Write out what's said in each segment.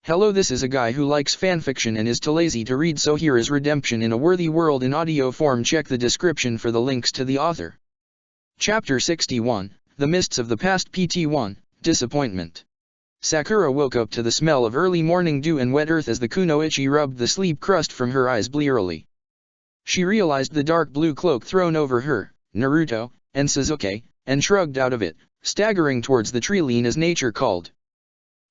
Hello, this is a guy who likes fanfiction and is too lazy to read, so here is Redemption in a Worthy World in audio form. Check the description for the links to the author. Chapter 61, The Mists of the Past. PT1, Disappointment. Sakura woke up to the smell of early morning dew and wet earth as the kunoichi rubbed the sleep crust from her eyes blearily. She realized the dark blue cloak thrown over her, Naruto, and Sasuke, and shrugged out of it, staggering towards the tree line as nature called.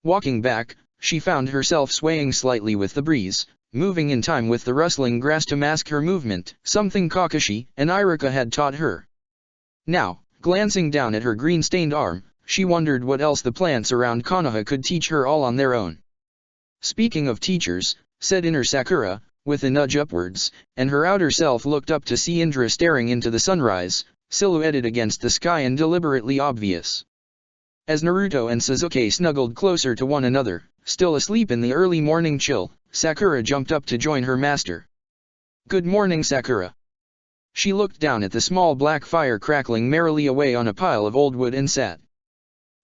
Walking back, she found herself swaying slightly with the breeze, moving in time with the rustling grass to mask her movement, something Kakashi and Iruka had taught her. Now, glancing down at her green-stained arm, she wondered what else the plants around Konoha could teach her all on their own. Speaking of teachers, said inner Sakura, with a nudge upwards, and her outer self looked up to see Indra staring into the sunrise, silhouetted against the sky and deliberately obvious. As Naruto and Sasuke snuggled closer to one another, still asleep in the early morning chill, Sakura jumped up to join her master. "Good morning, Sakura." She looked down at the small black fire crackling merrily away on a pile of old wood and sat.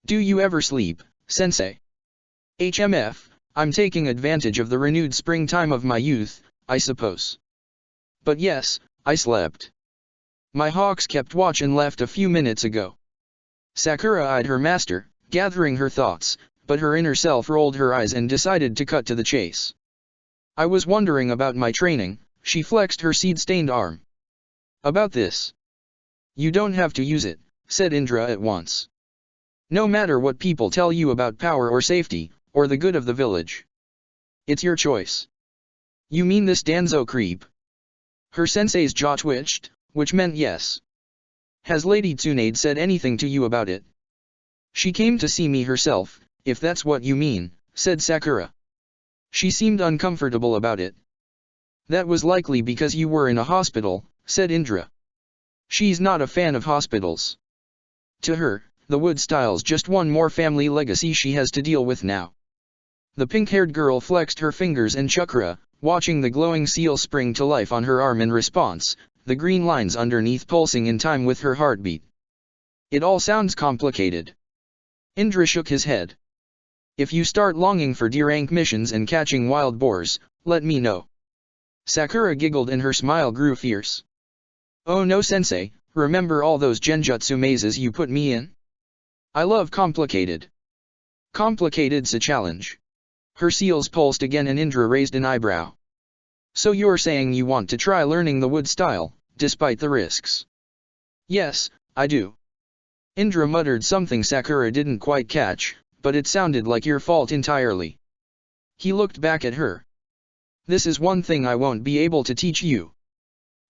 "Do you ever sleep, sensei?" "HMF, I'm taking advantage of the renewed springtime of my youth, I suppose. But yes, I slept. My hawks kept watch and left a few minutes ago." Sakura eyed her master, gathering her thoughts, but her inner self rolled her eyes and decided to cut to the chase. "I was wondering about my training," she flexed her seed-stained arm. "About this?" "You don't have to use it," said Indra at once. "No matter what people tell you about power or safety, or the good of the village. It's your choice." "You mean this Danzo creep?" Her sensei's jaw twitched, which meant yes. "Has Lady Tsunade said anything to you about it?" "She came to see me herself, if that's what you mean," said Sakura. "She seemed uncomfortable about it." "That was likely because you were in a hospital," said Indra. "She's not a fan of hospitals. To her, the wood style's just one more family legacy she has to deal with now." The pink-haired girl flexed her fingers and chakra, watching the glowing seal spring to life on her arm in response, the green lines underneath pulsing in time with her heartbeat. "It all sounds complicated." Indra shook his head. "If you start longing for D-rank missions and catching wild boars, let me know." Sakura giggled and her smile grew fierce. "Oh no, sensei, remember all those genjutsu mazes you put me in? I love complicated." "Complicated's a challenge." Her seals pulsed again and Indra raised an eyebrow. "So you're saying you want to try learning the wood style, despite the risks?" "Yes, I do." Indra muttered something Sakura didn't quite catch, but it sounded like your fault entirely. He looked back at her. "This is one thing I won't be able to teach you.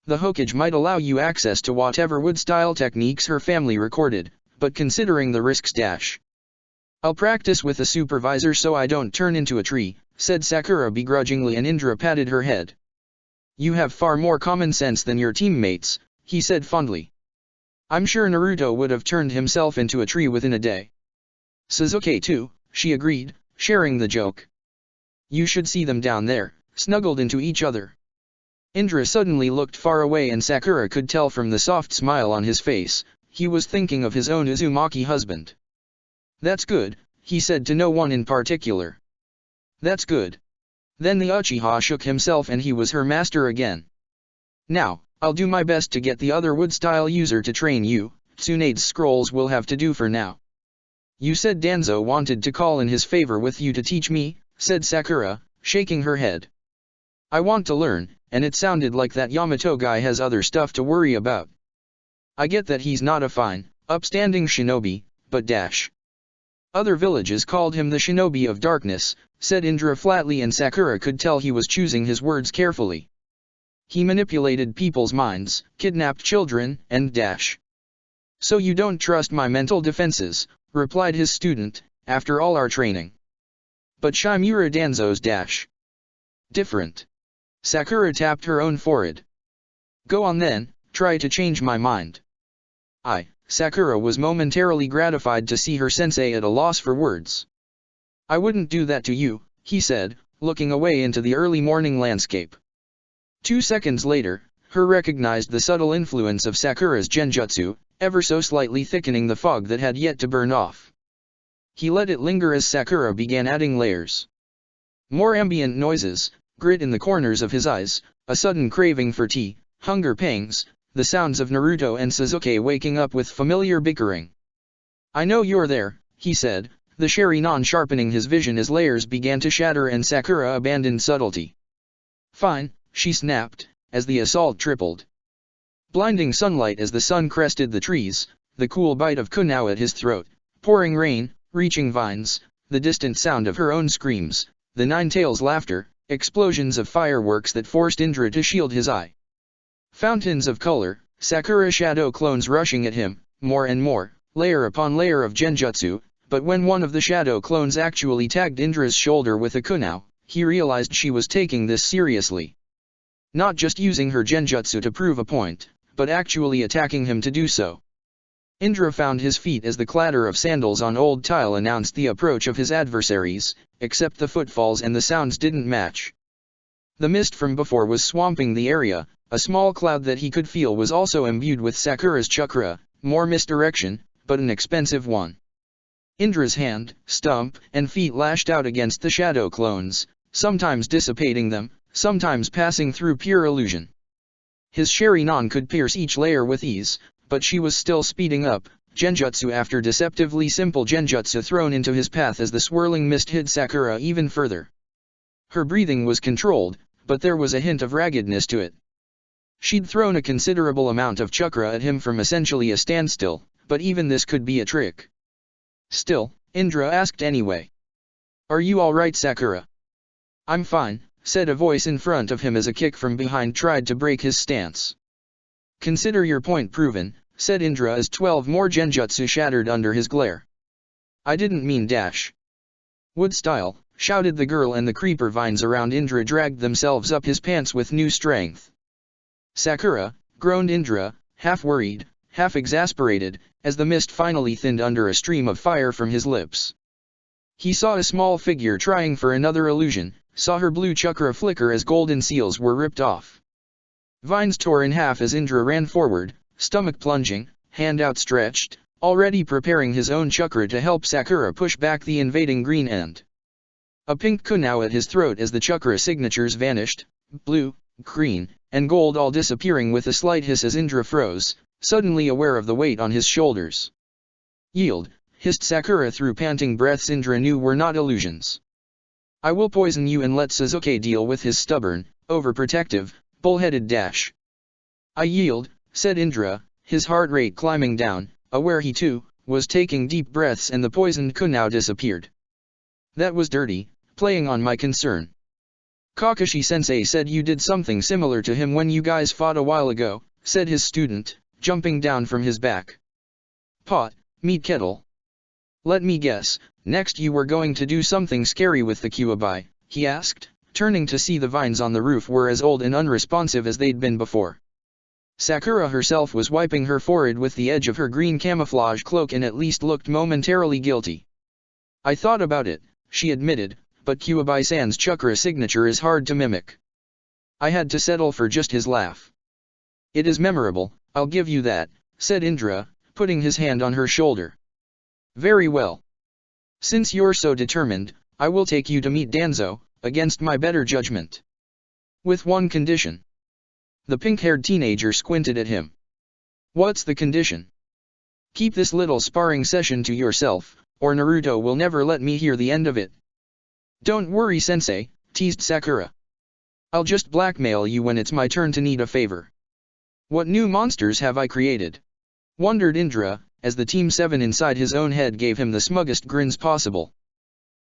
The Hokage might allow you access to whatever wood-style techniques her family recorded, but considering the risks I'll practice with a supervisor so I don't turn into a tree," said Sakura begrudgingly, and Indra patted her head. "You have far more common sense than your teammates," he said fondly. "I'm sure Naruto would have turned himself into a tree within a day." "Sasuke too," she agreed, sharing the joke. "You should see them down there, snuggled into each other." Indra suddenly looked far away and Sakura could tell from the soft smile on his face, he was thinking of his own Uzumaki husband. "That's good," he said to no one in particular. "That's good." Then the Uchiha shook himself and he was her master again. "Now, I'll do my best to get the other wood-style user to train you, Tsunade's scrolls will have to do for now." "You said Danzo wanted to call in his favor with you to teach me," said Sakura, shaking her head. "I want to learn, and it sounded like that Yamato guy has other stuff to worry about. I get that he's not a fine, upstanding shinobi, but other villages called him the Shinobi of Darkness," said Indra flatly, and Sakura could tell he was choosing his words carefully. "He manipulated people's minds, kidnapped children, and So you don't trust my mental defenses," replied his student, "after all our training." "But Shimura Danzo's different." Sakura tapped her own forehead. "Go on then, try to change my mind." Sakura was momentarily gratified to see her sensei at a loss for words. "I wouldn't do that to you," he said, looking away into the early morning landscape. 2 seconds later, her recognized the subtle influence of Sakura's genjutsu, ever so slightly thickening the fog that had yet to burn off. He let it linger as Sakura began adding layers. More ambient noises, grit in the corners of his eyes, a sudden craving for tea, hunger pangs, the sounds of Naruto and Sasuke waking up with familiar bickering. "I know you're there," he said, the Sharingan sharpening his vision as layers began to shatter and Sakura abandoned subtlety. "Fine," she snapped, as the assault tripled. Blinding sunlight as the sun crested the trees, the cool bite of Kunao at his throat, pouring rain, reaching vines, the distant sound of her own screams, the Nine-Tails' laughter, explosions of fireworks that forced Indra to shield his eye. Fountains of color, Sakura shadow clones rushing at him, more and more, layer upon layer of genjutsu, but when one of the shadow clones actually tagged Indra's shoulder with a kunao, he realized she was taking this seriously. Not just using her genjutsu to prove a point, but actually attacking him to do so. Indra found his feet as the clatter of sandals on old tile announced the approach of his adversaries, except the footfalls and the sounds didn't match. The mist from before was swamping the area, a small cloud that he could feel was also imbued with Sakura's chakra, more misdirection, but an expensive one. Indra's hand, stump, and feet lashed out against the shadow clones, sometimes dissipating them, sometimes passing through pure illusion. His Sharingan could pierce each layer with ease, but she was still speeding up, genjutsu after deceptively simple genjutsu thrown into his path as the swirling mist hid Sakura even further. Her breathing was controlled, but there was a hint of raggedness to it. She'd thrown a considerable amount of chakra at him from essentially a standstill, but even this could be a trick. Still, Indra asked anyway. "Are you alright, Sakura?" "I'm fine," said a voice in front of him as a kick from behind tried to break his stance. "Consider your point proven," said Indra as 12 more genjutsu shattered under his glare. "I didn't mean dash." "Wood style," shouted the girl, and the creeper vines around Indra dragged themselves up his pants with new strength. "Sakura," groaned Indra, half worried, half exasperated, as the mist finally thinned under a stream of fire from his lips. He saw a small figure trying for another illusion, saw her blue chakra flicker as golden seals were ripped off. Vines tore in half as Indra ran forward, stomach plunging, hand outstretched, already preparing his own chakra to help Sakura push back the invading green end. A pink kunao at his throat as the chakra signatures vanished, blue, green, and gold all disappearing with a slight hiss as Indra froze, suddenly aware of the weight on his shoulders. "Yield," hissed Sakura through panting breaths Indra knew were not illusions. "I will poison you and let Sasuke deal with his stubborn, overprotective, bullheaded dash." "I yield," said Indra, his heart rate climbing down, aware he too was taking deep breaths and the poisoned kunao disappeared. "That was dirty, playing on my concern. Kakashi-sensei said you did something similar to him when you guys fought a while ago," said his student, jumping down from his back. "Pot, meat kettle. Let me guess, next you were going to do something scary with the Kyuubi," he asked, turning to see the vines on the roof were as old and unresponsive as they'd been before. Sakura herself was wiping her forehead with the edge of her green camouflage cloak and at least looked momentarily guilty. "I thought about it," she admitted, "but Kyuubi-san's chakra signature is hard to mimic. I had to settle for just his laugh." "It is memorable, I'll give you that," said Indra, putting his hand on her shoulder. "Very well. Since you're so determined, I will take you to meet Danzo, against my better judgment. With one condition." The pink-haired teenager squinted at him. "What's the condition?" "Keep this little sparring session to yourself, or Naruto will never let me hear the end of it." "Don't worry, sensei," teased Sakura. "I'll just blackmail you when it's my turn to need a favor." "What new monsters have I created?" wondered Indra, as the Team 7 inside his own head gave him the smuggest grins possible.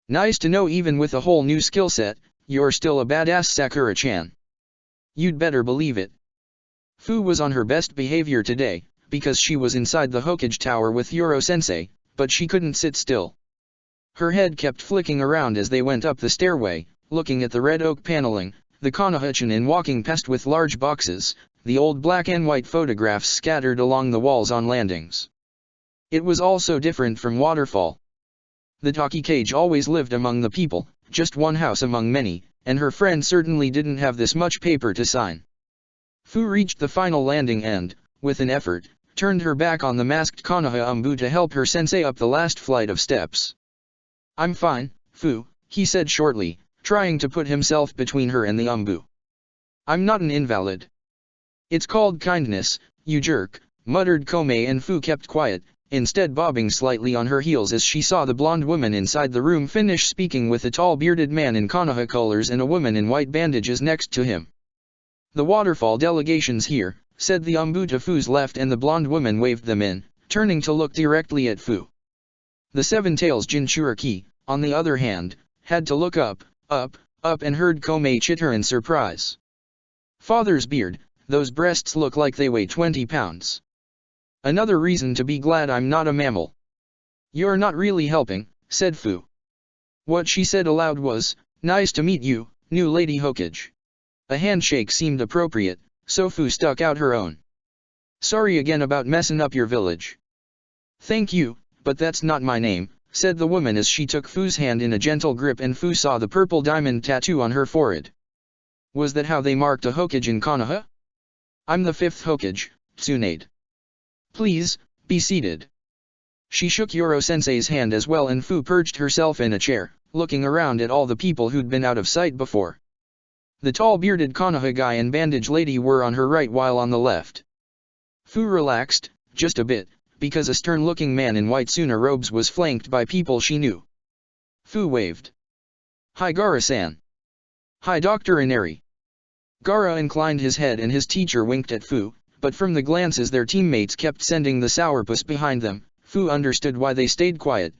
"Nice to know even with a whole new skill set, you're still a badass, Sakura-chan." "You'd better believe it." Fu was on her best behavior today, because she was inside the Hokage Tower with Yoro-sensei, but she couldn't sit still. Her head kept flicking around as they went up the stairway, looking at the red oak paneling, the Konoha-chan walking past with large boxes, the old black and white photographs scattered along the walls on landings. It was all so different from Waterfall. The Taki Cage always lived among the people, just one house among many, and her friend certainly didn't have this much paper to sign. Fu reached the final landing and, with an effort, turned her back on the masked Konoha to help her sensei up the last flight of steps. "I'm fine, Fu," he said shortly, trying to put himself between her and the Umbu. I'm not an invalid. It's called kindness, you jerk, muttered Koumei, and Fu kept quiet, instead bobbing slightly on her heels as she saw the blonde woman inside the room finish speaking with a tall bearded man in Konoha colors and a woman in white bandages next to him. The waterfall delegation's here, said the Umbu to Fu's left, and the blonde woman waved them in, turning to look directly at Fu. The Seven Tails Jinchuriki, on the other hand, had to look up, and heard Koumei chitter in surprise. Father's beard, those breasts look like they weigh 20 pounds. Another reason to be glad I'm not a mammal. You're not really helping, said Fu. What she said aloud was, nice to meet you, new Lady Hokage. A handshake seemed appropriate, so Fu stuck out her own. Sorry again about messing up your village. Thank you, but that's not my name, said the woman as she took Fu's hand in a gentle grip, and Fu saw the purple diamond tattoo on her forehead. Was that how they marked a Hokage in Konoha? I'm the 5th Hokage, Tsunade. Please, be seated. She shook Yoro-sensei's hand as well, and Fu perched herself in a chair, looking around at all the people who'd been out of sight before. The tall bearded Konoha guy and bandage lady were on her right while on the left. Fu relaxed, just a bit, because a stern-looking man in white Suna robes was flanked by people she knew. Fu waved. Hi Gaara-san. Hi Dr. Inari. Gaara inclined his head and his teacher winked at Fu, but from the glances their teammates kept sending the sourpuss behind them, Fu understood why they stayed quiet.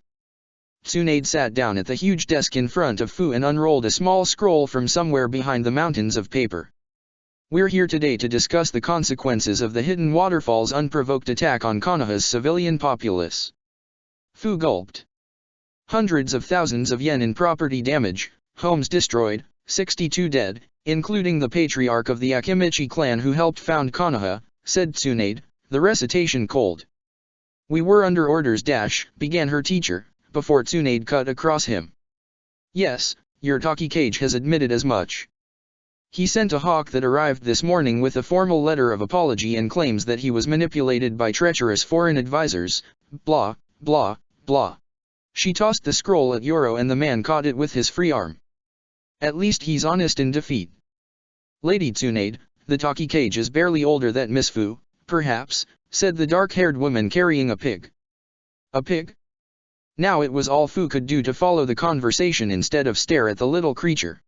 Tsunade sat down at the huge desk in front of Fu and unrolled a small scroll from somewhere behind the mountains of paper. We're here today to discuss the consequences of the Hidden Waterfall's unprovoked attack on Konoha's civilian populace. Fu gulped. Hundreds of thousands of yen in property damage, homes destroyed, 62 dead, including the patriarch of the Akimichi clan who helped found Konoha, said Tsunade, the recitation cold. We were under orders began her teacher, before Tsunade cut across him. Yes, your Takikage has admitted as much. He sent a hawk that arrived this morning with a formal letter of apology and claims that he was manipulated by treacherous foreign advisors, blah, blah, blah. She tossed the scroll at Yoro and the man caught it with his free arm. At least he's honest in defeat. Lady Tsunade, the Takikage is barely older than Miss Fu, perhaps, said the dark-haired woman carrying a pig. A pig? Now it was all Fu could do to follow the conversation instead of stare at the little creature.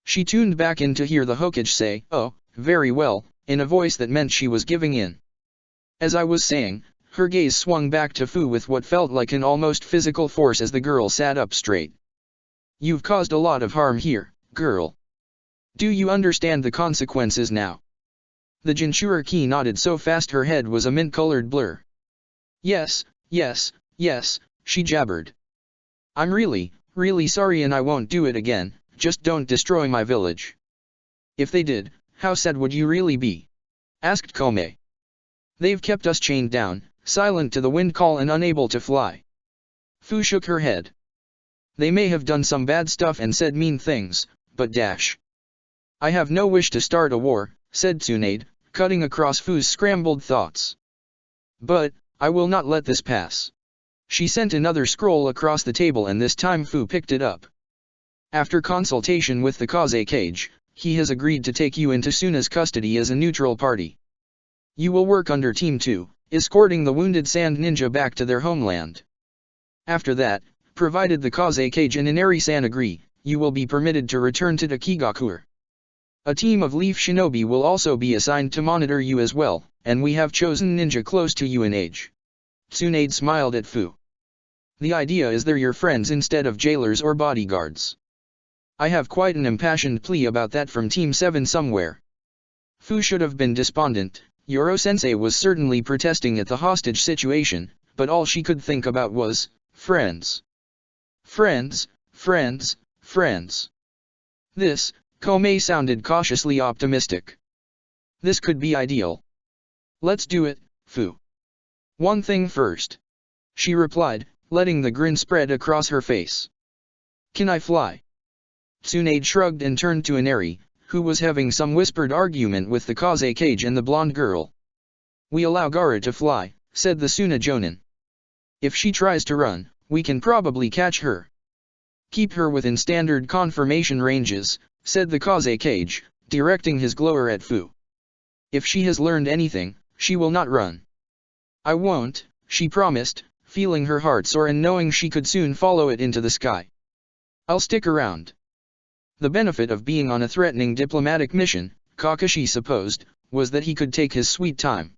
She tuned back in to hear the Hokage say, oh, very well, in a voice that meant she was giving in. As I was saying, her gaze swung back to Fu with what felt like an almost physical force as the girl sat up straight. You've caused a lot of harm here, girl. Do you understand the consequences now? The Jinchuriki nodded so fast her head was a mint-colored blur. Yes, she jabbered. I'm really sorry and I won't do it again, just don't destroy my village. If they did, how sad would you really be? Asked Koumei. They've kept us chained down, silent to the wind call and unable to fly. Fu shook her head. They may have done some bad stuff and said mean things, but I have no wish to start a war, said Tsunade, cutting across Fu's scrambled thoughts. But, I will not let this pass. She sent another scroll across the table and this time Fu picked it up. After consultation with the Kazekage, he has agreed to take you into Suna's custody as a neutral party. You will work under Team 2, escorting the wounded Sand Ninja back to their homeland. After that, provided the Kazekage and Inari-san agree, you will be permitted to return to Takigakuer. A team of Leaf Shinobi will also be assigned to monitor you as well, and we have chosen ninja close to you in age. Tsunade smiled at Fu. The idea is they're your friends instead of jailers or bodyguards. I have quite an impassioned plea about that from Team 7 somewhere. Fu should have been despondent. Yoro-sensei was certainly protesting at the hostage situation, but all she could think about was, friends. Friends. This, Koumei sounded cautiously optimistic. This could be ideal. Let's do it, Fu. One thing first. She replied, letting the grin spread across her face. Can I fly? Tsunade shrugged and turned to Inari, who was having some whispered argument with the Kazekage and the blonde girl. We allow Gaara to fly, said the Suna Jonin. If she tries to run, we can probably catch her. Keep her within standard conformation ranges, said the Kazekage, directing his glower at Fu. If she has learned anything, she will not run. I won't, she promised, feeling her heart soar and knowing she could soon follow it into the sky. I'll stick around. The benefit of being on a threatening diplomatic mission, Kakashi supposed, was that he could take his sweet time.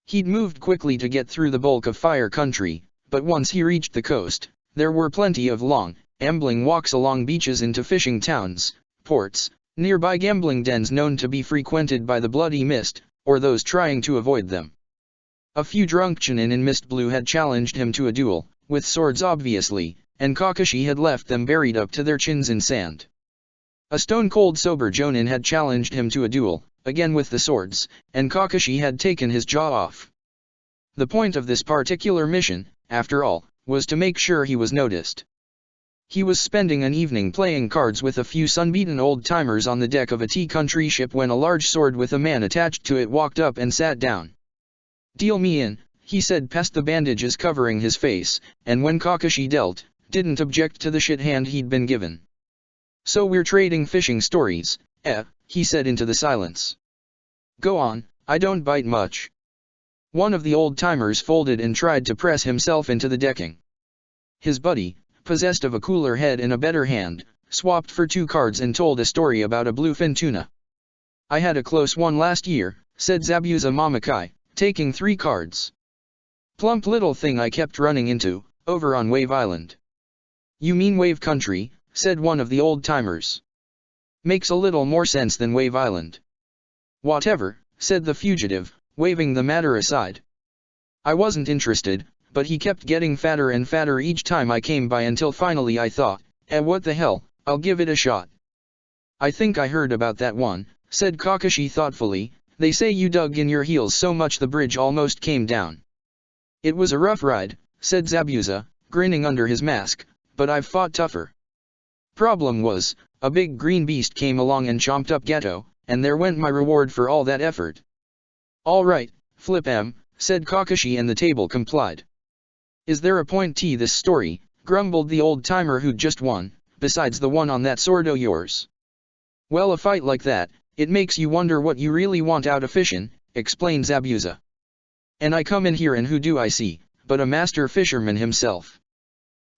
He'd moved quickly to get through the bulk of Fire Country, but once he reached the coast, there were plenty of long, ambling walks along beaches into fishing towns, ports, nearby gambling dens known to be frequented by the Bloody Mist, or those trying to avoid them. A few drunk Chunin in Mist Blue had challenged him to a duel, with swords obviously, and Kakashi had left them buried up to their chins in sand. A stone-cold sober Jonin had challenged him to a duel, again with the swords, and Kakashi had taken his jaw off. The point of this particular mission, after all, was to make sure he was noticed. He was spending an evening playing cards with a few sunbeaten old-timers on the deck of a T-country ship when a large sword with a man attached to it walked up and sat down. "Deal me in," he said past the bandages covering his face, and when Kakashi dealt, didn't object to the shit hand he'd been given. "So we're trading fishing stories, he said into the silence. "Go on, I don't bite much." One of the old-timers folded and tried to press himself into the decking. His buddy, possessed of a cooler head and a better hand, swapped for 2 cards and told a story about a bluefin tuna. "I had a close one last year," said Zabuza Mamakai, taking 3 cards. "Plump little thing I kept running into, over on Wave Island." "You mean Wave Country," said one of the old-timers. "Makes a little more sense than Wave Island." "Whatever," said the fugitive, waving the matter aside. "I wasn't interested, but he kept getting fatter and fatter each time I came by until finally I thought, what the hell, I'll give it a shot." "I think I heard about that one," said Kakashi thoughtfully. "They say you dug in your heels so much the bridge almost came down." "It was a rough ride," said Zabuza, grinning under his mask, "but I've fought tougher. Problem was, a big green beast came along and chomped up Geto, and there went my reward for all that effort." "All right, Flip M," said Kakashi and the table complied. "Is there a point to this story?" grumbled the old-timer who'd just won, "besides the one on that sword o' yours?" "Well, a fight like that, it makes you wonder what you really want out of fishin'," explained Zabuza. "And I come in here and who do I see, but a master fisherman himself."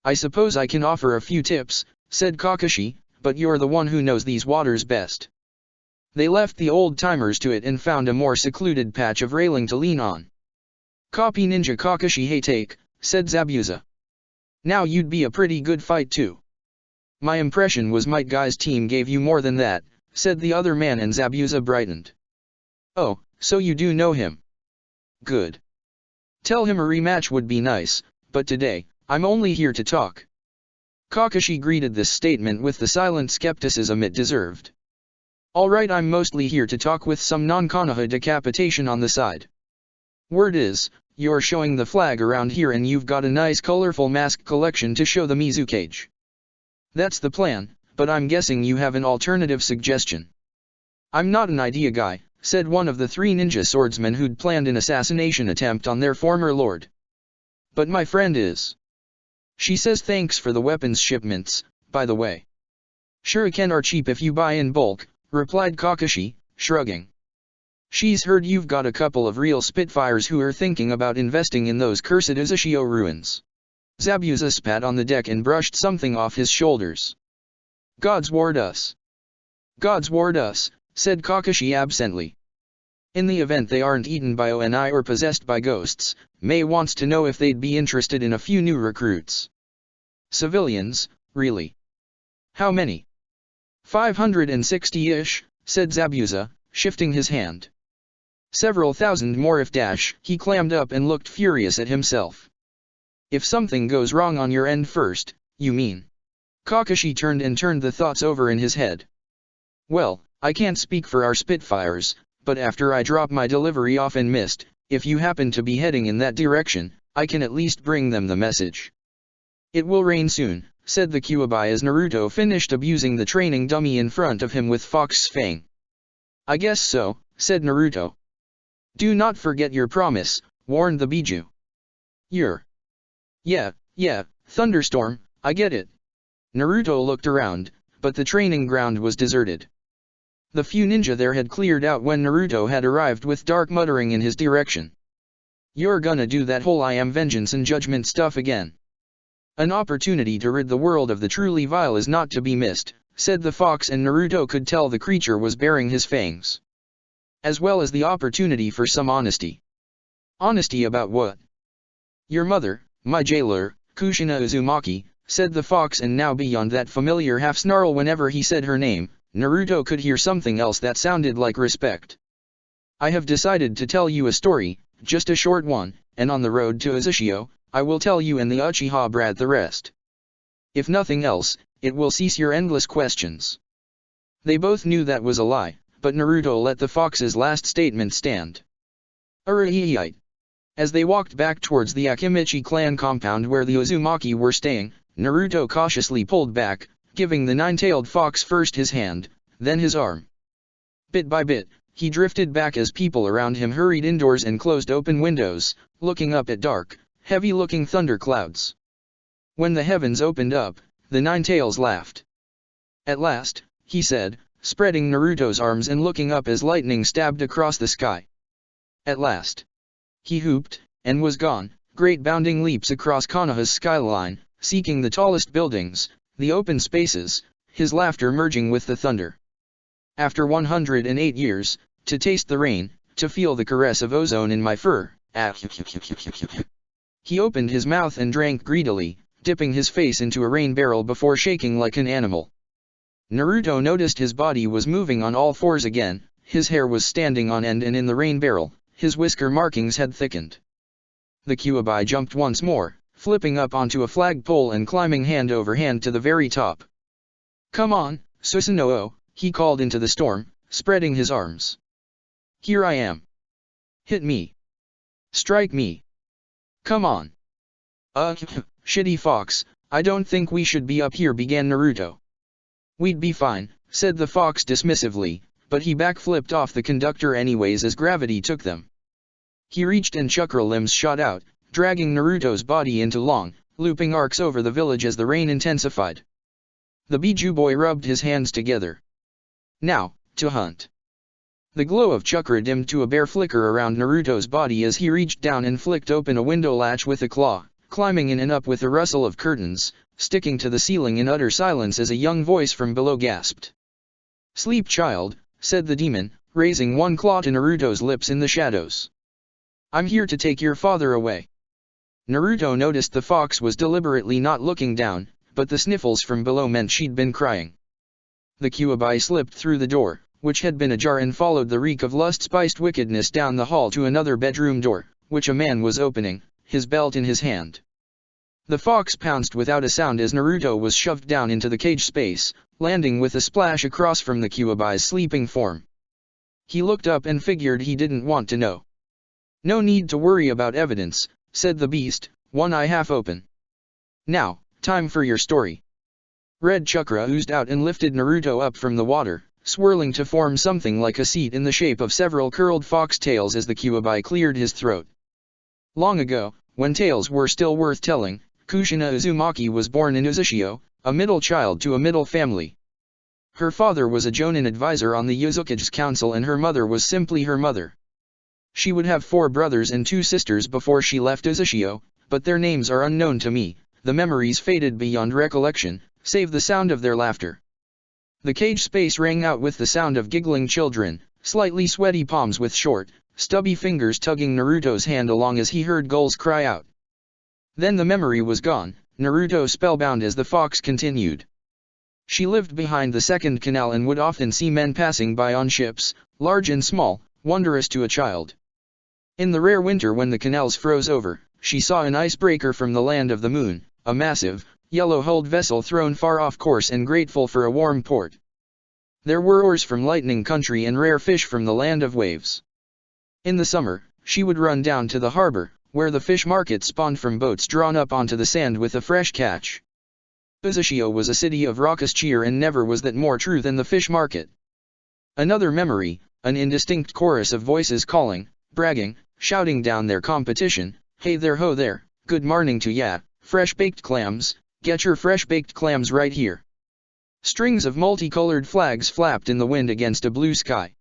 "I suppose I can offer a few tips," said Kakashi, "but you're the one who knows these waters best." They left the old-timers to it and found a more secluded patch of railing to lean on. "Copy Ninja Kakashi hey take," said Zabuza. "Now you'd be a pretty good fight too." "My impression was Might Guy's team gave you more than that," said the other man, and Zabuza brightened. "Oh, so you do know him. Good. Tell him a rematch would be nice, but today, I'm only here to talk." Kakashi greeted this statement with the silent skepticism it deserved. "Alright, I'm mostly here to talk with some non-Konoha decapitation on the side. Word is, you're showing the flag around here and you've got a nice colorful mask collection to show the Mizukage." "That's the plan, but I'm guessing you have an alternative suggestion." "I'm not an idea guy," said one of the 3 ninja swordsmen who'd planned an assassination attempt on their former lord. "But my friend is. She says thanks for the weapons shipments, by the way." "Shuriken are cheap if you buy in bulk," replied Kakashi, shrugging. "She's heard you've got a couple of real Spitfires who are thinking about investing in those cursed Uzushio ruins." Zabuza spat on the deck and brushed something off his shoulders. "Gods ward us. Gods ward us," said Kakashi absently. "In the event they aren't eaten by ONI or possessed by ghosts, May wants to know if they'd be interested in a few new recruits." "Civilians, really? How many?" 560-ish, said Zabuza, shifting his hand. "Several thousand more if he clammed up and looked furious at himself. "If something goes wrong on your end first, you mean?" Kakashi turned the thoughts over in his head. "Well, I can't speak for our Spitfires, but after I drop my delivery off in Mist, if you happen to be heading in that direction, I can at least bring them the message." "It will rain soon," said the Kyuubi as Naruto finished abusing the training dummy in front of him with Fox's Fang. "I guess so," said Naruto. "Do not forget your promise," warned the Biju. Yeah, thunderstorm, I get it. Naruto looked around, but the training ground was deserted. The few ninja there had cleared out when Naruto had arrived with dark muttering in his direction. "You're gonna do that whole I am vengeance and judgment stuff again. An opportunity to rid the world of the truly vile is not to be missed," said the fox, and Naruto could tell the creature was baring his fangs. "As well as the opportunity for some honesty." "Honesty about what?" "Your mother, my jailer, Kushina Uzumaki," said the fox, and now beyond that familiar half-snarl whenever he said her name, Naruto could hear something else that sounded like respect. "I have decided to tell you a story, just a short one, and on the road to Uzushio, I will tell you and the Uchiha brat the rest. If nothing else, it will cease your endless questions." They both knew that was a lie, but Naruto let the fox's last statement stand. Urahihite. As they walked back towards the Akimichi clan compound where the Uzumaki were staying, Naruto cautiously pulled back, giving the nine-tailed fox first his hand, then his arm. Bit by bit, he drifted back as people around him hurried indoors and closed open windows, looking up at dark, heavy-looking thunderclouds. When the heavens opened up, the Nine-Tails laughed. "At last," he said, spreading Naruto's arms and looking up as lightning stabbed across the sky. "At last." He whooped, and was gone, great bounding leaps across Konoha's skyline, seeking the tallest buildings, the open spaces, his laughter merging with the thunder. "After 108 years, to taste the rain, to feel the caress of ozone in my fur." He opened his mouth and drank greedily, dipping his face into a rain barrel before shaking like an animal. Naruto noticed his body was moving on all fours again, his hair was standing on end, and in the rain barrel, his whisker markings had thickened. The Kyuubi jumped once more, flipping up onto a flagpole and climbing hand over hand to the very top. "Come on, Susanoo," he called into the storm, spreading his arms. "Here I am. Hit me. Strike me. Come on." Shitty fox, I don't think we should be up here," began Naruto. "We'd be fine," said the fox dismissively, but he backflipped off the conductor anyways as gravity took them. He reached and chakra limbs shot out, dragging Naruto's body into long, looping arcs over the village as the rain intensified. The Biju boy rubbed his hands together. "Now, to hunt." The glow of chakra dimmed to a bare flicker around Naruto's body as he reached down and flicked open a window latch with a claw, climbing in and up with a rustle of curtains, sticking to the ceiling in utter silence as a young voice from below gasped. "Sleep, child," said the demon, raising one claw to Naruto's lips in the shadows. "I'm here to take your father away." Naruto noticed the fox was deliberately not looking down, but the sniffles from below meant she'd been crying. The Kyuubi slipped through the door, which had been ajar, and followed the reek of lust-spiced wickedness down the hall to another bedroom door, which a man was opening, his belt in his hand. The fox pounced without a sound as Naruto was shoved down into the cage space, landing with a splash across from the Kyuubi's sleeping form. He looked up and figured he didn't want to know. "No need to worry about evidence," said the beast, one eye half open. "Now, time for your story." Red chakra oozed out and lifted Naruto up from the water, swirling to form something like a seat in the shape of several curled fox tails as the Kyuubi cleared his throat. Long ago, when tales were still worth telling, Kushina Uzumaki was born in Uzushio, a middle child to a middle family. Her father was a Jonin advisor on the Uzukage's council, and her mother was simply her mother. She would have 4 brothers and 2 sisters before she left Uzushio, but their names are unknown to me, the memories faded beyond recollection, save the sound of their laughter. The cage space rang out with the sound of giggling children, slightly sweaty palms with short, stubby fingers tugging Naruto's hand along as he heard gulls cry out. Then the memory was gone, Naruto spellbound as the fox continued. She lived behind the second canal and would often see men passing by on ships, large and small, wondrous to a child. In the rare winter when the canals froze over, she saw an icebreaker from the land of the moon, a massive, yellow-hulled vessel thrown far off course and grateful for a warm port. There were oars from Lightning Country and rare fish from the land of waves. In the summer, she would run down to the harbor, where the fish market spawned from boats drawn up onto the sand with a fresh catch. Uzushio was a city of raucous cheer, and never was that more true than the fish market. Another memory, an indistinct chorus of voices calling, bragging, shouting down their competition, "Hey there, ho there, good morning to ya, fresh baked clams, Get your fresh-baked clams right here. Strings of multicolored flags flapped in the wind against a blue sky.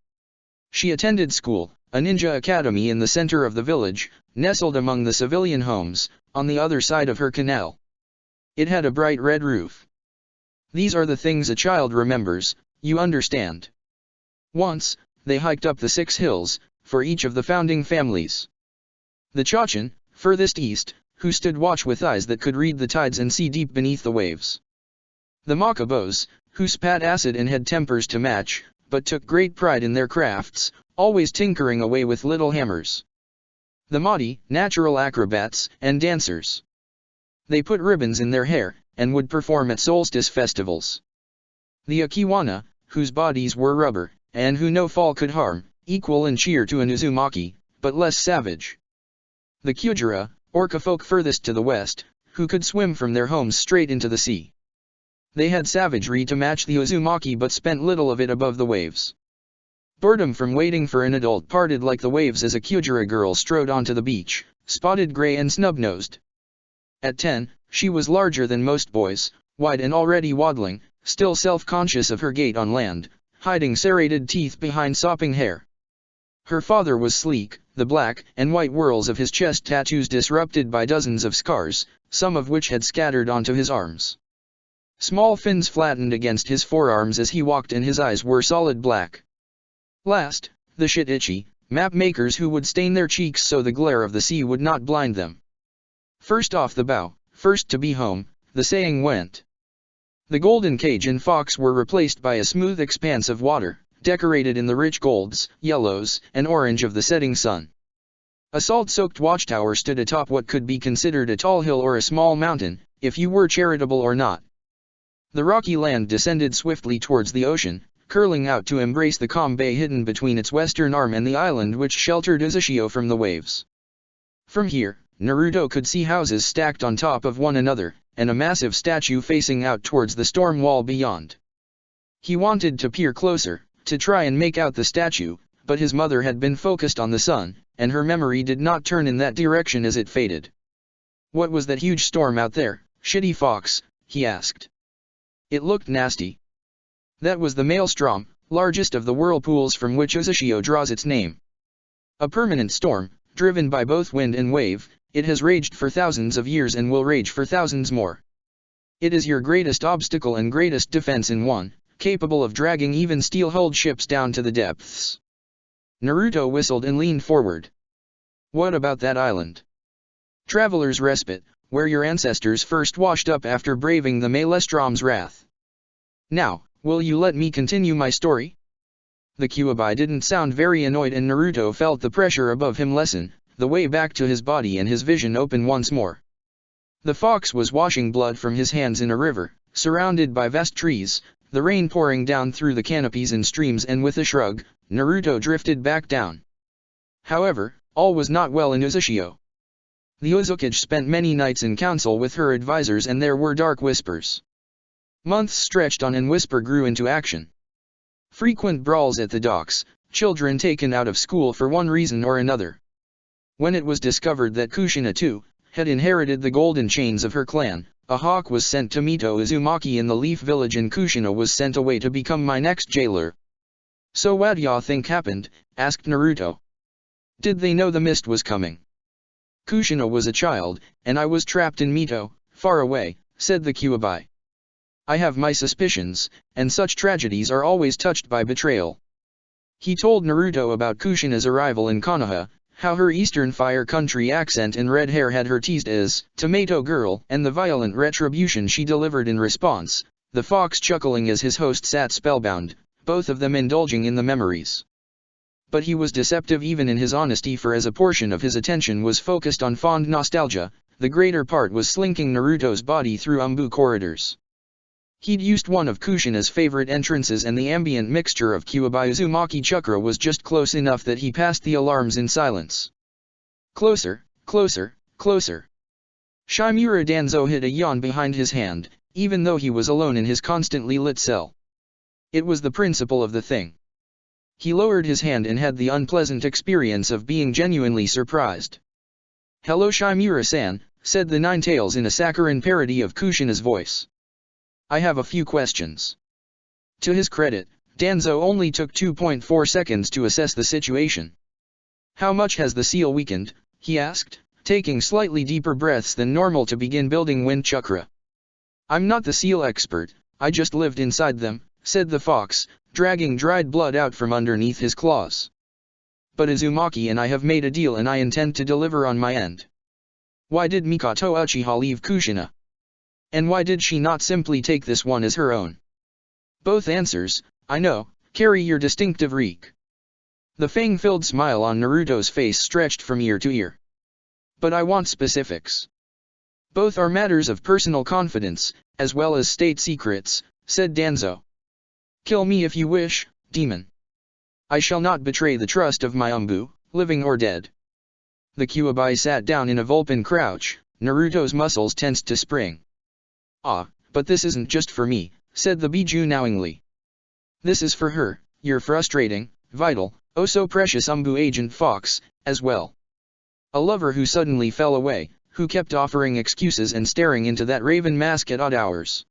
She attended school, a ninja academy in the center of the village, nestled among the civilian homes, on the other side of her canal. It had a bright red roof. These are the things a child remembers, you understand. Once, they hiked up the 6 hills, for each of the founding families. The Chachan, furthest east, who stood watch with eyes that could read the tides and see deep beneath the waves. The Macabos, who spat acid and had tempers to match, but took great pride in their crafts, always tinkering away with little hammers. The Mahdi, natural acrobats and dancers. They put ribbons in their hair, and would perform at solstice festivals. The Akiwana, whose bodies were rubber, and who no fall could harm, equal in cheer to an Uzumaki, but less savage. The Kyujira, Orca folk furthest to the west, who could swim from their homes straight into the sea. They had savagery to match the Uzumaki but spent little of it above the waves. Boredom from waiting for an adult parted like the waves as a Kyujira girl strode onto the beach, spotted gray and snub-nosed. At 10, she was larger than most boys, wide and already waddling, still self-conscious of her gait on land, hiding serrated teeth behind sopping hair. Her father was sleek, the black and white whorls of his chest tattoos disrupted by dozens of scars, some of which had scattered onto his arms. Small fins flattened against his forearms as he walked and his eyes were solid black. Last, the Shitichi, map makers who would stain their cheeks so the glare of the sea would not blind them. First off the bow, first to be home, the saying went. The golden cage and fox were replaced by a smooth expanse of water, decorated in the rich golds, yellows, and orange of the setting sun. A salt-soaked watchtower stood atop what could be considered a tall hill or a small mountain, if you were charitable or not. The rocky land descended swiftly towards the ocean, curling out to embrace the calm bay hidden between its western arm and the island which sheltered Uzushio from the waves. From here, Naruto could see houses stacked on top of one another, and a massive statue facing out towards the storm wall beyond. He wanted to peer closer, to try and make out the statue, but his mother had been focused on the sun, and her memory did not turn in that direction as it faded. What was that huge storm out there, Shitty Fox? He asked. It looked nasty. That was the Maelstrom, largest of the whirlpools from which Uzushio draws its name. A permanent storm, driven by both wind and wave, it has raged for thousands of years and will rage for thousands more. It is your greatest obstacle and greatest defense in one, capable of dragging even steel-hulled ships down to the depths. Naruto whistled and leaned forward. What about that island? Traveler's Respite, where your ancestors first washed up after braving the Maelstrom's wrath. Now, will you let me continue my story? The Kyuubi didn't sound very annoyed and Naruto felt the pressure above him lessen, the way back to his body and his vision open once more. The fox was washing blood from his hands in a river, surrounded by vast trees, the rain pouring down through the canopies and streams, and with a shrug, Naruto drifted back down. However, all was not well in Uzushio. The Uzukage spent many nights in council with her advisors and there were dark whispers. Months stretched on and whisper grew into action. Frequent brawls at the docks, children taken out of school for one reason or another. When it was discovered that Kushina too had inherited the golden chains of her clan, a hawk was sent to Mito Uzumaki in the Leaf Village and Kushina was sent away to become my next jailer. So what y'all think happened? Asked Naruto. Did they know the mist was coming? Kushina was a child, and I was trapped in Mito, far away, said the Kyuubi. I have my suspicions, and such tragedies are always touched by betrayal. He told Naruto about Kushina's arrival in Konoha, how her Eastern Fire Country accent and red hair had her teased as Tomato Girl, and the violent retribution she delivered in response, the fox chuckling as his host sat spellbound, both of them indulging in the memories. But he was deceptive even in his honesty, for as a portion of his attention was focused on fond nostalgia, the greater part was slinking Naruto's body through Umbu corridors. He'd used one of Kushina's favorite entrances and the ambient mixture of Kyuubi Uzumaki chakra was just close enough that he passed the alarms in silence. Closer, closer, closer. Shimura Danzo hid a yawn behind his hand, even though he was alone in his constantly lit cell. It was the principle of the thing. He lowered his hand and had the unpleasant experience of being genuinely surprised. Hello Shimura-san, said the Ninetales in a saccharine parody of Kushina's voice. I have a few questions. To his credit, Danzo only took 2.4 seconds to assess the situation. How much has the seal weakened? He asked, taking slightly deeper breaths than normal to begin building wind chakra. I'm not the seal expert, I just lived inside them, said the fox, dragging dried blood out from underneath his claws. But Uzumaki and I have made a deal and I intend to deliver on my end. Why did Mikoto Uchiha leave Kushina? And why did she not simply take this one as her own? Both answers, I know, carry your distinctive reek. The fang-filled smile on Naruto's face stretched from ear to ear. But I want specifics. Both are matters of personal confidence, as well as state secrets, said Danzo. Kill me if you wish, demon. I shall not betray the trust of my Umbu, living or dead. The Kyuubi sat down in a Vulpin crouch, Naruto's muscles tensed to spring. Ah, but this isn't just for me, said the Biju knowingly. This is for her, your frustrating, vital, oh so precious Umbu agent Fox, as well. A lover who suddenly fell away, who kept offering excuses and staring into that raven mask at odd hours.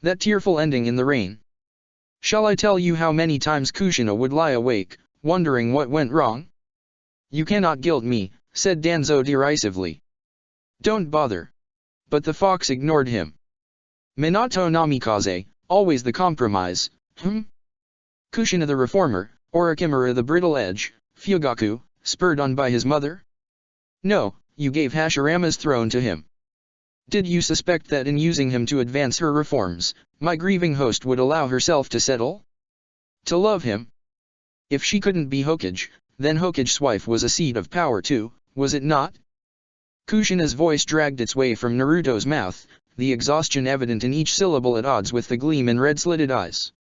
That tearful ending in the rain. Shall I tell you how many times Kushina would lie awake, wondering what went wrong? You cannot guilt me, said Danzo derisively. Don't bother. But the fox ignored him. Minato Namikaze, always the compromise, Kushina the reformer, Orochimaru the brittle edge, Fugaku, spurred on by his mother? No, you gave Hashirama's throne to him. Did you suspect that in using him to advance her reforms, my grieving host would allow herself to settle? To love him? If she couldn't be Hokage, then Hokage's wife was a seat of power too, was it not? Kushina's voice dragged its way from Naruto's mouth, the exhaustion evident in each syllable at odds with the gleam in red-slitted eyes.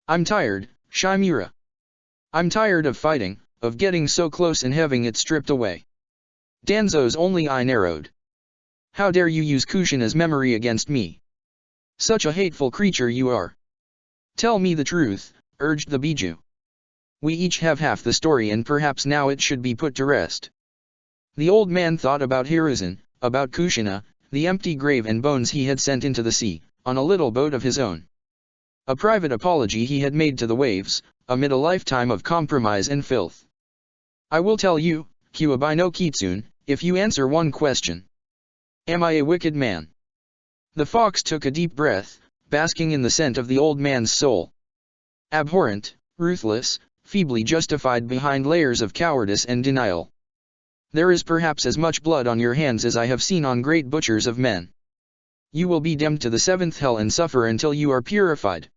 I'm tired, Shimura. I'm tired of fighting, of getting so close and having it stripped away. Danzo's only eye narrowed. How dare you use Kushina's memory against me? Such a hateful creature you are. Tell me the truth, urged the Biju. We each have half the story and perhaps now it should be put to rest. The old man thought about Hiruzen, about Kushina, the empty grave and bones he had sent into the sea, on a little boat of his own. A private apology he had made to the waves, amid a lifetime of compromise and filth. I will tell you, Kyuubi no Kitsune, if you answer one question. Am I a wicked man? The fox took a deep breath, basking in the scent of the old man's soul. Abhorrent, ruthless, feebly justified behind layers of cowardice and denial. There is perhaps as much blood on your hands as I have seen on great butchers of men. You will be damned to the seventh hell and suffer until you are purified.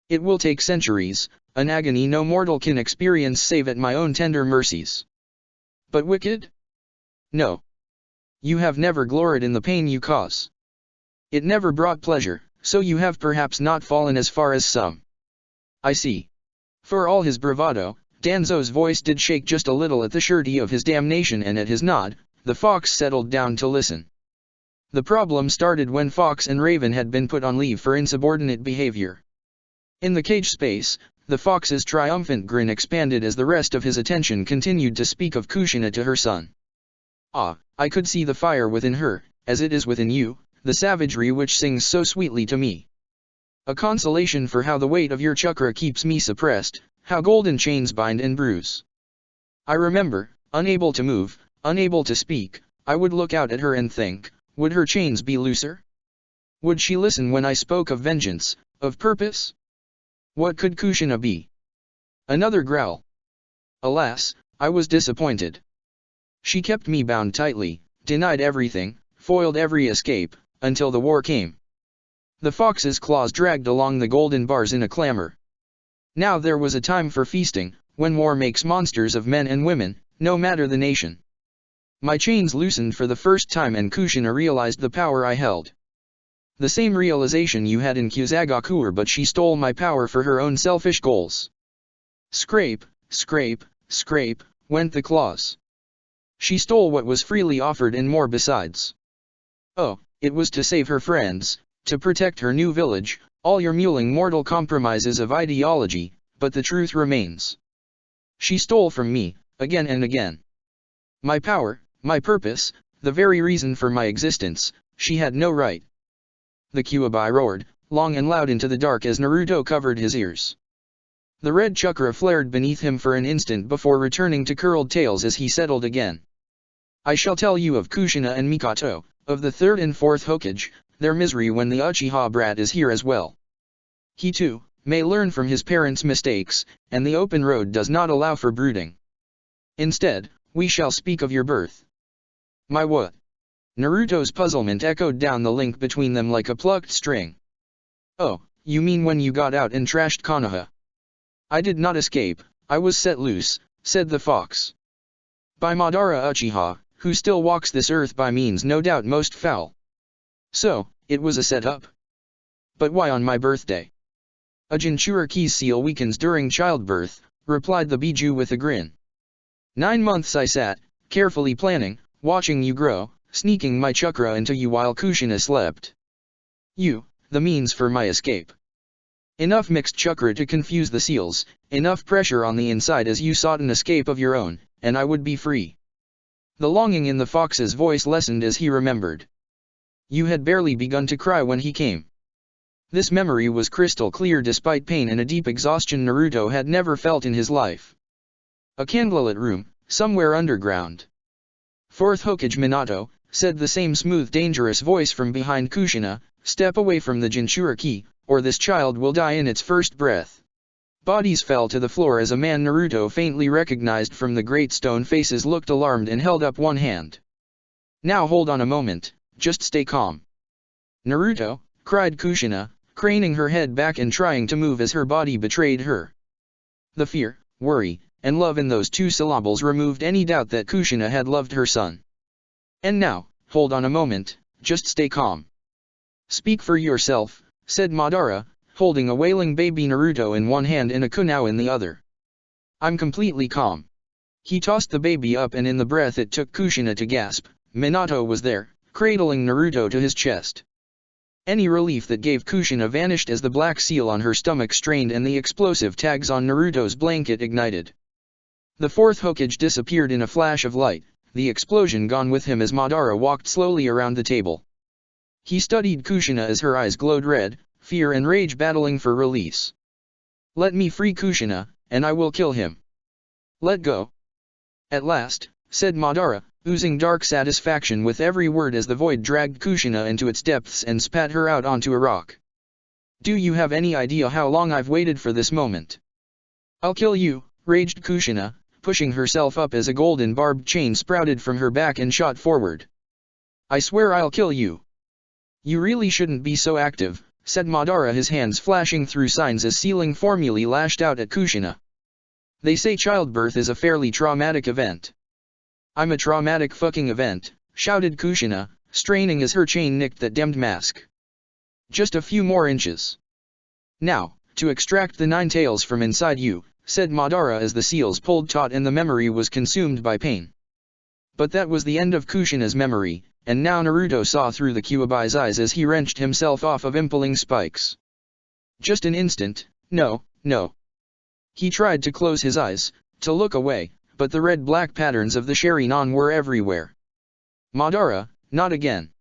It will take centuries, an agony no mortal can experience save at my own tender mercies. But wicked? No. You have never gloried in the pain you cause. It never brought pleasure, so you have perhaps not fallen as far as some. I see. For all his bravado, Danzo's voice did shake just a little at the surety of his damnation, and at his nod, the fox settled down to listen. The problem started when Fox and Raven had been put on leave for insubordinate behavior. In the cage space, the fox's triumphant grin expanded as the rest of his attention continued to speak of Kushina to her son. Ah, I could see the fire within her, as it is within you, the savagery which sings so sweetly to me. A consolation for how the weight of your chakra keeps me suppressed, how golden chains bind and bruise. I remember, unable to move, unable to speak, I would look out at her and think, would her chains be looser? Would she listen when I spoke of vengeance, of purpose? What could Kushina be? Another growl. Alas, I was disappointed. She kept me bound tightly, denied everything, foiled every escape, until the war came. The fox's claws dragged along the golden bars in a clamor. Now there was a time for feasting, when war makes monsters of men and women, no matter the nation. My chains loosened for the first time and Kushina realized the power I held. The same realization you had in Kusagakure, but she stole my power for her own selfish goals. Scrape, scrape, scrape, went the claws. She stole what was freely offered and more besides. Oh, it was to save her friends, to protect her new village, all your mewling mortal compromises of ideology, but the truth remains. She stole from me, again and again. My power, my purpose, the very reason for my existence, she had no right. The Kyuubi roared, long and loud into the dark as Naruto covered his ears. The red chakra flared beneath him for an instant before returning to curled tails as he settled again. I shall tell you of Kushina and Mikoto, of the third and fourth Hokage, their misery when the Uchiha brat is here as well. He too may learn from his parents' mistakes, and the open road does not allow for brooding. Instead, we shall speak of your birth. My what? Naruto's puzzlement echoed down the link between them like a plucked string. Oh, you mean when you got out and trashed Konoha? I did not escape, I was set loose, said the fox. By Madara Uchiha, who still walks this earth by means no doubt most foul. So, it was a setup. But why on my birthday? A Jinchuriki's seal weakens during childbirth, replied the Biju with a grin. 9 months I sat, carefully planning, watching you grow, sneaking my chakra into you while Kushina slept. You, the means for my escape. Enough mixed chakra to confuse the seals, enough pressure on the inside as you sought an escape of your own, and I would be free. The longing in the fox's voice lessened as he remembered. You had barely begun to cry when he came. This memory was crystal clear despite pain and a deep exhaustion Naruto had never felt in his life. A candlelit room, somewhere underground. Fourth Hokage Minato, said the same smooth dangerous voice from behind Kushina, step away from the Jinchuriki, or this child will die in its first breath. Bodies fell to the floor as a man Naruto faintly recognized from the great stone faces looked alarmed and held up one hand. Now hold on a moment, just stay calm. Naruto, cried Kushina, craning her head back and trying to move as her body betrayed her. The fear, worry, and love in those 2 syllables removed any doubt that Kushina had loved her son. And now, hold on a moment, just stay calm. Speak for yourself, said Madara, holding a wailing baby Naruto in one hand and a kunao in the other. I'm completely calm. He tossed the baby up and in the breath it took Kushina to gasp, Minato was there, cradling Naruto to his chest. Any relief that gave Kushina vanished as the black seal on her stomach strained and the explosive tags on Naruto's blanket ignited. The fourth Hokage disappeared in a flash of light, the explosion gone with him as Madara walked slowly around the table. He studied Kushina as her eyes glowed red, fear and rage battling for release. Let me free Kushina, and I will kill him. Let go. At last, said Madara, oozing dark satisfaction with every word as the void dragged Kushina into its depths and spat her out onto a rock. Do you have any idea how long I've waited for this moment? I'll kill you, raged Kushina, pushing herself up as a golden barbed chain sprouted from her back and shot forward. I swear I'll kill you. You really shouldn't be so active, said Madara, his hands flashing through signs as sealing formulae lashed out at Kushina. They say childbirth is a fairly traumatic event. I'm a traumatic fucking event, shouted Kushina, straining as her chain nicked that damned mask. Just a few more inches. Now, to extract the 9 tails from inside you, said Madara as the seals pulled taut and the memory was consumed by pain. But that was the end of Kushina's memory, and now Naruto saw through the Kyuubi's eyes as he wrenched himself off of impaling spikes. Just an instant, no. He tried to close his eyes, to look away, but the red-black patterns of the Sharingan were everywhere. Madara, not again.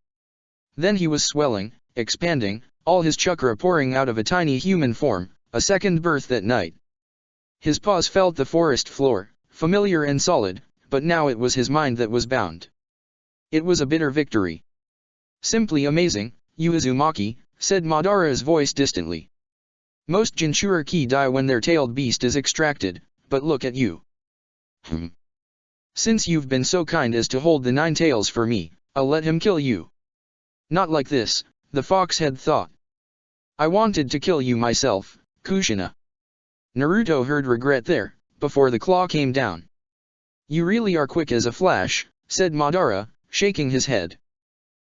Then he was swelling, expanding, all his chakra pouring out of a tiny human form, a second birth that night. His paws felt the forest floor, familiar and solid, but now it was his mind that was bound. It was a bitter victory. Simply amazing, Uzumaki, said Madara's voice distantly. Most Jinchuriki die when their tailed beast is extracted, but look at you. Since you've been so kind as to hold the 9 tails for me, I'll let him kill you. Not like this, the fox had thought. I wanted to kill you myself, Kushina. Naruto heard regret there, before the claw came down. You really are quick as a flash, said Madara, shaking his head.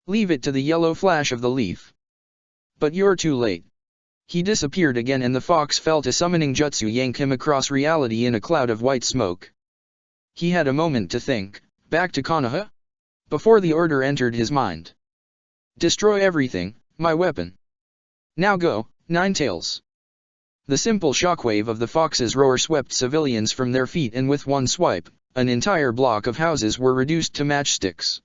Leave it to the yellow flash of the leaf. But you're too late. He disappeared again and the fox felt a summoning jutsu yank him across reality in a cloud of white smoke. He had a moment to think, back to Konoha? Before the order entered his mind. Destroy everything, my weapon. Now go, 9 tails. The simple shockwave of the fox's roar swept civilians from their feet and with one swipe, an entire block of houses were reduced to matchsticks.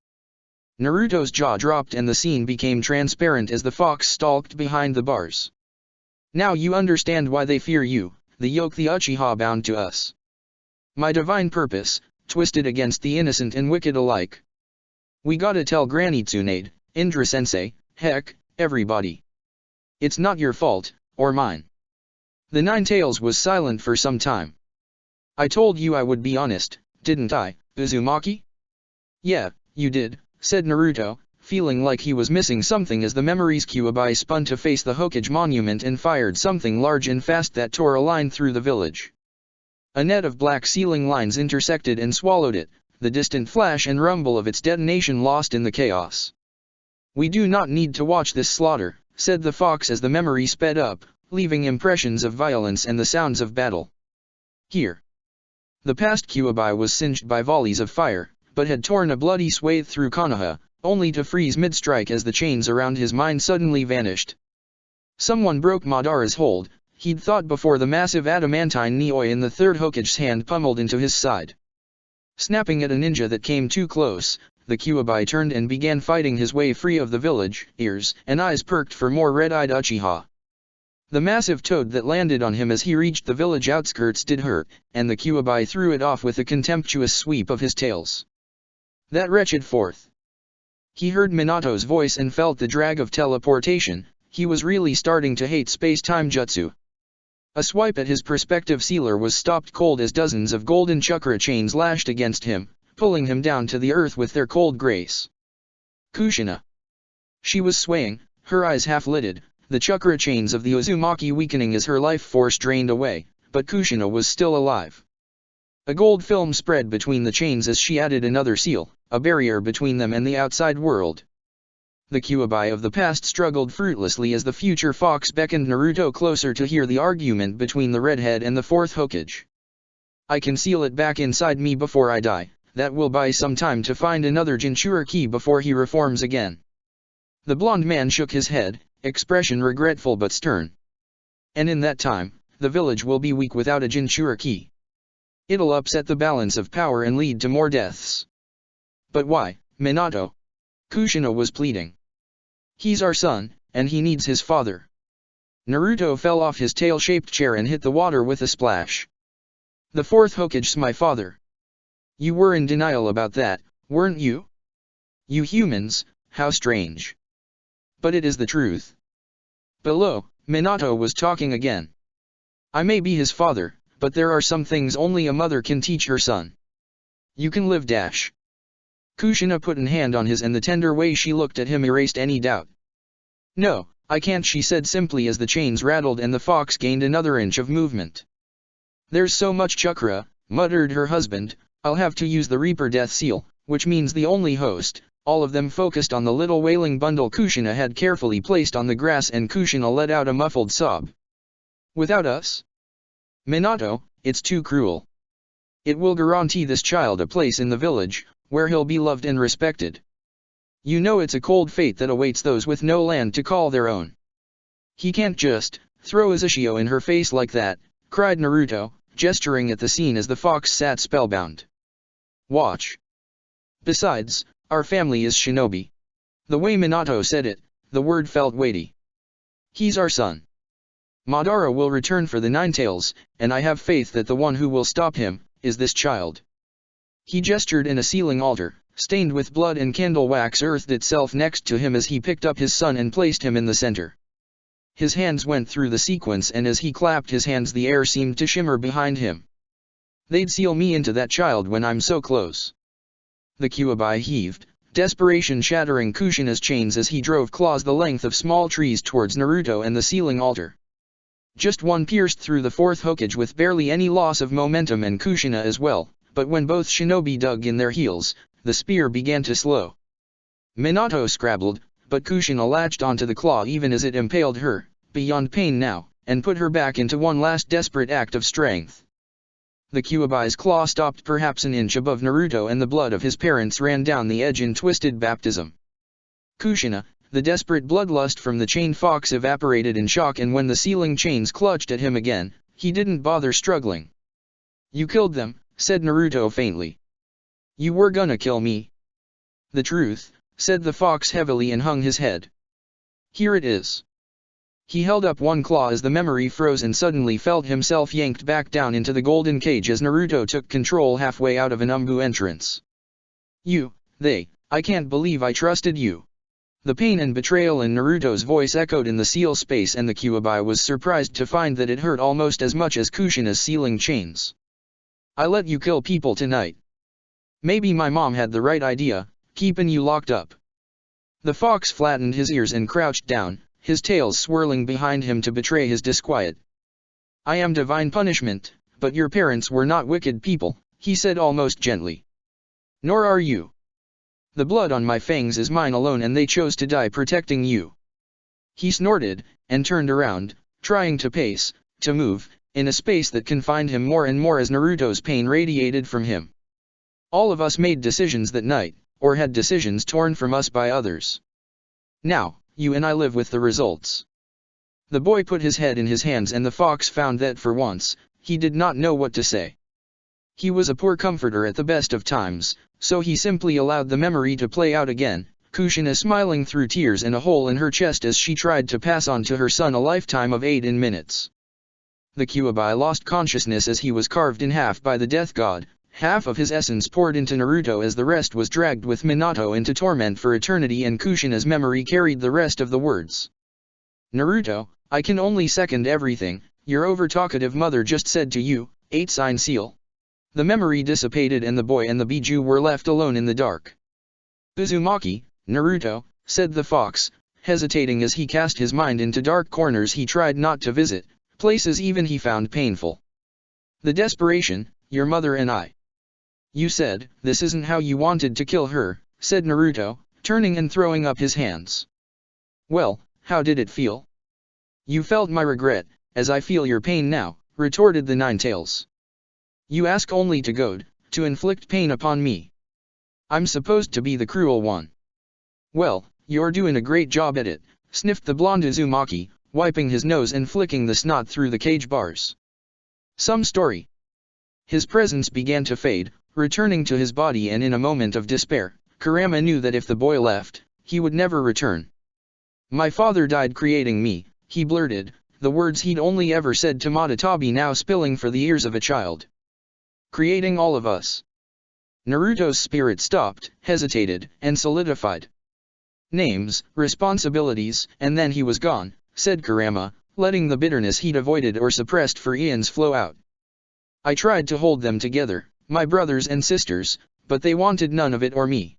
Naruto's jaw dropped and the scene became transparent as the fox stalked behind the bars. Now you understand why they fear you, the yoke the Uchiha bound to us. My divine purpose, twisted against the innocent and wicked alike. We gotta tell Granny Tsunade, Indra-sensei, heck, everybody. It's not your fault, or mine. The Nine-Tails was silent for some time. I told you I would be honest, didn't I, Uzumaki? Yeah, you did, said Naruto, feeling like he was missing something as the memories Kyuubi spun to face the Hokage monument and fired something large and fast that tore a line through the village. A net of black ceiling lines intersected and swallowed it, the distant flash and rumble of its detonation lost in the chaos. We do not need to watch this slaughter, said the fox as the memory sped up, leaving impressions of violence and the sounds of battle. Here. The past Kyuubi was singed by volleys of fire, but had torn a bloody swathe through Konoha, only to freeze mid-strike as the chains around his mind suddenly vanished. Someone broke Madara's hold, he'd thought before the massive adamantine Nioi in the third Hokage's hand pummeled into his side. Snapping at a ninja that came too close, the Kyuubi turned and began fighting his way free of the village, ears and eyes perked for more red-eyed Uchiha. The massive toad that landed on him as he reached the village outskirts did hurt, and the Kyuubi threw it off with a contemptuous sweep of his tails. That wretched fourth. He heard Minato's voice and felt the drag of teleportation. He was really starting to hate space-time jutsu. A swipe at his perspective sealer was stopped cold as dozens of golden chakra chains lashed against him, pulling him down to the earth with their cold grace. Kushina. She was swaying, her eyes half-lidded, the chakra chains of the Uzumaki weakening as her life force drained away, but Kushina was still alive. A gold film spread between the chains as she added another seal, a barrier between them and the outside world. The Kyuubi of the past struggled fruitlessly as the future fox beckoned Naruto closer to hear the argument between the redhead and the fourth Hokage. I can seal it back inside me before I die, that will buy some time to find another Jinchuriki before he reforms again. The blond man shook his head, expression regretful but stern. And in that time, the village will be weak without a Jinchuriki. It'll upset the balance of power and lead to more deaths. But why, Minato? Kushina was pleading. He's our son, and he needs his father. Naruto fell off his tail-shaped chair and hit the water with a splash. The fourth Hokage's my father. You were in denial about that, weren't you? You humans, how strange. But it is the truth. Below, Minato was talking again. I may be his father, but there are some things only a mother can teach her son. You can live dash. Kushina put an hand on his and the tender way she looked at him erased any doubt. No, I can't, she said simply as the chains rattled and the fox gained another inch of movement. There's so much chakra, muttered her husband, I'll have to use the Reaper Death Seal, which means the only host, all of them focused on the little wailing bundle Kushina had carefully placed on the grass and Kushina let out a muffled sob. Without us? Minato, it's too cruel. It will guarantee this child a place in the village, where he'll be loved and respected. You know it's a cold fate that awaits those with no land to call their own. He can't just throw Uzushio in her face like that, cried Naruto, gesturing at the scene as the fox sat spellbound. Watch. Besides, our family is shinobi. The way Minato said it, the word felt weighty. He's our son. Madara will return for the Nine-Tails, and I have faith that the one who will stop him is this child. He gestured and a ceiling altar, stained with blood and candle wax earthed itself next to him as he picked up his son and placed him in the center. His hands went through the sequence and as he clapped his hands the air seemed to shimmer behind him. They'd seal me into that child when I'm so close. The Kyuubi heaved, desperation shattering Kushina's chains as he drove claws the length of small trees towards Naruto and the ceiling altar. Just one pierced through the fourth Hokage with barely any loss of momentum and Kushina as well, but when both shinobi dug in their heels, the spear began to slow. Minato scrabbled, but Kushina latched onto the claw even as it impaled her, beyond pain now, and put her back into one last desperate act of strength. The Kyuubi's claw stopped perhaps an inch above Naruto and the blood of his parents ran down the edge in twisted baptism. Kushina, the desperate bloodlust from the chained fox evaporated in shock and when the ceiling chains clutched at him again, he didn't bother struggling. You killed them, said Naruto faintly. You were gonna kill me. The truth, said the fox heavily and hung his head. Here it is. He held up one claw as the memory froze and suddenly felt himself yanked back down into the golden cage as Naruto took control halfway out of an Umbu entrance. I can't believe I trusted you. The pain and betrayal in Naruto's voice echoed in the seal space, and the Kyuubi was surprised to find that it hurt almost as much as Kushina's sealing chains. I let you kill people tonight. Maybe my mom had the right idea, keeping you locked up. The fox flattened his ears and crouched down, his tail swirling behind him to betray his disquiet. I am divine punishment, but your parents were not wicked people, he said almost gently. Nor are you. The blood on my fangs is mine alone, and they chose to die protecting you. He snorted, and turned around, trying to move, in a space that confined him more and more as Naruto's pain radiated from him. All of us made decisions that night, or had decisions torn from us by others. Now, you and I live with the results. The boy put his head in his hands, and the fox found that for once, he did not know what to say. He was a poor comforter at the best of times, so he simply allowed the memory to play out again, Kushina smiling through tears and a hole in her chest as she tried to pass on to her son a lifetime of aid in minutes. The Kyuubi lost consciousness as he was carved in half by the death god, half of his essence poured into Naruto as the rest was dragged with Minato into torment for eternity, and Kushina's memory carried the rest of the words. Naruto, I can only second everything your over-talkative mother just said to you, 8-sign seal. The memory dissipated and the boy and the Biju were left alone in the dark. Uzumaki, Naruto, said the fox, hesitating as he cast his mind into dark corners he tried not to visit, places even he found painful. The desperation, your mother and I. You said, this isn't how you wanted to kill her, said Naruto, turning and throwing up his hands. Well, how did it feel? You felt my regret, as I feel your pain now, retorted the Nine-Tails. You ask only to goad, to inflict pain upon me. I'm supposed to be the cruel one. Well, you're doing a great job at it, sniffed the blonde Uzumaki, wiping his nose and flicking the snot through the cage bars. Some story. His presence began to fade, returning to his body, and in a moment of despair, Kurama knew that if the boy left, he would never return. My father died creating me, he blurted, the words he'd only ever said to Matatabi now spilling for the ears of a child. Creating all of us. Naruto's spirit stopped, hesitated, and solidified. Names, responsibilities, and then he was gone, said Kurama, letting the bitterness he'd avoided or suppressed for eons flow out. I tried to hold them together, my brothers and sisters, but they wanted none of it or me.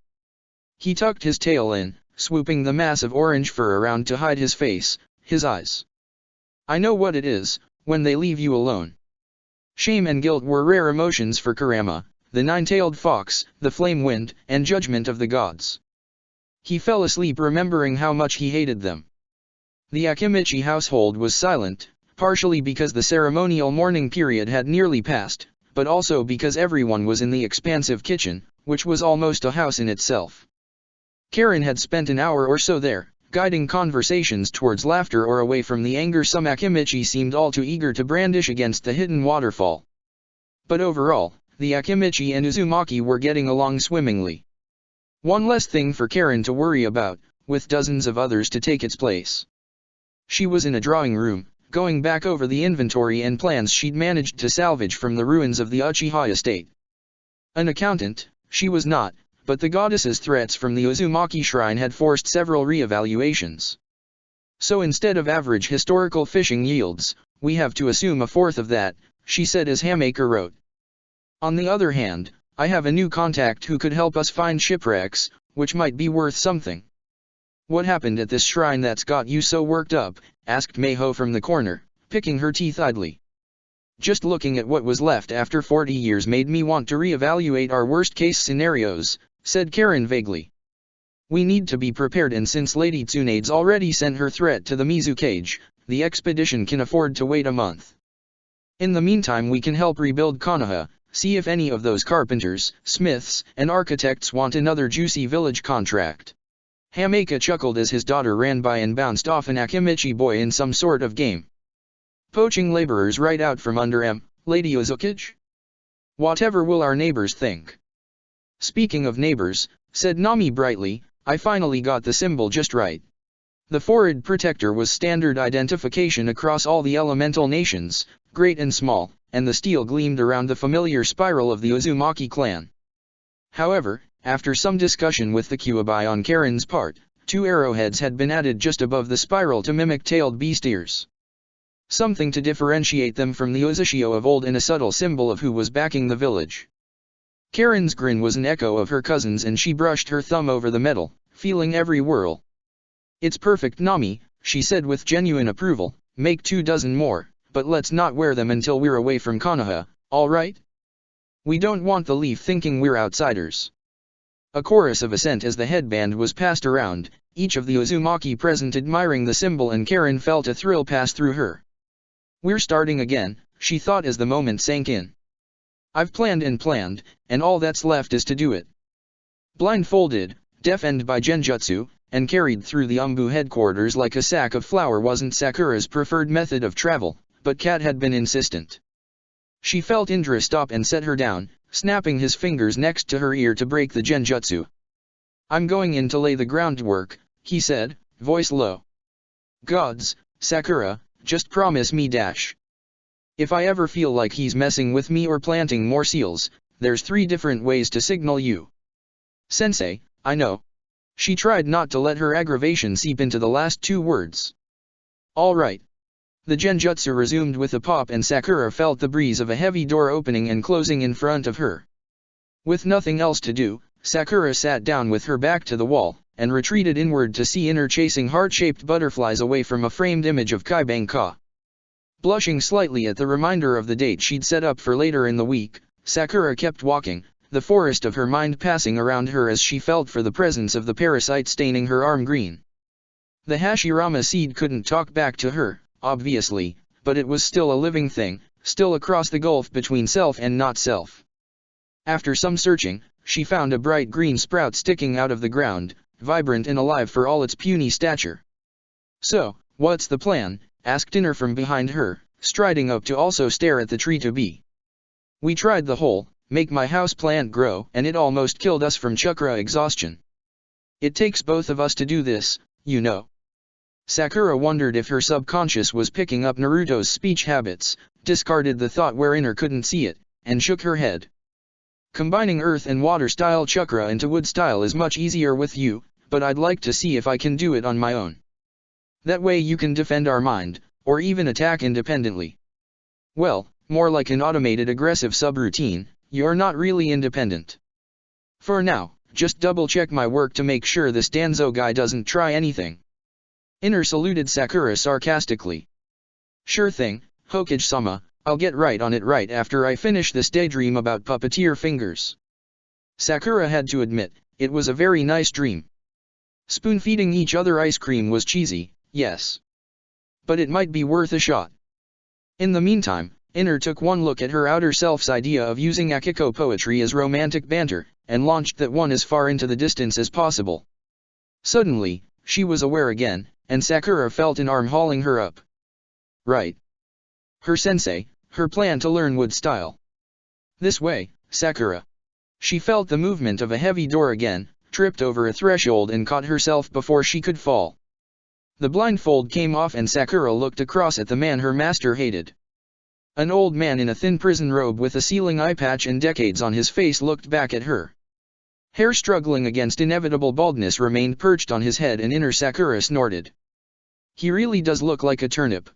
He tucked his tail in, swooping the mass of orange fur around to hide his face, his eyes. I know what it is, when they leave you alone. Shame and guilt were rare emotions for Kurama, the nine-tailed fox, the flame wind, and judgment of the gods. He fell asleep remembering how much he hated them. The Akimichi household was silent, partially because the ceremonial mourning period had nearly passed, but also because everyone was in the expansive kitchen, which was almost a house in itself. Karen had spent an hour or so there, guiding conversations towards laughter or away from the anger some Akimichi seemed all too eager to brandish against the hidden waterfall. But overall, the Akimichi and Uzumaki were getting along swimmingly. One less thing for Karen to worry about, with dozens of others to take its place. She was in a drawing room, going back over the inventory and plans she'd managed to salvage from the ruins of the Uchiha estate. An accountant, she was not, but the goddess's threats from the Uzumaki shrine had forced several re-evaluations. So instead of average historical fishing yields, we have to assume a fourth of that, she said as Hammaker wrote. On the other hand, I have a new contact who could help us find shipwrecks, which might be worth something. What happened at this shrine that's got you so worked up? Asked Meiho from the corner, picking her teeth idly. Just looking at what was left after 40 years made me want to re-evaluate our worst-case scenarios, said Karen vaguely. We need to be prepared, and since Lady Tsunade's already sent her threat to the Mizu cage, the expedition can afford to wait a month. In the meantime we can help rebuild Konoha, see if any of those carpenters, smiths, and architects want another juicy village contract. Hammaker chuckled as his daughter ran by and bounced off an Akimichi boy in some sort of game. Poaching laborers right out from under Lady Uzukage? Whatever will our neighbors think? Speaking of neighbors, said Nami brightly, I finally got the symbol just right. The forehead protector was standard identification across all the elemental nations, great and small, and the steel gleamed around the familiar spiral of the Uzumaki clan. However, after some discussion with the Kyuubi on Karen's part, 2 arrowheads had been added just above the spiral to mimic tailed beast ears. Something to differentiate them from the Uzushio of old and a subtle symbol of who was backing the village. Karen's grin was an echo of her cousin's and she brushed her thumb over the metal, feeling every whirl. "It's perfect, Nami," she said with genuine approval, "make 24 more, but let's not wear them until we're away from Konoha, alright? We don't want the Leaf thinking we're outsiders." A chorus of assent as the headband was passed around, each of the Uzumaki present admiring the symbol, and Karen felt a thrill pass through her. "We're starting again," she thought as the moment sank in. "I've planned, and all that's left is to do it." Blindfolded, deafened by genjutsu, and carried through the Umbu headquarters like a sack of flour wasn't Sakura's preferred method of travel, but Kat had been insistent. She felt Indra stop and set her down, snapping his fingers next to her ear to break the genjutsu. "I'm going in to lay the groundwork," he said, voice low. "Gods, Sakura, just promise me dash. If I ever feel like he's messing with me or planting more seals, there's 3 different ways to signal you." "Sensei, I know." She tried not to let her aggravation seep into the last 2 words. "All right." The genjutsu resumed with a pop and Sakura felt the breeze of a heavy door opening and closing in front of her. With nothing else to do, Sakura sat down with her back to the wall, and retreated inward to see Inner chasing heart-shaped butterflies away from a framed image of Kaibanka. Blushing slightly at the reminder of the date she'd set up for later in the week, Sakura kept walking, the forest of her mind passing around her as she felt for the presence of the parasite staining her arm green. The Hashirama seed couldn't talk back to her, obviously, but it was still a living thing, still across the gulf between self and not self. After some searching, she found a bright green sprout sticking out of the ground, vibrant and alive for all its puny stature. "So, what's the plan?" asked Inner from behind her, striding up to also stare at the tree to be. "We tried the whole, make my house plant grow, and it almost killed us from chakra exhaustion. It takes both of us to do this, you know." Sakura wondered if her subconscious was picking up Naruto's speech habits, discarded the thought where Inner couldn't see it, and shook her head. "Combining earth and water style chakra into wood style is much easier with you, but I'd like to see if I can do it on my own. That way you can defend our mind, or even attack independently." "Well, more like an automated aggressive subroutine, you're not really independent. For now, just double-check my work to make sure this Danzo guy doesn't try anything." Inner saluted Sakura sarcastically. "Sure thing, Hokage-sama, I'll get right on it right after I finish this daydream about puppeteer fingers." Sakura had to admit, it was a very nice dream. Spoon-feeding each other ice cream was cheesy, yes. But it might be worth a shot. In the meantime, Inner took one look at her outer self's idea of using Akiko poetry as romantic banter, and launched that one as far into the distance as possible. Suddenly, she was aware again, and Sakura felt an arm hauling her up. Right. Her sensei, her plan to learn wood style. "This way, Sakura." She felt the movement of a heavy door again, tripped over a threshold and caught herself before she could fall. The blindfold came off and Sakura looked across at the man her master hated. An old man in a thin prison robe with a sealing eye patch and decades on his face looked back at her. Hair struggling against inevitable baldness remained perched on his head and Inner Sakura snorted. "He really does look like a turnip."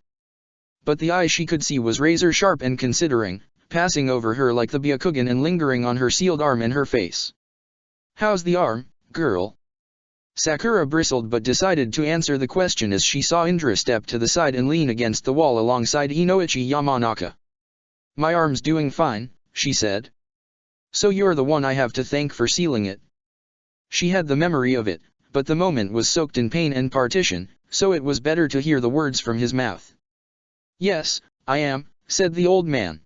But the eye she could see was razor sharp and considering, passing over her like the Byakugan and lingering on her sealed arm and her face. "How's the arm, girl?" Sakura bristled but decided to answer the question as she saw Indra step to the side and lean against the wall alongside Inoichi Yamanaka. "My arm's doing fine," she said. "So you're the one I have to thank for sealing it." She had the memory of it, but the moment was soaked in pain and partition, so it was better to hear the words from his mouth. "Yes, I am," said the old man.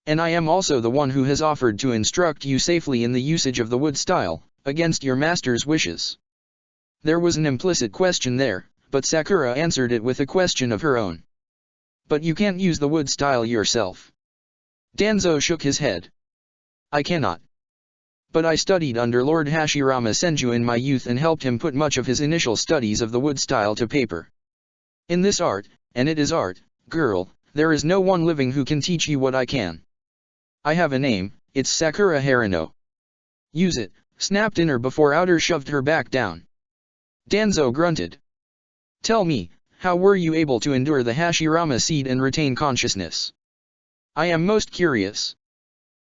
"And I am also the one who has offered to instruct you safely in the usage of the wood style, against your master's wishes." There was an implicit question there, but Sakura answered it with a question of her own. "But you can't use the wood style yourself." Danzo shook his head. "I cannot." But I studied under Lord Hashirama Senju in my youth and helped him put much of his initial studies of the wood style to paper. In this art, and it is art, girl, there is no one living who can teach you what I can. I have a name, it's Sakura Harano. Use it, snapped inner before outer shoved her back down. Danzo grunted. Tell me, how were you able to endure the Hashirama seed and retain consciousness? I am most curious.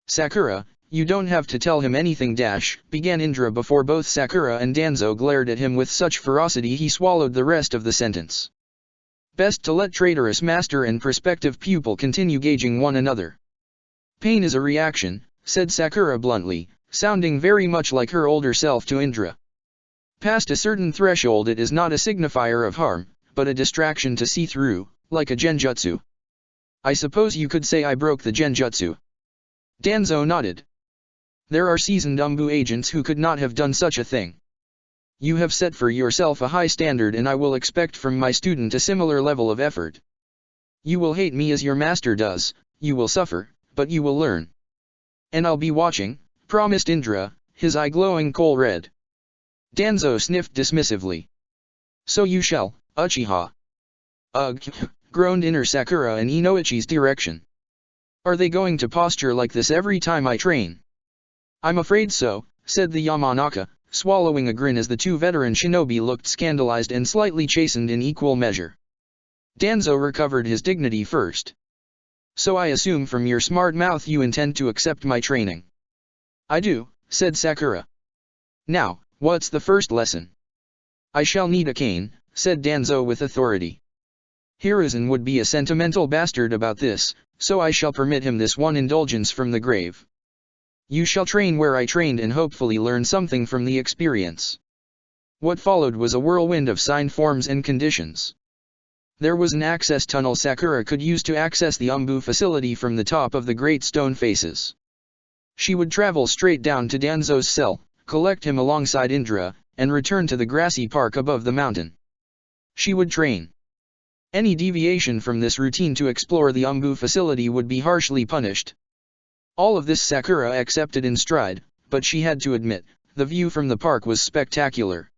Sakura, you don't have to tell him anything began Indra before both Sakura and Danzo glared at him with such ferocity he swallowed the rest of the sentence. Best to let traitorous master and prospective pupil continue gauging one another. Pain is a reaction, said Sakura bluntly, sounding very much like her older self to Indra. Past a certain threshold it is not a signifier of harm, but a distraction to see through, like a genjutsu. I suppose you could say I broke the genjutsu. Danzo nodded. There are seasoned Umbu agents who could not have done such a thing. You have set for yourself a high standard and I will expect from my student a similar level of effort. You will hate me as your master does, you will suffer, but you will learn. And I'll be watching, promised Indra, his eye glowing coal red. Danzo sniffed dismissively. So you shall, Uchiha. Ugh, groaned inner Sakura in Inoichi's direction. Are they going to posture like this every time I train? I'm afraid so, said the Yamanaka, swallowing a grin as the two veteran shinobi looked scandalized and slightly chastened in equal measure. Danzo recovered his dignity first. So I assume from your smart mouth you intend to accept my training. I do, said Sakura. Now, what's the first lesson? I shall need a cane, said Danzo with authority. Hiruzen would be a sentimental bastard about this, so I shall permit him this one indulgence from the grave. You shall train where I trained and hopefully learn something from the experience. What followed was a whirlwind of sign forms and conditions. There was an access tunnel Sakura could use to access the Umbu facility from the top of the great stone faces. She would travel straight down to Danzo's cell, collect him alongside Indra, and return to the grassy park above the mountain. She would train. Any deviation from this routine to explore the Umbu facility would be harshly punished. All of this Sakura accepted in stride, but she had to admit, the view from the park was spectacular.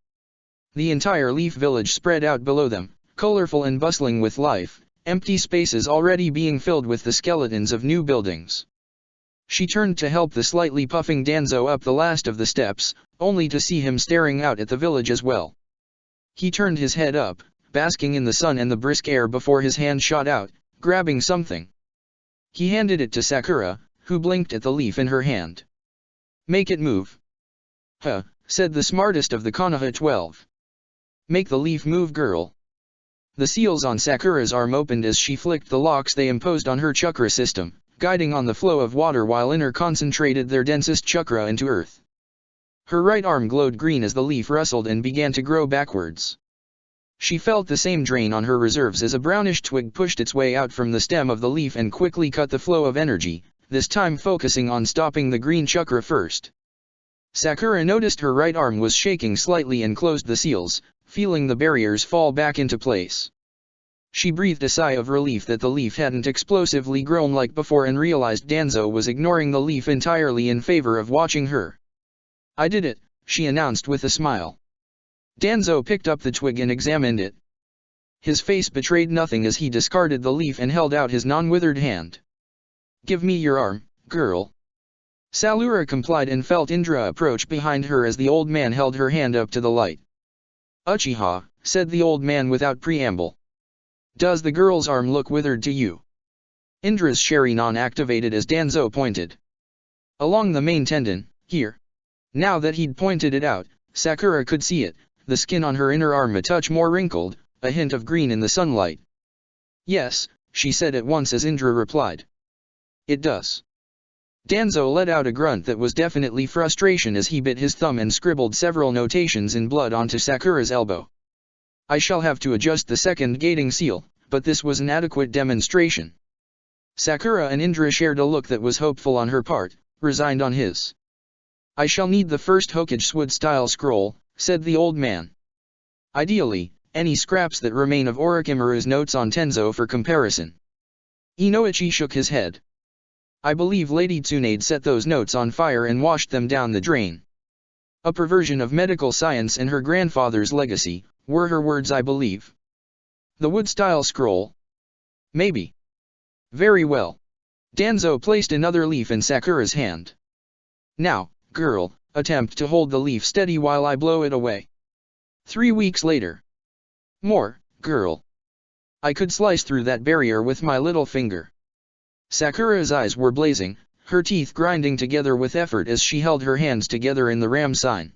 The entire leaf village spread out below them, colorful and bustling with life, empty spaces already being filled with the skeletons of new buildings. She turned to help the slightly puffing Danzo up the last of the steps, only to see him staring out at the village as well. He turned his head up, basking in the sun and the brisk air before his hand shot out, grabbing something. He handed it to Sakura, who blinked at the leaf in her hand. Make it move. Huh, said the smartest of the Konoha 12. Make the leaf move, girl. The seals on Sakura's arm opened as she flicked the locks they imposed on her chakra system, guiding on the flow of water while inner concentrated their densest chakra into earth. Her right arm glowed green as the leaf rustled and began to grow backwards. She felt the same drain on her reserves as a brownish twig pushed its way out from the stem of the leaf and quickly cut the flow of energy, this time focusing on stopping the green chakra first. Sakura noticed her right arm was shaking slightly and closed the seals, feeling the barriers fall back into place. She breathed a sigh of relief that the leaf hadn't explosively grown like before and realized Danzo was ignoring the leaf entirely in favor of watching her. I did it, she announced with a smile. Danzo picked up the twig and examined it. His face betrayed nothing as he discarded the leaf and held out his non-withered hand. Give me your arm, girl. Salura complied and felt Indra approach behind her as the old man held her hand up to the light. Uchiha, said the old man without preamble. Does the girl's arm look withered to you? Indra's Sharingan activated as Danzo pointed. Along the main tendon, here. Now that he'd pointed it out, Sakura could see it, the skin on her inner arm a touch more wrinkled, a hint of green in the sunlight. Yes, she said at once as Indra replied. It does. Danzo let out a grunt that was definitely frustration as he bit his thumb and scribbled several notations in blood onto Sakura's elbow. I shall have to adjust the second gating seal, but this was an adequate demonstration. Sakura and Indra shared a look that was hopeful on her part, resigned on his. I shall need the first Hokage Wood-style scroll, said the old man. Ideally, any scraps that remain of Orochimaru's notes on Tenzo for comparison. Inoichi shook his head. I believe Lady Tsunade set those notes on fire and washed them down the drain. A perversion of medical science and her grandfather's legacy, were her words, I believe. The wood-style scroll? Maybe. Very well. Danzo placed another leaf in Sakura's hand. Now, girl, attempt to hold the leaf steady while I blow it away. 3 weeks later. More, girl. I could slice through that barrier with my little finger. Sakura's eyes were blazing, her teeth grinding together with effort as she held her hands together in the ram sign.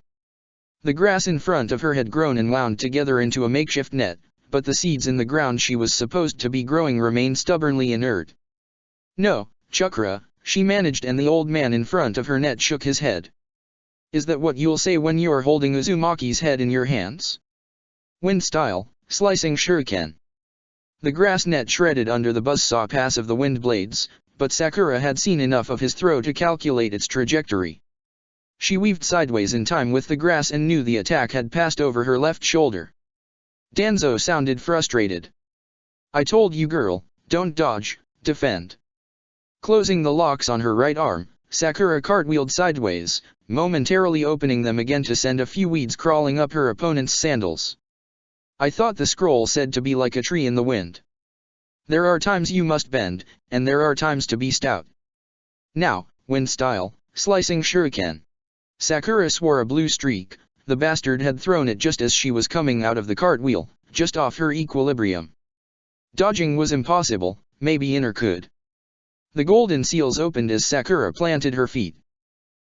The grass in front of her had grown and wound together into a makeshift net, but the seeds in the ground she was supposed to be growing remained stubbornly inert. No, Chakra, she managed, and the old man in front of her net shook his head. Is that what you'll say when you're holding Uzumaki's head in your hands? Wind style, slicing shuriken. The grass net shredded under the buzzsaw pass of the wind blades, but Sakura had seen enough of his throw to calculate its trajectory. She weaved sideways in time with the grass and knew the attack had passed over her left shoulder. Danzo sounded frustrated. I told you, girl, don't dodge, defend. Closing the locks on her right arm, Sakura cartwheeled sideways, momentarily opening them again to send a few weeds crawling up her opponent's sandals. I thought the scroll said to be like a tree in the wind. There are times you must bend, and there are times to be stout. Now, wind style, slicing shuriken. Sakura swore a blue streak. The bastard had thrown it just as she was coming out of the cartwheel, just off her equilibrium. Dodging was impossible, maybe Inner could. The golden seals opened as Sakura planted her feet.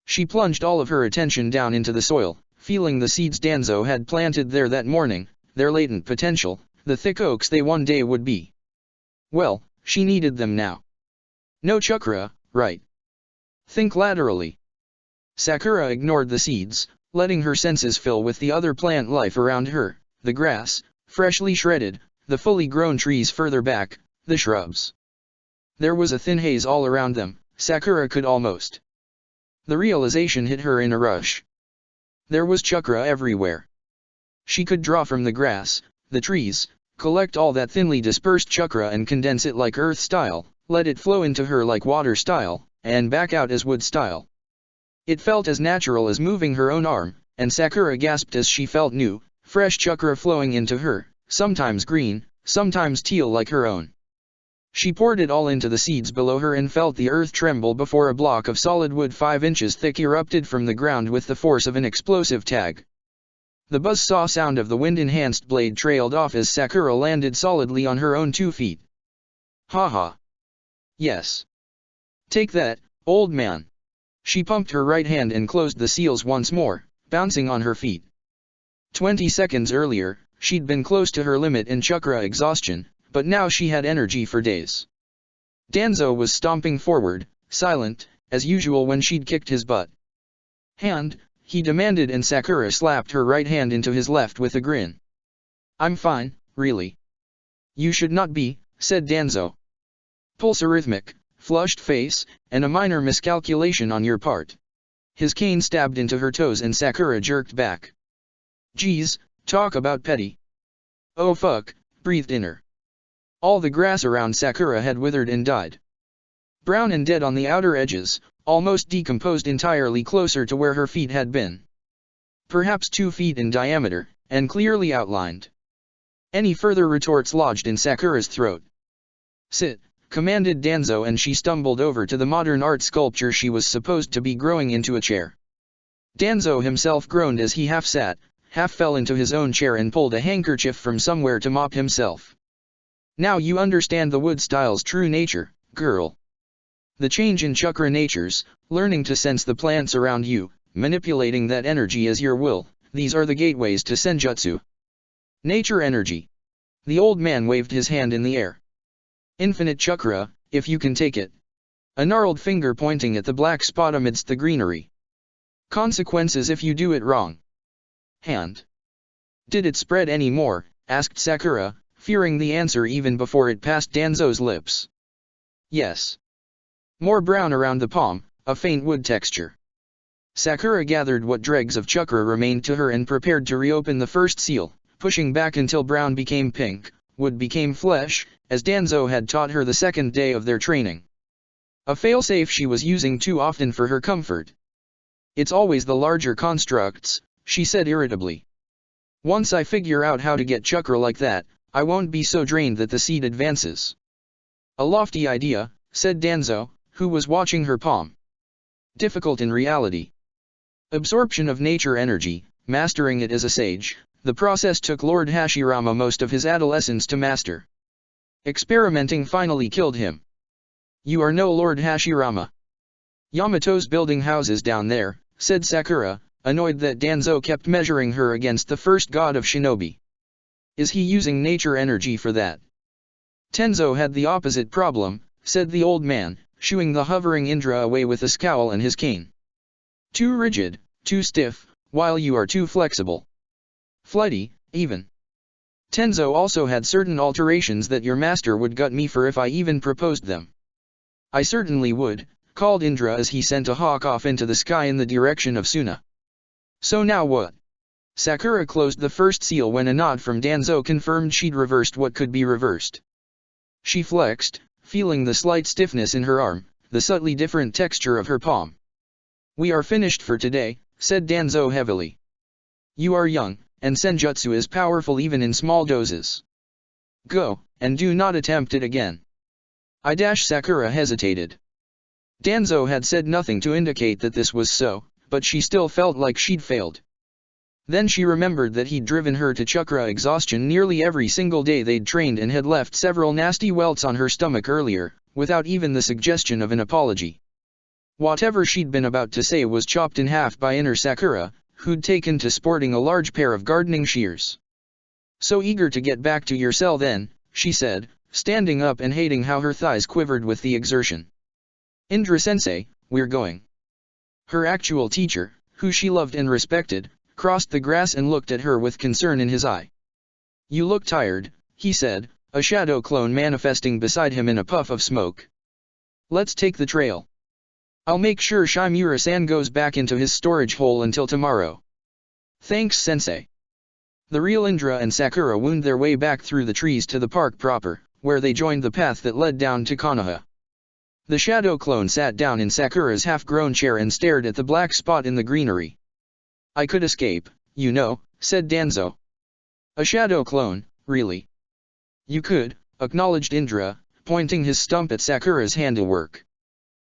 She plunged all of her attention down into the soil, feeling the seeds Danzo had planted there that morning, their latent potential, the thick oaks they one day would be. Well, she needed them now. No chakra, right? Think laterally. Sakura ignored the seeds, letting her senses fill with the other plant life around her, the grass, freshly shredded, the fully grown trees further back, the shrubs. There was a thin haze all around them, Sakura could almost. The realization hit her in a rush. There was chakra everywhere. She could draw from the grass, the trees, collect all that thinly dispersed chakra and condense it like earth style, let it flow into her like water style, and back out as wood style. It felt as natural as moving her own arm, and Sakura gasped as she felt new, fresh chakra flowing into her, sometimes green, sometimes teal like her own. She poured it all into the seeds below her and felt the earth tremble before a block of solid wood 5 inches thick erupted from the ground with the force of an explosive tag. The buzzsaw sound of the wind-enhanced blade trailed off as Sakura landed solidly on her own 2 feet. Ha ha. Yes. Take that, old man. She pumped her right hand and closed the seals once more, bouncing on her feet. 20 seconds earlier, she'd been close to her limit in chakra exhaustion, but now she had energy for days. Danzo was stomping forward, silent, as usual when she'd kicked his butt. Hand, he demanded, and Sakura slapped her right hand into his left with a grin. I'm fine, really. You should not be, said Danzo. Pulse arrhythmic, flushed face, and a minor miscalculation on your part. His cane stabbed into her toes and Sakura jerked back. Geez, talk about petty. Oh fuck, breathed Inner. All the grass around Sakura had withered and died. Brown and dead on the outer edges, almost decomposed entirely closer to where her feet had been. Perhaps 2 feet in diameter, and clearly outlined. Any further retorts lodged in Sakura's throat. Sit, commanded Danzo, and she stumbled over to the modern art sculpture she was supposed to be growing into a chair. Danzo himself groaned as he half sat, half fell into his own chair and pulled a handkerchief from somewhere to mop himself. Now you understand the wood style's true nature, girl. The change in chakra natures, learning to sense the plants around you, manipulating that energy as your will, these are the gateways to senjutsu. Nature energy. The old man waved his hand in the air. Infinite chakra, if you can take it. A gnarled finger pointing at the black spot amidst the greenery. Consequences if you do it wrong. Hand. Did it spread any more? Asked Sakura, fearing the answer even before it passed Danzo's lips. Yes. More brown around the palm, a faint wood texture. Sakura gathered what dregs of chakra remained to her and prepared to reopen the first seal, pushing back until brown became pink, wood became flesh, as Danzo had taught her the second day of their training. A failsafe she was using too often for her comfort. It's always the larger constructs, she said irritably. Once I figure out how to get chakra like that, I won't be so drained that the seed advances. A lofty idea, said Danzo, who was watching her palm. Difficult in reality. Absorption of nature energy, mastering it as a sage, the process took Lord Hashirama most of his adolescence to master. Experimenting finally killed him. You are no Lord Hashirama. Yamato's building houses down there, said Sakura, annoyed that Danzo kept measuring her against the first god of shinobi. Is he using nature energy for that? Tenzo had the opposite problem, said the old man, shooing the hovering Indra away with a scowl and his cane. Too rigid, too stiff, while you are too flexible. Flighty, even. Tenzo also had certain alterations that your master would gut me for if I even proposed them. I certainly would, called Indra as he sent a hawk off into the sky in the direction of Suna. So now what? Sakura closed the first seal when a nod from Danzo confirmed she'd reversed what could be reversed. She flexed, feeling the slight stiffness in her arm, the subtly different texture of her palm. We are finished for today, said Danzo heavily. You are young, and Senjutsu is powerful even in small doses. Go, and do not attempt it again. Sakura hesitated. Danzo had said nothing to indicate that this was so, but she still felt like she'd failed. Then she remembered that he'd driven her to chakra exhaustion nearly every single day they'd trained and had left several nasty welts on her stomach earlier, without even the suggestion of an apology. Whatever she'd been about to say was chopped in half by inner Sakura, who'd taken to sporting a large pair of gardening shears. So eager to get back to your cell then, she said, standing up and hating how her thighs quivered with the exertion. Indra-sensei, we're going. Her actual teacher, who she loved and respected, crossed the grass and looked at her with concern in his eye. You look tired, he said, a shadow clone manifesting beside him in a puff of smoke. Let's take the trail. I'll make sure Shimura-san goes back into his storage hole until tomorrow. Thanks, sensei. The real Indra and Sakura wound their way back through the trees to the park proper, where they joined the path that led down to Konoha. The shadow clone sat down in Sakura's half-grown chair and stared at the black spot in the greenery. I could escape, you know, said Danzo. A shadow clone, really? You could, acknowledged Indra, pointing his stump at Sakura's handiwork.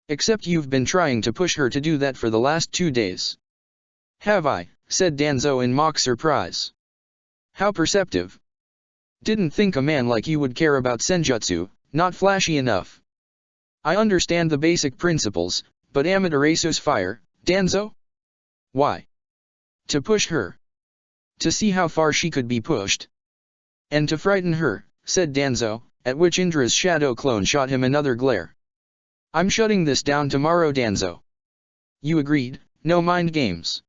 Except you've been trying to push her to do that for the last 2 days. Have I, said Danzo in mock surprise. How perceptive. Didn't think a man like you would care about Senjutsu, not flashy enough. I understand the basic principles, but Amaterasu's fire, Danzo? Why? To push her. To see how far she could be pushed. And to frighten her, said Danzo, at which Indra's shadow clone shot him another glare. I'm shutting this down tomorrow, Danzo. You agreed, no mind games.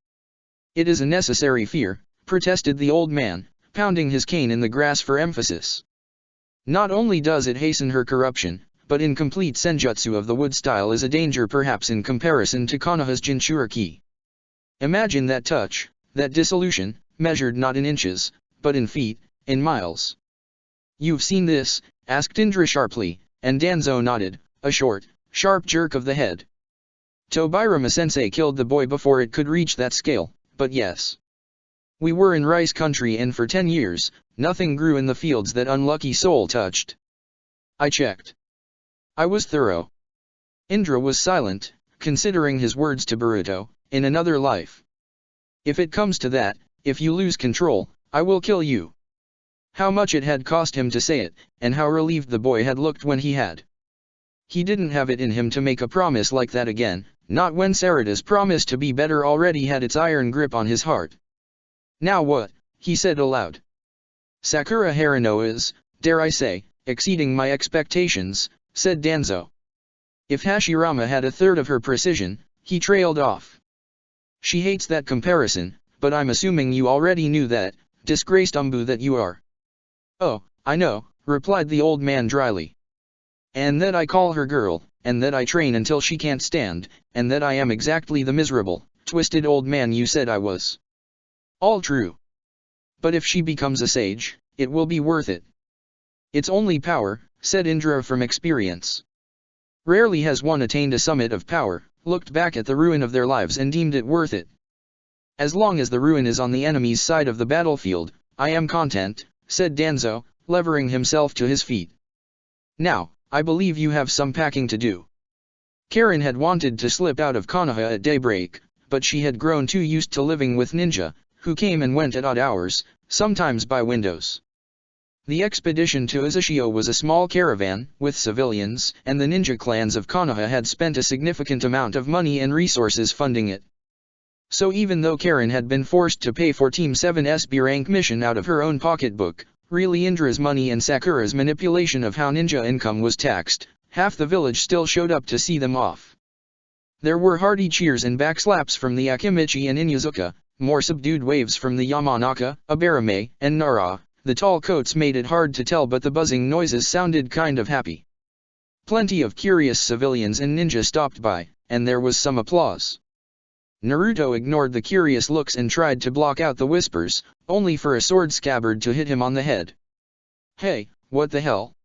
It is a necessary fear, protested the old man, pounding his cane in the grass for emphasis. Not only does it hasten her corruption, but incomplete senjutsu of the wood style is a danger perhaps in comparison to Konoha's Jinchuriki. Imagine that touch, that dissolution, measured not in inches, but in feet, in miles. You've seen this, asked Indra sharply, and Danzo nodded, a short, sharp jerk of the head. Tobirama-sensei killed the boy before it could reach that scale, but yes. We were in rice country and for 10 years, nothing grew in the fields that unlucky soul touched. I checked. I was thorough. Indra was silent, considering his words to Boruto, in another life. If it comes to that, if you lose control, I will kill you. How much it had cost him to say it, and how relieved the boy had looked when he had. He didn't have it in him to make a promise like that again, not when Sarada's promise to be better already had its iron grip on his heart. Now what, he said aloud. Sakura Harano is, dare I say, exceeding my expectations, said Danzo. If Hashirama had a third of her precision, he trailed off. She hates that comparison, but I'm assuming you already knew that, disgraced umbu that you are. Oh, I know, replied the old man dryly. And that I call her girl, and that I train until she can't stand, and that I am exactly the miserable, twisted old man you said I was. All true. But if she becomes a sage, it will be worth it. It's only power, said Indra from experience. Rarely has one attained a summit of power, looked back at the ruin of their lives and deemed it worth it. As long as the ruin is on the enemy's side of the battlefield, I am content, said Danzo, levering himself to his feet. Now, I believe you have some packing to do. Karen had wanted to slip out of Konoha at daybreak, but she had grown too used to living with ninja, who came and went at odd hours, sometimes by windows. The expedition to Uzushio was a small caravan, with civilians, and the ninja clans of Konoha had spent a significant amount of money and resources funding it. So even though Karen had been forced to pay for Team 7's B-rank mission out of her own pocketbook, really Indra's money and Sakura's manipulation of how ninja income was taxed, half the village still showed up to see them off. There were hearty cheers and backslaps from the Akimichi and Inyazuka, more subdued waves from the Yamanaka, Abarame, and Nara. The tall coats made it hard to tell, but the buzzing noises sounded kind of happy. Plenty of curious civilians and ninja stopped by, and there was some applause. Naruto ignored the curious looks and tried to block out the whispers, only for a sword scabbard to hit him on the head. Hey, what the hell?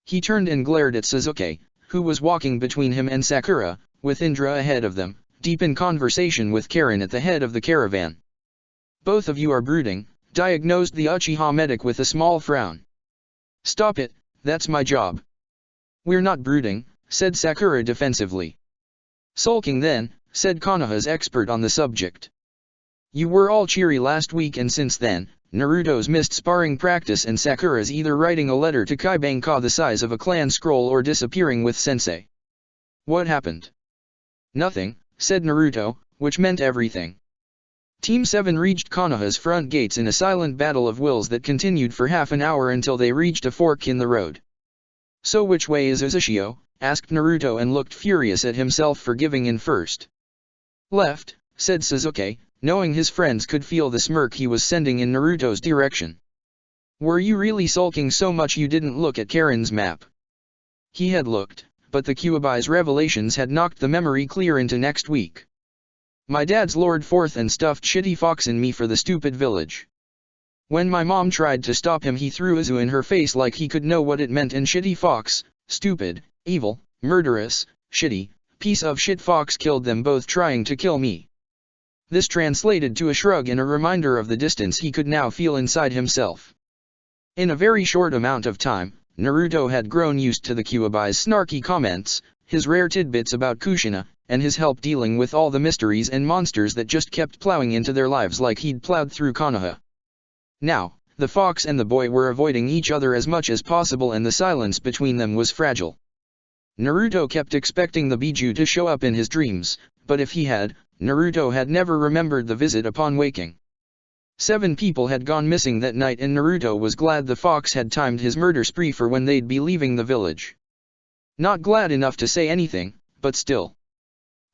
He turned and glared at Sasuke, who was walking between him and Sakura, with Indra ahead of them, deep in conversation with Karen at the head of the caravan. Both of you are brooding, diagnosed the Uchiha medic with a small frown. Stop it, that's my job. We're not brooding, said Sakura defensively. Sulking then, said Konoha's expert on the subject. You were all cheery last week, and since then, Naruto's missed sparring practice and Sakura's either writing a letter to Kaibanka the size of a clan scroll or disappearing with sensei. What happened? Nothing, said Naruto, which meant everything. Team 7 reached Konoha's front gates in a silent battle of wills that continued for half an hour until they reached a fork in the road. So which way is Uzushio? Asked Naruto and looked furious at himself for giving in first. Left, said Sasuke, knowing his friends could feel the smirk he was sending in Naruto's direction. Were you really sulking so much you didn't look at Karen's map? He had looked, but the Kyuubi's revelations had knocked the memory clear into next week. My dad's lured forth and stuffed Shitty Fox in me for the stupid village. When my mom tried to stop him, he threw Uzu in her face like he could know what it meant, and Shitty Fox, stupid, evil, murderous, shitty, piece of shit fox killed them both trying to kill me. This translated to a shrug and a reminder of the distance he could now feel inside himself. In a very short amount of time, Naruto had grown used to the Kyuubi's snarky comments, his rare tidbits about Kushina, and his help dealing with all the mysteries and monsters that just kept plowing into their lives like he'd plowed through Konoha. Now, the fox and the boy were avoiding each other as much as possible, and the silence between them was fragile. Naruto kept expecting the Biju to show up in his dreams, but if he had, Naruto had never remembered the visit upon waking. 7 people had gone missing that night, and Naruto was glad the fox had timed his murder spree for when they'd be leaving the village. Not glad enough to say anything, but still.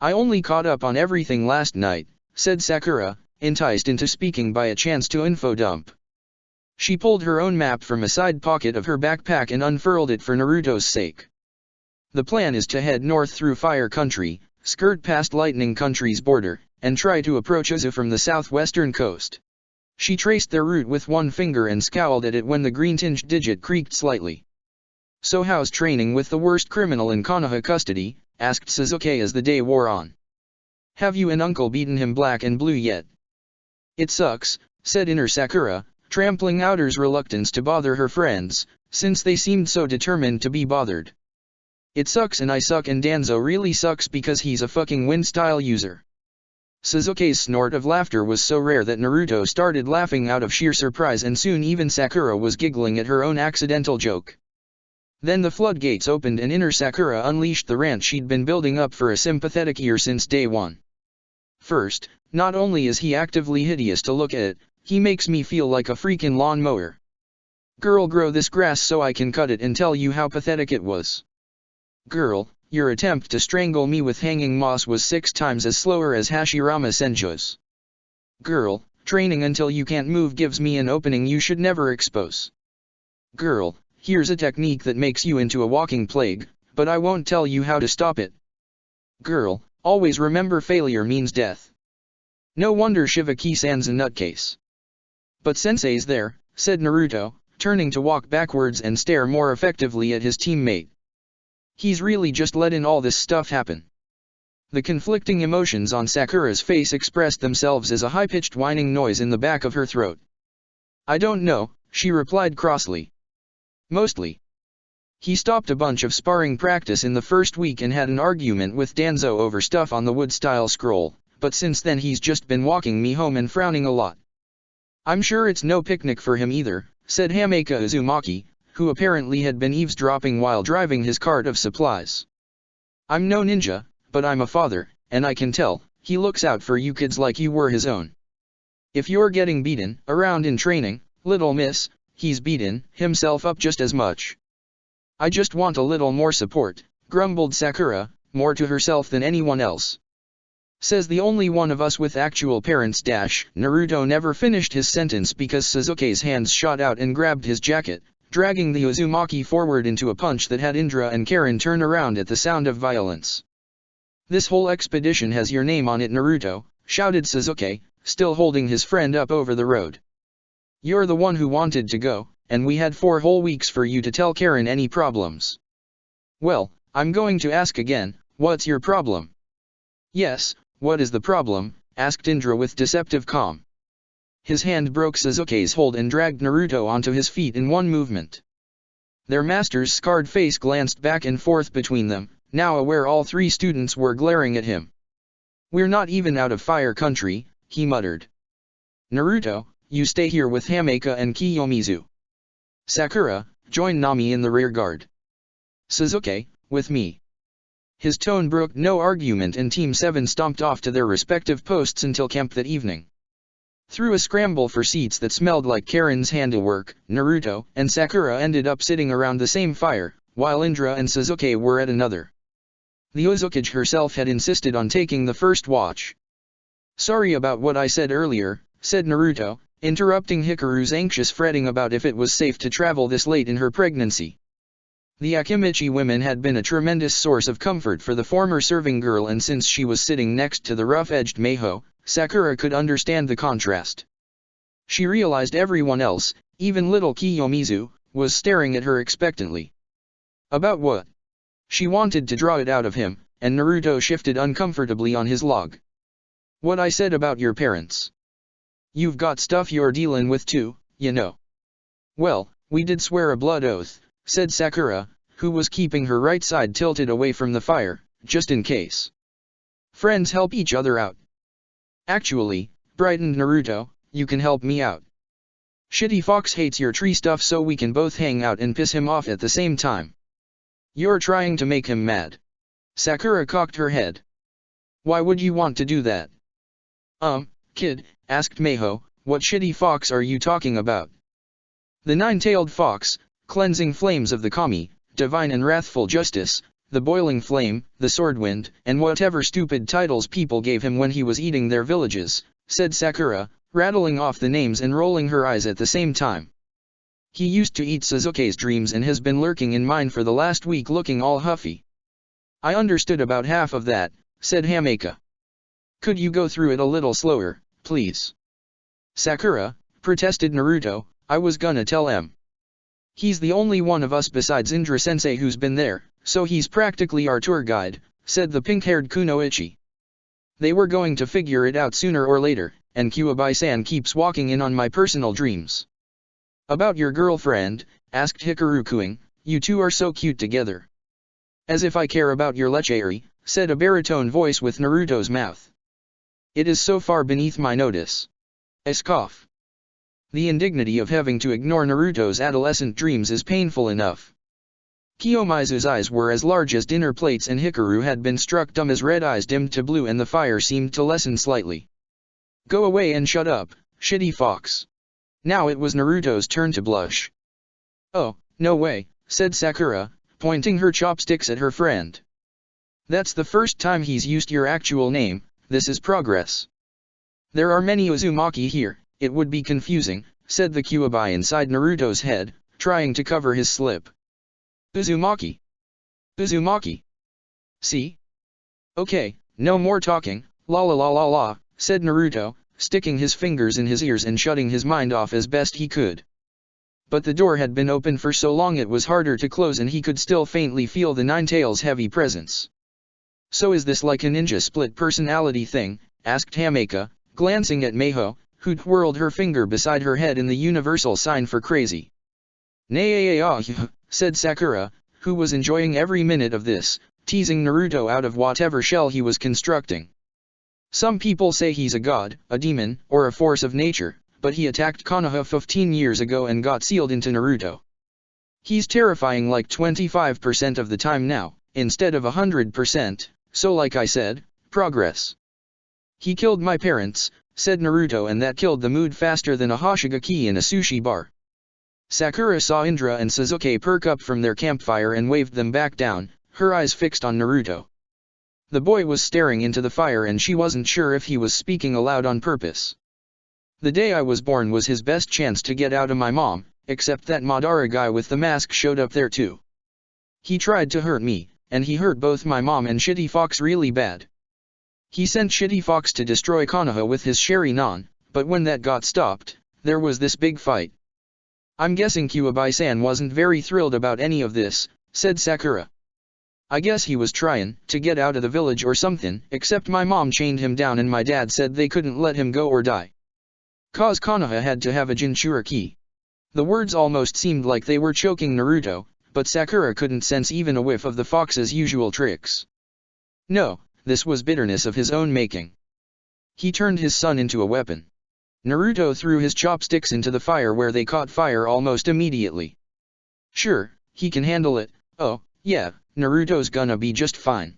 I only caught up on everything last night, said Sakura, enticed into speaking by a chance to info dump. She pulled her own map from a side pocket of her backpack and unfurled it for Naruto's sake. The plan is to head north through Fire Country, skirt past Lightning Country's border, and try to approach Uzu from the southwestern coast. She traced their route with one finger and scowled at it when the green-tinged digit creaked slightly. So how's training with the worst criminal in Konoha custody? Asked Sasuke as the day wore on. Have you and Uncle beaten him black and blue yet? It sucks, said inner Sakura, trampling outer's reluctance to bother her friends, since they seemed so determined to be bothered. It sucks and I suck, and Danzo really sucks because he's a fucking wind-style user. Sasuke's snort of laughter was so rare that Naruto started laughing out of sheer surprise, and soon even Sakura was giggling at her own accidental joke. Then the floodgates opened and inner Sakura unleashed the rant she'd been building up for a sympathetic ear since day one. First, not only is he actively hideous to look at, he makes me feel like a freaking lawnmower. Girl, grow this grass so I can cut it and tell you how pathetic it was. Girl, your attempt to strangle me with hanging moss was 6 times as slower as Hashirama Senju's. Girl, training until you can't move gives me an opening you should never expose. Girl, here's a technique that makes you into a walking plague, but I won't tell you how to stop it. Girl, always remember failure means death. No wonder Shivaki-san's a nutcase. But sensei's there, said Naruto, turning to walk backwards and stare more effectively at his teammate. He's really just letting all this stuff happen. The conflicting emotions on Sakura's face expressed themselves as a high-pitched whining noise in the back of her throat. I don't know, she replied crossly. Mostly. He stopped a bunch of sparring practice in the first week and had an argument with Danzo over stuff on the wood-style scroll, but since then he's just been walking me home and frowning a lot. I'm sure it's no picnic for him either, said Hameka Uzumaki, who apparently had been eavesdropping while driving his cart of supplies. I'm no ninja, but I'm a father, and I can tell, he looks out for you kids like you were his own. If you're getting beaten around in training, little miss, he's beaten himself up just as much. I just want a little more support, grumbled Sakura, more to herself than anyone else. Says the only one of us with actual parents. Naruto never finished his sentence because Sasuke's hands shot out and grabbed his jacket, dragging the Uzumaki forward into a punch that had Indra and Karen turn around at the sound of violence. This whole expedition has your name on it, Naruto, shouted Sasuke, still holding his friend up over the road. You're the one who wanted to go, and we had 4 whole weeks for you to tell Karen any problems. Well, I'm going to ask again, what's your problem? Yes, what is the problem? Asked Indra with deceptive calm. His hand broke Sasuke's hold and dragged Naruto onto his feet in one movement. Their master's scarred face glanced back and forth between them, now aware all 3 students were glaring at him. We're not even out of fire country, he muttered. Naruto, you stay here with Hameka and Kiyomizu. Sakura, join Nami in the rear guard. Sasuke, with me. His tone brooked no argument and Team 7 stomped off to their respective posts until camp that evening. Through a scramble for seats that smelled like Karen's handiwork, Naruto and Sakura ended up sitting around the same fire, while Indra and Sasuke were at another. The Uzukage herself had insisted on taking the first watch. Sorry about what I said earlier, said Naruto, interrupting Hikaru's anxious fretting about if it was safe to travel this late in her pregnancy. The Akimichi women had been a tremendous source of comfort for the former serving girl, and since she was sitting next to the rough-edged Meiho, Sakura could understand the contrast. She realized everyone else, even little Kiyomizu, was staring at her expectantly. About what? She wanted to draw it out of him, and Naruto shifted uncomfortably on his log. What I said about your parents. You've got stuff you're dealing with too, you know. Well, we did swear a blood oath, said Sakura, who was keeping her right side tilted away from the fire, just in case. Friends help each other out. Actually, brightened Naruto, you can help me out. Shitty Fox hates your tree stuff, so we can both hang out and piss him off at the same time. You're trying to make him mad. Sakura cocked her head. Why would you want to do that? Kid, asked Meiho, what shitty fox are you talking about? The 9-tailed fox, cleansing flames of the kami, divine and wrathful justice, the boiling flame, the swordwind, and whatever stupid titles people gave him when he was eating their villages, said Sakura, rattling off the names and rolling her eyes at the same time. He used to eat Sasuke's dreams and has been lurking in mine for the last week looking all huffy. I understood about half of that, said Hameka. Could you go through it a little slower, please? Sakura, protested Naruto, I was gonna tell him. He's the only one of us besides Indra-sensei who's been there, so he's practically our tour guide, said the pink-haired Kunoichi. They were going to figure it out sooner or later, and Kyuubi-san keeps walking in on my personal dreams. About your girlfriend, asked Hikaru cooing, you two are so cute together. As if I care about your lechery, said a baritone voice with Naruto's mouth. It is so far beneath my notice. Cough. The indignity of having to ignore Naruto's adolescent dreams is painful enough. Kiyomizu's eyes were as large as dinner plates and Hikaru had been struck dumb as red eyes dimmed to blue and the fire seemed to lessen slightly. Go away and shut up, shitty fox. Now it was Naruto's turn to blush. Oh, no way, said Sakura, pointing her chopsticks at her friend. That's the first time he's used your actual name, this is progress. There are many Uzumaki here, it would be confusing, said the Kyuubi inside Naruto's head, trying to cover his slip. Uzumaki. Uzumaki. See? Okay, no more talking, la la la la la, said Naruto, sticking his fingers in his ears and shutting his mind off as best he could. but the door had been open for so long it was harder to close and he could still faintly feel the Ninetales' heavy presence. "So is this like a ninja split personality thing?" asked Hameka, glancing at Miho, who twirled her finger beside her head in the universal sign for crazy. "Nay, said Sakura, who was enjoying every minute of this, teasing Naruto out of whatever shell he was constructing. "Some people say he's a god, a demon, or a force of nature, but he attacked Konoha 15 years ago and got sealed into Naruto. He's terrifying like 25% of the time now, instead of 100%, so like I said, progress. He killed my parents," said Naruto, "and that killed the mood faster than a Hoshigaki in a sushi bar." Sakura saw Indra and Sasuke perk up from their campfire and waved them back down, her eyes fixed on Naruto. The boy was staring into the fire and she wasn't sure if he was speaking aloud on purpose. "The day I was born was his best chance to get out of my mom, except that Madara guy with the mask showed up there too. He tried to hurt me, and he hurt both my mom and Shitty Fox really bad. He sent Shitty Fox to destroy Konoha with his Sharingan, but when that got stopped, there was this big fight. I'm guessing Kyuubi-san wasn't very thrilled about any of this," said Sakura. "I guess he was trying to get out of the village or something, except my mom chained him down and my dad said they couldn't let him go or die. 'Cause Konoha had to have a Jinchuriki." The words almost seemed like they were choking Naruto, but Sakura couldn't sense even a whiff of the fox's usual tricks. No, this was bitterness of his own making. He turned his son into a weapon. Naruto threw his chopsticks into the fire where they caught fire almost immediately. "Sure, he can handle it. Oh, yeah, Naruto's gonna be just fine.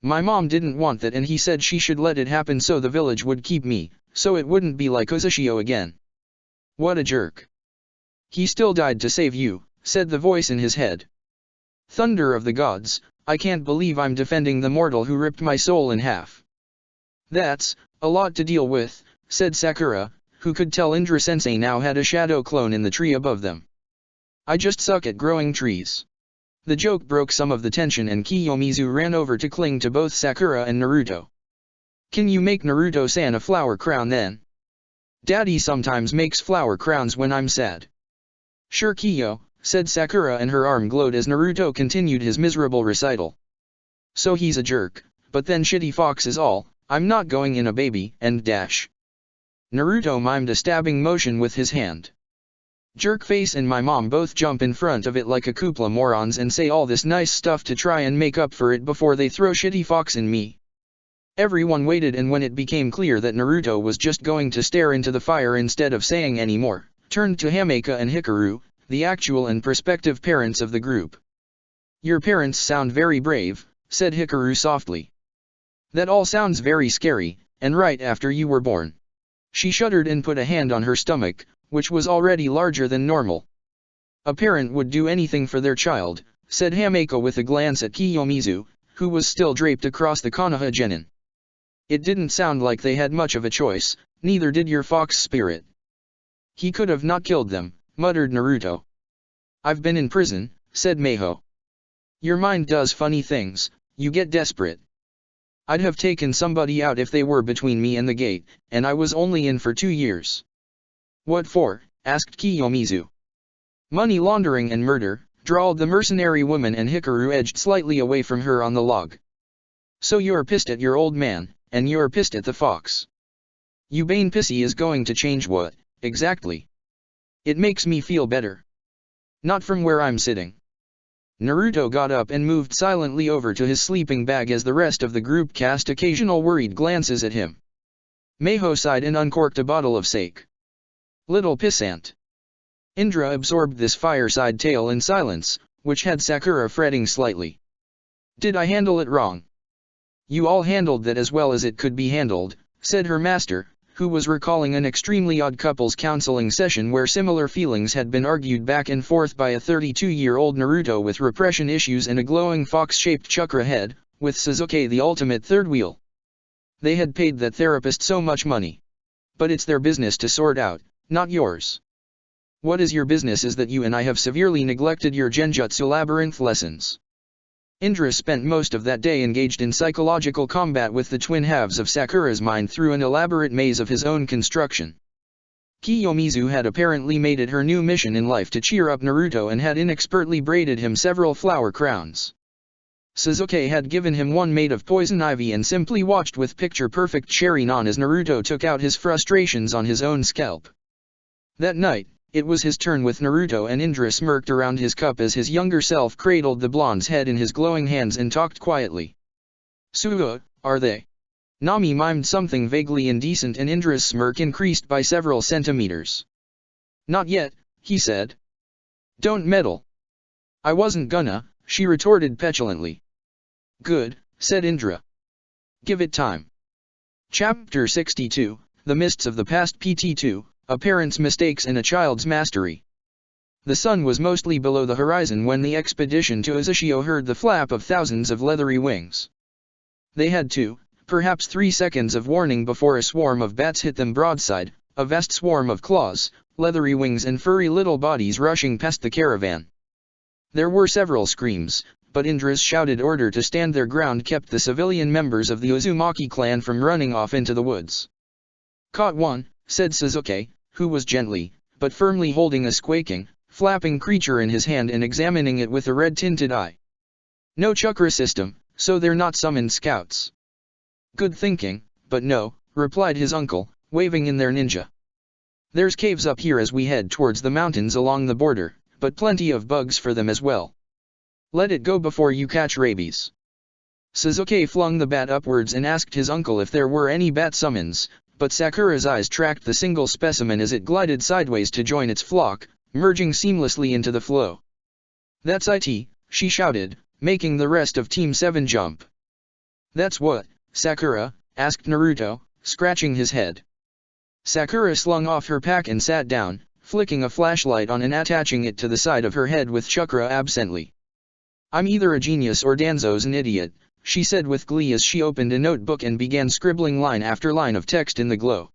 My mom didn't want that and he said she should let it happen so the village would keep me, so it wouldn't be like Uzushio again. What a jerk. He still died to save you," said the voice in his head. "Thunder of the gods, I can't believe I'm defending the mortal who ripped my soul in half." "That's a lot to deal with," said Sakura, who could tell Indra-sensei now had a shadow clone in the tree above them. "I just suck at growing trees." The joke broke some of the tension and Kiyomizu ran over to cling to both Sakura and Naruto. "Can you make Naruto-san a flower crown then? Daddy sometimes makes flower crowns when I'm sad." "Sure Kiyo," said Sakura and her arm glowed as Naruto continued his miserable recital. "So he's a jerk, but then Shitty Fox is all, I'm not going in a baby, and dash." Naruto mimed a stabbing motion with his hand. "Jerkface and my mom both jump in front of it like a Koopla morons and say all this nice stuff to try and make up for it before they throw Shitty Fox in me." Everyone waited and when it became clear that Naruto was just going to stare into the fire instead of saying any more, turned to Hameka and Hikaru, the actual and prospective parents of the group. "Your parents sound very brave," said Hikaru softly. "That all sounds very scary, and right after you were born." She shuddered and put a hand on her stomach, which was already larger than normal. "A parent would do anything for their child," said Hameka with a glance at Kiyomizu, who was still draped across the Konoha genin. "It didn't sound like they had much of a choice, neither did your fox spirit." "He could have not killed them," muttered Naruto. "I've been in prison," said Miho. "Your mind does funny things, you get desperate. I'd have taken somebody out if they were between me and the gate, and I was only in for 2 years. "What for?" asked Kiyomizu. "Money laundering and murder," drawled the mercenary woman and Hikaru edged slightly away from her on the log. "So you're pissed at your old man, and you're pissed at the fox. You Bane pissy is going to change what, exactly? It makes me feel better. Not from where I'm sitting." Naruto got up and moved silently over to his sleeping bag as the rest of the group cast occasional worried glances at him. Miho sighed and uncorked a bottle of sake. "Little pissant." Indra absorbed this fireside tale in silence, which had Sakura fretting slightly. "Did I handle it wrong?" "You all handled that as well as it could be handled," said her master, who was recalling an extremely odd couples counseling session where similar feelings had been argued back and forth by a 32-year-old Naruto with repression issues and a glowing fox-shaped chakra head, with Sasuke the ultimate third wheel. They had paid that therapist so much money. But it's their business to sort out, not yours. What is your business is that you and I have severely neglected your Genjutsu labyrinth lessons. Indra spent most of that day engaged in psychological combat with the twin halves of Sakura's mind through an elaborate maze of his own construction. Kiyomizu had apparently made it her new mission in life to cheer up Naruto and had inexpertly braided him several flower crowns. Sasuke had given him one made of poison ivy and simply watched with picture-perfect Sharingan as Naruto took out his frustrations on his own scalp. That night, it was his turn with Naruto, and Indra smirked around his cup as his younger self cradled the blonde's head in his glowing hands and talked quietly. "Suga, are they?" Nami mimed something vaguely indecent and Indra's smirk increased by several centimeters. "Not yet," he said. "Don't meddle." "I wasn't gonna," she retorted petulantly. "Good," said Indra. "Give it time." Chapter 62, The Mists of the Past PT2, A Parent's Mistakes and a Child's Mastery. The sun was mostly below the horizon when the expedition to Uzushio heard the flap of thousands of leathery wings. They had 2, perhaps 3 seconds of warning before a swarm of bats hit them broadside, a vast swarm of claws, leathery wings and furry little bodies rushing past the caravan. There were several screams, but Indra's shouted order to stand their ground kept the civilian members of the Uzumaki clan from running off into the woods. "Caught one," said Sasuke, who was gently, but firmly holding a squawking, flapping creature in his hand and examining it with a red-tinted eye. "No chakra system, so they're not summoned scouts." "Good thinking, but no," replied his uncle, waving in their ninja. "There's caves up here as we head towards the mountains along the border, but plenty of bugs for them as well. Let it go before you catch rabies." Sasuke flung the bat upwards and asked his uncle if there were any bat summons, but Sakura's eyes tracked the single specimen as it glided sideways to join its flock, merging seamlessly into the flow. "That's it," she shouted, making the rest of Team 7 jump. "That's what, Sakura?" asked Naruto, scratching his head. Sakura slung off her pack and sat down, flicking a flashlight on and attaching it to the side of her head with chakra absently. "I'm either a genius or Danzo's an idiot," she said with glee as she opened a notebook and began scribbling line after line of text in the glow.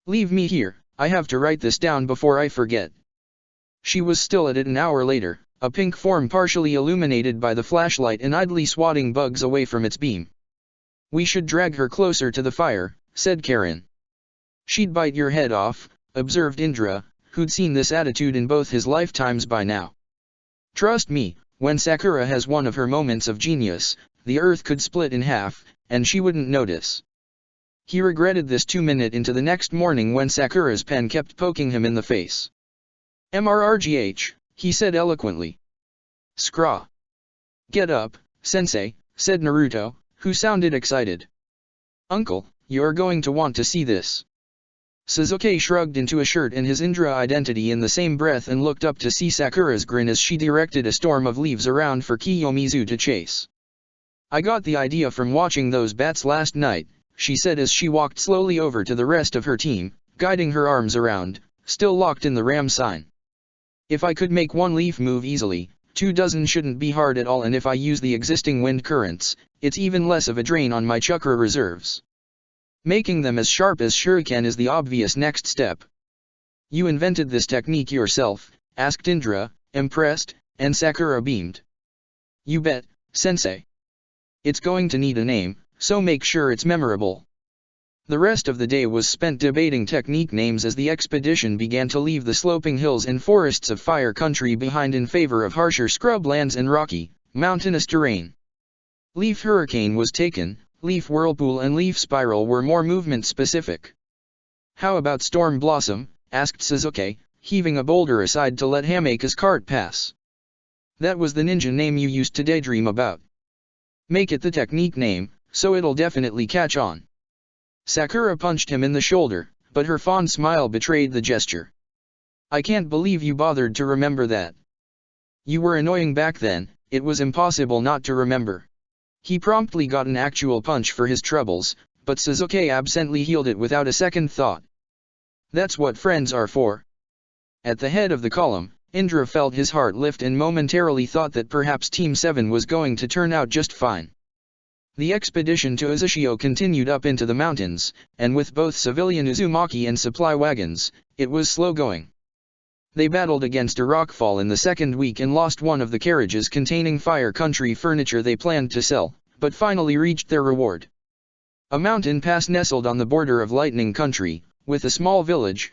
"Leave me here, I have to write this down before I forget." She was still at it an hour later, a pink form partially illuminated by the flashlight and idly swatting bugs away from its beam. "We should drag her closer to the fire," said Karen. "She'd bite your head off," observed Indra, who'd seen this attitude in both his lifetimes by now. "Trust me, when Sakura has one of her moments of genius, the earth could split in half, and she wouldn't notice." He regretted this 2 minutes into the next morning when Sakura's pen kept poking him in the face. "MRRGH, he said eloquently. "Scraw." "Get up, sensei," said Naruto, who sounded excited. "Uncle, you're going to want to see this." Sasuke shrugged into a shirt and his Indra identity in the same breath and looked up to see Sakura's grin as she directed a storm of leaves around for Kiyomizu to chase. "I got the idea from watching those bats last night," she said as she walked slowly over to the rest of her team, guiding her arms around, still locked in the ram sign. "If I could make one leaf move easily, 24 shouldn't be hard at all, and if I use the existing wind currents, it's even less of a drain on my chakra reserves. Making them as sharp as shuriken is the obvious next step." "You invented this technique yourself?" asked Indra, impressed, and Sakura beamed. "You bet, sensei. It's going to need a name, so make sure it's memorable." The rest of the day was spent debating technique names as the expedition began to leave the sloping hills and forests of Fire Country behind in favor of harsher scrublands and rocky, mountainous terrain. Leaf Hurricane was taken, Leaf Whirlpool and Leaf Spiral were more movement-specific. "How about Storm Blossom?" asked Sasuke, heaving a boulder aside to let Hameka's cart pass. "That was the ninja name you used to daydream about. Make it the technique name, so it'll definitely catch on." Sakura punched him in the shoulder, but her fond smile betrayed the gesture. "I can't believe you bothered to remember that. You were annoying back then, it was impossible not to remember." He promptly got an actual punch for his troubles, but Sasuke absently healed it without a second thought. "That's what friends are for." At the head of the column, Indra felt his heart lift and momentarily thought that perhaps Team 7 was going to turn out just fine. The expedition to Uzushio continued up into the mountains, and with both civilian Uzumaki and supply wagons, it was slow going. They battled against a rockfall in the second week and lost one of the carriages containing Fire Country furniture they planned to sell, but finally reached their reward. A mountain pass nestled on the border of Lightning Country, with a small village,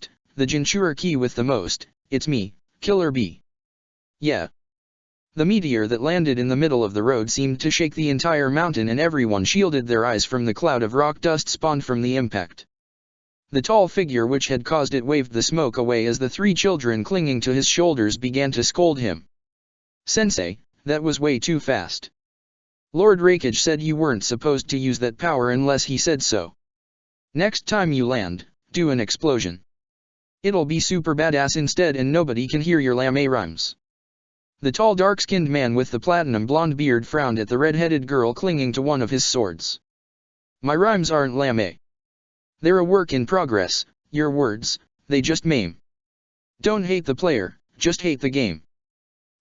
fast, the Jinchuriki with the most, it's me, Killer Bee. Yeah. The meteor that landed in the middle of the road seemed to shake the entire mountain, and everyone shielded their eyes from the cloud of rock dust spawned from the impact. The tall figure which had caused it waved the smoke away as the three children clinging to his shoulders began to scold him. Sensei, that was way too fast. Lord Raikage said you weren't supposed to use that power unless he said so. Next time you land, do an explosion. It'll be super badass instead and nobody can hear your lame rhymes. The tall dark-skinned man with the platinum blonde beard frowned at the red-headed girl clinging to one of his swords. My rhymes aren't lame. They're a work in progress, your words, they just maim. Don't hate the player, just hate the game.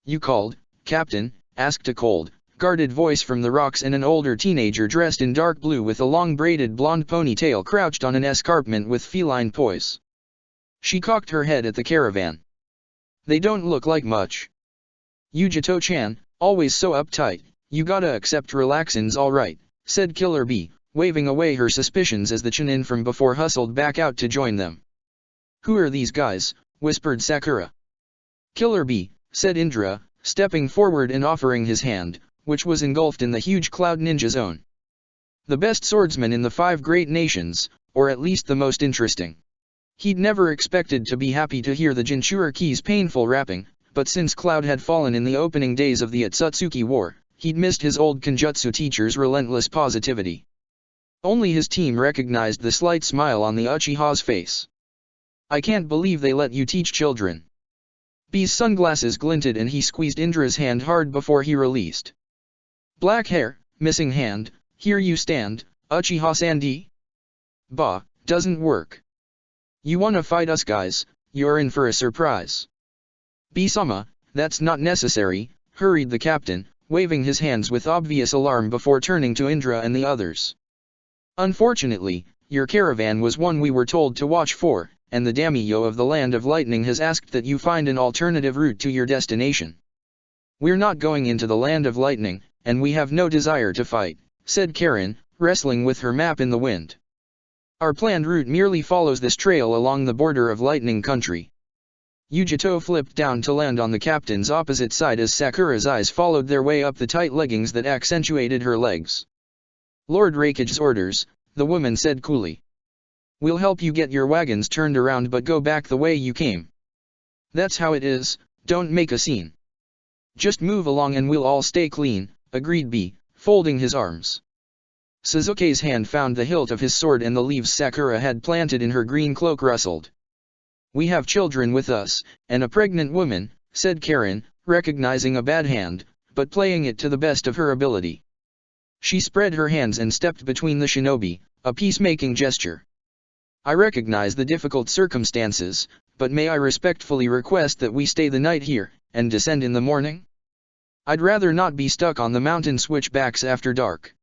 You called, Captain? Asked a cold, guarded voice from the rocks, and an older teenager dressed in dark blue with a long braided blonde ponytail crouched on an escarpment with feline poise. She cocked her head at the caravan. They don't look like much. Yujito-chan, always so uptight, you gotta accept relaxin's alright, said Killer Bee, waving away her suspicions as the Chunin from before hustled back out to join them. Who are these guys? Whispered Sakura. Killer Bee, said Indra, stepping forward and offering his hand, which was engulfed in the huge Cloud Ninja Zone. The best swordsman in the 5 great nations, or at least the most interesting. He'd never expected to be happy to hear the Jinchuriki's painful rapping, but since Cloud had fallen in the opening days of the Otsutsuki War, he'd missed his old Kenjutsu teacher's relentless positivity. Only his team recognized the slight smile on the Uchiha's face. I can't believe they let you teach children. Bee's sunglasses glinted and he squeezed Indra's hand hard before he released. Black hair, missing hand, here you stand, Uchiha-san. Bah, doesn't work. You wanna fight us guys, you're in for a surprise. Bee-sama, that's not necessary, hurried the captain, waving his hands with obvious alarm before turning to Indra and the others. Unfortunately, your caravan was one we were told to watch for, and the daimyo of the Land of Lightning has asked that you find an alternative route to your destination. We're not going into the Land of Lightning, and we have no desire to fight, said Karen, wrestling with her map in the wind. Our planned route merely follows this trail along the border of Lightning Country. Yujito flipped down to land on the captain's opposite side as Sakura's eyes followed their way up the tight leggings that accentuated her legs. Lord Raikage's orders, the woman said coolly. We'll help you get your wagons turned around, but go back the way you came. That's how it is, don't make a scene. Just move along and we'll all stay clean, agreed B, folding his arms. Sasuke's hand found the hilt of his sword and the leaves Sakura had planted in her green cloak rustled. We have children with us, and a pregnant woman, said Karen, recognizing a bad hand, but playing it to the best of her ability. She spread her hands and stepped between the shinobi, a peacemaking gesture. I recognize the difficult circumstances, but may I respectfully request that we stay the night here, and descend in the morning? I'd rather not be stuck on the mountain switchbacks after dark.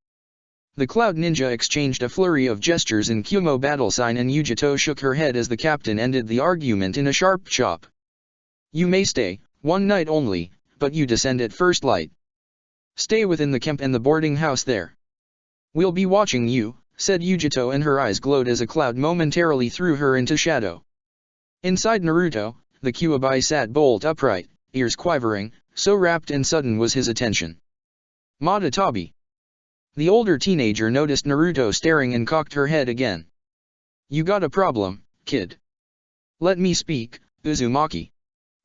The Cloud Ninja exchanged a flurry of gestures in Kumo battle sign, and Yujito shook her head as the captain ended the argument in a sharp chop. You may stay, one night only, but you descend at first light. Stay within the camp and the boarding house there. We'll be watching you, said Yujito, and her eyes glowed as a cloud momentarily threw her into shadow. Inside Naruto, the Kyuubi sat bolt upright, ears quivering, so rapt and sudden was his attention. Madatabi. The older teenager noticed Naruto staring and cocked her head again. You got a problem, kid. Let me speak, Uzumaki,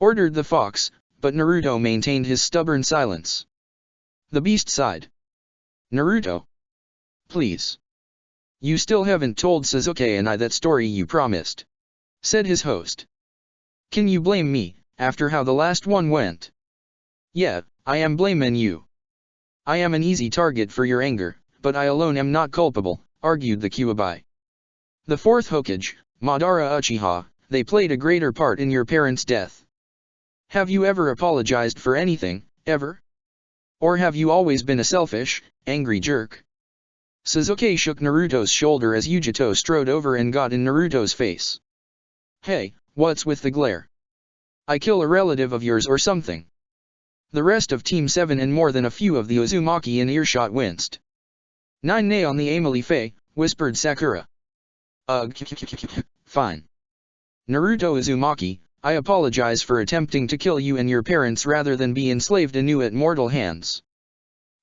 ordered the fox, but Naruto maintained his stubborn silence. The beast sighed. Naruto. Please. You still haven't told Sasuke and I that story you promised, said his host. Can you blame me, after how the last one went? Yeah, I am blaming you. I am an easy target for your anger, but I alone am not culpable, argued the Kyuubi. The fourth Hokage, Madara Uchiha, they played a greater part in your parents' death. Have you ever apologized for anything, ever? Or have you always been a selfish, angry jerk? Sasuke shook Naruto's shoulder as Yujito strode over and got in Naruto's face. Hey, what's with the glare? I kill a relative of yours or something? The rest of Team 7 and more than a few of the Uzumaki in earshot winced. Nine nay on the Emily Faye, whispered Sakura. Fine. Naruto Uzumaki, I apologize for attempting to kill you and your parents rather than be enslaved anew at mortal hands.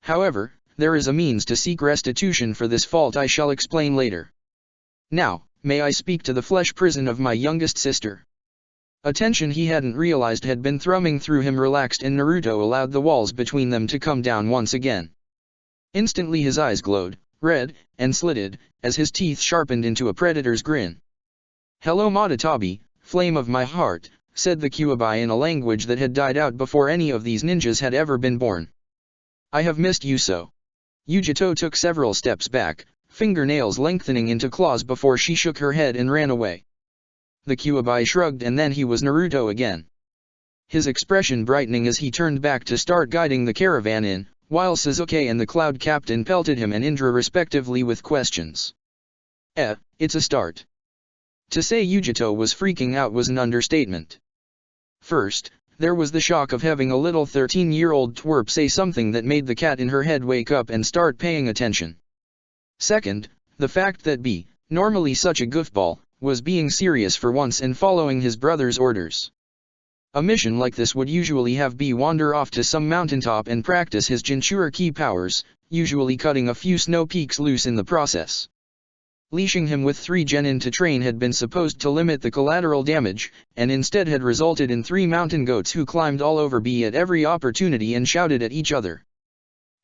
However, there is a means to seek restitution for this fault I shall explain later. Now, may I speak to the flesh prison of my youngest sister? A tension he hadn't realized had been thrumming through him relaxed, and Naruto allowed the walls between them to come down once again. Instantly his eyes glowed, red, and slitted, as his teeth sharpened into a predator's grin. Hello Madatabi, flame of my heart, said the Kyuubi in a language that had died out before any of these ninjas had ever been born. I have missed you so. Yujito took several steps back, fingernails lengthening into claws before she shook her head and ran away. The Kyuubi shrugged, and then he was Naruto again. His expression brightening as he turned back to start guiding the caravan in, while Sasuke and the Cloud Captain pelted him and Indra respectively with questions. It's a start. To say Yujito was freaking out was an understatement. First, there was the shock of having a little 13-year-old twerp say something that made the cat in her head wake up and start paying attention. Second, the fact that B, normally such a goofball, was being serious for once and following his brother's orders. A mission like this would usually have B wander off to some mountaintop and practice his Jinchuriki powers, usually cutting a few snow peaks loose in the process. Leashing him with 3 genin to train had been supposed to limit the collateral damage, and instead had resulted in 3 mountain goats who climbed all over B at every opportunity and shouted at each other.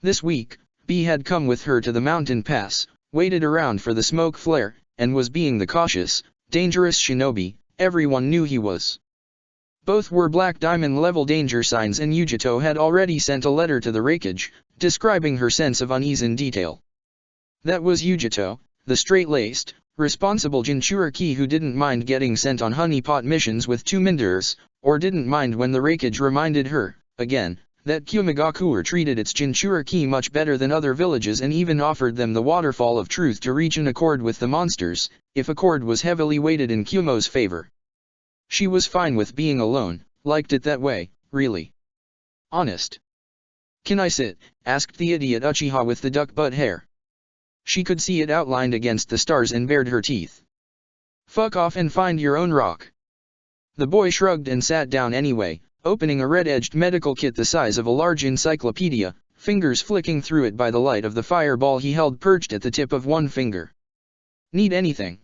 This week, B had come with her to the mountain pass, waited around for the smoke flare, and was being the cautious, dangerous shinobi everyone knew he was. Both were black diamond level danger signs, and Yujito had already sent a letter to the Raikage, describing her sense of unease in detail. That was Yujito, the straight-laced, responsible Jinchuriki who didn't mind getting sent on honeypot missions with 2 Minders, or didn't mind when the Raikage reminded her, again, that Kumigakure treated its Jinchuriki much better than other villages and even offered them the Waterfall of Truth to reach an accord with the monsters, if accord was heavily weighted in Kumo's favor. She was fine with being alone, liked it that way, really. Honest. Can I sit? Asked the idiot Uchiha with the duck butt hair. She could see it outlined against the stars and bared her teeth. Fuck off and find your own rock. The boy shrugged and sat down anyway, opening a red-edged medical kit the size of a large encyclopedia, fingers flicking through it by the light of the fireball he held perched at the tip of one finger. Need anything?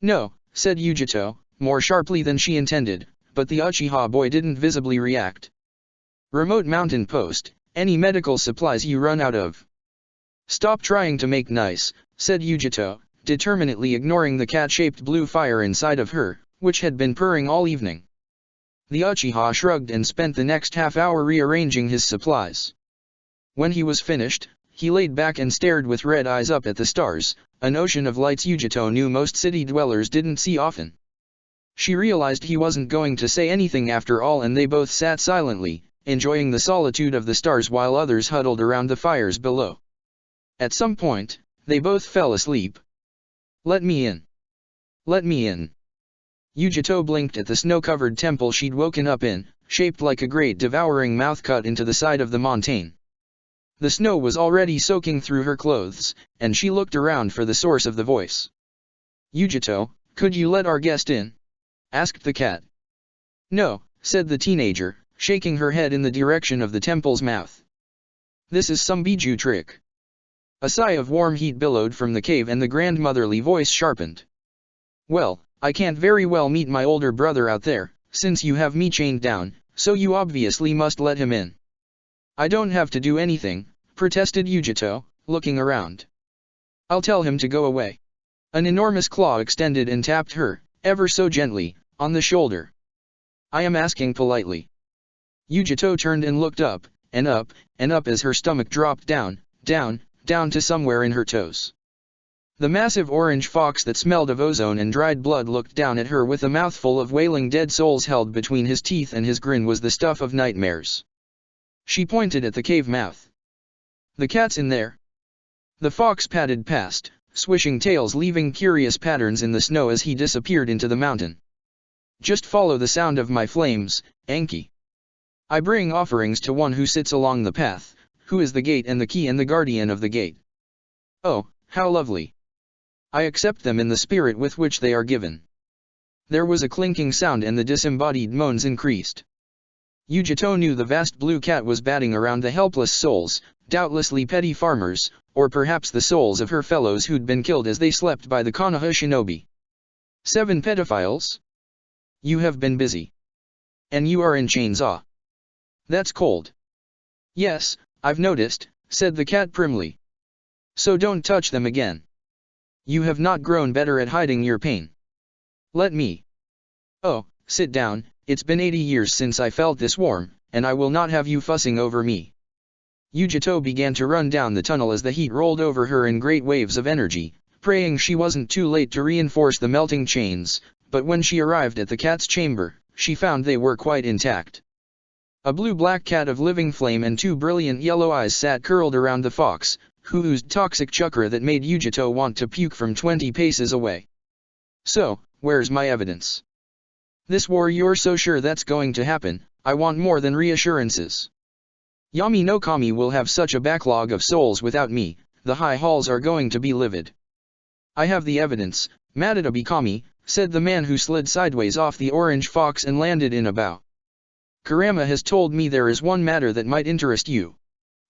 No, said Yujito, more sharply than she intended, but the Uchiha boy didn't visibly react. Remote mountain post, any medical supplies you run out of? Stop trying to make nice, said Yujito, determinedly ignoring the cat-shaped blue fire inside of her, which had been purring all evening. The Uchiha shrugged and spent the next half-hour rearranging his supplies. When he was finished, he laid back and stared with red eyes up at the stars, an ocean of lights Yujito knew most city dwellers didn't see often. She realized he wasn't going to say anything after all, and they both sat silently, enjoying the solitude of the stars while others huddled around the fires below. At some point, they both fell asleep. Let me in. Let me in. Yujito blinked at the snow-covered temple she'd woken up in, shaped like a great devouring mouth cut into the side of the mountain. The snow was already soaking through her clothes, and she looked around for the source of the voice. Yujito, could you let our guest in? Asked the cat. No, said the teenager, shaking her head in the direction of the temple's mouth. This is some Biju trick. A sigh of warm heat billowed from the cave and the grandmotherly voice sharpened. Well, I can't very well meet my older brother out there, since you have me chained down, so you obviously must let him in. I don't have to do anything, protested Yujito, looking around. I'll tell him to go away. An enormous claw extended and tapped her, ever so gently, on the shoulder. I am asking politely. Yujito turned and looked up, and up, and up as her stomach dropped down, down, down to somewhere in her toes. The massive orange fox that smelled of ozone and dried blood looked down at her with a mouthful of wailing dead souls held between his teeth, and his grin was the stuff of nightmares. She pointed at the cave mouth. The cat's in there. The fox padded past, swishing tails, leaving curious patterns in the snow as he disappeared into the mountain. Just follow the sound of my flames, Anki. I bring offerings to one who sits along the path, who is the gate and the key and the guardian of the gate. Oh, how lovely. I accept them in the spirit with which they are given. There was a clinking sound and the disembodied moans increased. Yujito knew the vast blue cat was batting around the helpless souls, doubtlessly petty farmers, or perhaps the souls of her fellows who'd been killed as they slept by the Konoha shinobi. 7 pedophiles? You have been busy. And you are in chains, ah. That's cold. Yes, I've noticed, said the cat primly. So don't touch them again. You have not grown better at hiding your pain. Let me. Oh, sit down, it's been 80 years since I felt this warm, and I will not have you fussing over me. Yujito began to run down the tunnel as the heat rolled over her in great waves of energy, praying she wasn't too late to reinforce the melting chains, but when she arrived at the cat's chamber, she found they were quite intact. A blue-black cat of living flame and 2 brilliant yellow eyes sat curled around the fox, who oozed toxic chakra that made Yujito want to puke from 20 paces away. So, where's my evidence? This war, you're so sure that's going to happen? I want more than reassurances. Yami no Kami will have such a backlog of souls without me, the high halls are going to be livid. I have the evidence, Madara Kami, said the man who slid sideways off the orange fox and landed in a bough. Kurama has told me there is one matter that might interest you.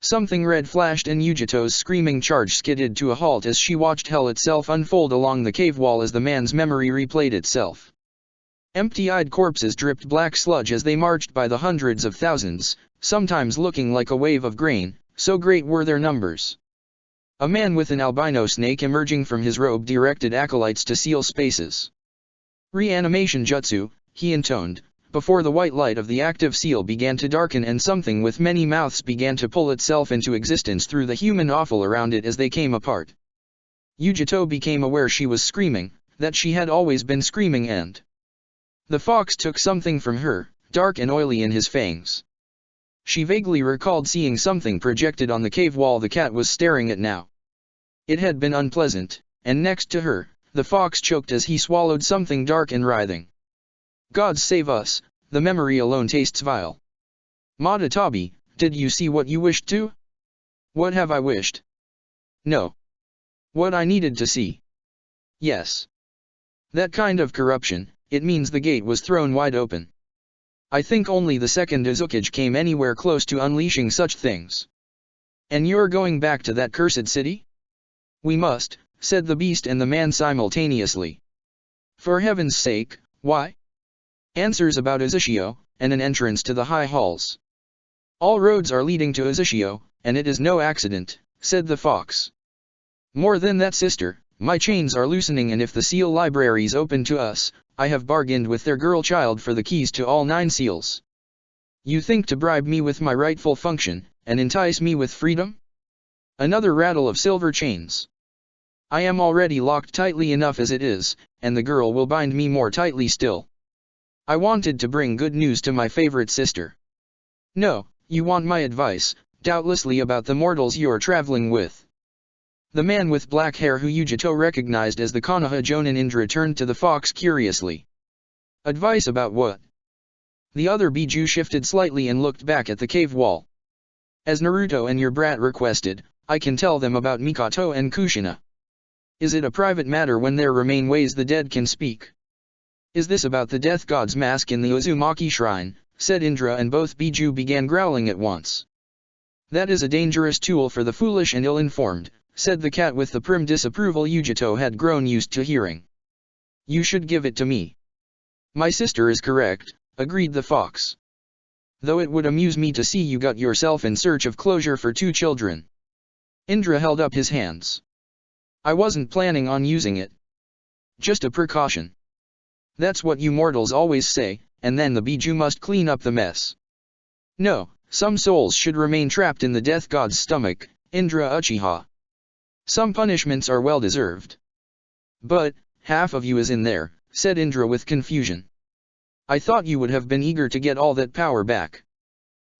Something red flashed and Yujito's screaming charge skidded to a halt as she watched hell itself unfold along the cave wall as the man's memory replayed itself. Empty-eyed corpses dripped black sludge as they marched by the hundreds of thousands, sometimes looking like a wave of grain, so great were their numbers. A man with an albino snake emerging from his robe directed acolytes to seal spaces. Reanimation jutsu, he intoned, before the white light of the active seal began to darken and something with many mouths began to pull itself into existence through the human offal around it as they came apart. Yujito became aware she was screaming, that she had always been screaming, and the fox took something from her, dark and oily in his fangs. She vaguely recalled seeing something projected on the cave wall the cat was staring at now. It had been unpleasant, and next to her, the fox choked as he swallowed something dark and writhing. God save us, the memory alone tastes vile. Madatabi, did you see what you wished to? What have I wished? No. What I needed to see. Yes. That kind of corruption, it means the gate was thrown wide open. I think only the second Uzukage came anywhere close to unleashing such things. And you're going back to that cursed city? We must, said the beast and the man simultaneously. For heaven's sake, why? Answers about Uzushio, and an entrance to the high halls. All roads are leading to Uzushio, and it is no accident, said the fox. More than that, sister, my chains are loosening, and if the seal libraries open to us, I have bargained with their girl child for the keys to all 9 seals. You think to bribe me with my rightful function, and entice me with freedom? Another rattle of silver chains. I am already locked tightly enough as it is, and the girl will bind me more tightly still. I wanted to bring good news to my favorite sister. No, you want my advice, doubtlessly about the mortals you are traveling with. The man with black hair who Yujito recognized as the Konoha Jonin Indra turned to the fox curiously. Advice about what? The other Biju shifted slightly and looked back at the cave wall. As Naruto and your brat requested, I can tell them about Mikoto and Kushina. Is it a private matter when there remain ways the dead can speak? Is this about the death god's mask in the Uzumaki shrine, said Indra, and both Biju began growling at once. That is a dangerous tool for the foolish and ill-informed, said the cat with the prim disapproval Yujito had grown used to hearing. You should give it to me. My sister is correct, agreed the fox. Though it would amuse me to see you got yourself in search of closure for 2 children. Indra held up his hands. I wasn't planning on using it. Just a precaution. That's what you mortals always say, and then the Biju must clean up the mess. No, some souls should remain trapped in the death god's stomach, Indra Uchiha. Some punishments are well deserved. But, half of you is in there, said Indra with confusion. I thought you would have been eager to get all that power back.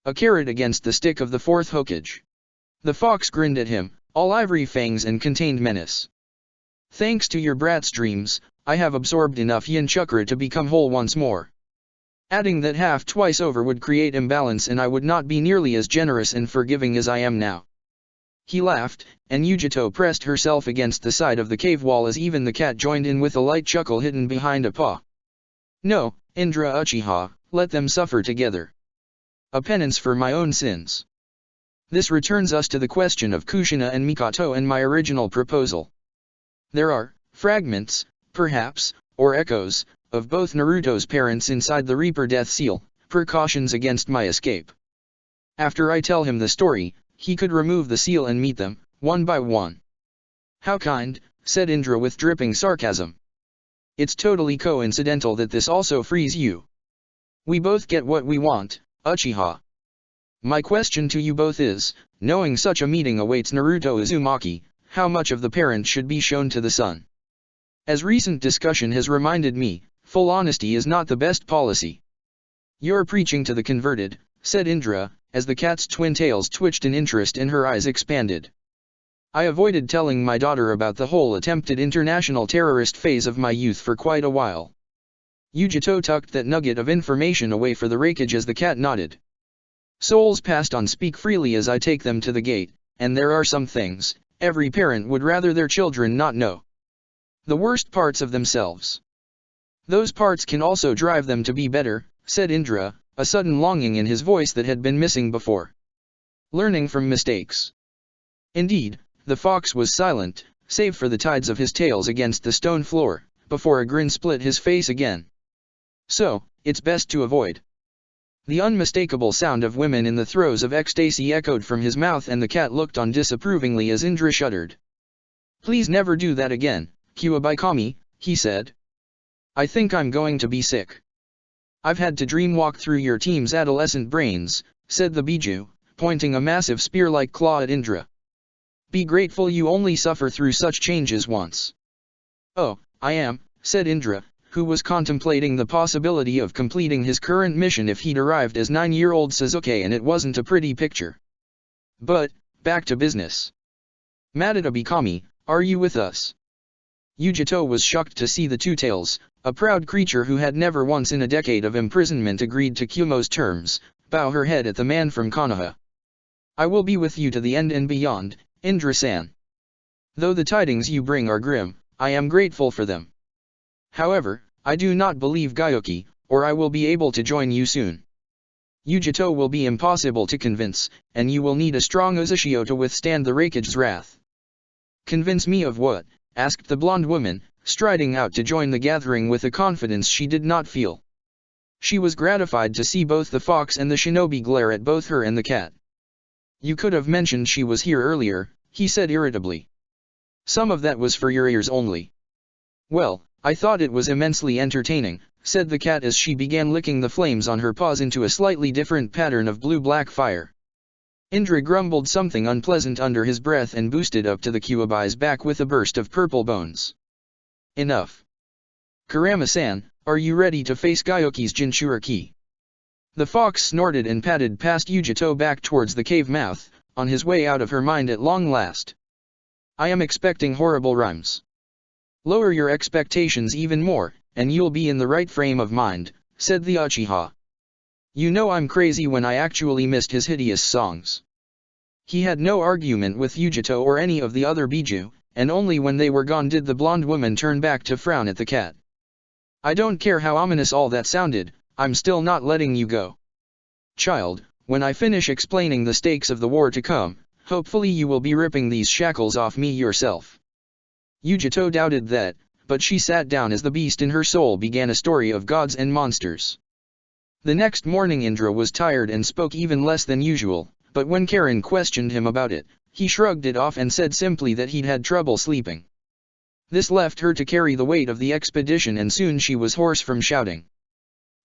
A carrot against the stick of the 4th Hokage. The fox grinned at him, all ivory fangs and contained menace. Thanks to your brat's dreams, I have absorbed enough yin chakra to become whole once more. Adding that half twice over would create imbalance, and I would not be nearly as generous and forgiving as I am now. He laughed, and Yujito pressed herself against the side of the cave wall as even the cat joined in with a light chuckle hidden behind a paw. No, Indra Uchiha, let them suffer together. A penance for my own sins. This returns us to the question of Kushina and Mikoto and my original proposal. There are fragments, perhaps, or echoes, of both Naruto's parents inside the Reaper Death Seal, precautions against my escape. After I tell him the story, he could remove the seal and meet them, one by one. How kind, said Indra with dripping sarcasm. It's totally coincidental that this also frees you. We both get what we want, Uchiha. My question to you both is, knowing such a meeting awaits Naruto Uzumaki, how much of the parent should be shown to the son? As recent discussion has reminded me, full honesty is not the best policy. You're preaching to the converted, said Indra, as the cat's twin tails twitched and interest in her eyes expanded. I avoided telling my daughter about the whole attempted international terrorist phase of my youth for quite a while. Yujito tucked that nugget of information away for the rakage as the cat nodded. Souls passed on speak freely as I take them to the gate, and there are some things every parent would rather their children not know. The worst parts of themselves. Those parts can also drive them to be better, said Indra, a sudden longing in his voice that had been missing before. Learning from mistakes. Indeed, the fox was silent, save for the tides of his tails against the stone floor, before a grin split his face again. So, it's best to avoid. The unmistakable sound of women in the throes of ecstasy echoed from his mouth, and the cat looked on disapprovingly as Indra shuddered. Please never do that again, Kuwabikami, he said. I think I'm going to be sick. I've had to dreamwalk through your team's adolescent brains, said the Biju, pointing a massive spear-like claw at Indra. Be grateful you only suffer through such changes once. Oh, I am, said Indra, who was contemplating the possibility of completing his current mission if he'd arrived as 9-year-old Sasuke, and it wasn't a pretty picture. But, back to business. Madara Bikami, are you with us? Yujito was shocked to see the Two Tails, a proud creature who had never once in a decade of imprisonment agreed to Kumo's terms, bow her head at the man from Konoha. I will be with you to the end and beyond, Indra-san. Though the tidings you bring are grim, I am grateful for them. However, I do not believe Gyuki, or I will be able to join you soon. Yujito will be impossible to convince, and you will need a strong Uzushio to withstand the Raikage's wrath. Convince me of what? Asked the blonde woman, striding out to join the gathering with a confidence she did not feel. She was gratified to see both the fox and the shinobi glare at both her and the cat. You could have mentioned she was here earlier, he said irritably. Some of that was for your ears only. Well, I thought it was immensely entertaining, said the cat as she began licking the flames on her paws into a slightly different pattern of blue-black fire. Indra grumbled something unpleasant under his breath and boosted up to the Kyuubi's back with a burst of purple bones. Enough. Kurama-san, are you ready to face Gyoki's Jinchuriki? The fox snorted and padded past Yujito back towards the cave mouth, on his way out of her mind at long last. I am expecting horrible rhymes. Lower your expectations even more, and you'll be in the right frame of mind, said the Uchiha. You know I'm crazy when I actually missed his hideous songs. He had no argument with Yujito or any of the other Biju, and only when they were gone did the blonde woman turn back to frown at the cat. I don't care how ominous all that sounded, I'm still not letting you go. Child, when I finish explaining the stakes of the war to come, hopefully you will be ripping these shackles off me yourself. Yujito doubted that, but she sat down as the beast in her soul began a story of gods and monsters. The next morning Indra was tired and spoke even less than usual, but when Karen questioned him about it, he shrugged it off and said simply that he'd had trouble sleeping. This left her to carry the weight of the expedition and soon she was hoarse from shouting.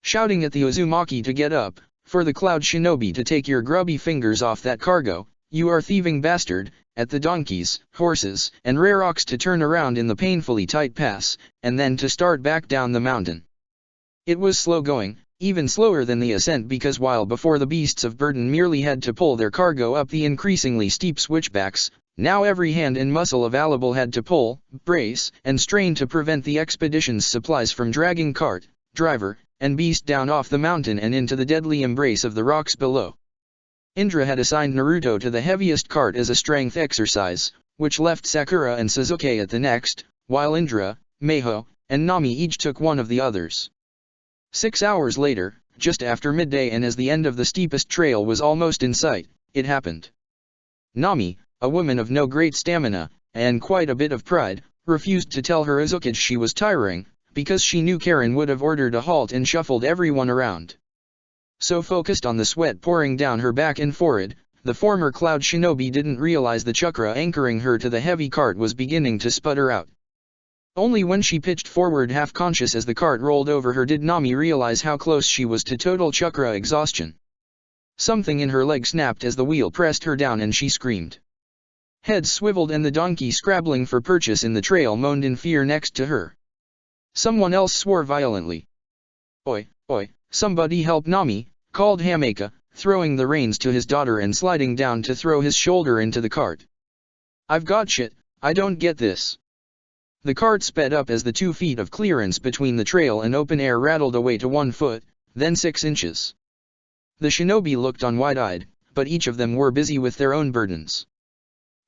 Shouting at the Uzumaki to get up, for the Cloud Shinobi to take your grubby fingers off that cargo, you are thieving bastard, at the donkeys, horses, and rare ox to turn around in the painfully tight pass, and then to start back down the mountain. It was slow going, even slower than the ascent because while before the beasts of burden merely had to pull their cargo up the increasingly steep switchbacks, now every hand and muscle available had to pull, brace, and strain to prevent the expedition's supplies from dragging cart, driver, and beast down off the mountain and into the deadly embrace of the rocks below. Indra had assigned Naruto to the heaviest cart as a strength exercise, which left Sakura and Sasuke at the next, while Indra, Meiho, and Nami each took one of the others. 6 hours later, just after midday and as the end of the steepest trail was almost in sight, it happened. Nami, a woman of no great stamina, and quite a bit of pride, refused to tell her Uzukage she was tiring, because she knew Karen would have ordered a halt and shuffled everyone around. So focused on the sweat pouring down her back and forehead, the former Cloud Shinobi didn't realize the chakra anchoring her to the heavy cart was beginning to sputter out. Only when she pitched forward half-conscious as the cart rolled over her did Nami realize how close she was to total chakra exhaustion. Something in her leg snapped as the wheel pressed her down and she screamed. Heads swiveled and the donkey scrabbling for purchase in the trail moaned in fear next to her. Someone else swore violently. Oi, oi, somebody help Nami, called Hameka, throwing the reins to his daughter and sliding down to throw his shoulder into the cart. I've got shit, I don't get this. The cart sped up as the 2 feet of clearance between the trail and open air rattled away to 1 foot, then 6 inches. The shinobi looked on wide-eyed, but each of them were busy with their own burdens.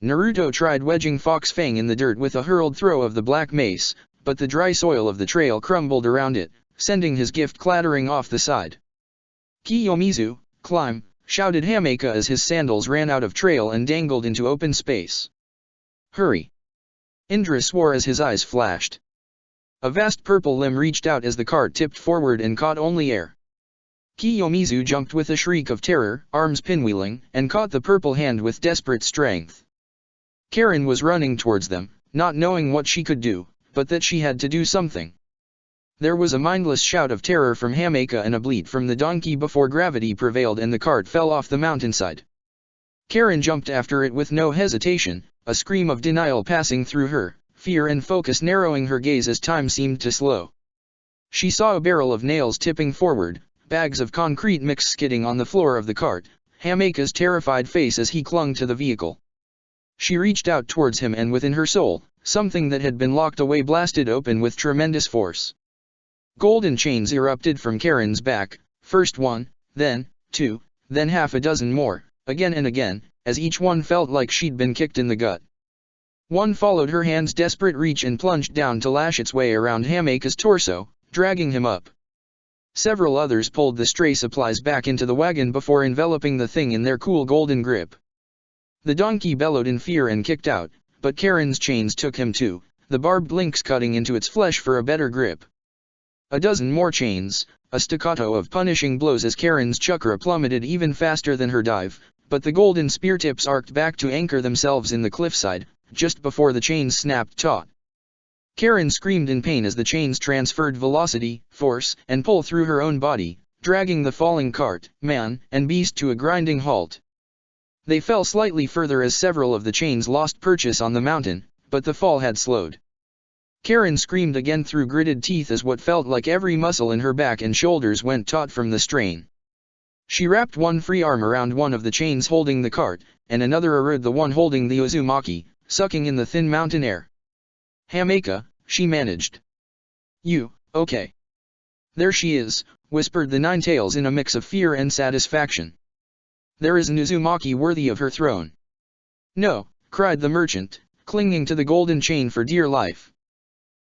Naruto tried wedging Fox Fang in the dirt with a hurled throw of the black mace, but the dry soil of the trail crumbled around it, sending his gift clattering off the side. Kiyomizu, climb, shouted Hameka as his sandals ran out of trail and dangled into open space. Hurry! Indra swore as his eyes flashed. A vast purple limb reached out as the cart tipped forward and caught only air. Kiyomizu jumped with a shriek of terror, arms pinwheeling, and caught the purple hand with desperate strength. Karen was running towards them, not knowing what she could do, but that she had to do something. There was a mindless shout of terror from Hameka and a bleat from the donkey before gravity prevailed and the cart fell off the mountainside. Karen jumped after it with no hesitation, a scream of denial passing through her, fear and focus narrowing her gaze as time seemed to slow. She saw a barrel of nails tipping forward, bags of concrete mix skidding on the floor of the cart, Hameka's terrified face as he clung to the vehicle. She reached out towards him and within her soul, something that had been locked away blasted open with tremendous force. Golden chains erupted from Karen's back, first 1, then 2, then half a dozen more, again and again, as each one felt like she'd been kicked in the gut. One followed her hand's desperate reach and plunged down to lash its way around Hameka's torso, dragging him up. Several others pulled the stray supplies back into the wagon before enveloping the thing in their cool golden grip. The donkey bellowed in fear and kicked out, but Karen's chains took him too, the barbed links cutting into its flesh for a better grip. A dozen more chains, a staccato of punishing blows as Karen's chakra plummeted even faster than her dive, but the golden spear tips arced back to anchor themselves in the cliffside, just before the chains snapped taut. Karen screamed in pain as the chains transferred velocity, force, and pull through her own body, dragging the falling cart, man, and beast to a grinding halt. They fell slightly further as several of the chains lost purchase on the mountain, but the fall had slowed. Karen screamed again through gritted teeth as what felt like every muscle in her back and shoulders went taut from the strain. She wrapped one free arm around one of the chains holding the cart, and another around the one holding the Uzumaki, sucking in the thin mountain air. "Hameka," she managed. "You, okay?" "There she is," whispered the Ninetales in a mix of fear and satisfaction. "There is an Uzumaki worthy of her throne." "No," cried the merchant, clinging to the golden chain for dear life.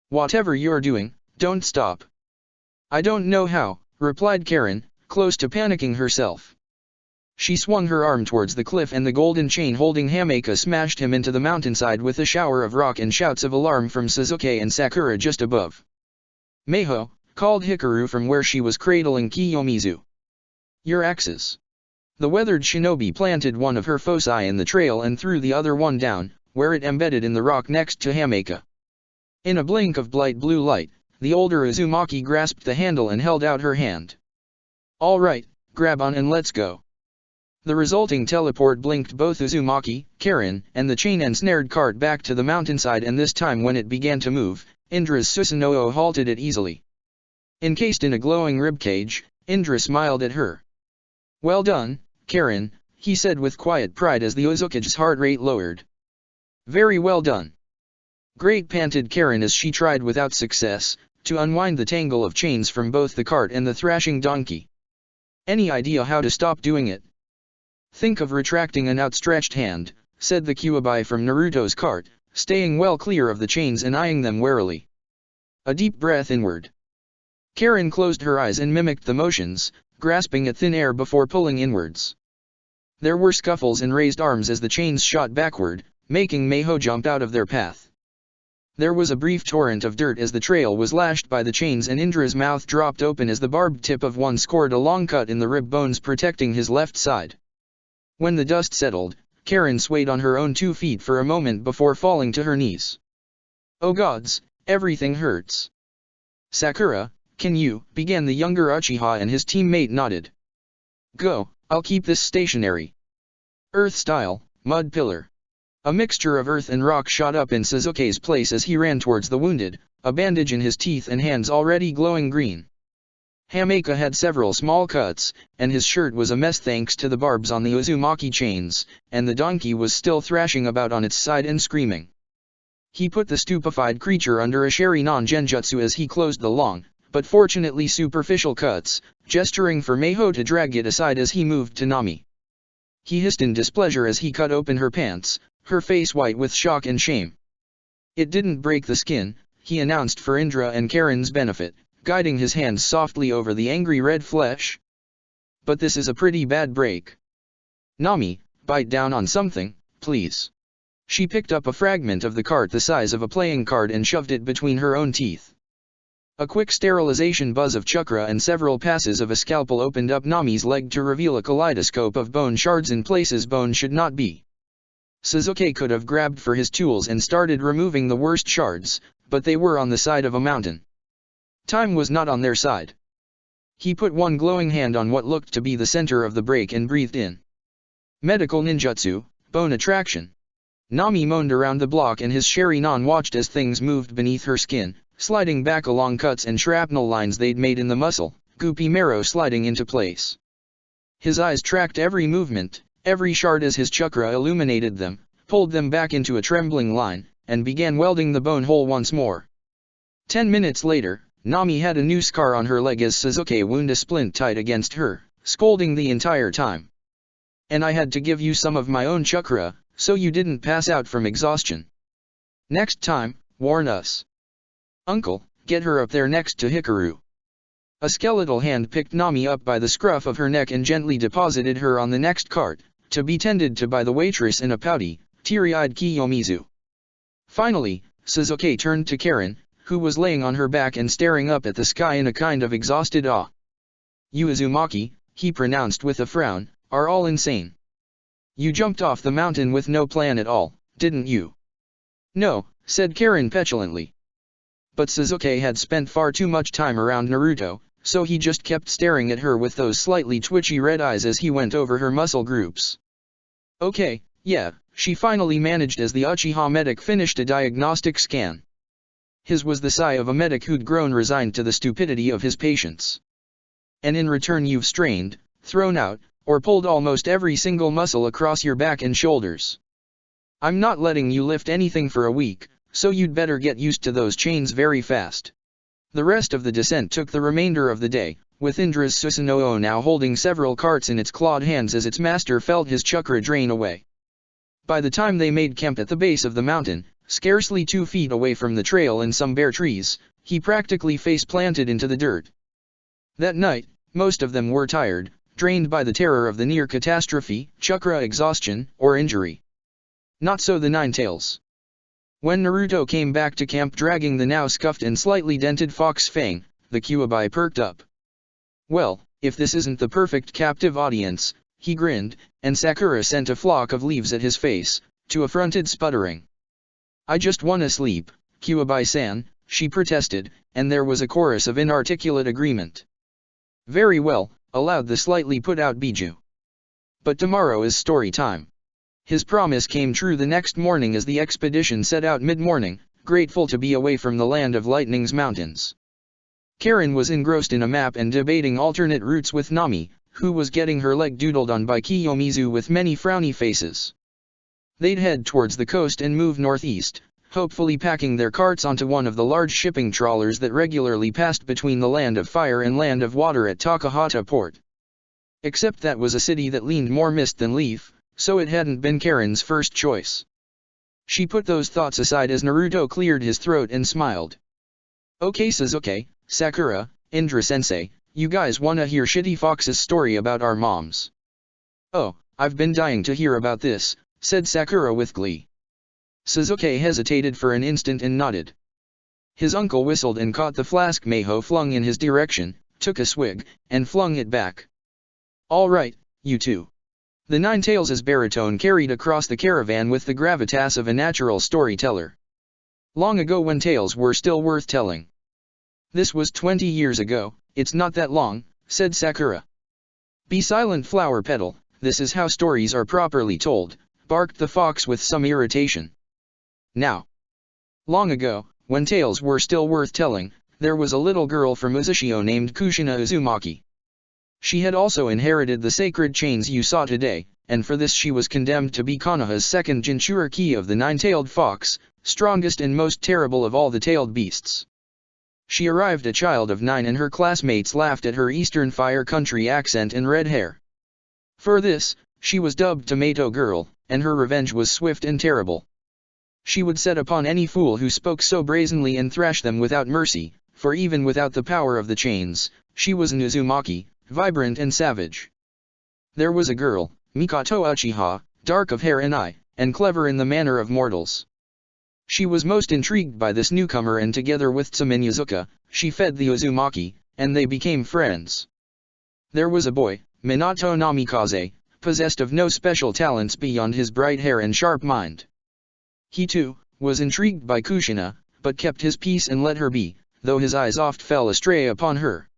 "Whatever you're doing, don't stop." "I don't know how," replied Karen, close to panicking herself. She swung her arm towards the cliff and the golden chain holding Hameka smashed him into the mountainside with a shower of rock and shouts of alarm from Sasuke and Sakura just above. "Meiho," called Hikaru from where she was cradling Kiyomizu. "Your axes." The weathered shinobi planted one of her foci in the trail and threw the other one down, where it embedded in the rock next to Hameka. In a blink of bright blue light, the older Uzumaki grasped the handle and held out her hand. "All right, grab on and let's go." The resulting teleport blinked both Uzumaki, Karen, and the chain-ensnared cart back to the mountainside, and this time when it began to move, Indra's Susanoo halted it easily. Encased in a glowing ribcage, Indra smiled at her. "Well done, Karen," he said with quiet pride as the Uzukage's heart rate lowered. "Very well done." "Great," panted Karen as she tried without success, to unwind the tangle of chains from both the cart and the thrashing donkey. "Any idea how to stop doing it?" "Think of retracting an outstretched hand," said the Kyuubi from Naruto's cart, staying well clear of the chains and eyeing them warily. A deep breath inward. Karen closed her eyes and mimicked the motions, grasping at thin air before pulling inwards. There were scuffles and raised arms as the chains shot backward, making Meiho jump out of their path. There was a brief torrent of dirt as the trail was lashed by the chains and Indra's mouth dropped open as the barbed tip of one scored a long cut in the rib bones protecting his left side. When the dust settled, Karen swayed on her own 2 feet for a moment before falling to her knees. "Oh gods, everything hurts." "Sakura, can you?" began the younger Uchiha, and his teammate nodded. "Go, I'll keep this stationary." Earth style, mud pillar. A mixture of earth and rock shot up in Sasuke's place as he ran towards the wounded, a bandage in his teeth and hands already glowing green. Hameka had several small cuts, and his shirt was a mess thanks to the barbs on the Uzumaki chains, and the donkey was still thrashing about on its side and screaming. He put the stupefied creature under a Sharingan Genjutsu as he closed the long, but fortunately superficial cuts, gesturing for Meiho to drag it aside as he moved to Nami. He hissed in displeasure as he cut open her pants, her face white with shock and shame. "It didn't break the skin," he announced for Indra and Karen's benefit, guiding his hands softly over the angry red flesh. "But this is a pretty bad break. Nami, bite down on something, please." She picked up a fragment of the cart the size of a playing card and shoved it between her own teeth. A quick sterilization buzz of chakra and several passes of a scalpel opened up Nami's leg to reveal a kaleidoscope of bone shards in places bone should not be. Sasuke could have grabbed for his tools and started removing the worst shards, but they were on the side of a mountain. Time was not on their side. He put one glowing hand on what looked to be the center of the break and breathed in. Medical ninjutsu, bone attraction. Nami moaned around the block and his Sharingan watched as things moved beneath her skin, sliding back along cuts and shrapnel lines they'd made in the muscle, goopy marrow sliding into place. His eyes tracked every movement, every shard as his chakra illuminated them, pulled them back into a trembling line, and began welding the bone whole once more. 10 minutes later, Nami had a new scar on her leg as Sasuke wound a splint tight against her, scolding the entire time. "And I had to give you some of my own chakra, so you didn't pass out from exhaustion. Next time, warn us." "Uncle, get her up there next to Hikaru." A skeletal hand picked Nami up by the scruff of her neck and gently deposited her on the next cart, to be tended to by the waitress and a pouty, teary-eyed Kiyomizu. Finally, Suzuki turned to Karen, who was laying on her back and staring up at the sky in a kind of exhausted awe. "You Uzumaki," he pronounced with a frown, "are all insane. You jumped off the mountain with no plan at all, didn't you?" "No," said Karen petulantly. But Suzuki had spent far too much time around Naruto, so he just kept staring at her with those slightly twitchy red eyes as he went over her muscle groups. "Okay, yeah," she finally managed as the Uchiha medic finished a diagnostic scan. His was the sigh of a medic who'd grown resigned to the stupidity of his patients. "And in return you've strained, thrown out, or pulled almost every single muscle across your back and shoulders. I'm not letting you lift anything for a week, so you'd better get used to those chains very fast." The rest of the descent took the remainder of the day, with Indra's Susanoo now holding several carts in its clawed hands as its master felt his chakra drain away. By the time they made camp at the base of the mountain, scarcely 2 feet away from the trail and some bare trees, he practically face-planted into the dirt. That night, most of them were tired, drained by the terror of the near catastrophe, chakra exhaustion, or injury. Not so the Ninetales. When Naruto came back to camp dragging the now scuffed and slightly dented Fox Fang, the Kyuubi perked up. "Well, if this isn't the perfect captive audience," he grinned, and Sakura sent a flock of leaves at his face, to affronted sputtering. "I just wanna sleep, Kyuubi-san," she protested, and there was a chorus of inarticulate agreement. "Very well," allowed the slightly put-out Biju. "But tomorrow is story time." His promise came true the next morning as the expedition set out mid-morning, grateful to be away from the land of Lightning's mountains. Karen was engrossed in a map and debating alternate routes with Nami, who was getting her leg doodled on by Kiyomizu with many frowny faces. They'd head towards the coast and move northeast, hopefully packing their carts onto one of the large shipping trawlers that regularly passed between the Land of Fire and Land of Water at Takahata Port. Except that was a city that leaned more mist than leaf, so it hadn't been Karen's first choice. She put those thoughts aside as Naruto cleared his throat and smiled. "Okay Suzuki, Sakura, Indra-sensei, you guys wanna hear Shitty Fox's story about our moms?" "Oh, I've been dying to hear about this," said Sakura with glee. Suzuki hesitated for an instant and nodded. His uncle whistled and caught the flask Meiho flung in his direction, took a swig, and flung it back. "All right, you two." The Ninetales' baritone carried across the caravan with the gravitas of a natural storyteller. "Long ago when tales were still worth telling." "This was 20 years ago, it's not that long," said Sakura. "Be silent flower petal, this is how stories are properly told," barked the fox with some irritation. "Now, long ago, when tales were still worth telling, there was a little girl from Uzushio named Kushina Uzumaki. She had also inherited the sacred chains you saw today, and for this she was condemned to be Konoha's second Jinchuriki of the nine-tailed fox, strongest and most terrible of all the tailed beasts. She arrived a child of 9 and her classmates laughed at her Eastern Fire Country accent and red hair. For this, she was dubbed Tomato Girl, and her revenge was swift and terrible. She would set upon any fool who spoke so brazenly and thrash them without mercy, for even without the power of the chains, she was an Uzumaki, vibrant and savage. There was a girl, Mikoto Uchiha, dark of hair and eye, and clever in the manner of mortals. She was most intrigued by this newcomer and together with Tsumin Yazuka, she fed the Uzumaki, and they became friends. There was a boy, Minato Namikaze, possessed of no special talents beyond his bright hair and sharp mind. He too, was intrigued by Kushina, but kept his peace and let her be, though his eyes oft fell astray upon her.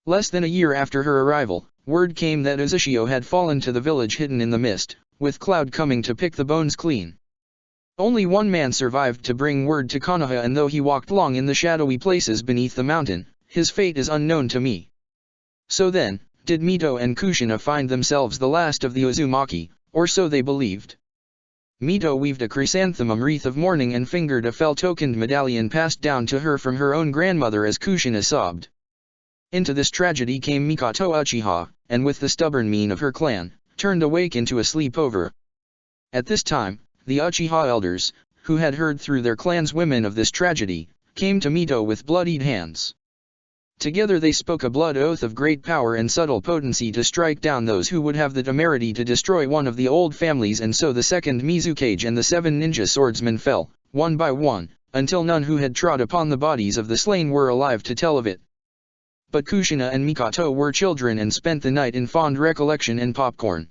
Less than a year after her arrival, word came that Uzushio had fallen to the village hidden in the mist, with Cloud coming to pick the bones clean. Only one man survived to bring word to Konoha, and though he walked long in the shadowy places beneath the mountain, his fate is unknown to me. So then, did Mito and Kushina find themselves the last of the Uzumaki, or so they believed. Mito weaved a chrysanthemum wreath of mourning and fingered a fell-tokened medallion passed down to her from her own grandmother as Kushina sobbed. Into this tragedy came Mikoto Uchiha, and with the stubborn mien of her clan, turned awake into a sleepover. At this time, the Uchiha elders, who had heard through their clan's women of this tragedy, came to Mito with bloodied hands. Together they spoke a blood oath of great power and subtle potency to strike down those who would have the temerity to destroy one of the old families, and so the second Mizukage and the 7 ninja swordsmen fell, one by one, until none who had trod upon the bodies of the slain were alive to tell of it. But Kushina and Mikoto were children and spent the night in fond recollection and popcorn.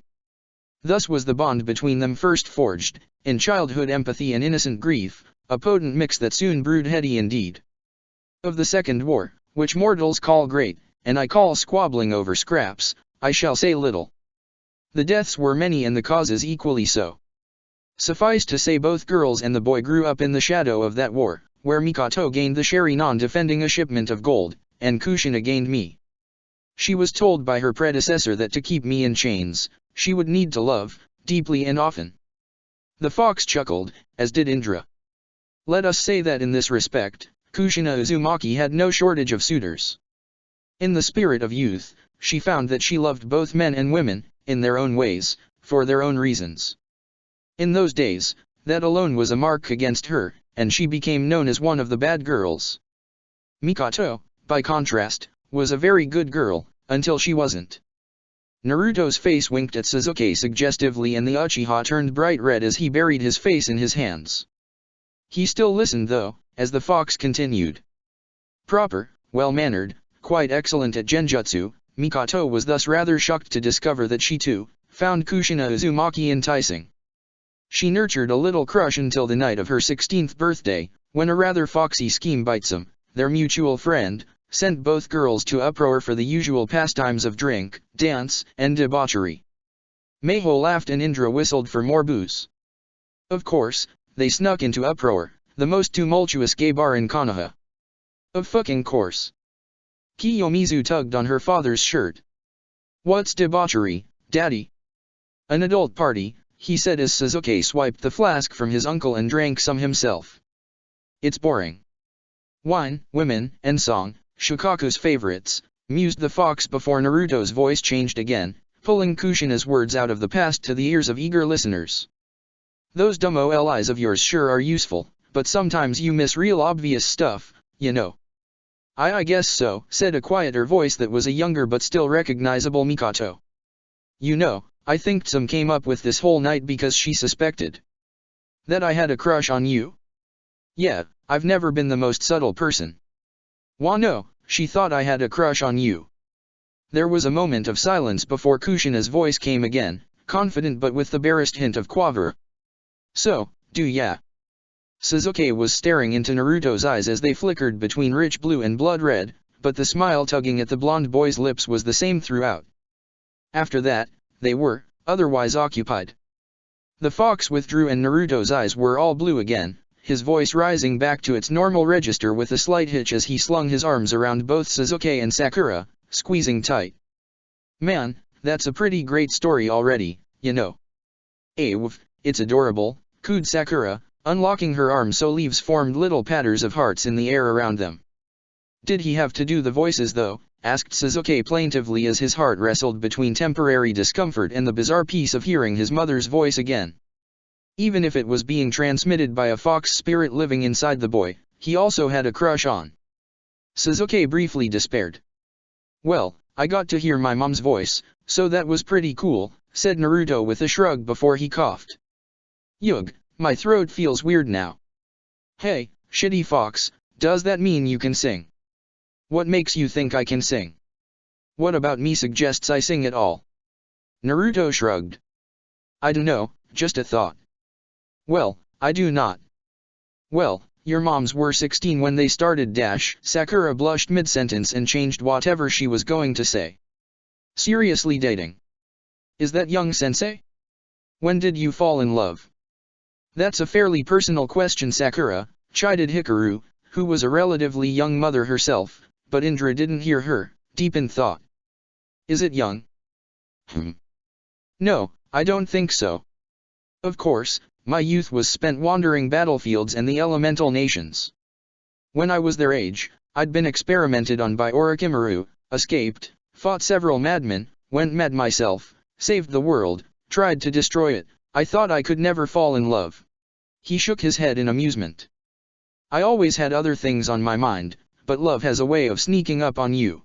Thus was the bond between them first forged, in childhood empathy and innocent grief, a potent mix that soon brewed heady indeed. Of the Second War, which mortals call great, and I call squabbling over scraps, I shall say little. The deaths were many and the causes equally so. Suffice to say both girls and the boy grew up in the shadow of that war, where Mikoto gained the Sharinon defending a shipment of gold, and Kushina gained me. She was told by her predecessor that to keep me in chains, she would need to love, deeply and often. The fox chuckled, as did Indra. Let us say that in this respect, Kushina Uzumaki had no shortage of suitors. In the spirit of youth, she found that she loved both men and women, in their own ways, for their own reasons. In those days, that alone was a mark against her, and she became known as one of the bad girls. Mikoto, by contrast, was a very good girl, until she wasn't. Naruto's face winked at Sasuke suggestively and the Uchiha turned bright red as he buried his face in his hands. He still listened though, as the fox continued. Proper, well-mannered, quite excellent at genjutsu, Mikoto was thus rather shocked to discover that she too, found Kushina Uzumaki enticing. She nurtured a little crush until the night of her 16th birthday, when a rather foxy scheme by Tsum, their mutual friend, sent both girls to uproar for the usual pastimes of drink, dance, and debauchery. Meiho laughed and Indra whistled for more booze. Of course, they snuck into uproar, the most tumultuous gay bar in Konoha. Of fucking course. Kiyomizu tugged on her father's shirt. What's debauchery, daddy? An adult party, he said as Sasuke swiped the flask from his uncle and drank some himself. It's boring. Wine, women, and song, Shukaku's favorites, mused the fox before Naruto's voice changed again, pulling Kushina's words out of the past to the ears of eager listeners. Those dumb OLIs of yours sure are useful, but sometimes you miss real obvious stuff, you know. I guess so, said a quieter voice that was a younger but still recognizable Mikoto. You know, I think Tsum came up with this whole night because she suspected that I had a crush on you. Yeah, I've never been the most subtle person. No, she thought I had a crush on you. There was a moment of silence before Kushina's voice came again, confident but with the barest hint of quaver. So, do ya? Sasuke was staring into Naruto's eyes as they flickered between rich blue and blood red, but the smile tugging at the blonde boy's lips was the same throughout. After that, they were, otherwise occupied. The fox withdrew and Naruto's eyes were all blue again, his voice rising back to its normal register with a slight hitch as he slung his arms around both Sasuke and Sakura, squeezing tight. Man, that's a pretty great story already, you know. It's adorable, cooed Sakura, unlocking her arms so leaves formed little patterns of hearts in the air around them. Did he have to do the voices though? Asked Sasuke plaintively as his heart wrestled between temporary discomfort and the bizarre peace of hearing his mother's voice again. Even if it was being transmitted by a fox spirit living inside the boy, he also had a crush on. Sasuke briefly despaired. Well, I got to hear my mom's voice, so that was pretty cool, said Naruto with a shrug before he coughed. Yug, my throat feels weird now. Hey, shitty fox, does that mean you can sing? What makes you think I can sing? What about me suggests I sing at all? Naruto shrugged. I dunno, just a thought. Well, I do not. Well, your moms were 16 when they started dash. Sakura blushed mid-sentence and changed whatever she was going to say. Seriously dating? Is that young sensei? When did you fall in love? That's a fairly personal question, Sakura, chided Hikaru, who was a relatively young mother herself, but Indra didn't hear her, deep in thought. Is it young? No, I don't think so. Of course, my youth was spent wandering battlefields and the elemental nations. When I was their age, I'd been experimented on by Orochimaru, escaped, fought several madmen, went mad myself, saved the world, tried to destroy it. I thought I could never fall in love. He shook his head in amusement. I always had other things on my mind, but love has a way of sneaking up on you.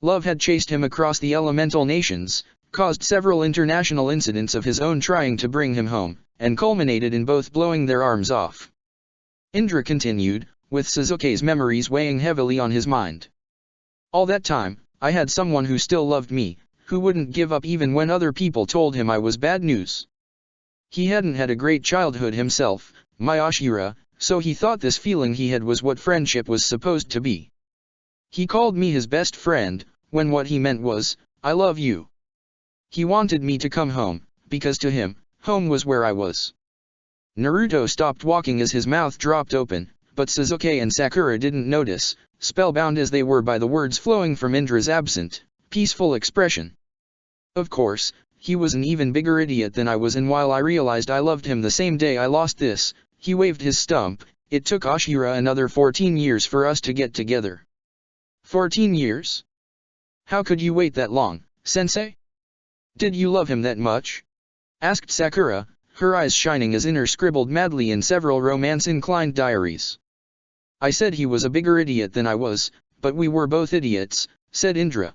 Love had chased him across the elemental nations, caused several international incidents of his own trying to bring him home, and culminated in both blowing their arms off. Indra continued, with Sasuke's memories weighing heavily on his mind. All that time, I had someone who still loved me, who wouldn't give up even when other people told him I was bad news. He hadn't had a great childhood himself, my Ashira, so he thought this feeling he had was what friendship was supposed to be. He called me his best friend, when what he meant was, I love you. He wanted me to come home, because to him, home was where I was. Naruto stopped walking as his mouth dropped open, but Sasuke and Sakura didn't notice, spellbound as they were by the words flowing from Indra's absent, peaceful expression. Of course, he was an even bigger idiot than I was, and while I realized I loved him the same day I lost this, he waved his stump. It took Ashira another 14 years for us to get together. 14 years? How could you wait that long, sensei? Did you love him that much? Asked Sakura, her eyes shining as Inner scribbled madly in several romance-inclined diaries. I said he was a bigger idiot than I was, but we were both idiots, said Indra.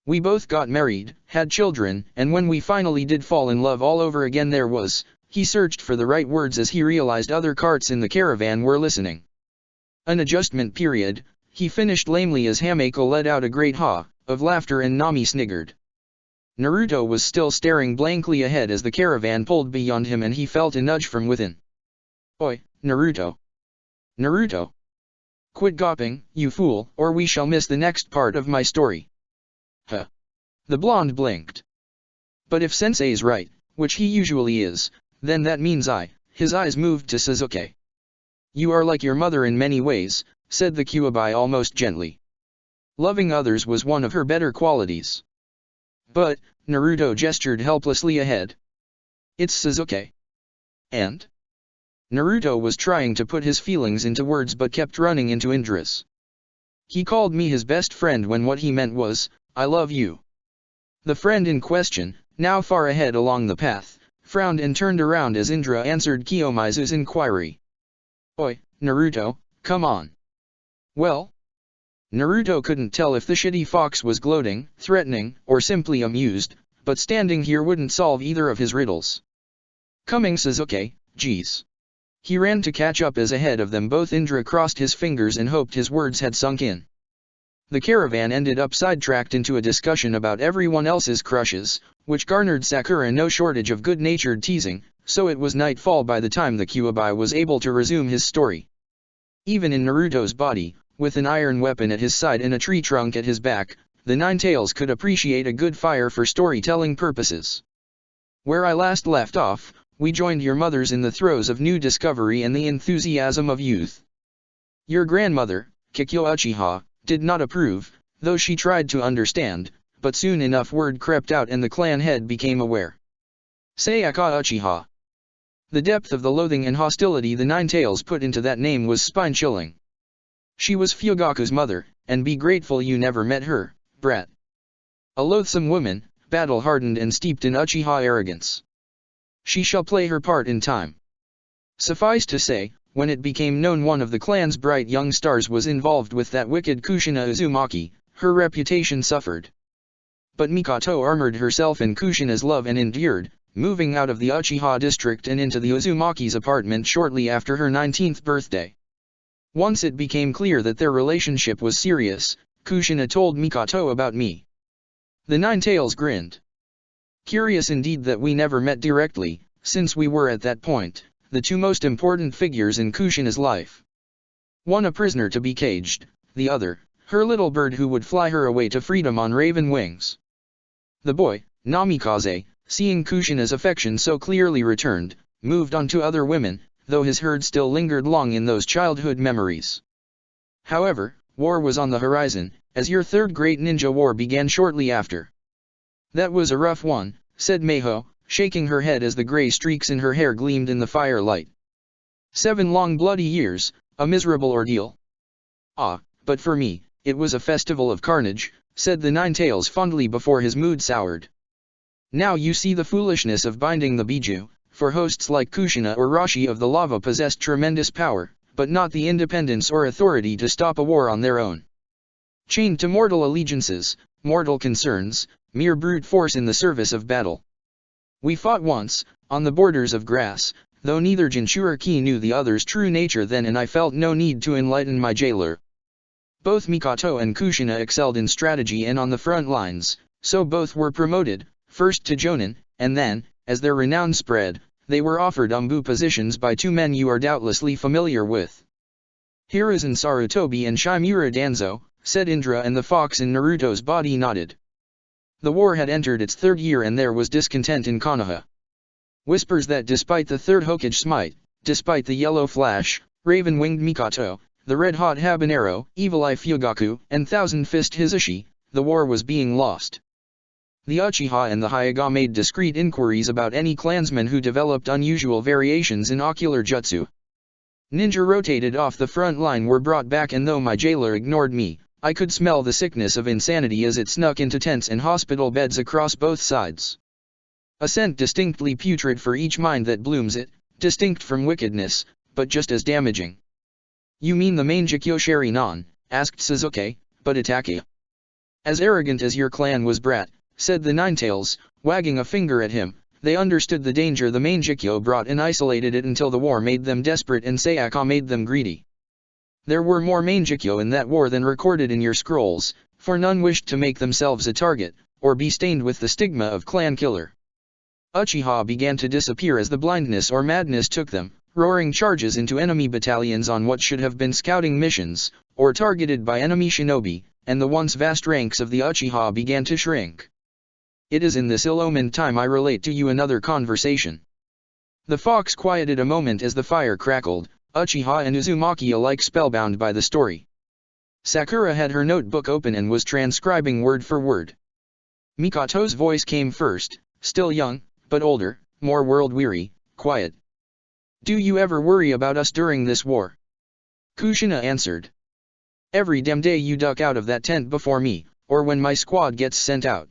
We both got married, had children, and when we finally did fall in love all over again there was, he searched for the right words as he realized other carts in the caravan were listening. An adjustment period, he finished lamely as Hameko let out a great ha of laughter and Nami sniggered. Naruto was still staring blankly ahead as the caravan pulled beyond him and he felt a nudge from within. Oi, Naruto. Naruto. Quit gawping, you fool, or we shall miss the next part of my story. Huh. The blonde blinked. But if Sensei's right, which he usually is, then that means his eyes moved to Sasuke. You are like your mother in many ways, said the Kyuubi almost gently. Loving others was one of her better qualities. But, Naruto gestured helplessly ahead. It's Sasuke. And? Naruto was trying to put his feelings into words but kept running into Indra's. He called me his best friend when what he meant was, I love you. The friend in question, now far ahead along the path, frowned and turned around as Indra answered Kiyomizu's inquiry. Oi, Naruto, come on. Well? Naruto couldn't tell if the shitty fox was gloating, threatening, or simply amused, but standing here wouldn't solve either of his riddles. Coming Sasuke, geez. He ran to catch up as ahead of them both Indra crossed his fingers and hoped his words had sunk in. The caravan ended up sidetracked into a discussion about everyone else's crushes, which garnered Sakura no shortage of good-natured teasing, so it was nightfall by the time the Kyuubi was able to resume his story. Even in Naruto's body, with an iron weapon at his side and a tree trunk at his back, the Nine-Tails could appreciate a good fire for storytelling purposes. Where I last left off, we joined your mothers in the throes of new discovery and the enthusiasm of youth. Your grandmother, Kikyo Uchiha, did not approve, though she tried to understand, but soon enough word crept out and the clan head became aware. Sayaka Uchiha. The depth of the loathing and hostility the Nine-Tails put into that name was spine-chilling. She was Fugaku's mother, and be grateful you never met her, brat. A loathsome woman, battle-hardened and steeped in Uchiha arrogance. She shall play her part in time. Suffice to say, when it became known one of the clan's bright young stars was involved with that wicked Kushina Uzumaki, her reputation suffered. But Mikoto armored herself in Kushina's love and endured, moving out of the Uchiha district and into the Uzumaki's apartment shortly after her 19th birthday. Once it became clear that their relationship was serious, Kushina told Mikoto about me. The Nine-Tails grinned. Curious indeed that we never met directly, since we were at that point the two most important figures in Kushina's life. One a prisoner to be caged, the other, her little bird who would fly her away to freedom on raven wings. The boy, Namikaze, seeing Kushina's affection so clearly returned, moved on to other women, though his herd still lingered long in those childhood memories. However, war was on the horizon, as your third great ninja war began shortly after. That was a rough one, said Meiho, shaking her head as the gray streaks in her hair gleamed in the firelight. 7 long bloody years, a miserable ordeal. Ah, but for me, it was a festival of carnage, said the Nine-Tails fondly before his mood soured. Now you see the foolishness of binding the Biju, for hosts like Kushina or Rashi of the lava possessed tremendous power, but not the independence or authority to stop a war on their own. Chained to mortal allegiances, mortal concerns, mere brute force in the service of battle. We fought once, on the borders of grass, though neither Jinchuriki knew the other's true nature then, and I felt no need to enlighten my jailer. Both Mikoto and Kushina excelled in strategy and on the front lines, so both were promoted, first to jonin, and then, as their renown spread, they were offered umbu positions by two men you are doubtlessly familiar with. Hiruzen Sarutobi and Shimura Danzo, said Indra, and the fox in Naruto's body nodded. The war had entered its third year and there was discontent in Konoha. Whispers that despite the third Hokage smite, despite the yellow flash, raven-winged Mikoto, the red-hot habanero, Evil Eye Fugaku, and thousand-fist Hisashi, the war was being lost. The Uchiha and the Hyuga made discreet inquiries about any clansmen who developed unusual variations in ocular jutsu. Ninja rotated off the front line were brought back, and though my jailer ignored me, I could smell the sickness of insanity as it snuck into tents and hospital beds across both sides. A scent distinctly putrid for each mind that blooms it, distinct from wickedness, but just as damaging. You mean the Mangekyo Sharinan? Asked Sasuke, but Itachi. As arrogant as your clan was, brat, said the Ninetales, wagging a finger at him. They understood the danger the Mangekyo brought and isolated it until the war made them desperate and Sayaka made them greedy. There were more Mangekyo in that war than recorded in your scrolls, for none wished to make themselves a target, or be stained with the stigma of clan killer. Uchiha began to disappear as the blindness or madness took them, roaring charges into enemy battalions on what should have been scouting missions, or targeted by enemy shinobi, and the once vast ranks of the Uchiha began to shrink. It is in this ill-omened time I relate to you another conversation. The fox quieted a moment as the fire crackled, Uchiha and Uzumaki alike spellbound by the story. Sakura had her notebook open and was transcribing word for word. Mikoto's voice came first, still young, but older, more world-weary, quiet. Do you ever worry about us during this war? Kushina answered. Every damn day you duck out of that tent before me, or when my squad gets sent out.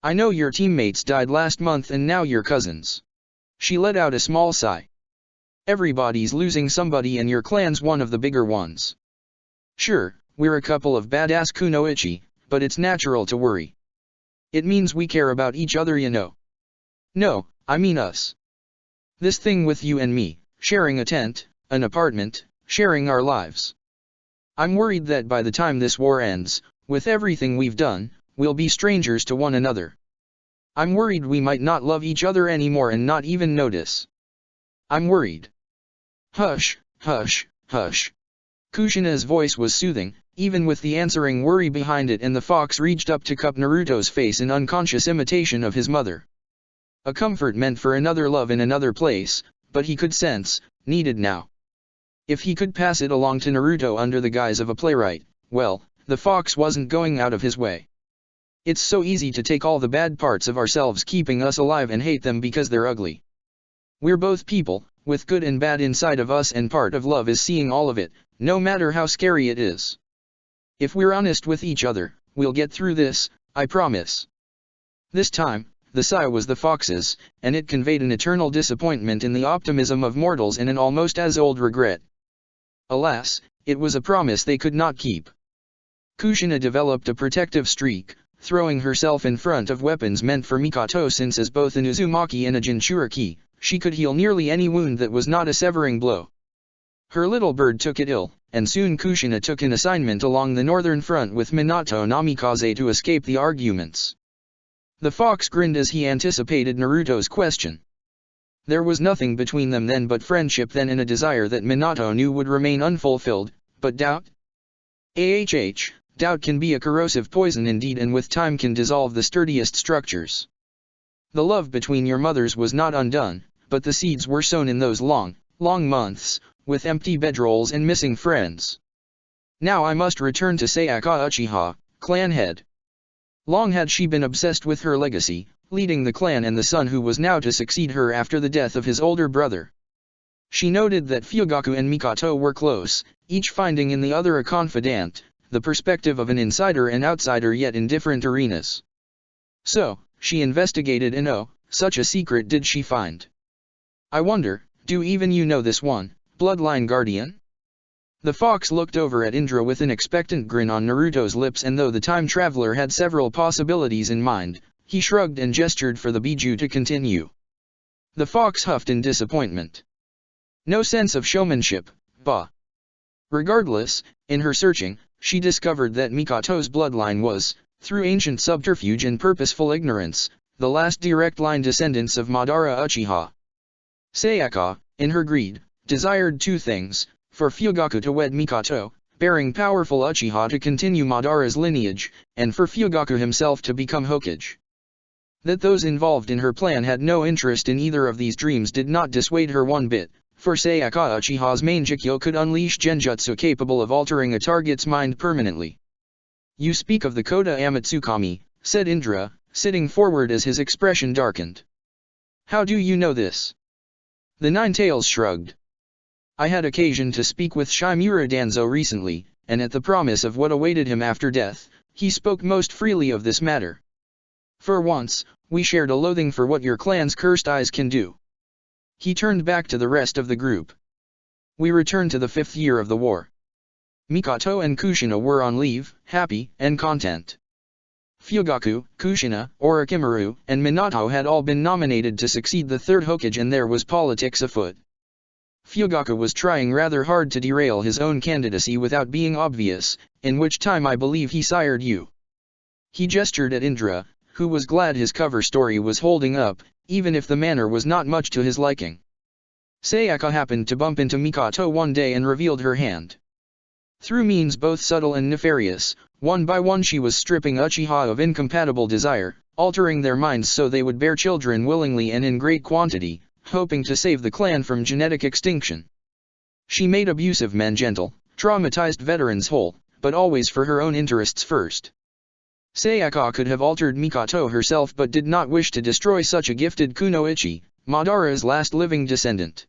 I know your teammates died last month and now your cousins. She let out a small sigh. Everybody's losing somebody and your clan's one of the bigger ones. Sure, we're a couple of badass kunoichi, but it's natural to worry. It means we care about each other, you know. No, I mean us. This thing with you and me, sharing a tent, an apartment, sharing our lives. I'm worried that by the time this war ends, with everything we've done, we'll be strangers to one another. I'm worried we might not love each other anymore and not even notice. I'm worried. Hush, hush, hush. Kushina's voice was soothing, even with the answering worry behind it, and the fox reached up to cup Naruto's face in unconscious imitation of his mother. A comfort meant for another love in another place, but he could sense, needed now. If he could pass it along to Naruto under the guise of a playwright, well, the fox wasn't going out of his way. It's so easy to take all the bad parts of ourselves keeping us alive and hate them because they're ugly. We're both people, with good and bad inside of us, and part of love is seeing all of it, no matter how scary it is. If we're honest with each other, we'll get through this, I promise. This time, the sigh was the fox's, and it conveyed an eternal disappointment in the optimism of mortals and an almost as old regret. Alas, it was a promise they could not keep. Kushina developed a protective streak, throwing herself in front of weapons meant for Mikoto, since as both an Uzumaki and a Jinchuriki, she could heal nearly any wound that was not a severing blow. Her little bird took it ill, and soon Kushina took an assignment along the northern front with Minato Namikaze to escape the arguments. The fox grinned as he anticipated Naruto's question. There was nothing between them then but friendship then, and a desire that Minato knew would remain unfulfilled, but doubt? Doubt can be a corrosive poison indeed, and with time can dissolve the sturdiest structures. The love between your mothers was not undone, but the seeds were sown in those long months, with empty bedrolls and missing friends. Now I must return to Sayaka Uchiha, clan head. Long had she been obsessed with her legacy, leading the clan and the son who was now to succeed her after the death of his older brother. She noted that Fugaku and Mikoto were close, each finding in the other a confidant, the perspective of an insider and outsider yet in different arenas. So, she investigated, and oh, such a secret did she find. I wonder, do even you know this one, bloodline guardian? The fox looked over at Indra with an expectant grin on Naruto's lips, and though the time traveler had several possibilities in mind, he shrugged and gestured for the Biju to continue. The fox huffed in disappointment. No sense of showmanship, bah. Regardless, in her searching, she discovered that Mikato's bloodline was, through ancient subterfuge and purposeful ignorance, the last direct line descendants of Madara Uchiha. Sayaka, in her greed, desired two things: for Fugaku to wed Mikato, bearing powerful Uchiha to continue Madara's lineage, and for Fugaku himself to become Hokage. That those involved in her plan had no interest in either of these dreams did not dissuade her one bit, for Sayaka Uchiha's main Jikyo could unleash genjutsu capable of altering a target's mind permanently. "You speak of the Koda Amatsukami," said Indra, sitting forward as his expression darkened. "How do you know this?" The Nine-Tails shrugged. "I had occasion to speak with Shimura Danzo recently, and at the promise of what awaited him after death, he spoke most freely of this matter. For once, we shared a loathing for what your clan's cursed eyes can do." He turned back to the rest of the group. "We returned to the 5th year of the war. Mikato and Kushina were on leave, happy and content. Fugaku, Kushina, Orochimaru, and Minato had all been nominated to succeed the third Hokage, and there was politics afoot. Fugaku was trying rather hard to derail his own candidacy without being obvious, in which time I believe he sired you." He gestured at Indra, who was glad his cover story was holding up, even if the manner was not much to his liking. Sayaka happened to bump into Mikato one day and revealed her hand. Through means both subtle and nefarious, one by one she was stripping Uchiha of incompatible desire, altering their minds so they would bear children willingly and in great quantity, hoping to save the clan from genetic extinction. She made abusive men gentle, traumatized veterans whole, but always for her own interests first. Sayaka could have altered Mikato herself but did not wish to destroy such a gifted kunoichi, Madara's last living descendant.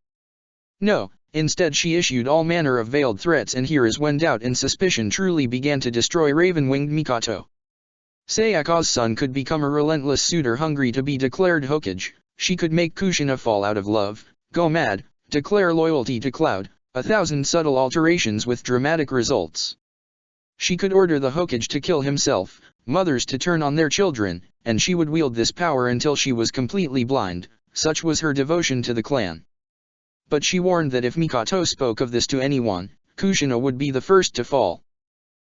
No, instead she issued all manner of veiled threats, and here is when doubt and suspicion truly began to destroy raven-winged Mikato. Sayaka's son could become a relentless suitor hungry to be declared Hokage, she could make Kushina fall out of love, go mad, declare loyalty to Cloud, 1,000 subtle alterations with dramatic results. She could order the Hokage to kill himself, mothers to turn on their children, and she would wield this power until she was completely blind, such was her devotion to the clan. But she warned that if Mikato spoke of this to anyone, Kushina would be the first to fall.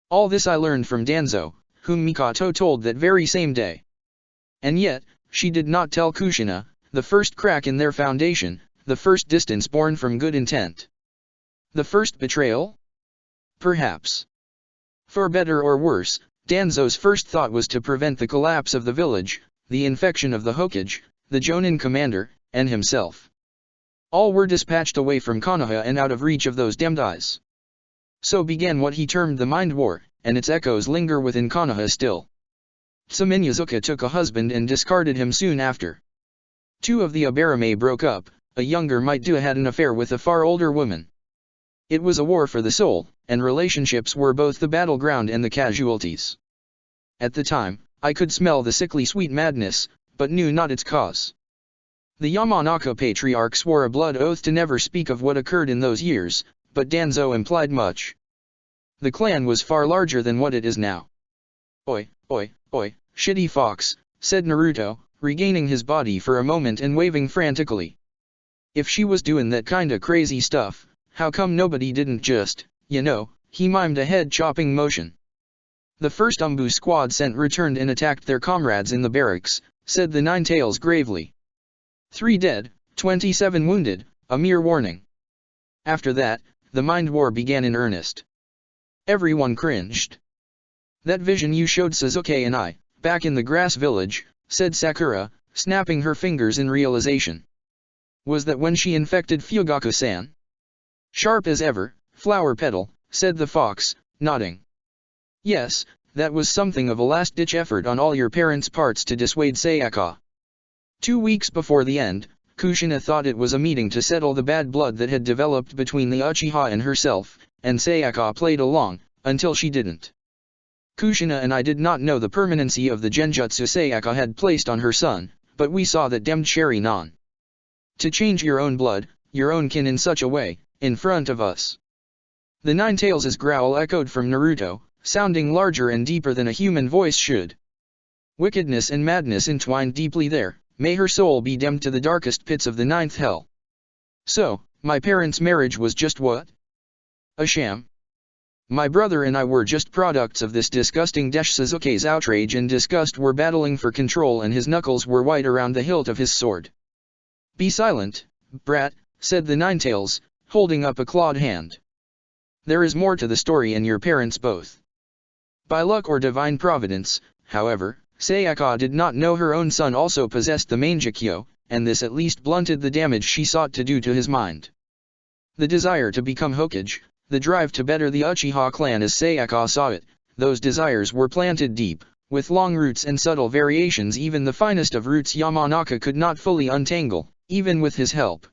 All this I learned from Danzo, whom Mikato told that very same day. And yet, she did not tell Kushina, the first crack in their foundation, the first distance born from good intent. The first betrayal? Perhaps. For better or worse, Danzo's first thought was to prevent the collapse of the village, the infection of the Hokage, the Jonin commander, and himself. All were dispatched away from Konoha and out of reach of those damned eyes. So began what he termed the Mind War, and its echoes linger within Konoha still. Tsuminyazuka took a husband and discarded him soon after. Two of the Abarame broke up, a younger Might-Do had an affair with a far older woman. It was a war for the soul, and relationships were both the battleground and the casualties. At the time, I could smell the sickly sweet madness, but knew not its cause. The Yamanaka patriarch swore a blood oath to never speak of what occurred in those years, but Danzo implied much. The clan was far larger than what it is now. "Oi, oi, oi, shitty fox," said Naruto, regaining his body for a moment and waving frantically. "If she was doing that kinda crazy stuff, how come nobody didn't just, he mimed a head-chopping motion." "The first Umbu squad sent returned and attacked their comrades in the barracks," said the Nine-Tails gravely. 3 dead, 27 wounded, a mere warning. After that, the Mind War began in earnest. Everyone cringed. "That vision you showed Sasuke and I, back in the grass village," said Sakura, snapping her fingers in realization. "Was that when she infected Fugaku-san?" "Sharp as ever, flower petal," said the fox, nodding. "Yes, that was something of a last-ditch effort on all your parents' parts to dissuade Sayaka. 2 weeks before the end, Kushina thought it was a meeting to settle the bad blood that had developed between the Uchiha and herself, and Sayaka played along, until she didn't. Kushina and I did not know the permanency of the genjutsu Sayaka had placed on her son, but we saw that demmed Sherry-nan. To change your own blood, your own kin in such a way, in front of us. The Ninetales' growl echoed from Naruto, sounding larger and deeper than a human voice should. Wickedness and madness entwined deeply there, may her soul be damned to the darkest pits of the ninth hell. So, my parents' marriage was just what? A sham? My brother and I were just products of this disgusting Desh Suzuki's outrage and disgust were battling for control and his knuckles were white around the hilt of his sword. Be silent, brat, said the Ninetales, holding up a clawed hand. There is more to the story and your parents both. By luck or divine providence, however, Sayaka did not know her own son also possessed the Mangekyo, and this at least blunted the damage she sought to do to his mind. The desire to become Hokage, the drive to better the Uchiha clan as Sayaka saw it, those desires were planted deep, with long roots and subtle variations even the finest of roots Yamanaka could not fully untangle, even with his help.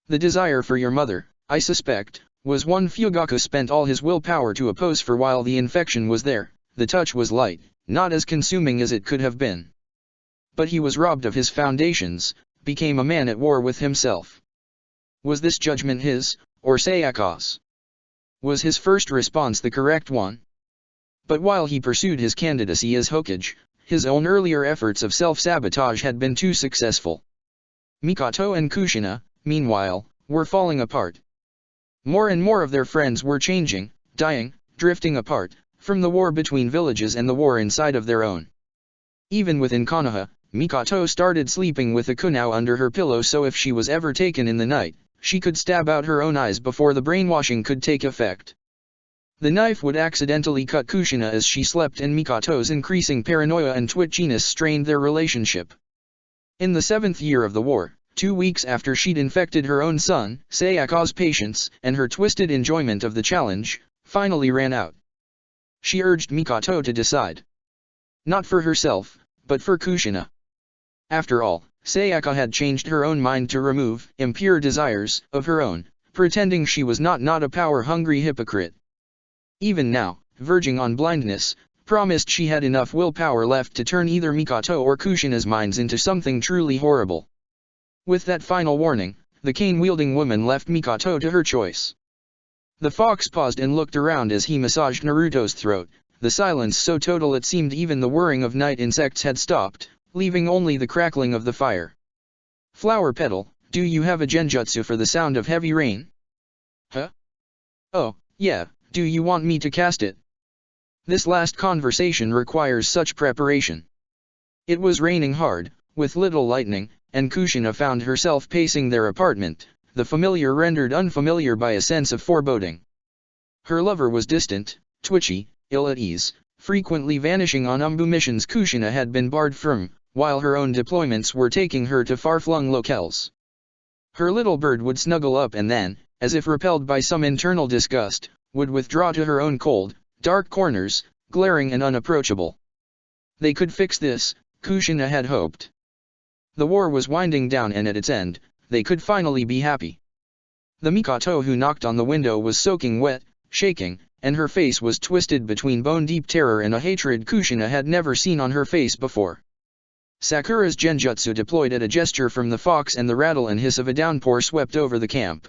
The desire for your mother, I suspect, was one Fugaku spent all his willpower to oppose for while the infection was there, the touch was light, not as consuming as it could have been. But he was robbed of his foundations, became a man at war with himself. Was this judgment his, or Sayaka's? Was his first response the correct one? But while he pursued his candidacy as Hokage, his own earlier efforts of self-sabotage had been too successful. Mikoto and Kushina, meanwhile, were falling apart. More and more of their friends were changing, dying, drifting apart, from the war between villages and the war inside of their own. Even within Konoha, Mikoto started sleeping with a kunao under her pillow so if she was ever taken in the night, she could stab out her own eyes before the brainwashing could take effect. The knife would accidentally cut Kushina as she slept and Mikoto's increasing paranoia and twitchiness strained their relationship. In the 7th year of the war, 2 weeks after she'd infected her own son, Sayaka's patience and her twisted enjoyment of the challenge finally ran out. She urged Mikoto to decide. Not for herself, but for Kushina. After all, Sayaka had changed her own mind to remove impure desires of her own, pretending she was not a power-hungry hypocrite. Even now, verging on blindness, promised she had enough willpower left to turn either Mikoto or Kushina's minds into something truly horrible. With that final warning, the cane-wielding woman left Mikoto to her choice. The fox paused and looked around as he massaged Naruto's throat, the silence so total it seemed even the whirring of night insects had stopped, leaving only the crackling of the fire. Flower Petal, do you have a genjutsu for the sound of heavy rain? Huh? Oh, yeah, do you want me to cast it? This last conversation requires such preparation. It was raining hard, with little lightning, and Kushina found herself pacing their apartment, the familiar rendered unfamiliar by a sense of foreboding. Her lover was distant, twitchy, ill at ease, frequently vanishing on missions Kushina had been barred from, while her own deployments were taking her to far-flung locales. Her little bird would snuggle up and then, as if repelled by some internal disgust, would withdraw to her own cold, dark corners, glaring and unapproachable. They could fix this, Kushina had hoped. The war was winding down and at its end, they could finally be happy. The Mikoto who knocked on the window was soaking wet, shaking, and her face was twisted between bone-deep terror and a hatred Kushina had never seen on her face before. Sakura's genjutsu deployed at a gesture from the fox and the rattle and hiss of a downpour swept over the camp.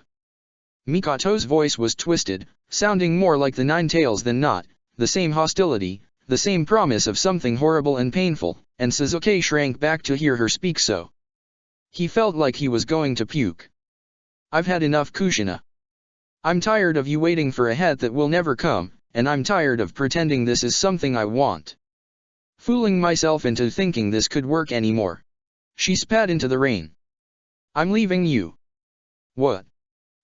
Mikoto's voice was twisted, sounding more like the Ninetales than not, the same hostility, the same promise of something horrible and painful, and Suzuki shrank back to hear her speak so. He felt like he was going to puke. I've had enough, Kushina. I'm tired of you waiting for a hat that will never come, and I'm tired of pretending this is something I want. Fooling myself into thinking this could work anymore. She spat into the rain. I'm leaving you. What?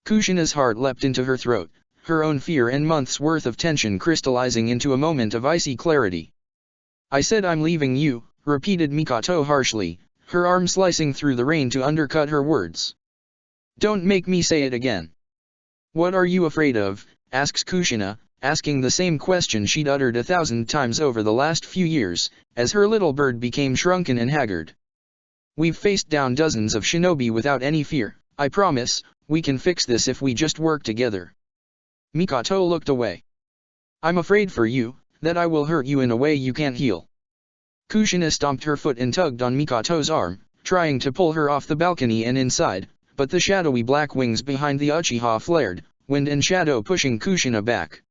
Kushina's heart leapt into her throat, her own fear and months' worth of tension crystallizing into a moment of icy clarity. I said I'm leaving you, repeated Mikoto harshly, her arm slicing through the rain to undercut her words. Don't make me say it again. What are you afraid of? Asks Kushina, asking the same question she'd uttered 1,000 times over the last few years, as her little bird became shrunken and haggard. We've faced down dozens of shinobi without any fear, I promise, we can fix this if we just work together. Mikoto looked away. I'm afraid for you, that I will hurt you in a way you can't heal. Kushina stomped her foot and tugged on Mikoto's arm, trying to pull her off the balcony and inside, but the shadowy black wings behind the Uchiha flared, wind and shadow pushing Kushina back.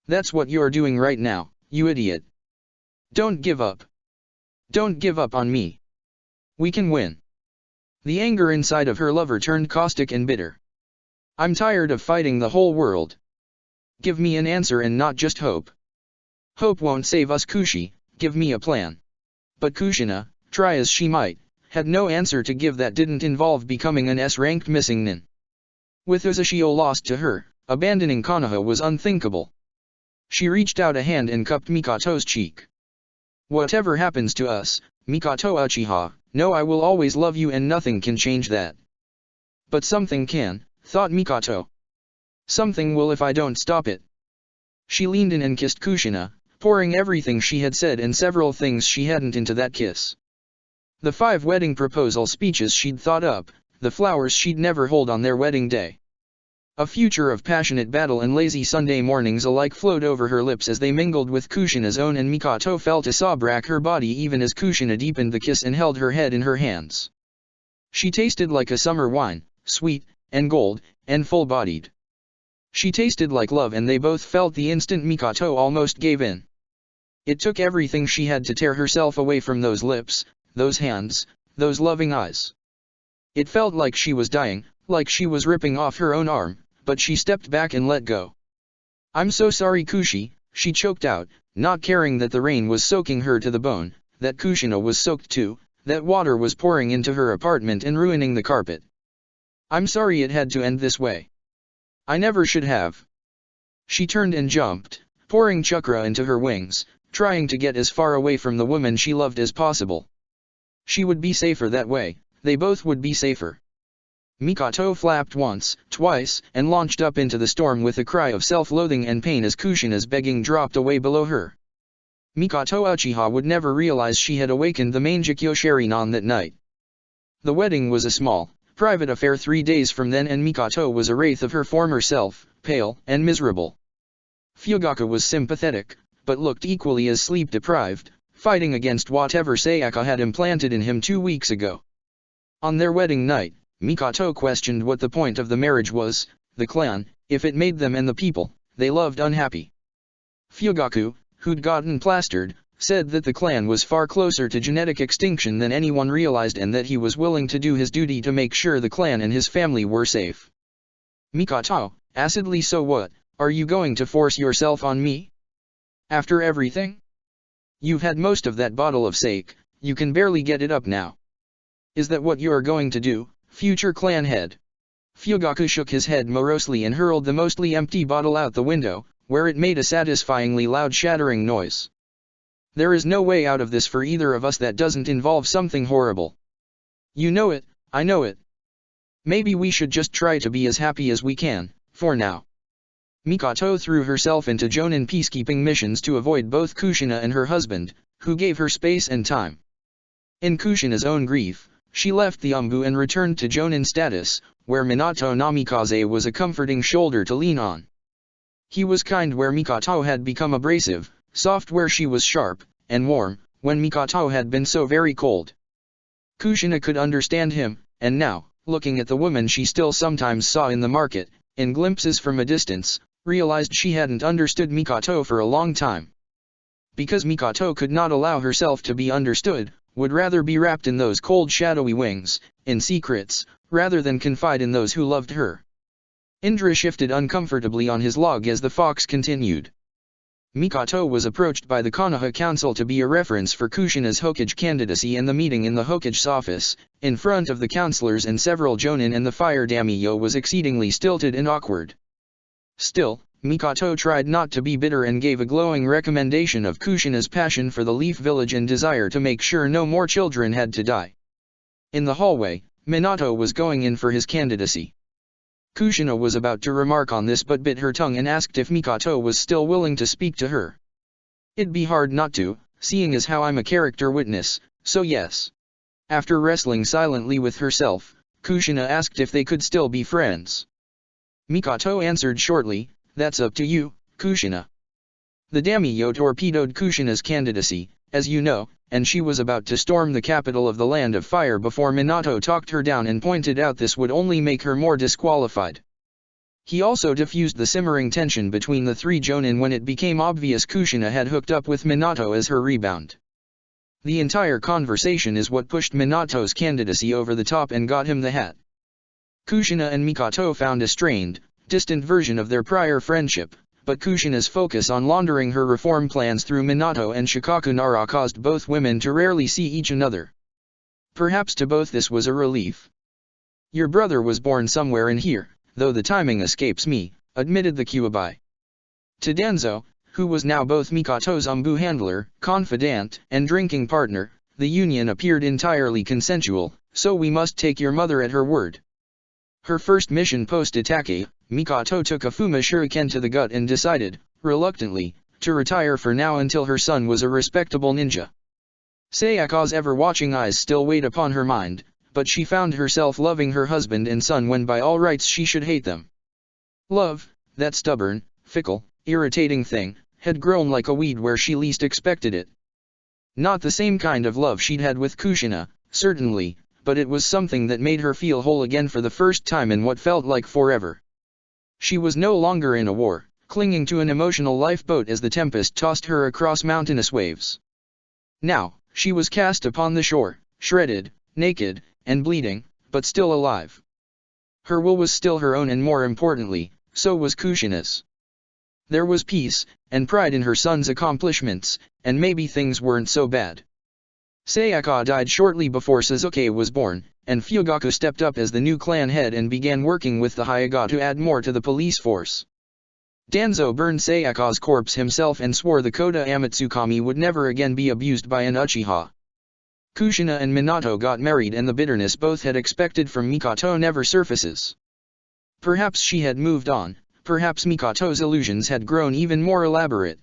That's what you're doing right now, you idiot. Don't give up. Don't give up on me. We can win. The anger inside of her lover turned caustic and bitter. I'm tired of fighting the whole world. Give me an answer and not just hope. Hope won't save us, Kushi, give me a plan. But Kushina, try as she might, had no answer to give that didn't involve becoming an S-ranked missing nin. With Uzushio lost to her, abandoning Konoha was unthinkable. She reached out a hand and cupped Mikato's cheek. Whatever happens to us, Mikoto Uchiha, know I will always love you and nothing can change that. But something can, thought Mikoto. Something will if I don't stop it. She leaned in and kissed Kushina, pouring everything she had said and several things she hadn't into that kiss. The 5 wedding proposal speeches she'd thought up, the flowers she'd never hold on their wedding day. A future of passionate battle and lazy Sunday mornings alike flowed over her lips as they mingled with Kushina's own, and Mikoto felt a sob rack her body even as Kushina deepened the kiss and held her head in her hands. She tasted like a summer wine, sweet, and gold, and full-bodied. She tasted like love, and they both felt the instant Mikoto almost gave in. It took everything she had to tear herself away from those lips, those hands, those loving eyes. It felt like she was dying, like she was ripping off her own arm, but she stepped back and let go. I'm so sorry, Kushi, she choked out, not caring that the rain was soaking her to the bone, that Kushina was soaked too, that water was pouring into her apartment and ruining the carpet. I'm sorry it had to end this way. I never should have. She turned and jumped, pouring chakra into her wings, trying to get as far away from the woman she loved as possible. She would be safer that way, they both would be safer. Mikoto flapped once, twice, and launched up into the storm with a cry of self-loathing and pain as Kushina's begging dropped away below her. Mikoto Uchiha would never realize she had awakened the Mangekyo Sharinon that night. The wedding was a small, private affair 3 days from then, and Mikoto was a wraith of her former self, pale and miserable. Fugaku was sympathetic, but looked equally as sleep-deprived, fighting against whatever Sayaka had implanted in him 2 weeks ago. On their wedding night, Mikoto questioned what the point of the marriage was, the clan, if it made them and the people they loved unhappy. Fugaku, who'd gotten plastered, said that the clan was far closer to genetic extinction than anyone realized, and that he was willing to do his duty to make sure the clan and his family were safe. Mikoto, acidly, so what, are you going to force yourself on me? After everything? You've had most of that bottle of sake, you can barely get it up now. Is that what you're going to do, future clan head? Fugaku shook his head morosely and hurled the mostly empty bottle out the window, where it made a satisfyingly loud shattering noise. There is no way out of this for either of us that doesn't involve something horrible. You know it, I know it. Maybe we should just try to be as happy as we can, for now. Mikoto threw herself into Jonin peacekeeping missions to avoid both Kushina and her husband, who gave her space and time. In Kushina's own grief, she left the Umbu and returned to Jonin status, where Minato Namikaze was a comforting shoulder to lean on. He was kind where Mikoto had become abrasive, soft where she was sharp, and warm, when Mikoto had been so very cold. Kushina could understand him, and now, looking at the woman she still sometimes saw in the market, in glimpses from a distance, realized she hadn't understood Mikoto for a long time. Because Mikoto could not allow herself to be understood, would rather be wrapped in those cold shadowy wings, in secrets, rather than confide in those who loved her. Indra shifted uncomfortably on his log as the fox continued. Mikoto was approached by the Konoha Council to be a reference for Kushina's Hokage candidacy, and the meeting in the Hokage's office, in front of the counselors and several jonin and the fire daimyo, was exceedingly stilted and awkward. Still, Mikoto tried not to be bitter and gave a glowing recommendation of Kushina's passion for the Leaf Village and desire to make sure no more children had to die. In the hallway, Minato was going in for his candidacy. Kushina was about to remark on this but bit her tongue and asked if Mikoto was still willing to speak to her. It'd be hard not to, seeing as how I'm a character witness, so yes. After wrestling silently with herself, Kushina asked if they could still be friends. Mikoto answered shortly, "That's up to you, Kushina." The daimyo torpedoed Kushina's candidacy, as you know, and she was about to storm the capital of the Land of Fire before Minato talked her down and pointed out this would only make her more disqualified. He also diffused the simmering tension between the three jonin when it became obvious Kushina had hooked up with Minato as her rebound. The entire conversation is what pushed Minato's candidacy over the top and got him the hat. Kushina and Mikoto found a strained, distant version of their prior friendship, but Kushina's focus on laundering her reform plans through Minato and Shikaku Nara caused both women to rarely see each another. Perhaps to both this was a relief. "Your brother was born somewhere in here, though the timing escapes me," admitted the Kyuubi. To Danzo, who was now both Mikoto's umbu handler, confidant, and drinking partner, the union appeared entirely consensual, so we must take your mother at her word. Her first mission post-Itake, Mikoto took a Fuma Shuriken to the gut and decided, reluctantly, to retire for now until her son was a respectable ninja. Sayaka's ever-watching eyes still weighed upon her mind, but she found herself loving her husband and son when by all rights she should hate them. Love, that stubborn, fickle, irritating thing, had grown like a weed where she least expected it. Not the same kind of love she'd had with Kushina, certainly, but it was something that made her feel whole again for the first time in what felt like forever. She was no longer in a war, clinging to an emotional lifeboat as the tempest tossed her across mountainous waves. Now, she was cast upon the shore, shredded, naked, and bleeding, but still alive. Her will was still her own and more importantly, so was Kushina's. There was peace, and pride in her son's accomplishments, and maybe things weren't so bad. Sayaka died shortly before Sasuke was born, and Fugaku stepped up as the new clan head and began working with the Hyuga to add more to the police force. Danzo burned Sayaka's corpse himself and swore the Kota Amatsukami would never again be abused by an Uchiha. Kushina and Minato got married and the bitterness both had expected from Mikoto never surfaces. Perhaps she had moved on, perhaps Mikoto's illusions had grown even more elaborate.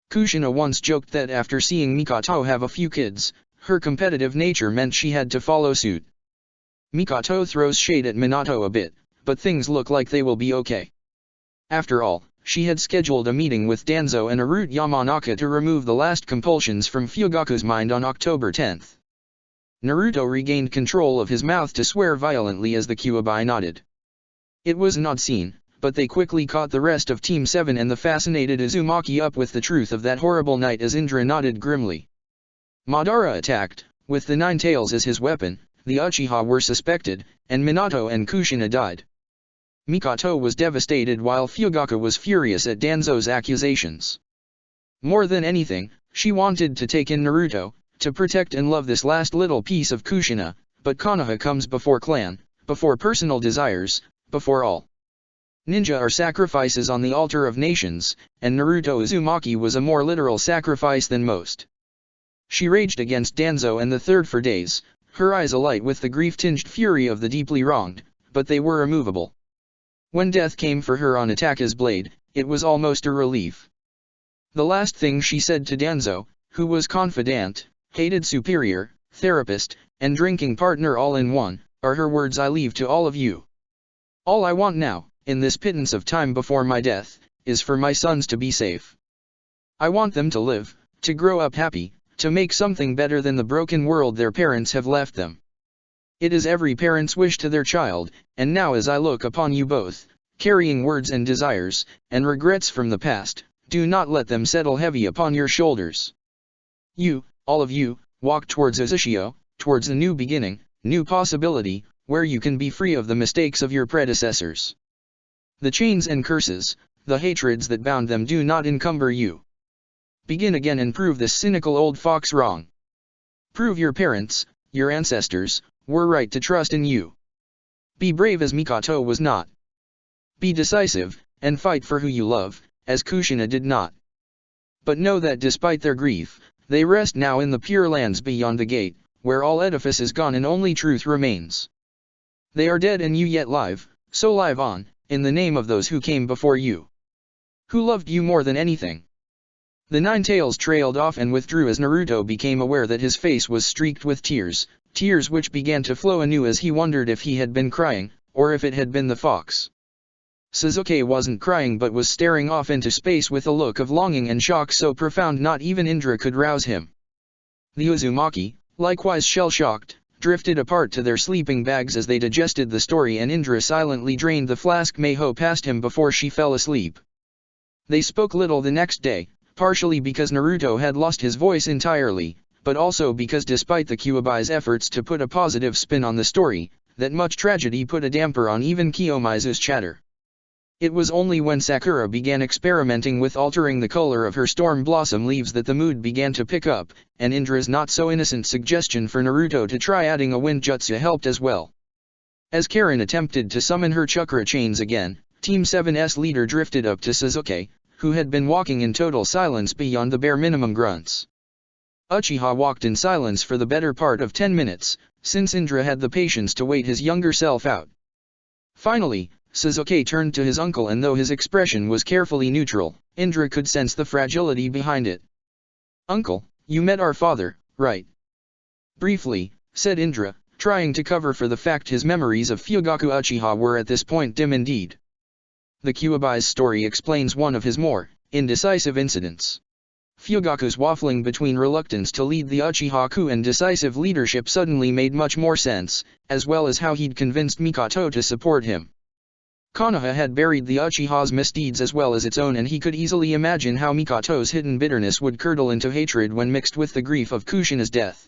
Kushina once joked that after seeing Mikoto have a few kids, her competitive nature meant she had to follow suit. Mikoto throws shade at Minato a bit, but things look like they will be okay. After all, she had scheduled a meeting with Danzo and Arute Yamanaka to remove the last compulsions from Fugaku's mind on October 10. Naruto regained control of his mouth to swear violently as the Kyuubi nodded. It was an odd scene, but they quickly caught the rest of Team 7 and the fascinated Uzumaki up with the truth of that horrible night as Indra nodded grimly. Madara attacked, with the Nine Tails as his weapon, the Uchiha were suspected, and Minato and Kushina died. Mikoto was devastated while Fugaku was furious at Danzo's accusations. More than anything, she wanted to take in Naruto, to protect and love this last little piece of Kushina, but Konoha comes before clan, before personal desires, before all. Ninja are sacrifices on the altar of nations, and Naruto Uzumaki was a more literal sacrifice than most. She raged against Danzo and the Third for days, her eyes alight with the grief-tinged fury of the deeply wronged, but they were immovable. When death came for her on Ataka's blade, it was almost a relief. The last thing she said to Danzo, who was confidant, hated superior, therapist, and drinking partner all in one, are her words I leave to all of you. All I want now, in this pittance of time before my death, is for my sons to be safe. I want them to live, to grow up happy, to make something better than the broken world their parents have left them. It is every parent's wish to their child, and now as I look upon you both, carrying words and desires, and regrets from the past, do not let them settle heavy upon your shoulders. You, all of you, walk towards Uzushio, towards a new beginning, new possibility, where you can be free of the mistakes of your predecessors. The chains and curses, the hatreds that bound them do not encumber you. Begin again and prove this cynical old fox wrong. Prove your parents, your ancestors, were right to trust in you. Be brave as Mikoto was not. Be decisive, and fight for who you love, as Kushina did not. But know that despite their grief, they rest now in the pure lands beyond the gate, where all edifice is gone and only truth remains. They are dead and you yet live, so live on, in the name of those who came before you. Who loved you more than anything. The Nine Tails trailed off and withdrew as Naruto became aware that his face was streaked with tears, tears which began to flow anew as he wondered if he had been crying, or if it had been the fox. Sasuke wasn't crying but was staring off into space with a look of longing and shock so profound not even Indra could rouse him. The Uzumaki, likewise shell-shocked, drifted apart to their sleeping bags as they digested the story, and Indra silently drained the flask Mayho past him before she fell asleep. They spoke little the next day, partially because Naruto had lost his voice entirely, but also because despite the Kyuubi's efforts to put a positive spin on the story, that much tragedy put a damper on even Kiyomizu's chatter. It was only when Sakura began experimenting with altering the color of her storm blossom leaves that the mood began to pick up, and Indra's not-so-innocent suggestion for Naruto to try adding a wind jutsu helped as well. As Karen attempted to summon her chakra chains again, Team 7's leader drifted up to Sasuke, who had been walking in total silence beyond the bare minimum grunts. Uchiha walked in silence for the better part of 10 minutes, since Indra had the patience to wait his younger self out. Finally, Sasuke turned to his uncle, and though his expression was carefully neutral, Indra could sense the fragility behind it. "Uncle, you met our father, right?" "Briefly," said Indra, trying to cover for the fact his memories of Fugaku Uchiha were at this point dim indeed. The Kyuubi's story explains one of his more indecisive incidents. Fugaku's waffling between reluctance to lead the Uchiha coup and decisive leadership suddenly made much more sense, as well as how he'd convinced Mikoto to support him. Konoha had buried the Uchiha's misdeeds as well as its own, and he could easily imagine how Mikoto's hidden bitterness would curdle into hatred when mixed with the grief of Kushina's death.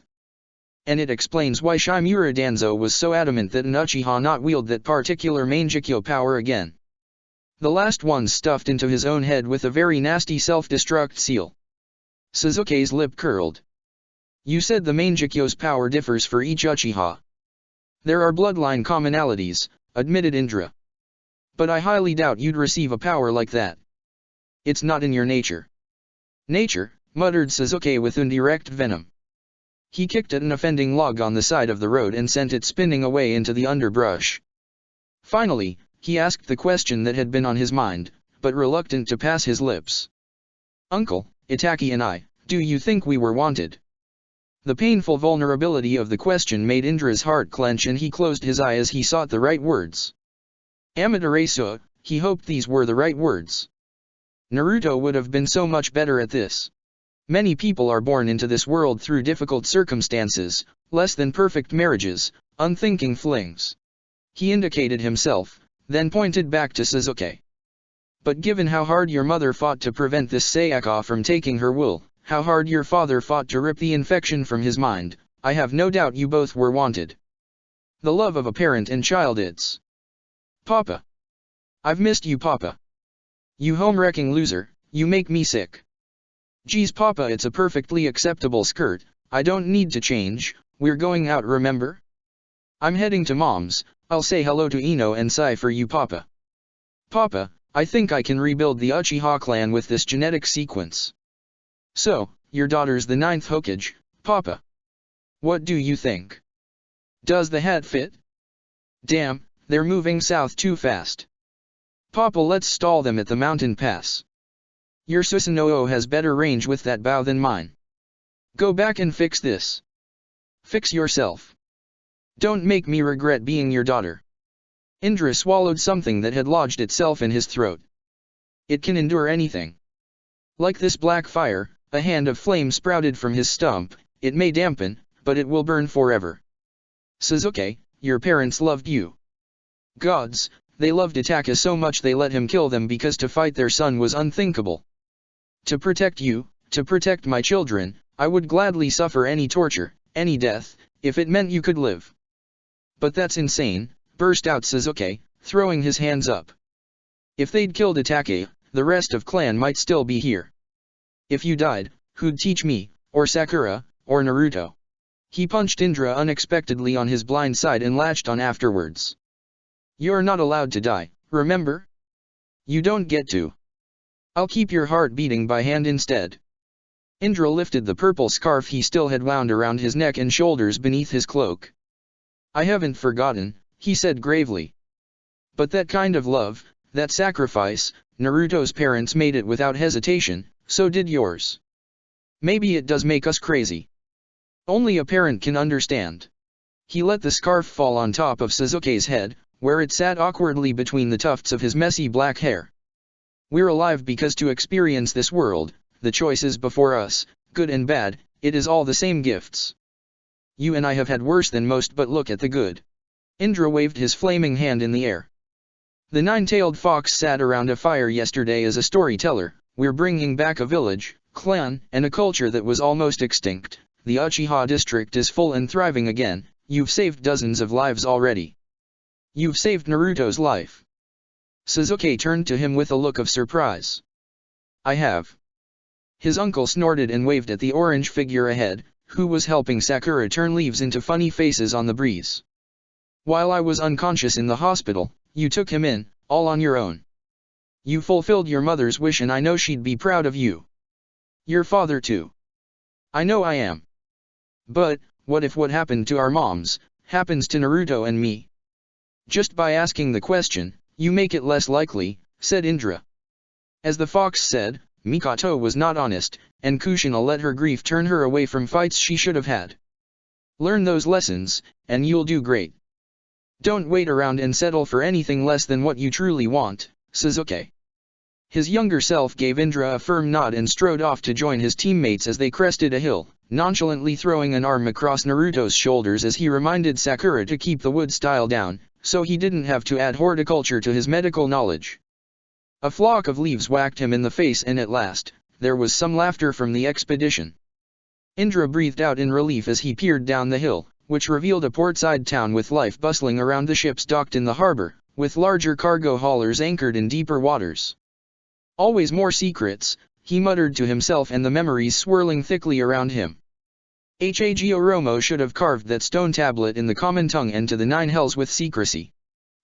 And it explains why Shimura Danzo was so adamant that an Uchiha not wield that particular Mangekyo power again. The last one stuffed into his own head with a very nasty self-destruct seal. Sasuke's lip curled. "You said the Mangekyo's power differs for each Uchiha." "There are bloodline commonalities," admitted Indra. "But I highly doubt you'd receive a power like that. It's not in your nature." "Nature?" muttered Sasuke with indirect venom. He kicked at an offending log on the side of the road and sent it spinning away into the underbrush. Finally, he asked the question that had been on his mind, but reluctant to pass his lips. "Uncle, Itachi and I, do you think we were wanted?" The painful vulnerability of the question made Indra's heart clench, and he closed his eye as he sought the right words. Amaterasu, he hoped these were the right words. Naruto would have been so much better at this. Many people are born into this world through difficult circumstances, less than perfect marriages, unthinking flings. He indicated himself, then pointed back to Sasuke. "But given how hard your mother fought to prevent this Sayaka from taking her will, how hard your father fought to rip the infection from his mind, I have no doubt you both were wanted. The love of a parent and child, it's... Papa. I've missed you, Papa. You home-wrecking loser, you make me sick. Geez, Papa, it's a perfectly acceptable skirt, I don't need to change, we're going out, remember? I'm heading to Mom's, I'll say hello to Ino and Sai for you, Papa. Papa, I think I can rebuild the Uchiha clan with this genetic sequence. So, your daughter's the 9th Hokage, Papa. What do you think? Does the hat fit? Damn, they're moving south too fast. Papa, let's stall them at the mountain pass. Your Susanoo has better range with that bow than mine. Go back and fix this. Fix yourself. Don't make me regret being your daughter." Indra swallowed something that had lodged itself in his throat. It can endure anything. Like this black fire, a hand of flame sprouted from his stump, it may dampen, but it will burn forever. Sasuke, your parents loved you. Gods, they loved Itachi so much they let him kill them because to fight their son was unthinkable. To protect you, to protect my children, I would gladly suffer any torture, any death, if it meant you could live. But that's insane, burst out Sasuke, throwing his hands up. If they'd killed Itachi, the rest of clan might still be here. If you died, who'd teach me, or Sakura, or Naruto? He punched Indra unexpectedly on his blind side and latched on afterwards. You're not allowed to die, remember? You don't get to. I'll keep your heart beating by hand instead. Indra lifted the purple scarf he still had wound around his neck and shoulders beneath his cloak. I haven't forgotten, he said gravely. But that kind of love, that sacrifice, Naruto's parents made it without hesitation, so did yours. Maybe it does make us crazy. Only a parent can understand. He let the scarf fall on top of Sasuke's head, where it sat awkwardly between the tufts of his messy black hair. We're alive because to experience this world, the choices before us, good and bad, it is all the same gifts. You and I have had worse than most, but look at the good. Indra waved his flaming hand in the air. The nine-tailed fox sat around a fire yesterday as a storyteller. We're bringing back a village, clan, and a culture that was almost extinct. The Uchiha district is full and thriving again. You've saved dozens of lives already. You've saved Naruto's life. Sasuke turned to him with a look of surprise. I have. His uncle snorted and waved at the orange figure ahead, who was helping Sakura turn leaves into funny faces on the breeze. While I was unconscious in the hospital, you took him in, all on your own. You fulfilled your mother's wish, and I know she'd be proud of you. Your father too. I know I am. But, what if what happened to our moms, happens to Naruto and me? Just by asking the question, you make it less likely, said Indra. As the fox said, Mikoto was not honest, and Kushina let her grief turn her away from fights she should have had. Learn those lessons, and you'll do great. Don't wait around and settle for anything less than what you truly want, Sasuke. His younger self gave Indra a firm nod and strode off to join his teammates as they crested a hill, nonchalantly throwing an arm across Naruto's shoulders as he reminded Sakura to keep the wood style down, so he didn't have to add horticulture to his medical knowledge. A flock of leaves whacked him in the face, and at last, there was some laughter from the expedition. Indra breathed out in relief as he peered down the hill, which revealed a portside town with life bustling around the ships docked in the harbor, with larger cargo haulers anchored in deeper waters. Always more secrets, he muttered to himself, and the memories swirling thickly around him. Hagoromo should have carved that stone tablet in the common tongue and to the nine hells with secrecy.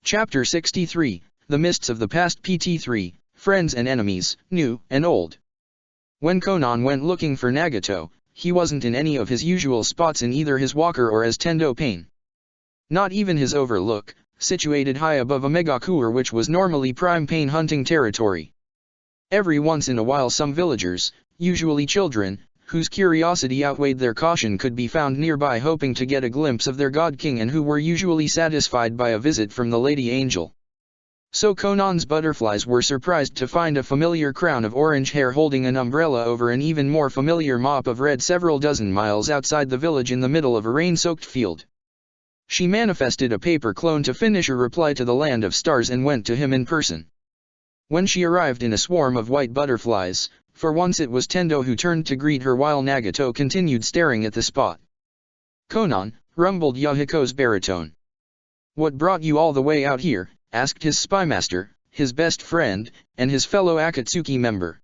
Chapter 63, The Mists of the Past. PT3, Friends and Enemies, New and Old. When Konan went looking for Nagato, he wasn't in any of his usual spots in either his walker or as Tendo Pain. Not even his overlook, situated high above a Megakure, which was normally prime pain hunting territory. Every once in a while some villagers, usually children, whose curiosity outweighed their caution, could be found nearby hoping to get a glimpse of their god king, and who were usually satisfied by a visit from the Lady Angel. So Konan's butterflies were surprised to find a familiar crown of orange hair holding an umbrella over an even more familiar mop of red several dozen miles outside the village in the middle of a rain-soaked field. She manifested a paper clone to finish a reply to the Land of Stars and went to him in person. When she arrived in a swarm of white butterflies, for once it was Tendo who turned to greet her while Nagato continued staring at the spot. Konan, rumbled Yahiko's baritone. What brought you all the way out here? Asked his spymaster, his best friend, and his fellow Akatsuki member.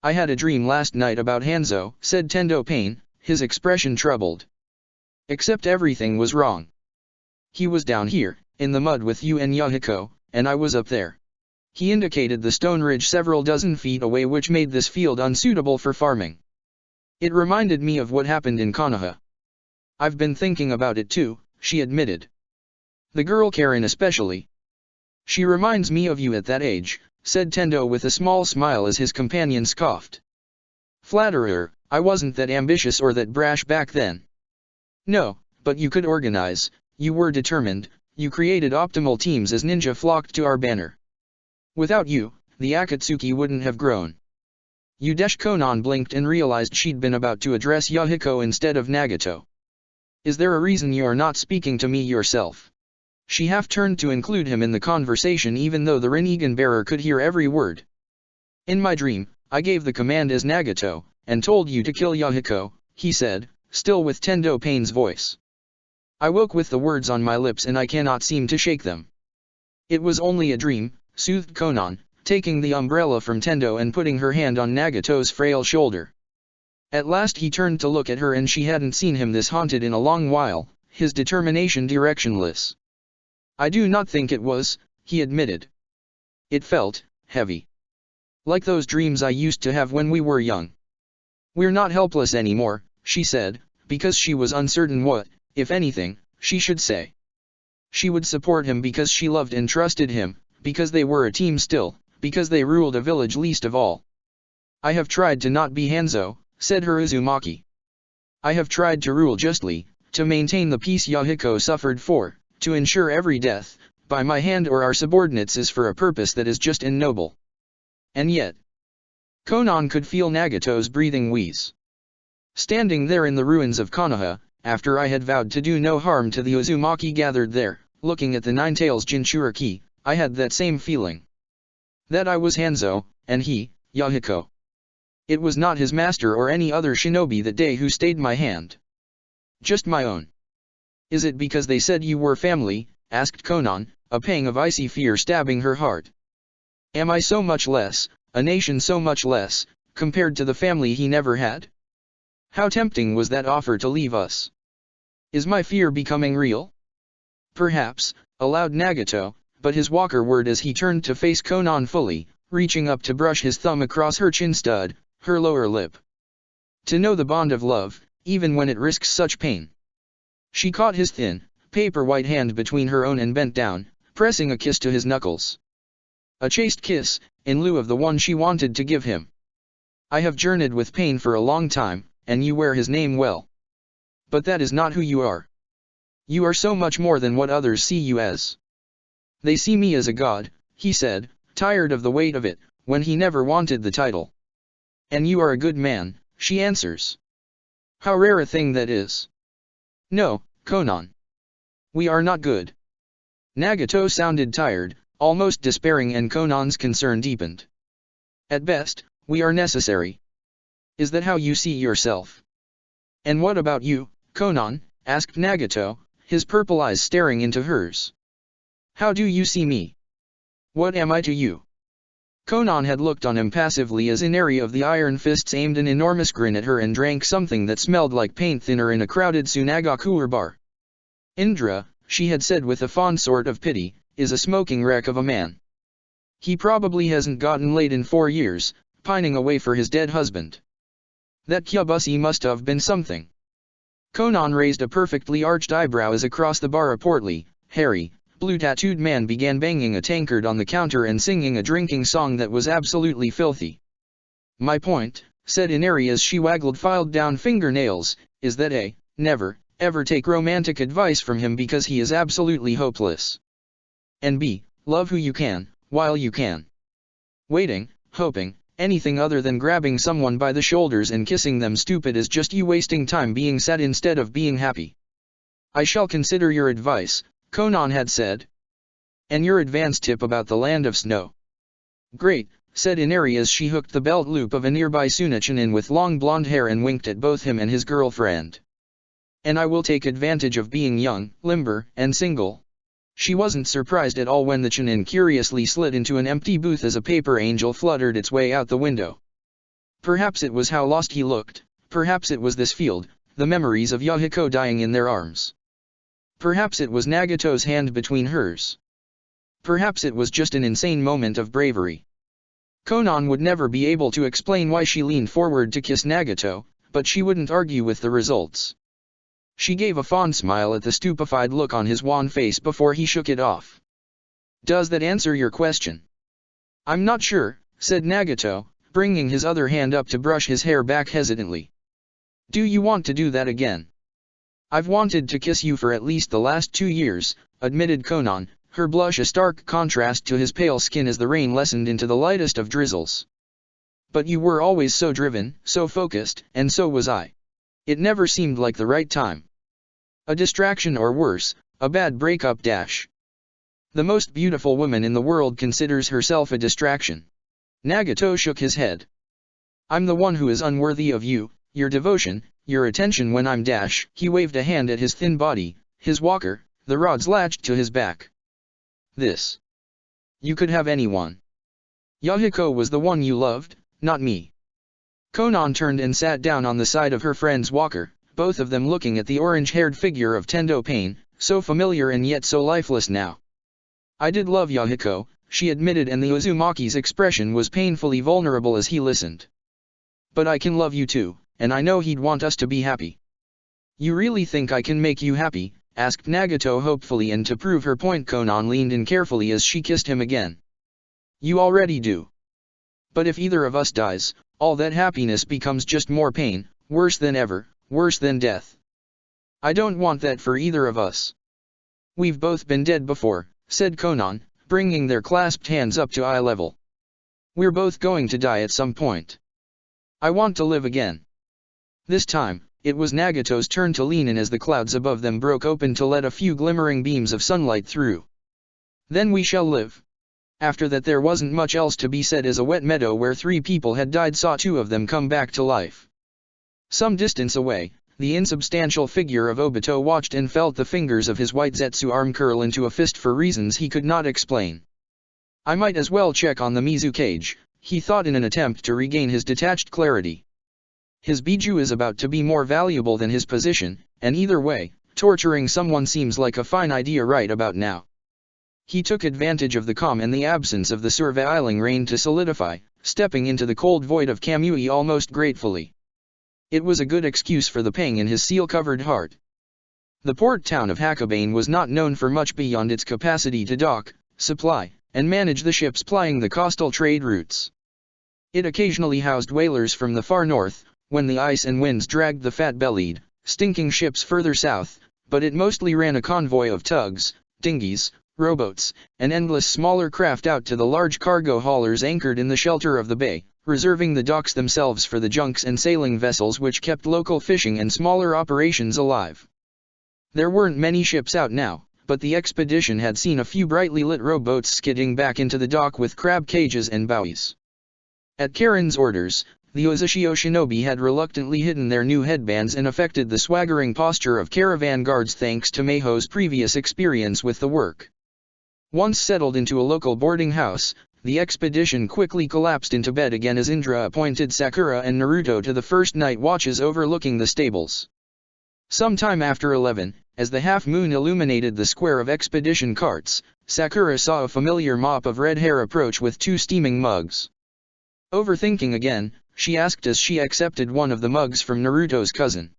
I had a dream last night about Hanzo, said Tendo Pain, his expression troubled. Except everything was wrong. He was down here, in the mud with you and Yahiko, and I was up there. He indicated the stone ridge several dozen feet away, which made this field unsuitable for farming. It reminded me of what happened in Konoha. I've been thinking about it too, she admitted. The girl Karen especially. She reminds me of you at that age, said Tendo with a small smile as his companion scoffed. Flatterer, I wasn't that ambitious or that brash back then. No, but you could organize, you were determined, you created optimal teams as ninja flocked to our banner. Without you, the Akatsuki wouldn't have grown. Konan blinked and realized she'd been about to address Yahiko instead of Nagato. Is there a reason you're not speaking to me yourself? She half turned to include him in the conversation, even though the Rinnegan bearer could hear every word. In my dream, I gave the command as Nagato, and told you to kill Yahiko, he said, still with Tendo Pain's voice. I woke with the words on my lips and I cannot seem to shake them. It was only a dream, soothed Konan, taking the umbrella from Tendo and putting her hand on Nagato's frail shoulder. At last he turned to look at her, and she hadn't seen him this haunted in a long while, his determination directionless. I do not think it was, he admitted. It felt heavy. Like those dreams I used to have when we were young. We're not helpless anymore, she said, because she was uncertain what, if anything, she should say. She would support him because she loved and trusted him, because they were a team still, because they ruled a village least of all. I have tried to not be Hanzo, said her Uzumaki. I have tried to rule justly, to maintain the peace Yahiko suffered for, to ensure every death, by my hand or our subordinates, is for a purpose that is just and noble. And yet, Konan could feel Nagato's breathing wheeze. Standing there in the ruins of Konoha, after I had vowed to do no harm to the Uzumaki gathered there, looking at the Nine-Tails Jinchuriki, I had that same feeling. That I was Hanzo, and he, Yahiko. It was not his master or any other shinobi that day who stayed my hand. Just my own. Is it because they said you were family? Asked Konan, a pang of icy fear stabbing her heart. Am I so much less, a nation so much less, compared to the family he never had? How tempting was that offer to leave us? Is my fear becoming real? Perhaps, allowed Nagato, but his walker word as he turned to face Konan fully, reaching up to brush his thumb across her chin stud, her lower lip. To know the bond of love, even when it risks such pain. She caught his thin, paper-white hand between her own and bent down, pressing a kiss to his knuckles. A chaste kiss, in lieu of the one she wanted to give him. I have journeyed with pain for a long time, and you wear his name well. But that is not who you are. You are so much more than what others see you as. They see me as a god, he said, tired of the weight of it, when he never wanted the title. And you are a good man, she answers. How rare a thing that is. No, Konan. We are not good. Nagato sounded tired, almost despairing, and Konan's concern deepened. At best, we are necessary. Is that how you see yourself? And what about you, Konan? Asked Nagato, his purple eyes staring into hers. How do you see me? What am I to you? Konan had looked on impassively as Inari of the Iron Fists aimed an enormous grin at her and drank something that smelled like paint thinner in a crowded Sunagakuer bar. Indra, she had said with a fond sort of pity, is a smoking wreck of a man. He probably hasn't gotten laid in 4 years, pining away for his dead husband. That Kyabusi must have been something. Konan raised a perfectly arched eyebrow as across the bar a portly, hairy, blue-tattooed man began banging a tankard on the counter and singing a drinking song that was absolutely filthy. My point, said Inari as she waggled filed-down fingernails, is that A, never, ever take romantic advice from him because he is absolutely hopeless. And B, love who you can, while you can. Waiting, hoping, anything other than grabbing someone by the shoulders and kissing them stupid is just you wasting time being sad instead of being happy. I shall consider your advice, Konan had said. And your advance tip about the land of snow. Great, said Inari as she hooked the belt loop of a nearby Sunachinin with long blonde hair and winked at both him and his girlfriend. And I will take advantage of being young, limber, and single. She wasn't surprised at all when the Chunin curiously slid into an empty booth as a paper angel fluttered its way out the window. Perhaps it was how lost he looked, perhaps it was this field, the memories of Yahiko dying in their arms. Perhaps it was Nagato's hand between hers. Perhaps it was just an insane moment of bravery. Konan would never be able to explain why she leaned forward to kiss Nagato, but she wouldn't argue with the results. She gave a fond smile at the stupefied look on his wan face before he shook it off. Does that answer your question? I'm not sure, said Nagato, bringing his other hand up to brush his hair back hesitantly. Do you want to do that again? I've wanted to kiss you for at least the last 2 years, admitted Konan, her blush a stark contrast to his pale skin as the rain lessened into the lightest of drizzles. But you were always so driven, so focused, and so was I. It never seemed like the right time. A distraction or worse, a bad breakup dash. The most beautiful woman in the world considers herself a distraction. Nagato shook his head. I'm the one who is unworthy of you, your devotion, your attention when I'm dash. He waved a hand at his thin body, his walker, the rods latched to his back. This. You could have anyone. Yahiko was the one you loved, not me. Konan turned and sat down on the side of her friend's walker, both of them looking at the orange-haired figure of Tendo Pain, so familiar and yet so lifeless now. I did love Yahiko, she admitted, and the Uzumaki's expression was painfully vulnerable as he listened. But I can love you too, and I know he'd want us to be happy. You really think I can make you happy? Asked Nagato hopefully, and to prove her point Konan leaned in carefully as she kissed him again. You already do. But if either of us dies, all that happiness becomes just more pain, worse than ever, worse than death. I don't want that for either of us. We've both been dead before, said Konan, bringing their clasped hands up to eye level. We're both going to die at some point. I want to live again. This time, it was Nagato's turn to lean in as the clouds above them broke open to let a few glimmering beams of sunlight through. Then we shall live. After that there wasn't much else to be said as a wet meadow where 3 people had died saw 2 of them come back to life. Some distance away, the insubstantial figure of Obito watched and felt the fingers of his white Zetsu arm curl into a fist for reasons he could not explain. I might as well check on the Mizu cage, he thought in an attempt to regain his detached clarity. His Biju is about to be more valuable than his position, and either way, torturing someone seems like a fine idea right about now. He took advantage of the calm and the absence of the surveiling rain to solidify, stepping into the cold void of Kamui almost gratefully. It was a good excuse for the pang in his seal-covered heart. The port town of Hakobane was not known for much beyond its capacity to dock, supply, and manage the ships plying the coastal trade routes. It occasionally housed whalers from the far north, when the ice and winds dragged the fat-bellied, stinking ships further south, but it mostly ran a convoy of tugs, dinghies, rowboats, and endless smaller craft out to the large cargo haulers anchored in the shelter of the bay, reserving the docks themselves for the junks and sailing vessels which kept local fishing and smaller operations alive. There weren't many ships out now, but the expedition had seen a few brightly lit rowboats skidding back into the dock with crab cages and buoys. At Karen's orders, the Ozushio shinobi had reluctantly hidden their new headbands and affected the swaggering posture of caravan guards thanks to Meiho's previous experience with the work. Once settled into a local boarding house, the expedition quickly collapsed into bed again as Indra appointed Sakura and Naruto to the first night watches overlooking the stables. Sometime after 11, as the half-moon illuminated the square of expedition carts, Sakura saw a familiar mop of red hair approach with 2 steaming mugs. Overthinking again, she asked as she accepted one of the mugs from Naruto's cousin.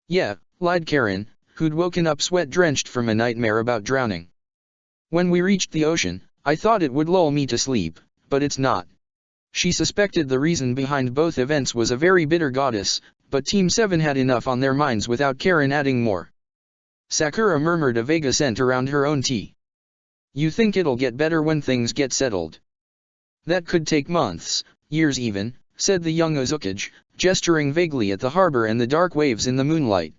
"Yeah," lied Karen, who'd woken up sweat-drenched from a nightmare about drowning. "When we reached the ocean, I thought it would lull me to sleep, but it's not." She suspected the reason behind both events was a very bitter goddess, but Team 7 had enough on their minds without Karen adding more. Sakura murmured a vague assent around her own tea. "You think it'll get better when things get settled?" "That could take months, years even," said the young Ozukage, gesturing vaguely at the harbor and the dark waves in the moonlight.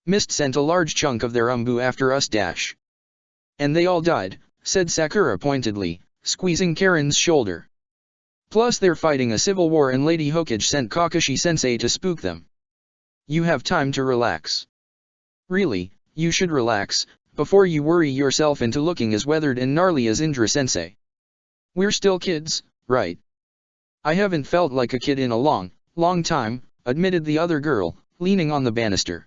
"Mist sent a large chunk of their umbu after us dash." "And they all died," said Sakura pointedly, squeezing Karen's shoulder. "Plus they're fighting a civil war and Lady Hokage sent Kakashi-sensei to spook them." "You have time to relax." "Really, you should relax, before you worry yourself into looking as weathered and gnarly as Indra-sensei. We're still kids, right?" "I haven't felt like a kid in a long, long time," admitted the other girl, leaning on the banister.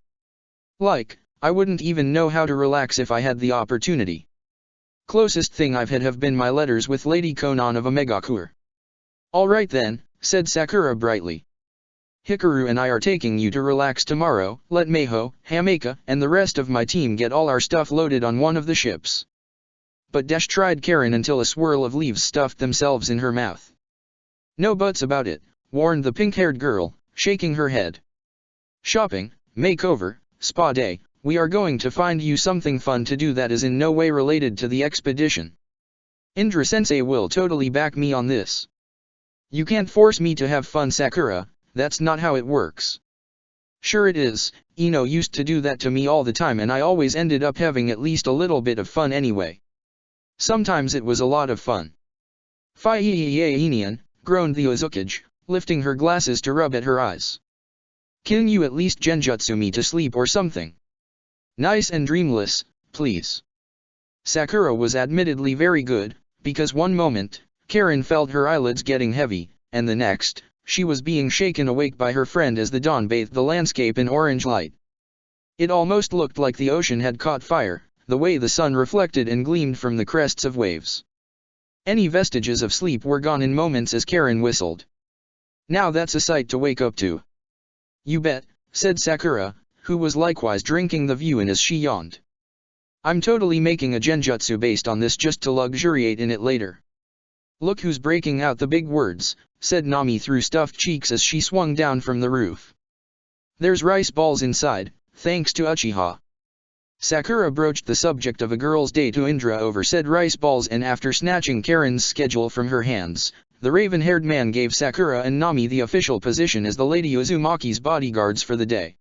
I wouldn't even know how to relax if I had the opportunity. Closest thing I've had have been my letters with Lady Konan of Omegakure." "All right then," said Sakura brightly. "Hikaru and I are taking you to relax tomorrow. Let Meiho, Hameka, and the rest of my team get all our stuff loaded on one of the ships." "But Dash," tried Karen until a swirl of leaves stuffed themselves in her mouth. "No buts about it," warned the pink-haired girl, shaking her head. "Shopping, makeover, spa day, we are going to find you something fun to do that is in no way related to the expedition. Indra-sensei will totally back me on this." "You can't force me to have fun, Sakura, that's not how it works." "Sure it is, Ino used to do that to me all the time and I always ended up having at least a little bit of fun anyway. Sometimes it was a lot of fun." "Fie-ye-ye-ye-Inian," groaned the Ozukage, lifting her glasses to rub at her eyes. "Can you at least genjutsu me to sleep or something? Nice and dreamless, please." Sakura was admittedly very good, because one moment, Karen felt her eyelids getting heavy, and the next, she was being shaken awake by her friend as the dawn bathed the landscape in orange light. It almost looked like the ocean had caught fire, the way the sun reflected and gleamed from the crests of waves. Any vestiges of sleep were gone in moments as Karen whistled. "Now that's a sight to wake up to." "You bet," said Sakura, who was likewise drinking the view in as she yawned. "I'm totally making a genjutsu based on this just to luxuriate in it later." "Look who's breaking out the big words," said Nami through stuffed cheeks as she swung down from the roof. "There's rice balls inside, thanks to Uchiha." Sakura broached the subject of a girl's day to Indra over said rice balls, and after snatching Karen's schedule from her hands, the raven-haired man gave Sakura and Nami the official position as the Lady Uzumaki's bodyguards for the day.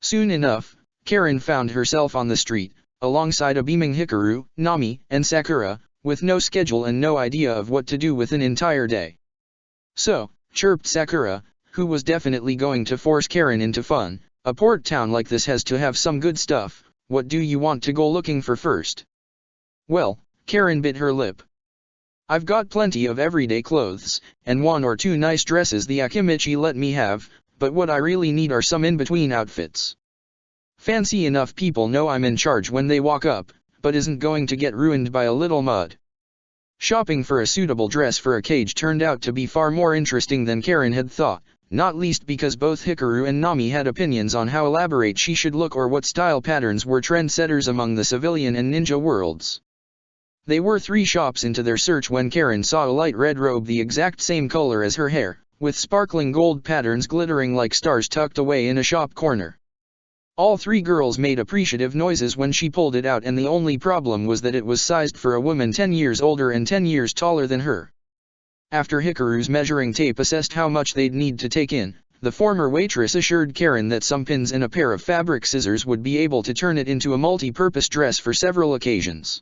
Soon enough, Karen found herself on the street, alongside a beaming Hikaru, Nami, and Sakura, with no schedule and no idea of what to do with an entire day. "So," chirped Sakura, who was definitely going to force Karen into fun, "a port town like this has to have some good stuff. What do you want to go looking for first?" "Well," Karen bit her lip. "I've got plenty of everyday clothes, and 1 or 2 nice dresses the Akimichi let me have, but what I really need are some in-between outfits. Fancy enough people know I'm in charge when they walk up, but isn't going to get ruined by a little mud." Shopping for a suitable dress for a cage turned out to be far more interesting than Karen had thought, not least because both Hikaru and Nami had opinions on how elaborate she should look or what style patterns were trendsetters among the civilian and ninja worlds. They were 3 shops into their search when Karen saw a light red robe the exact same color as her hair, with sparkling gold patterns glittering like stars tucked away in a shop corner. All 3 girls made appreciative noises when she pulled it out, and the only problem was that it was sized for a woman 10 years older and 10 years taller than her. After Hikaru's measuring tape assessed how much they'd need to take in, the former waitress assured Karen that some pins and a pair of fabric scissors would be able to turn it into a multi-purpose dress for several occasions.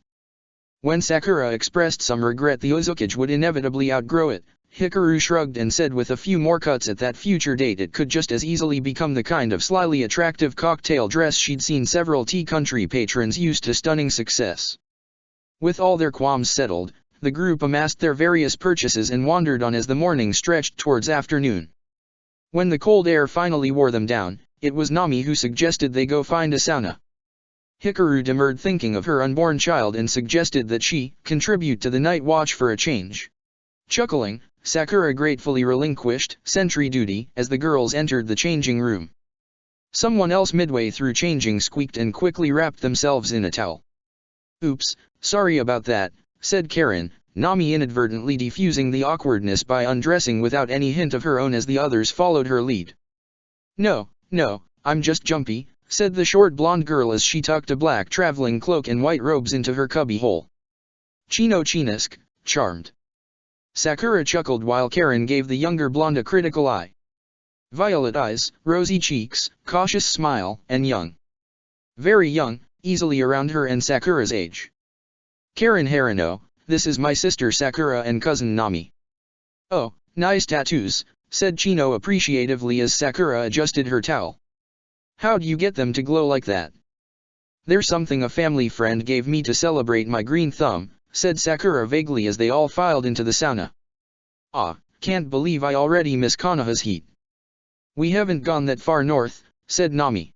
When Sakura expressed some regret the Uzukage would inevitably outgrow it, Hikaru shrugged and said with a few more cuts at that future date it could just as easily become the kind of slyly attractive cocktail dress she'd seen several tea country patrons use to stunning success. With all their qualms settled, the group amassed their various purchases and wandered on as the morning stretched towards afternoon. When the cold air finally wore them down, it was Nami who suggested they go find a sauna. Hikaru demurred, thinking of her unborn child, and suggested that she contribute to the night watch for a change. Chuckling, Sakura gratefully relinquished sentry duty as the girls entered the changing room. Someone else midway through changing squeaked and quickly wrapped themselves in a towel. "Oops, sorry about that," said Karen, Nami inadvertently defusing the awkwardness by undressing without any hint of her own as the others followed her lead. "No, I'm just jumpy," said the short blonde girl as she tucked a black traveling cloak and white robes into her cubbyhole. "Chino Chinesque, charmed." Sakura chuckled while Karen gave the younger blonde a critical eye. Violet eyes, rosy cheeks, cautious smile, and young. Very young, easily around her and Sakura's age. "Karen Harano, this is my sister Sakura and cousin Nami." "Oh, nice tattoos," said Chino appreciatively as Sakura adjusted her towel. "How'd you get them to glow like that?" "They're something a family friend gave me to celebrate my green thumb," said Sakura vaguely as they all filed into the sauna. "Ah, can't believe I already miss Konoha's heat." "We haven't gone that far north," said Nami.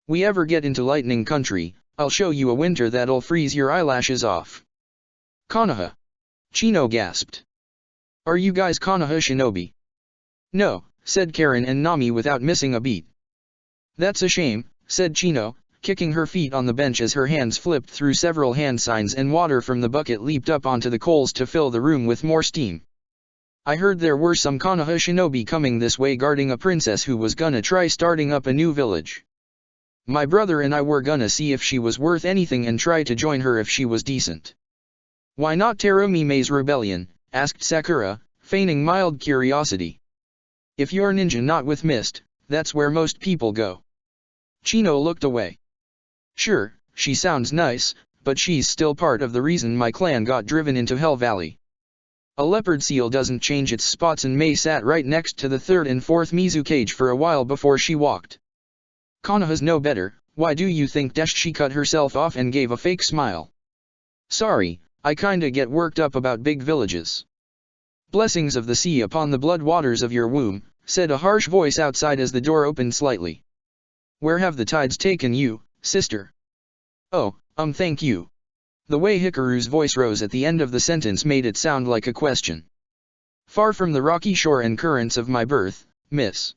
"We ever get into lightning country, I'll show you a winter that'll freeze your eyelashes off." "Konoha?" Chino gasped. "Are you guys Konoha shinobi?" "No," said Karen and Nami without missing a beat. "That's a shame," said Chino, kicking her feet on the bench as her hands flipped through several hand signs and water from the bucket leaped up onto the coals to fill the room with more steam. "I heard there were some Konoha shinobi coming this way guarding a princess who was gonna try starting up a new village. My brother and I were gonna see if she was worth anything and try to join her if she was decent." "Why not Terumi Mei's rebellion?" asked Sakura, feigning mild curiosity. "If you're ninja not with mist, that's where most people go." Chino looked away. "Sure, she sounds nice, but she's still part of the reason my clan got driven into Hell Valley. A leopard seal doesn't change its spots, and Mei sat right next to the 3rd and 4th Mizukage for a while before she walked. Konoha's no better. Why do you think she cut herself off and gave a fake smile? Sorry, I kinda get worked up about big villages." "Blessings of the sea upon the blood waters of your womb," said a harsh voice outside as the door opened slightly. "Where have the tides taken you, sister?" "Oh, thank you." The way Hikaru's voice rose at the end of the sentence made it sound like a question. "Far from the rocky shore and currents of my birth, Miss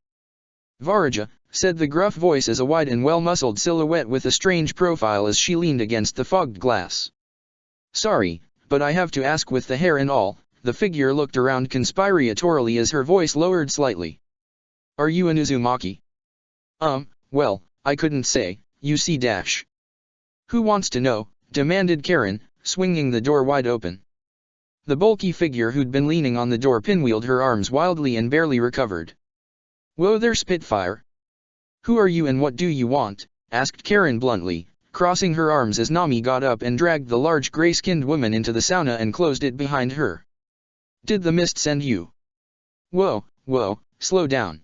Varaja," said the gruff voice as a wide and well-muscled silhouette with a strange profile as she leaned against the fogged glass. "Sorry, but I have to ask, with the hair and all." The figure looked around conspiratorially as her voice lowered slightly. "Are you an Uzumaki?" Well, I couldn't say, you see dash." "Who wants to know?" demanded Karen, swinging the door wide open. The bulky figure who'd been leaning on the door pinwheeled her arms wildly and barely recovered. "Whoa there, Spitfire. "Who are you and what do you want?" asked Karen bluntly, crossing her arms as Nami got up and dragged the large gray-skinned woman into the sauna and closed it behind her. "Did the mist send you?" Whoa, slow down.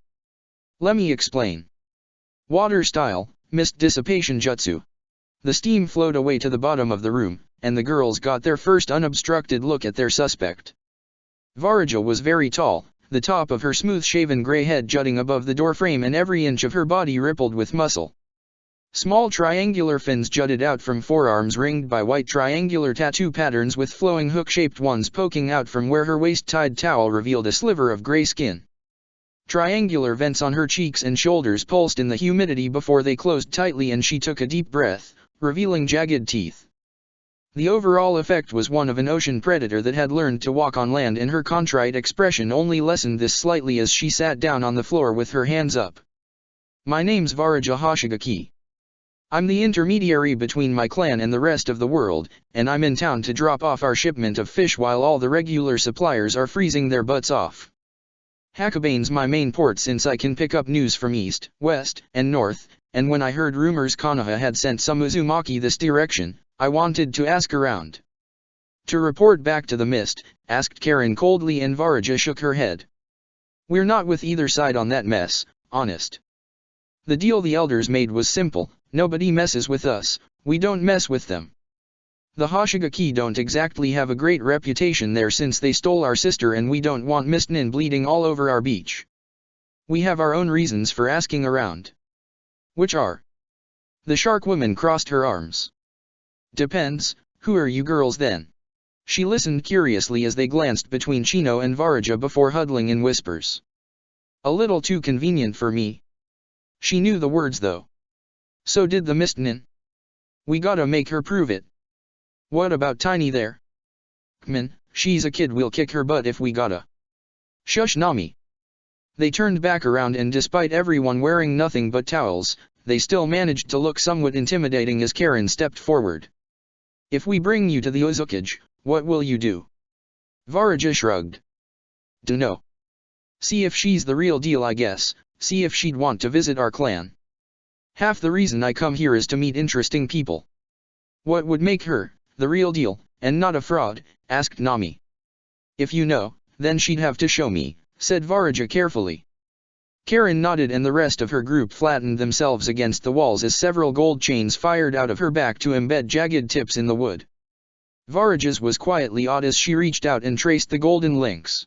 Let me explain. Water style, mist dissipation jutsu. The steam flowed away to the bottom of the room, and the girls got their first unobstructed look at their suspect. Varaja was very tall, the top of her smooth-shaven gray head jutting above the doorframe and every inch of her body rippled with muscle. Small triangular fins jutted out from forearms ringed by white triangular tattoo patterns with flowing hook-shaped ones poking out from where her waist-tied towel revealed a sliver of gray skin. Triangular vents on her cheeks and shoulders pulsed in the humidity before they closed tightly and she took a deep breath, revealing jagged teeth. The overall effect was one of an ocean predator that had learned to walk on land, and her contrite expression only lessened this slightly as she sat down on the floor with her hands up. "My name's Varaja Hoshigaki. I'm the intermediary between my clan and the rest of the world, and I'm in town to drop off our shipment of fish while all the regular suppliers are freezing their butts off. Hakabane's my main port since I can pick up news from east, west, and north, and when I heard rumors Konoha had sent some Uzumaki this direction, I wanted to ask around." "To report back to the mist?" asked Karen coldly, and Varaja shook her head. "We're not with either side on that mess, honest. The deal the elders made was simple, nobody messes with us, we don't mess with them. The Hoshigaki don't exactly have a great reputation there since they stole our sister, and we don't want Mistnin bleeding all over our beach. We have our own reasons for asking around." "Which are?" The shark woman crossed her arms. "Depends, who are you girls then?" She listened curiously as they glanced between Chino and Varaja before huddling in whispers. "A little too convenient for me." She knew the words though. "So did the Mistnin. We gotta make her prove it." "What about Tiny there?" "Kman, she's a kid, we'll kick her butt if we gotta." "Shush Nami." They turned back around, and despite everyone wearing nothing but towels, they still managed to look somewhat intimidating as Karen stepped forward. "If we bring you to the Uzukage, what will you do?" Varaja shrugged. "Dunno. See if she's the real deal, I guess, see if she'd want to visit our clan. Half the reason I come here is to meet interesting people." "What would make her the real deal, and not a fraud?" asked Nami. "If you know, then she'd have to show me," said Varaja carefully. Karen nodded, and the rest of her group flattened themselves against the walls as several gold chains fired out of her back to embed jagged tips in the wood. Varaja's was quietly odd as she reached out and traced the golden links.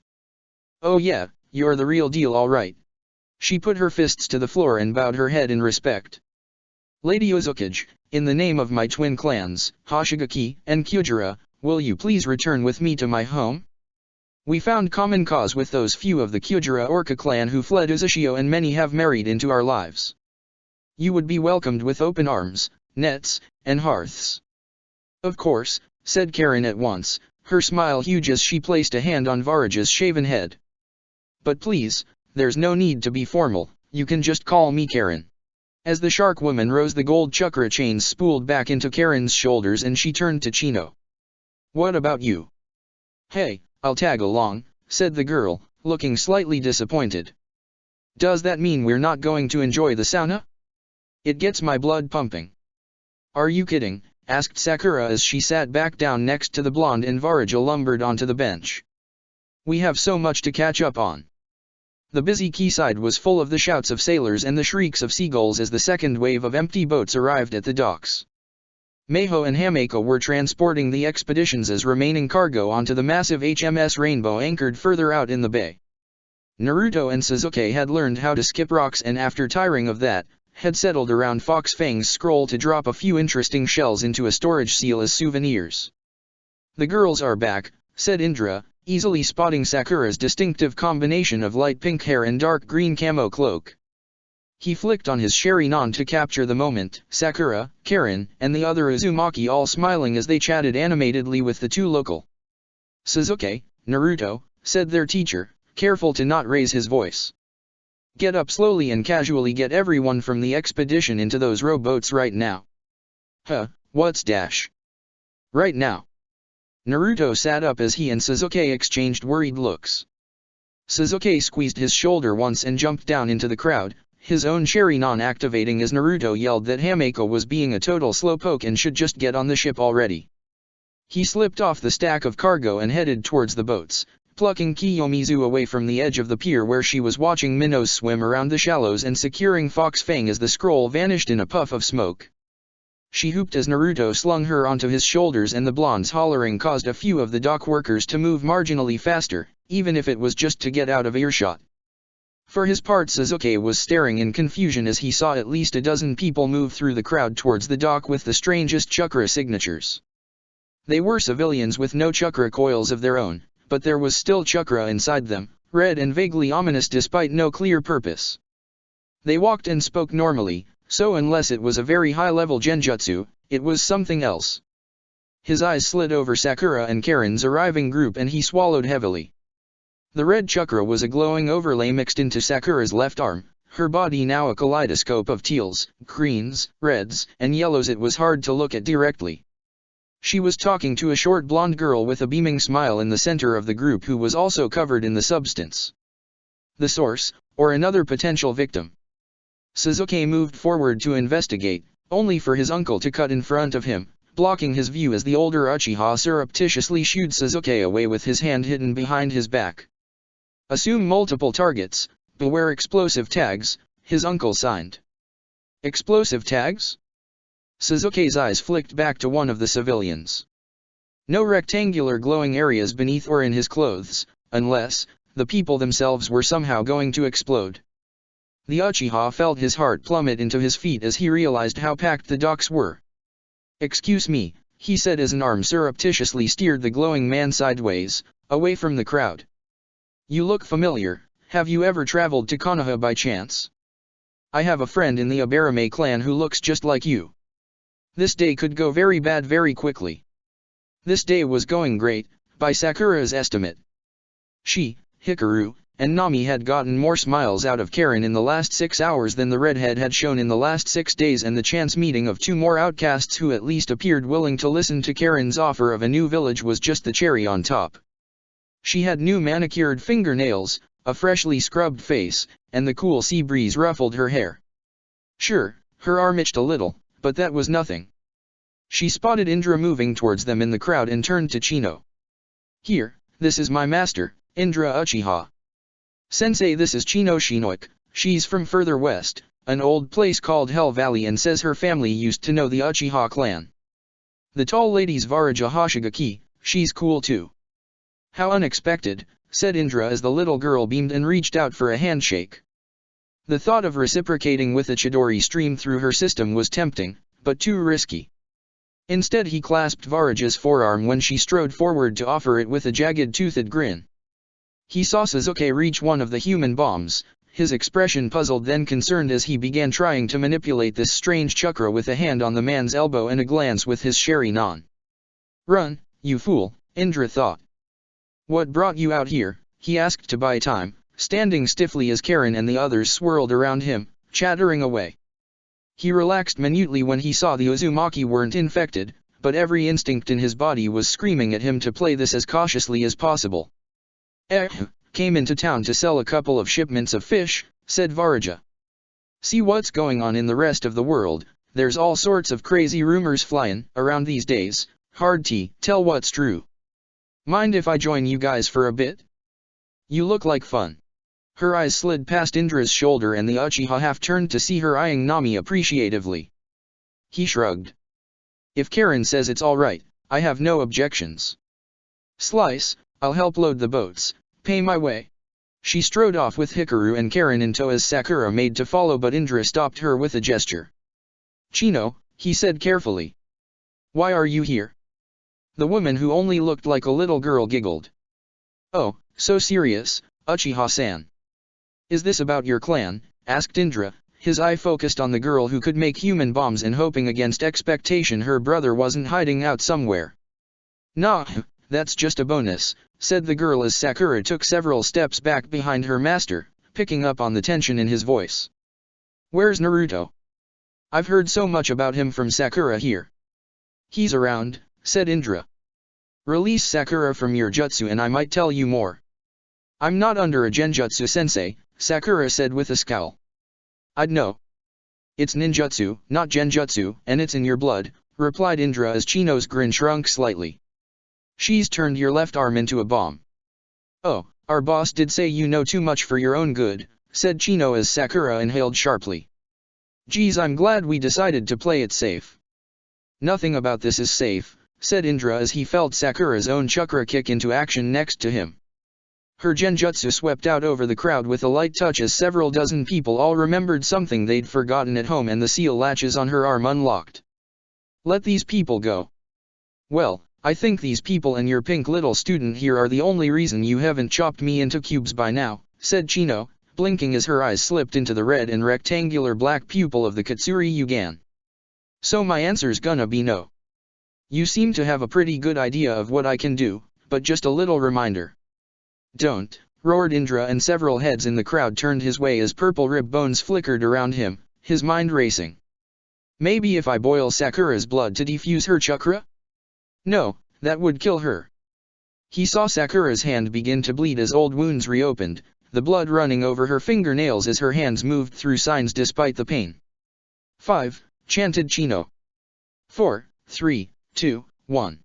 "Oh yeah, you're the real deal all right." She put her fists to the floor and bowed her head in respect. "Lady Uzukage, in the name of my twin clans, Hoshigaki and Kyojuro, will you please return with me to my home? We found common cause with those few of the Kyojuro Orca clan who fled Uzushio, and many have married into our lives. You would be welcomed with open arms, nets, and hearths." "Of course," said Karen at once, her smile huge as she placed a hand on Varaja's shaven head. "But please, there's no need to be formal, you can just call me Karen." As the shark woman rose, the gold chakra chains spooled back into Karen's shoulders and she turned to Chino. "What about you?" "Hey, I'll tag along," said the girl, looking slightly disappointed. "Does that mean we're not going to enjoy the sauna? It gets my blood pumping." "Are you kidding?" asked Sakura as she sat back down next to the blonde and Varaja lumbered onto the bench. "We have so much to catch up on." The busy quayside was full of the shouts of sailors and the shrieks of seagulls as the second wave of empty boats arrived at the docks. Meiho and Hameko were transporting the expedition's remaining cargo onto the massive HMS Rainbow anchored further out in the bay. Naruto and Sasuke had learned how to skip rocks, and after tiring of that, had settled around Fox Fang's scroll to drop a few interesting shells into a storage seal as souvenirs. "The girls are back," said Indra, easily spotting Sakura's distinctive combination of light pink hair and dark green camo cloak. He flicked on his Sharingan to capture the moment, Sakura, Karen, and the other Uzumaki all smiling as they chatted animatedly with the two local. "Sasuke, Naruto," said their teacher, careful to not raise his voice. "Get up slowly and casually get everyone from the expedition into those rowboats right now." "Huh, what's dash?" "Right now." Naruto sat up as he and Sasuke exchanged worried looks. Sasuke squeezed his shoulder once and jumped down into the crowd, his own Sharingan activating as Naruto yelled that Hameko was being a total slowpoke and should just get on the ship already. He slipped off the stack of cargo and headed towards the boats, plucking Kiyomizu away from the edge of the pier where she was watching minnows swim around the shallows and securing Fox Fang as the scroll vanished in a puff of smoke. She hooped as Naruto slung her onto his shoulders, and the blonde's hollering caused a few of the dock workers to move marginally faster, even if it was just to get out of earshot. For his part, Sasuke was staring in confusion as he saw at least a dozen people move through the crowd towards the dock with the strangest chakra signatures. They were civilians with no chakra coils of their own, but there was still chakra inside them, red and vaguely ominous despite no clear purpose. They walked and spoke normally, so unless it was a very high-level genjutsu, it was something else. His eyes slid over Sakura and Karen's arriving group and he swallowed heavily. The red chakra was a glowing overlay mixed into Sakura's left arm, her body now a kaleidoscope of teals, greens, reds, and yellows. It was hard to look at directly. She was talking to a short blonde girl with a beaming smile in the center of the group who was also covered in the substance. The source, or another potential victim. Sasuke moved forward to investigate, only for his uncle to cut in front of him, blocking his view as the older Uchiha surreptitiously shooed Sasuke away with his hand hidden behind his back. Assume multiple targets, beware explosive tags, his uncle signed. Explosive tags? Sasuke's eyes flicked back to one of the civilians. No rectangular glowing areas beneath or in his clothes, unless the people themselves were somehow going to explode. The Uchiha felt his heart plummet into his feet as he realized how packed the docks were. "Excuse me," he said as an arm surreptitiously steered the glowing man sideways, away from the crowd. "You look familiar. Have you ever traveled to Konoha by chance? I have a friend in the Aburame clan who looks just like you. This day could go very bad very quickly." This day was going great, by Sakura's estimate. She, Hikaru, and Nami had gotten more smiles out of Karen in the last 6 hours than the redhead had shown in the last 6 days, and the chance meeting of 2 more outcasts who at least appeared willing to listen to Karen's offer of a new village was just the cherry on top. She had new manicured fingernails, a freshly scrubbed face, and the cool sea breeze ruffled her hair. Sure, her arm itched a little, but that was nothing. She spotted Indra moving towards them in the crowd and turned to Chino. "Here, this is my master, Indra Uchiha. Sensei, this is Chino Shinoik. She's from further west, an old place called Hell Valley, and says her family used to know the Uchiha clan. The tall lady's Varaja Hoshigaki, she's cool too." "How unexpected," said Indra as the little girl beamed and reached out for a handshake. The thought of reciprocating with a Chidori streamed through her system was tempting, but too risky. Instead he clasped Varaja's forearm when she strode forward to offer it with a jagged-toothed grin. He saw Sasuke reach one of the human bombs, his expression puzzled then concerned as he began trying to manipulate this strange chakra with a hand on the man's elbow and a glance with his Sharingan. "Run, you fool," Indra thought. "What brought you out here?" he asked to buy time, standing stiffly as Karen and the others swirled around him, chattering away. He relaxed minutely when he saw the Uzumaki weren't infected, but every instinct in his body was screaming at him to play this as cautiously as possible. "Came into town to sell a couple of shipments of fish," said Varaja. "See what's going on in the rest of the world, there's all sorts of crazy rumors flying around these days, hard to tell what's true. Mind if I join you guys for a bit? You look like fun." Her eyes slid past Indra's shoulder and the Uchiha half turned to see her eyeing Nami appreciatively. He shrugged. "If Karen says it's alright, I have no objections. Slice, I'll help load the boats, pay my way." She strode off with Hikaru and Karen in tow as Sakura made to follow, but Indra stopped her with a gesture. "Chino," he said carefully. "Why are you here?" The woman who only looked like a little girl giggled. "Oh, so serious, Uchiha-san. Is this about your clan?" asked Indra, his eye focused on the girl who could make human bombs and hoping against expectation her brother wasn't hiding out somewhere. "Nah, that's just a bonus," said the girl as Sakura took several steps back behind her master, picking up on the tension in his voice. "Where's Naruto? I've heard so much about him from Sakura here." "He's around," said Indra. "Release Sakura from your jutsu and I might tell you more." "I'm not under a genjutsu, sensei," Sakura said with a scowl. I'd know. It's ninjutsu, not genjutsu, and it's in your blood, replied Indra as Chino's grin shrunk slightly. She's turned your left arm into a bomb. Oh, our boss did say you know too much for your own good, said Chino as Sakura inhaled sharply. Geez, I'm glad we decided to play it safe. Nothing about this is safe, said Indra as he felt Sakura's own chakra kick into action next to him. Her genjutsu swept out over the crowd with a light touch as several dozen people all remembered something they'd forgotten at home and the seal latches on her arm unlocked. Let these people go. Well, I think these people and your pink little student here are the only reason you haven't chopped me into cubes by now, said Chino, blinking as her eyes slipped into the red and rectangular black pupil of the Katsuri Yugan. So my answer's gonna be no. You seem to have a pretty good idea of what I can do, but just a little reminder. Don't, roared Indra, and several heads in the crowd turned his way as purple rib bones flickered around him, his mind racing. Maybe if I boil Sakura's blood to defuse her chakra? No, that would kill her. He saw Sakura's hand begin to bleed as old wounds reopened, the blood running over her fingernails as her hands moved through signs despite the pain. 5, chanted Chino. 4, 3, 2, 1.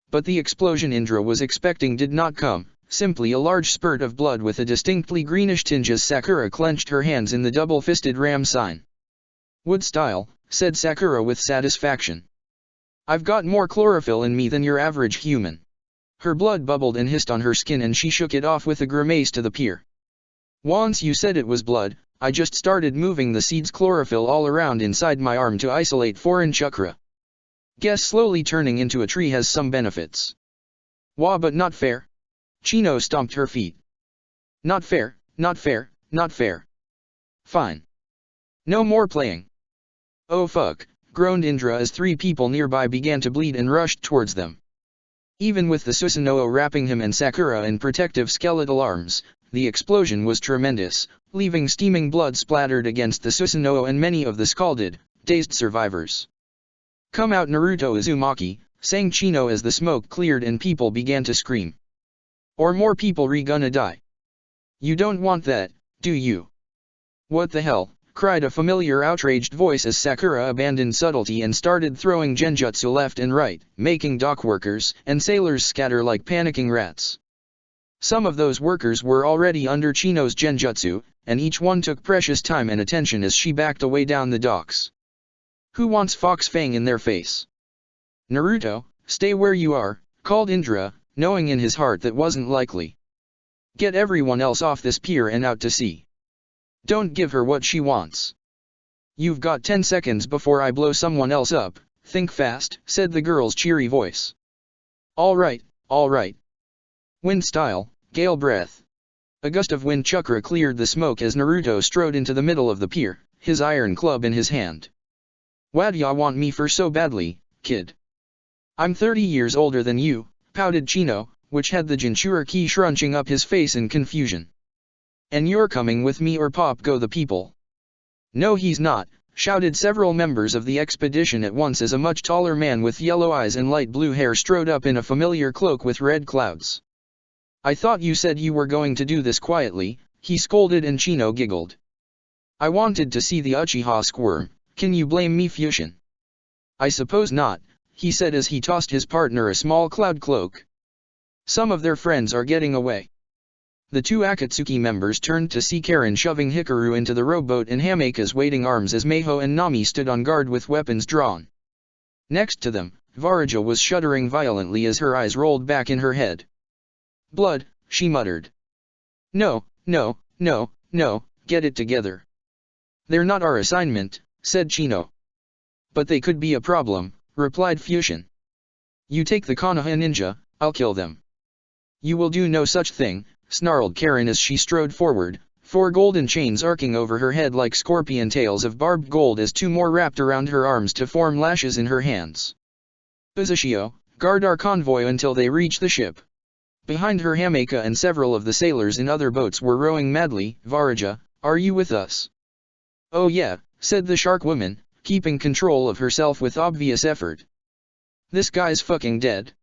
But the explosion Indra was expecting did not come, simply a large spurt of blood with a distinctly greenish tinge as Sakura clenched her hands in the double-fisted ram sign. Wood style, said Sakura with satisfaction. I've got more chlorophyll in me than your average human. Her blood bubbled and hissed on her skin and she shook it off with a grimace to the peer. Once you said it was blood, I just started moving the seed's chlorophyll all around inside my arm to isolate foreign chakra. Guess slowly turning into a tree has some benefits. Wah, but not fair. Chino stomped her feet. Not fair, not fair, not fair. Fine. No more playing. Oh fuck, groaned Indra as 3 people nearby began to bleed and rushed towards them. Even with the Susanoo wrapping him and Sakura in protective skeletal arms, the explosion was tremendous, leaving steaming blood splattered against the Susanoo and many of the scalded, dazed survivors. Come out Naruto Uzumaki, sang Chino as the smoke cleared and people began to scream. Or more people gonna die. You don't want that, do you? What the hell, cried a familiar outraged voice as Sakura abandoned subtlety and started throwing genjutsu left and right, making dock workers and sailors scatter like panicking rats. Some of those workers were already under Chino's genjutsu, and each one took precious time and attention as she backed away down the docks. Who wants Fox Fang in their face? Naruto, stay where you are, called Indra, knowing in his heart that wasn't likely. Get everyone else off this pier and out to sea. Don't give her what she wants. You've got 10 seconds before I blow someone else up, think fast, said the girl's cheery voice. All right, all right. Wind style, gale breath. A gust of wind chakra cleared the smoke as Naruto strode into the middle of the pier, his iron club in his hand. What'd ya want me for so badly, kid? I'm 30 years older than you, pouted Chino, which had the Jinchuriki scrunching up his face in confusion. And you're coming with me or pop go the people. No he's not, shouted several members of the expedition at once as a much taller man with yellow eyes and light blue hair strode up in a familiar cloak with red clouds. I thought you said you were going to do this quietly, he scolded and Chino giggled. I wanted to see the Uchiha squirm, can you blame me Fusion? I suppose not, he said as he tossed his partner a small cloud cloak. Some of their friends are getting away. The 2 Akatsuki members turned to see Karen shoving Hikaru into the rowboat and Hameka's waiting arms as Meiho and Nami stood on guard with weapons drawn. Next to them, Varaja was shuddering violently as her eyes rolled back in her head. Blood, she muttered. No, no, no, no, get it together. They're not our assignment, said Chino. But they could be a problem, replied Fusion. You take the Konoha ninja, I'll kill them. You will do no such thing, snarled Karen as she strode forward, 4 golden chains arcing over her head like scorpion tails of barbed gold as 2 more wrapped around her arms to form lashes in her hands. Uzushio, guard our convoy until they reach the ship. Behind her Hameka and several of the sailors in other boats were rowing madly. Varaja, are you with us? Oh yeah, said the shark woman, keeping control of herself with obvious effort. This guy's fucking dead.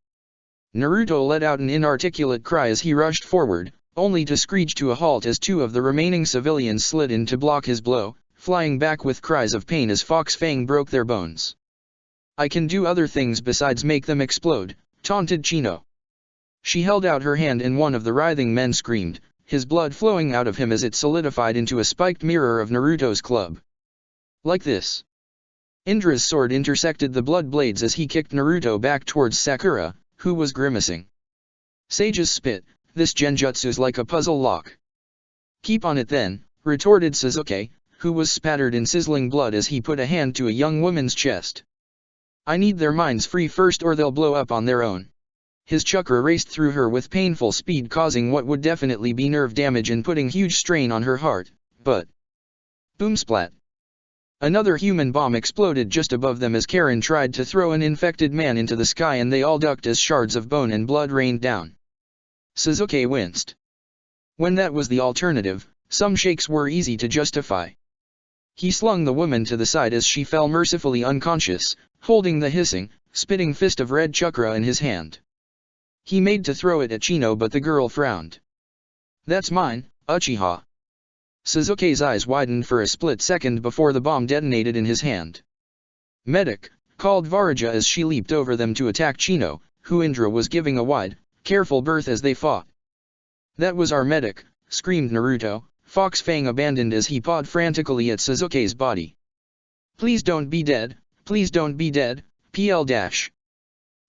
Naruto let out an inarticulate cry as he rushed forward, only to screech to a halt as 2 of the remaining civilians slid in to block his blow, flying back with cries of pain as Fox Fang broke their bones. I can do other things besides make them explode, taunted Chino. She held out her hand and one of the writhing men screamed, his blood flowing out of him as it solidified into a spiked mirror of Naruto's club. Like this. Indra's sword intersected the blood blades as he kicked Naruto back towards Sakura, who was grimacing. Sage's spit, this genjutsu's like a puzzle lock. Keep on it then, retorted Sasuke, who was spattered in sizzling blood as he put a hand to a young woman's chest. I need their minds free first or they'll blow up on their own. His chakra raced through her with painful speed, causing what would definitely be nerve damage and putting huge strain on her heart, but... Boom splat. Another human bomb exploded just above them as Karen tried to throw an infected man into the sky and they all ducked as shards of bone and blood rained down. Sasuke winced. When that was the alternative, some shakes were easy to justify. He slung the woman to the side as she fell mercifully unconscious, holding the hissing, spitting fist of red chakra in his hand. He made to throw it at Chino but the girl frowned. That's mine, Uchiha. Sasuke's eyes widened for a split second before the bomb detonated in his hand. Medic, called Varaja as she leaped over them to attack Chino, who Indra was giving a wide, careful berth as they fought. That was our medic, screamed Naruto. Fox Fang abandoned as he pawed frantically at Sasuke's body. Please don't be dead, please don't be dead, PL-.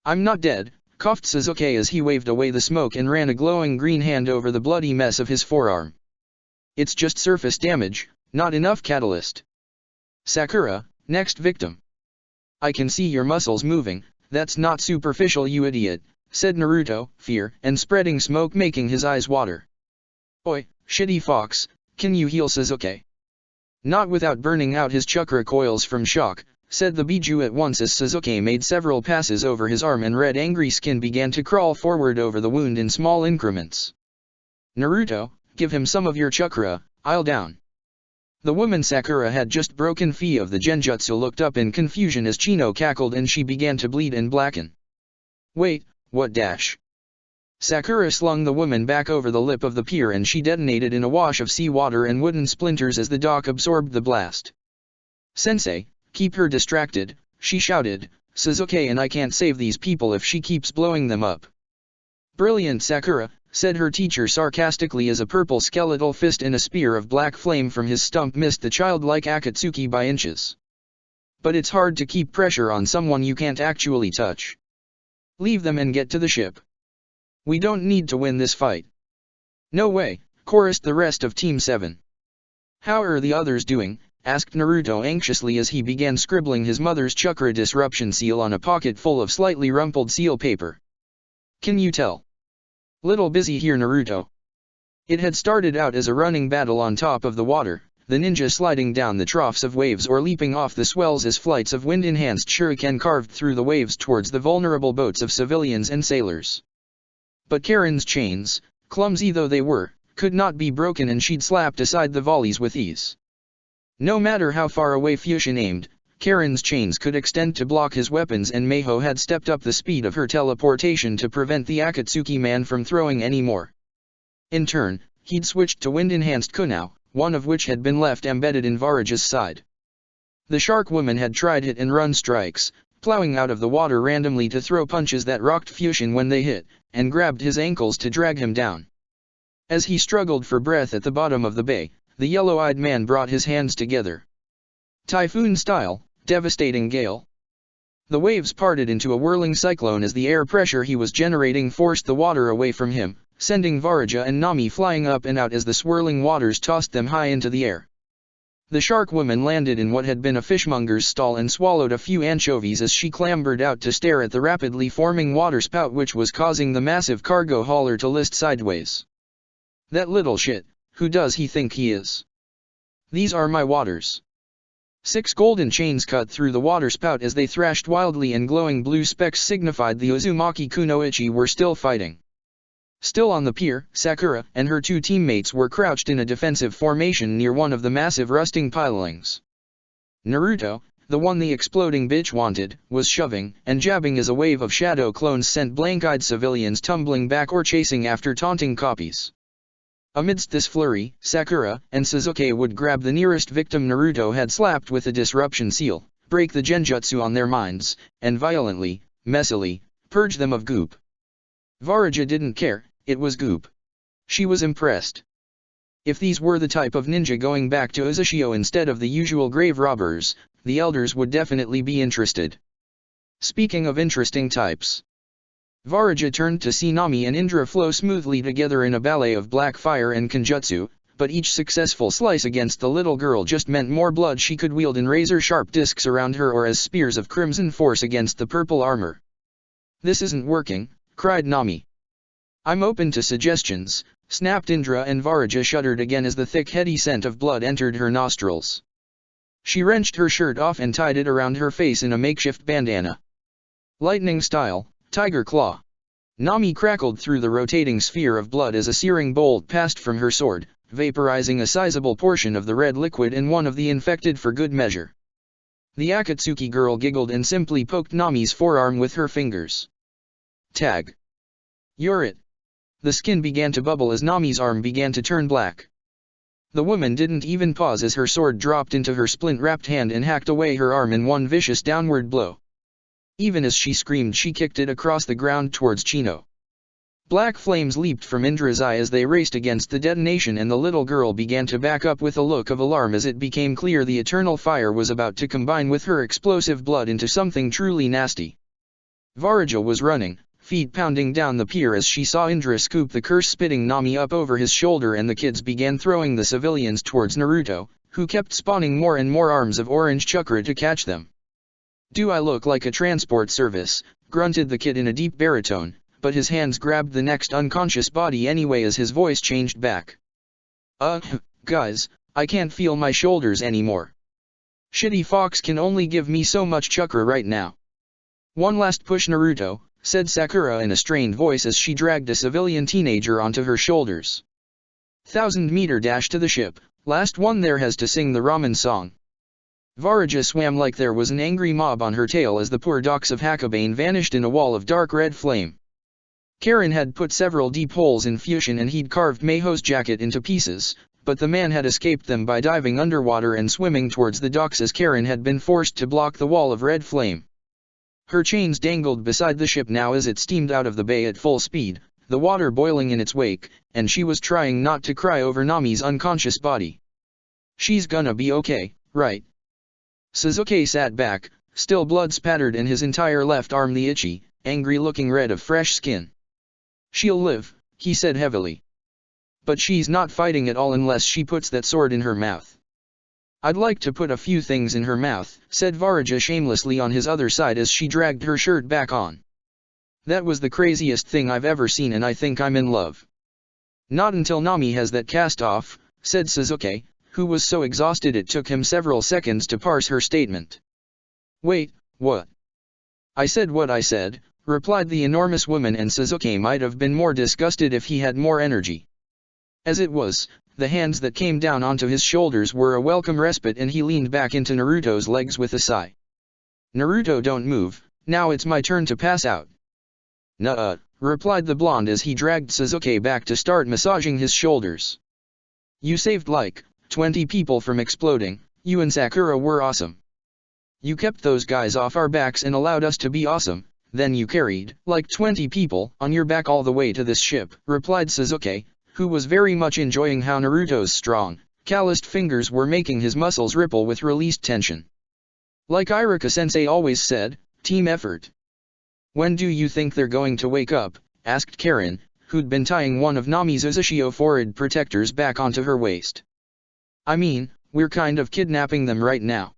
I'm not dead, coughed Sasuke as he waved away the smoke and ran a glowing green hand over the bloody mess of his forearm. It's just surface damage, not enough catalyst. Sakura, next victim. I can see your muscles moving, that's not superficial you idiot, said Naruto, fear and spreading smoke making his eyes water. Oi, shitty fox, can you heal Sasuke? Not without burning out his chakra coils from shock, said the Biju at once as Sasuke made several passes over his arm and red angry skin began to crawl forward over the wound in small increments. Naruto, give him some of your chakra, I'll down. The woman Sakura had just broken free of the genjutsu looked up in confusion as Chino cackled and she began to bleed and blacken. Wait, what dash? Sakura slung the woman back over the lip of the pier and she detonated in a wash of seawater and wooden splinters as the dock absorbed the blast. Sensei, keep her distracted, she shouted, Sasuke and I can't save these people if she keeps blowing them up. Brilliant Sakura, said her teacher sarcastically as a purple skeletal fist and a spear of black flame from his stump missed the childlike Akatsuki by inches. But it's hard to keep pressure on someone you can't actually touch. Leave them and get to the ship. We don't need to win this fight. No way, chorused the rest of Team 7. How are the others doing? Asked Naruto anxiously as he began scribbling his mother's chakra disruption seal on a pocket full of slightly rumpled seal paper. Can you tell? Little busy here Naruto. It had started out as a running battle on top of the water, the ninja sliding down the troughs of waves or leaping off the swells as flights of wind-enhanced shuriken carved through the waves towards the vulnerable boats of civilians and sailors. But Karen's chains, clumsy though they were, could not be broken and she'd slapped aside the volleys with ease. No matter how far away Fusion aimed, Karen's chains could extend to block his weapons and Meiho had stepped up the speed of her teleportation to prevent the Akatsuki man from throwing any more. In turn, he'd switched to wind-enhanced kunao, one of which had been left embedded in Varaja's side. The shark woman had tried hit-and-run strikes, plowing out of the water randomly to throw punches that rocked Fusion when they hit, and grabbed his ankles to drag him down. As he struggled for breath at the bottom of the bay, the yellow-eyed man brought his hands together. Typhoon style, devastating gale. The waves parted into a whirling cyclone as the air pressure he was generating forced the water away from him, sending Varaja and Nami flying up and out as the swirling waters tossed them high into the air. The shark woman landed in what had been a fishmonger's stall and swallowed a few anchovies as she clambered out to stare at the rapidly forming waterspout which was causing the massive cargo hauler to list sideways. That little shit, who does he think he is? These are my waters. 6 golden chains cut through the waterspout as they thrashed wildly and glowing blue specks signified the Uzumaki Kunoichi were still fighting. Still on the pier, Sakura and her 2 teammates were crouched in a defensive formation near one of the massive rusting pilings. Naruto, the one the exploding bitch wanted, was shoving and jabbing as a wave of shadow clones sent blank-eyed civilians tumbling back or chasing after taunting copies. Amidst this flurry, Sakura and Sasuke would grab the nearest victim Naruto had slapped with the disruption seal, break the genjutsu on their minds, and violently, messily, purge them of goop. Varaja didn't care, it was goop. She was impressed. If these were the type of ninja going back to Uzushio instead of the usual grave robbers, the elders would definitely be interested. Speaking of interesting types, Varaja turned to see Nami and Indra flow smoothly together in a ballet of black fire and kenjutsu, but each successful slice against the little girl just meant more blood she could wield in razor-sharp discs around her or as spears of crimson force against the purple armor. "This isn't working," cried Nami. "I'm open to suggestions," snapped Indra, and Varaja shuddered again as the thick heady scent of blood entered her nostrils. She wrenched her shirt off and tied it around her face in a makeshift bandana. Lightning style, tiger claw. Nami crackled through the rotating sphere of blood as a searing bolt passed from her sword, vaporizing a sizable portion of the red liquid in one of the infected for good measure. The Akatsuki girl giggled and simply poked Nami's forearm with her fingers. "Tag. You're it." The skin began to bubble as Nami's arm began to turn black. The woman didn't even pause as her sword dropped into her splint-wrapped hand and hacked away her arm in one vicious downward blow. Even as she screamed, she kicked it across the ground towards Chino. Black flames leaped from Indra's eye as they raced against the detonation, and the little girl began to back up with a look of alarm as it became clear the eternal fire was about to combine with her explosive blood into something truly nasty. Varaja was running, feet pounding down the pier as she saw Indra scoop the curse-spitting Nami up over his shoulder, and the kids began throwing the civilians towards Naruto, who kept spawning more and more arms of orange chakra to catch them. "Do I look like a transport service?" grunted the kid in a deep baritone, but his hands grabbed the next unconscious body anyway as his voice changed back. Guys, I can't feel my shoulders anymore. Shitty Fox can only give me so much chakra right now." "One last push, Naruto," said Sakura in a strained voice as she dragged a civilian teenager onto her shoulders. 1,000-meter dash to the ship, last one there has to sing the ramen song. Varaja swam like there was an angry mob on her tail as the poor docks of Hakobane vanished in a wall of dark red flame. Karen had put several deep holes in Fusion and he'd carved Mayho's jacket into pieces, but the man had escaped them by diving underwater and swimming towards the docks as Karen had been forced to block the wall of red flame. Her chains dangled beside the ship now as it steamed out of the bay at full speed, the water boiling in its wake, and she was trying not to cry over Nami's unconscious body. "She's gonna be okay, right?" Sasuke sat back, still blood spattered in his entire left arm, the itchy, angry-looking red of fresh skin. "She'll live," he said heavily. "But she's not fighting at all unless she puts that sword in her mouth." "I'd like to put a few things in her mouth," said Varaja shamelessly on his other side as she dragged her shirt back on. "That was the craziest thing I've ever seen, and I think I'm in love." "Not until Nami has that cast off," said Sasuke, who was so exhausted it took him several seconds to parse her statement. "Wait, what?" "I said what I said," replied the enormous woman, and Sasuke might have been more disgusted if he had more energy. As it was, the hands that came down onto his shoulders were a welcome respite, and he leaned back into Naruto's legs with a sigh. "Naruto, don't move, now it's my turn to pass out." "Nuh-uh," replied the blonde as he dragged Sasuke back to start massaging his shoulders. "You saved like 20 people from exploding. You and Sakura were awesome. You kept those guys off our backs and allowed us to be awesome, then you carried like 20 people on your back all the way to this ship," replied Sasuke, who was very much enjoying how Naruto's strong, calloused fingers were making his muscles ripple with released tension. "Like Iruka-sensei always said, team effort." "When do you think they're going to wake up?" asked Karen, who'd been tying one of Nami's Uzushio forehead protectors back onto her waist. "I mean, we're kind of kidnapping them right now."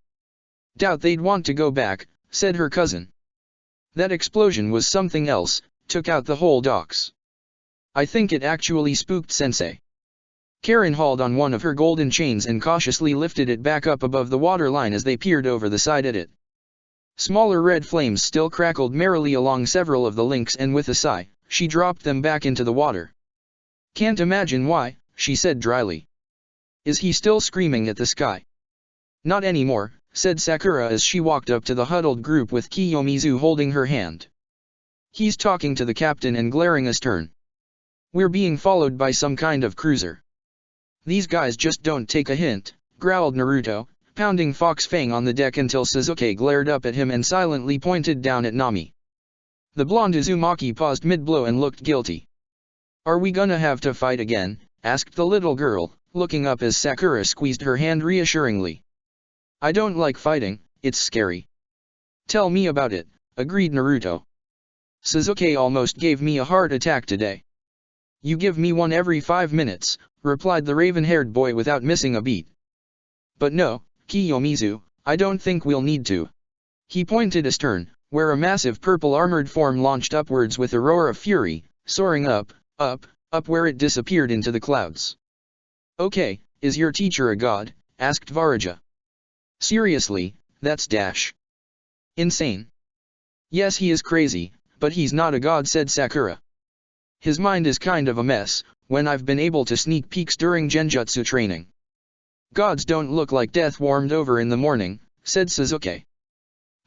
"Doubt they'd want to go back," said her cousin. "That explosion was something else, took out the whole docks. I think it actually spooked Sensei." Karen hauled on one of her golden chains and cautiously lifted it back up above the waterline as they peered over the side at it. Smaller red flames still crackled merrily along several of the links, and with a sigh, she dropped them back into the water. "Can't imagine why," she said dryly. "Is he still screaming at the sky?" "Not anymore," said Sakura as she walked up to the huddled group with Kiyomizu holding her hand. "He's talking to the captain and glaring astern. We're being followed by some kind of cruiser." These guys just don't take a hint, growled Naruto, pounding Fox Fang on the deck until Sasuke glared up at him and silently pointed down at Nami. The blonde Uzumaki paused mid-blow and looked guilty. Are we gonna have to fight again? Asked the little girl, looking up as Sakura squeezed her hand reassuringly. I don't like fighting, it's scary. Tell me about it, agreed Naruto. Sasuke almost gave me a heart attack today. You give me one every 5 minutes, replied the raven-haired boy without missing a beat. But no, Kiyomizu, I don't think we'll need to. He pointed astern, where a massive purple armored form launched upwards with a roar of fury, soaring up where it disappeared into the clouds. Okay, is your teacher a god? Asked Varaja. Seriously, that's insane. Yes, he is crazy, but he's not a god, said Sakura. His mind is kind of a mess, when I've been able to sneak peeks during genjutsu training. Gods don't look like death warmed over in the morning, said Sasuke.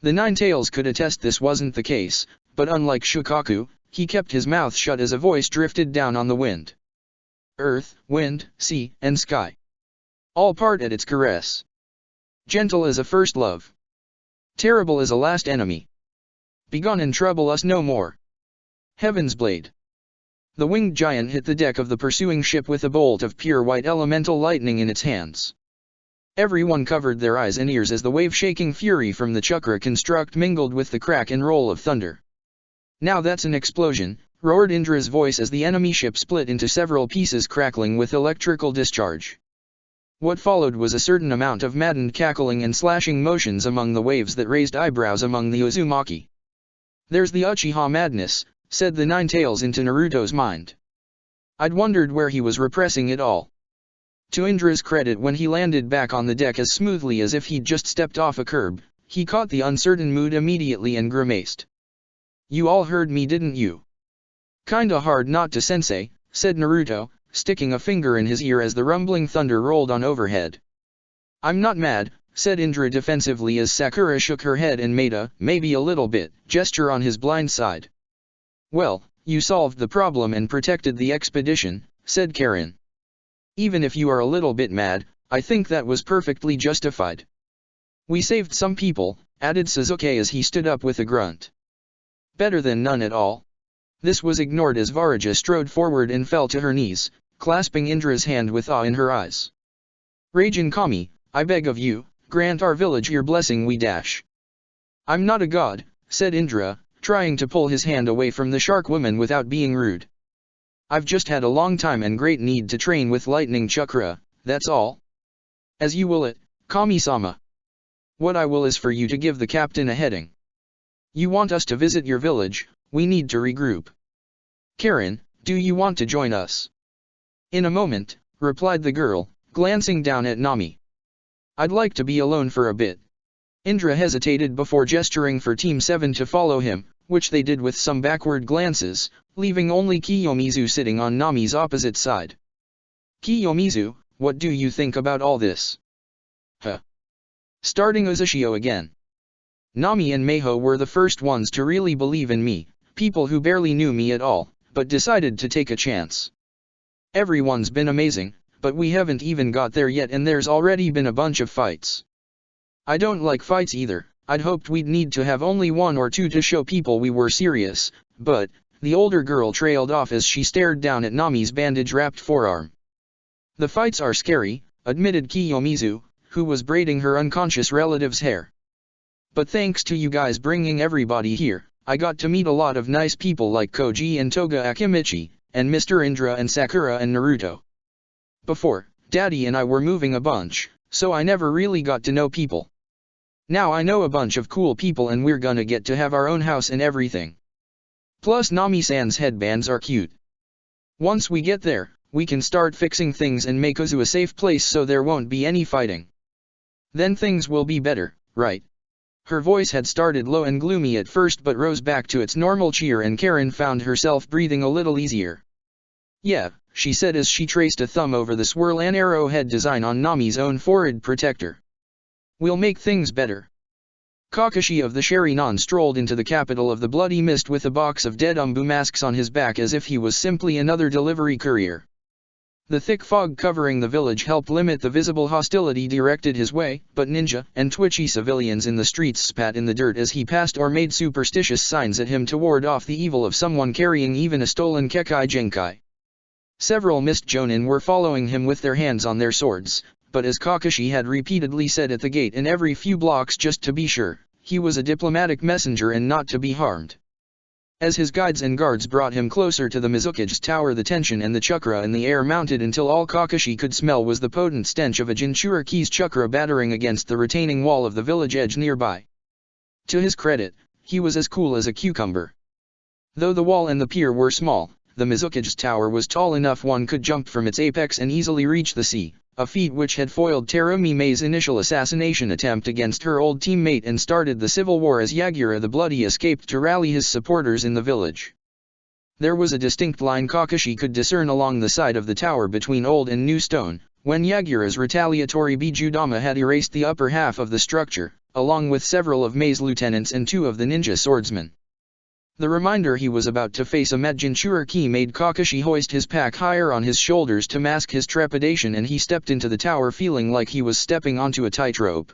The Nine-Tails could attest this wasn't the case, but unlike Shukaku, he kept his mouth shut as a voice drifted down on the wind. Earth, wind, sea, and sky. All part at its caress. Gentle as a first love. Terrible as a last enemy. Begone and trouble us no more. Heaven's blade. The winged giant hit the deck of the pursuing ship with a bolt of pure white elemental lightning in its hands. Everyone covered their eyes and ears as the wave-shaking fury from the chakra construct mingled with the crack and roll of thunder. Now that's an explosion, roared Indra's voice as the enemy ship split into several pieces crackling with electrical discharge. What followed was a certain amount of maddened cackling and slashing motions among the waves that raised eyebrows among the Uzumaki. There's the Uchiha madness, said the Nine-Tails into Naruto's mind. I'd wondered where he was repressing it all. To Indra's credit, when he landed back on the deck as smoothly as if he'd just stepped off a curb, he caught the uncertain mood immediately and grimaced. You all heard me, didn't you? Kinda hard not to, sensei, said Naruto, sticking a finger in his ear as the rumbling thunder rolled on overhead. I'm not mad, said Indra defensively as Sakura shook her head and made a, maybe a little bit, gesture on his blind side. Well, you solved the problem and protected the expedition, said Karin. Even if you are a little bit mad, I think that was perfectly justified. We saved some people, added Sasuke as he stood up with a grunt. Better than none at all. This was ignored as Varaja strode forward and fell to her knees, clasping Indra's hand with awe in her eyes. Raijin Kami, I beg of you, grant our village your blessing, we dash. I'm not a god, said Indra, trying to pull his hand away from the shark woman without being rude. I've just had a long time and great need to train with lightning chakra, that's all. As you will it, Kami-sama. What I will is for you to give the captain a heading. You want us to visit your village, we need to regroup. Karin, do you want to join us? In a moment, replied the girl, glancing down at Nami. I'd like to be alone for a bit. Indra hesitated before gesturing for Team 7 to follow him, which they did with some backward glances, leaving only Kiyomizu sitting on Nami's opposite side. Kiyomizu, what do you think about all this? Starting Uzushio again. Nami and Meiho were the first ones to really believe in me, people who barely knew me at all, but decided to take a chance. Everyone's been amazing, but we haven't even got there yet and there's already been a bunch of fights. I don't like fights either. I'd hoped we'd need to have only one or two to show people we were serious, but, the older girl trailed off as she stared down at Nami's bandage-wrapped forearm. The fights are scary, admitted Kiyomizu, who was braiding her unconscious relative's hair. But thanks to you guys bringing everybody here, I got to meet a lot of nice people like Koji and Toga Akimichi, and Mr. Indra and Sakura and Naruto. Before, Daddy and I were moving a bunch, so I never really got to know people. Now I know a bunch of cool people and we're gonna get to have our own house and everything. Plus Nami-san's headbands are cute. Once we get there, we can start fixing things and make Uzu a safe place so there won't be any fighting. Then things will be better, right? Her voice had started low and gloomy at first but rose back to its normal cheer and Karin found herself breathing a little easier. Yeah, she said as she traced a thumb over the swirl and arrowhead design on Nami's own forehead protector. We'll make things better. Kakashi of the Sharingan strolled into the capital of the Bloody Mist with a box of dead Umbu masks on his back as if he was simply another delivery courier. The thick fog covering the village helped limit the visible hostility directed his way, but ninja and twitchy civilians in the streets spat in the dirt as he passed or made superstitious signs at him to ward off the evil of someone carrying even a stolen Kekai Genkai. Several mist jonin were following him with their hands on their swords, but as Kakashi had repeatedly said at the gate and every few blocks just to be sure, he was a diplomatic messenger and not to be harmed. As his guides and guards brought him closer to the Mizukage's tower, the tension and the chakra in the air mounted until all Kakashi could smell was the potent stench of a Jinchuriki's chakra battering against the retaining wall of the village edge nearby. To his credit, he was as cool as a cucumber. Though the wall and the pier were small, the Mizukage's tower was tall enough one could jump from its apex and easily reach the sea, a feat which had foiled Terumi Mei's initial assassination attempt against her old teammate and started the civil war as Yagura the Bloody escaped to rally his supporters in the village. There was a distinct line Kakashi could discern along the side of the tower between old and new stone, when Yagura's retaliatory Bijudama had erased the upper half of the structure, along with several of Mei's lieutenants and 2 of the ninja swordsmen. The reminder he was about to face a Jinchuriki made Kakashi hoist his pack higher on his shoulders to mask his trepidation, and he stepped into the tower feeling like he was stepping onto a tightrope.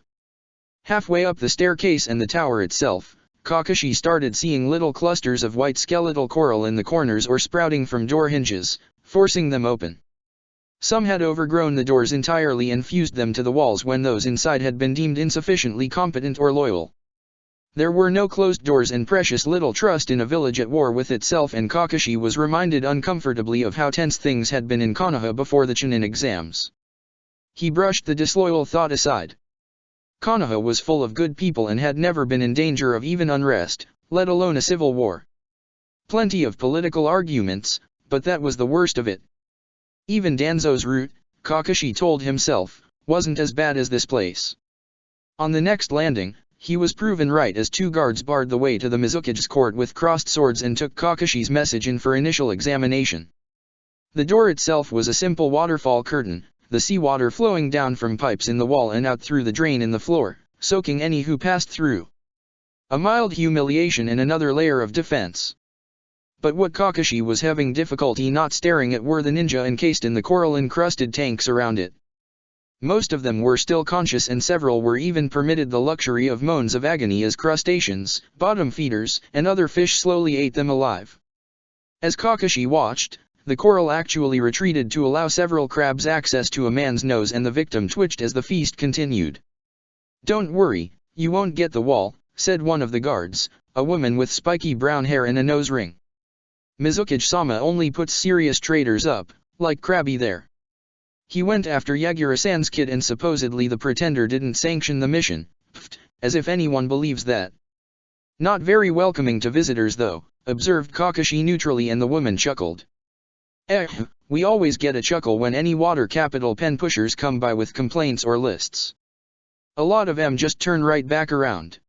Halfway up the staircase and the tower itself, Kakashi started seeing little clusters of white skeletal coral in the corners or sprouting from door hinges, forcing them open. Some had overgrown the doors entirely and fused them to the walls when those inside had been deemed insufficiently competent or loyal. There were no closed doors and precious little trust in a village at war with itself, and Kakashi was reminded uncomfortably of how tense things had been in Konoha before the Chunin exams. He brushed the disloyal thought aside. Konoha was full of good people and had never been in danger of even unrest, let alone a civil war. Plenty of political arguments, but that was the worst of it. Even Danzo's route, Kakashi told himself, wasn't as bad as this place. On the next landing, he was proven right as 2 guards barred the way to the Mizukage's court with crossed swords and took Kakashi's message in for initial examination. The door itself was a simple waterfall curtain, the seawater flowing down from pipes in the wall and out through the drain in the floor, soaking any who passed through. A mild humiliation and another layer of defense. But what Kakashi was having difficulty not staring at were the ninja encased in the coral-encrusted tanks around it. Most of them were still conscious and several were even permitted the luxury of moans of agony as crustaceans, bottom feeders, and other fish slowly ate them alive. As Kakashi watched, the coral actually retreated to allow several crabs access to a man's nose, and the victim twitched as the feast continued. "Don't worry, you won't get the wall," said one of the guards, a woman with spiky brown hair and a nose ring. "Mizukage-sama only puts serious traders up, like Krabby there. He went after Yagura-san's kid and supposedly the pretender didn't sanction the mission. Pfft, as if anyone believes that." "Not very welcoming to visitors though," observed Kakashi neutrally, and the woman chuckled. We always get a chuckle when any water capital pen pushers come by with complaints or lists. A lot of them just turn right back around."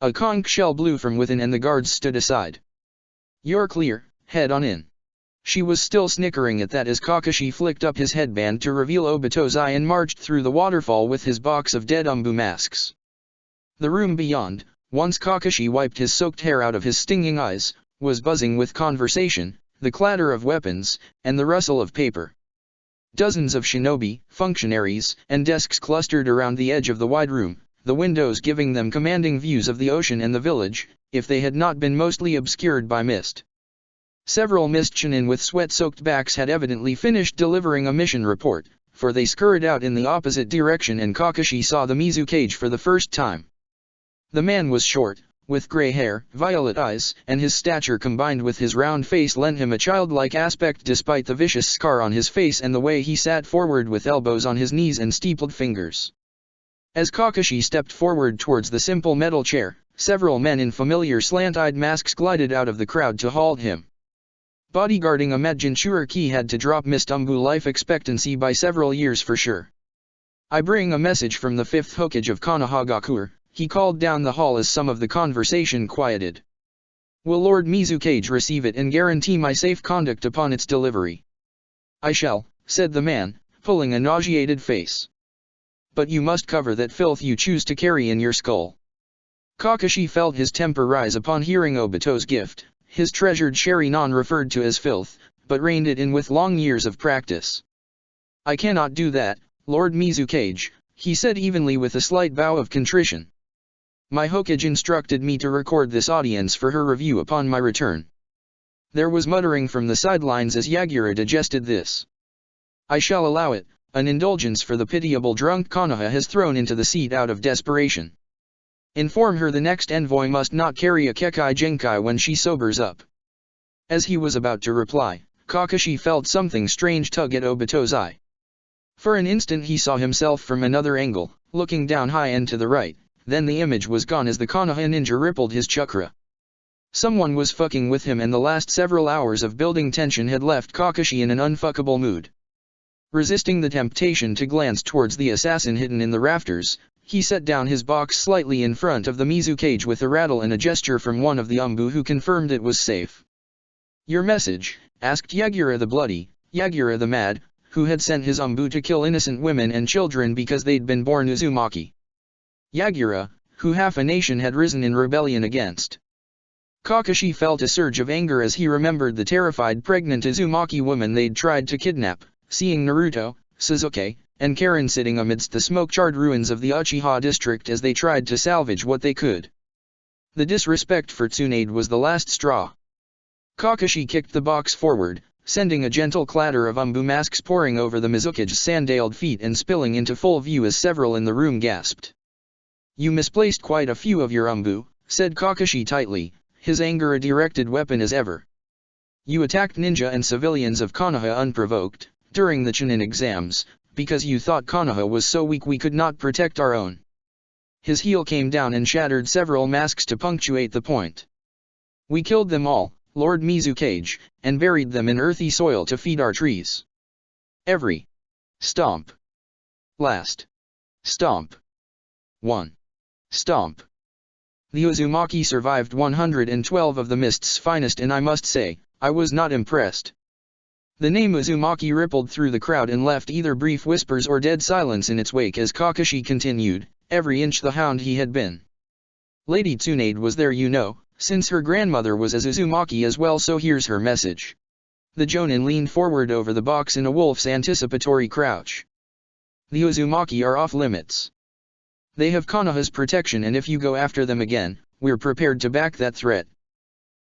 A conch shell blew from within and the guards stood aside. "You're clear, head on in." She was still snickering at that as Kakashi flicked up his headband to reveal Obito's eye and marched through the waterfall with his box of dead umbu masks. The room beyond, once Kakashi wiped his soaked hair out of his stinging eyes, was buzzing with conversation, the clatter of weapons, and the rustle of paper. Dozens of shinobi, functionaries, and desks clustered around the edge of the wide room, the windows giving them commanding views of the ocean and the village, if they had not been mostly obscured by mist. Several mist chunin with sweat-soaked backs had evidently finished delivering a mission report, for they scurried out in the opposite direction and Kakashi saw the Mizukage for the first time. The man was short, with gray hair, violet eyes, and his stature combined with his round face lent him a childlike aspect despite the vicious scar on his face and the way he sat forward with elbows on his knees and steepled fingers. As Kakashi stepped forward towards the simple metal chair, several men in familiar slant-eyed masks glided out of the crowd to halt him. Bodyguarding a Jinchuriki had to drop Mist Umbu life expectancy by several years for sure. "I bring a message from the 5th Hokage of Konohagakure," he called down the hall as some of the conversation quieted. "Will Lord Mizukage receive it and guarantee my safe conduct upon its delivery?" "I shall," said the man, pulling a nauseated face. "But you must cover that filth you choose to carry in your skull." Kakashi felt his temper rise upon hearing Obito's gift, his treasured sherry non referred to as filth, but reined it in with long years of practice. I cannot do that, Lord Mizukage, he said evenly with a slight bow of contrition. My Hokage instructed me to record this audience for her review upon my return. There was muttering from the sidelines as Yagura digested this. I shall allow it, an indulgence for the pitiable drunk Konoha has thrown into the seat out of desperation. Inform her the next envoy must not carry a Kekai Genkai when she sobers up. As he was about to reply, Kakashi felt something strange tug at Obito's eye. For an instant he saw himself from another angle, looking down high and to the right, then the image was gone as the Konoha ninja rippled his chakra. Someone was fucking with him and the last several hours of building tension had left Kakashi in an unfuckable mood. Resisting the temptation to glance towards the assassin hidden in the rafters, he set down his box slightly in front of the Mizukage with a rattle and a gesture from one of the Umbu who confirmed it was safe. Your message? Asked Yagura the Bloody, Yagura the Mad, who had sent his Umbu to kill innocent women and children because they'd been born Uzumaki. Yagura, who half a nation had risen in rebellion against. Kakashi felt a surge of anger as he remembered the terrified pregnant Uzumaki woman they'd tried to kidnap, seeing Naruto, Sasuke, and Karen sitting amidst the smoke-charred ruins of the Uchiha district as they tried to salvage what they could. The disrespect for Tsunade was the last straw. Kakashi kicked the box forward, sending a gentle clatter of Umbu masks pouring over the Mizukage's sandaled feet and spilling into full view as several in the room gasped. You misplaced quite a few of your Umbu, said Kakashi tightly, his anger a directed weapon as ever. You attacked ninja and civilians of Konoha unprovoked, during the Chunin exams, because you thought Konoha was so weak we could not protect our own. His heel came down and shattered several masks to punctuate the point. We killed them all, Lord Mizukage, and buried them in earthy soil to feed our trees. Every stomp. Last stomp. One stomp. The Uzumaki survived 112 of the mist's finest and I must say, I was not impressed. The name Uzumaki rippled through the crowd and left either brief whispers or dead silence in its wake as Kakashi continued, every inch the hound he had been. Lady Tsunade was there you know, since her grandmother was as Uzumaki as well so here's her message. The Jonin leaned forward over the box in a wolf's anticipatory crouch. The Uzumaki are off limits. They have Konoha's protection and if you go after them again, we're prepared to back that threat.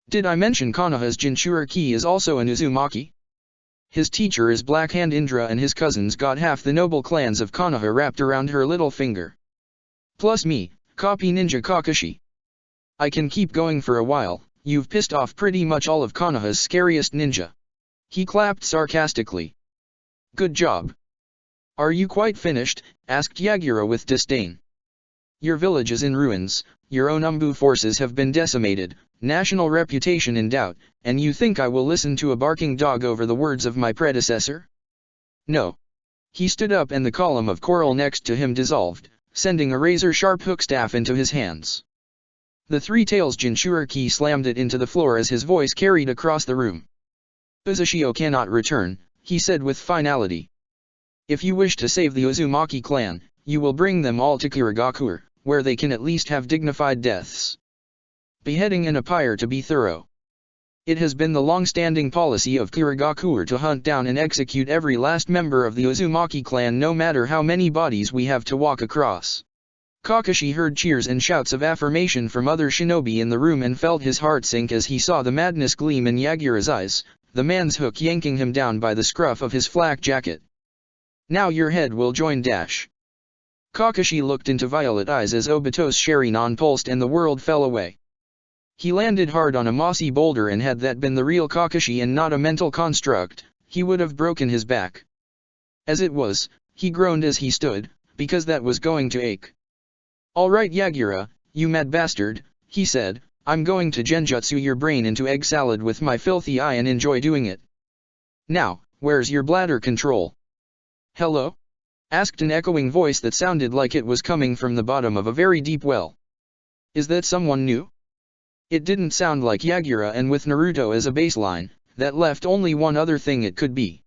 Did I mention Konoha's Jinchuriki is also an Uzumaki? His teacher is Black Hand Indra and his cousins got half the noble clans of Konoha wrapped around her little finger. Plus me, copy ninja Kakashi. I can keep going for a while, you've pissed off pretty much all of Konoha's scariest ninja. He clapped sarcastically. Good job. Are you quite finished? Asked Yagura with disdain. Your village is in ruins, your own Umbu forces have been decimated, national reputation in doubt, and you think I will listen to a barking dog over the words of my predecessor? No. He stood up and the column of coral next to him dissolved, sending a razor-sharp hook staff into his hands. The Three Tails Jinchuriki slammed it into the floor as his voice carried across the room. Uzushio cannot return, he said with finality. If you wish to save the Uzumaki clan, you will bring them all to Kirigakure, where they can at least have dignified deaths. Beheading and a pyre to be thorough. It has been the long-standing policy of Kirigakure to hunt down and execute every last member of the Uzumaki clan no matter how many bodies we have to walk across. Kakashi heard cheers and shouts of affirmation from other shinobi in the room and felt his heart sink as he saw the madness gleam in Yagura's eyes, the man's hook yanking him down by the scruff of his flak jacket. Now your head will join dash. Kakashi looked into violet eyes as Obito's Sharingan pulsed and the world fell away. He landed hard on a mossy boulder and had that been the real Kakashi and not a mental construct, he would have broken his back. As it was, he groaned as he stood, because that was going to ache. All right Yagura, you mad bastard, he said, I'm going to genjutsu your brain into egg salad with my filthy eye and enjoy doing it. Now, where's your bladder control? Hello? Asked an echoing voice that sounded like it was coming from the bottom of a very deep well. Is that someone new? It didn't sound like Yagura and with Naruto as a baseline, that left only one other thing it could be.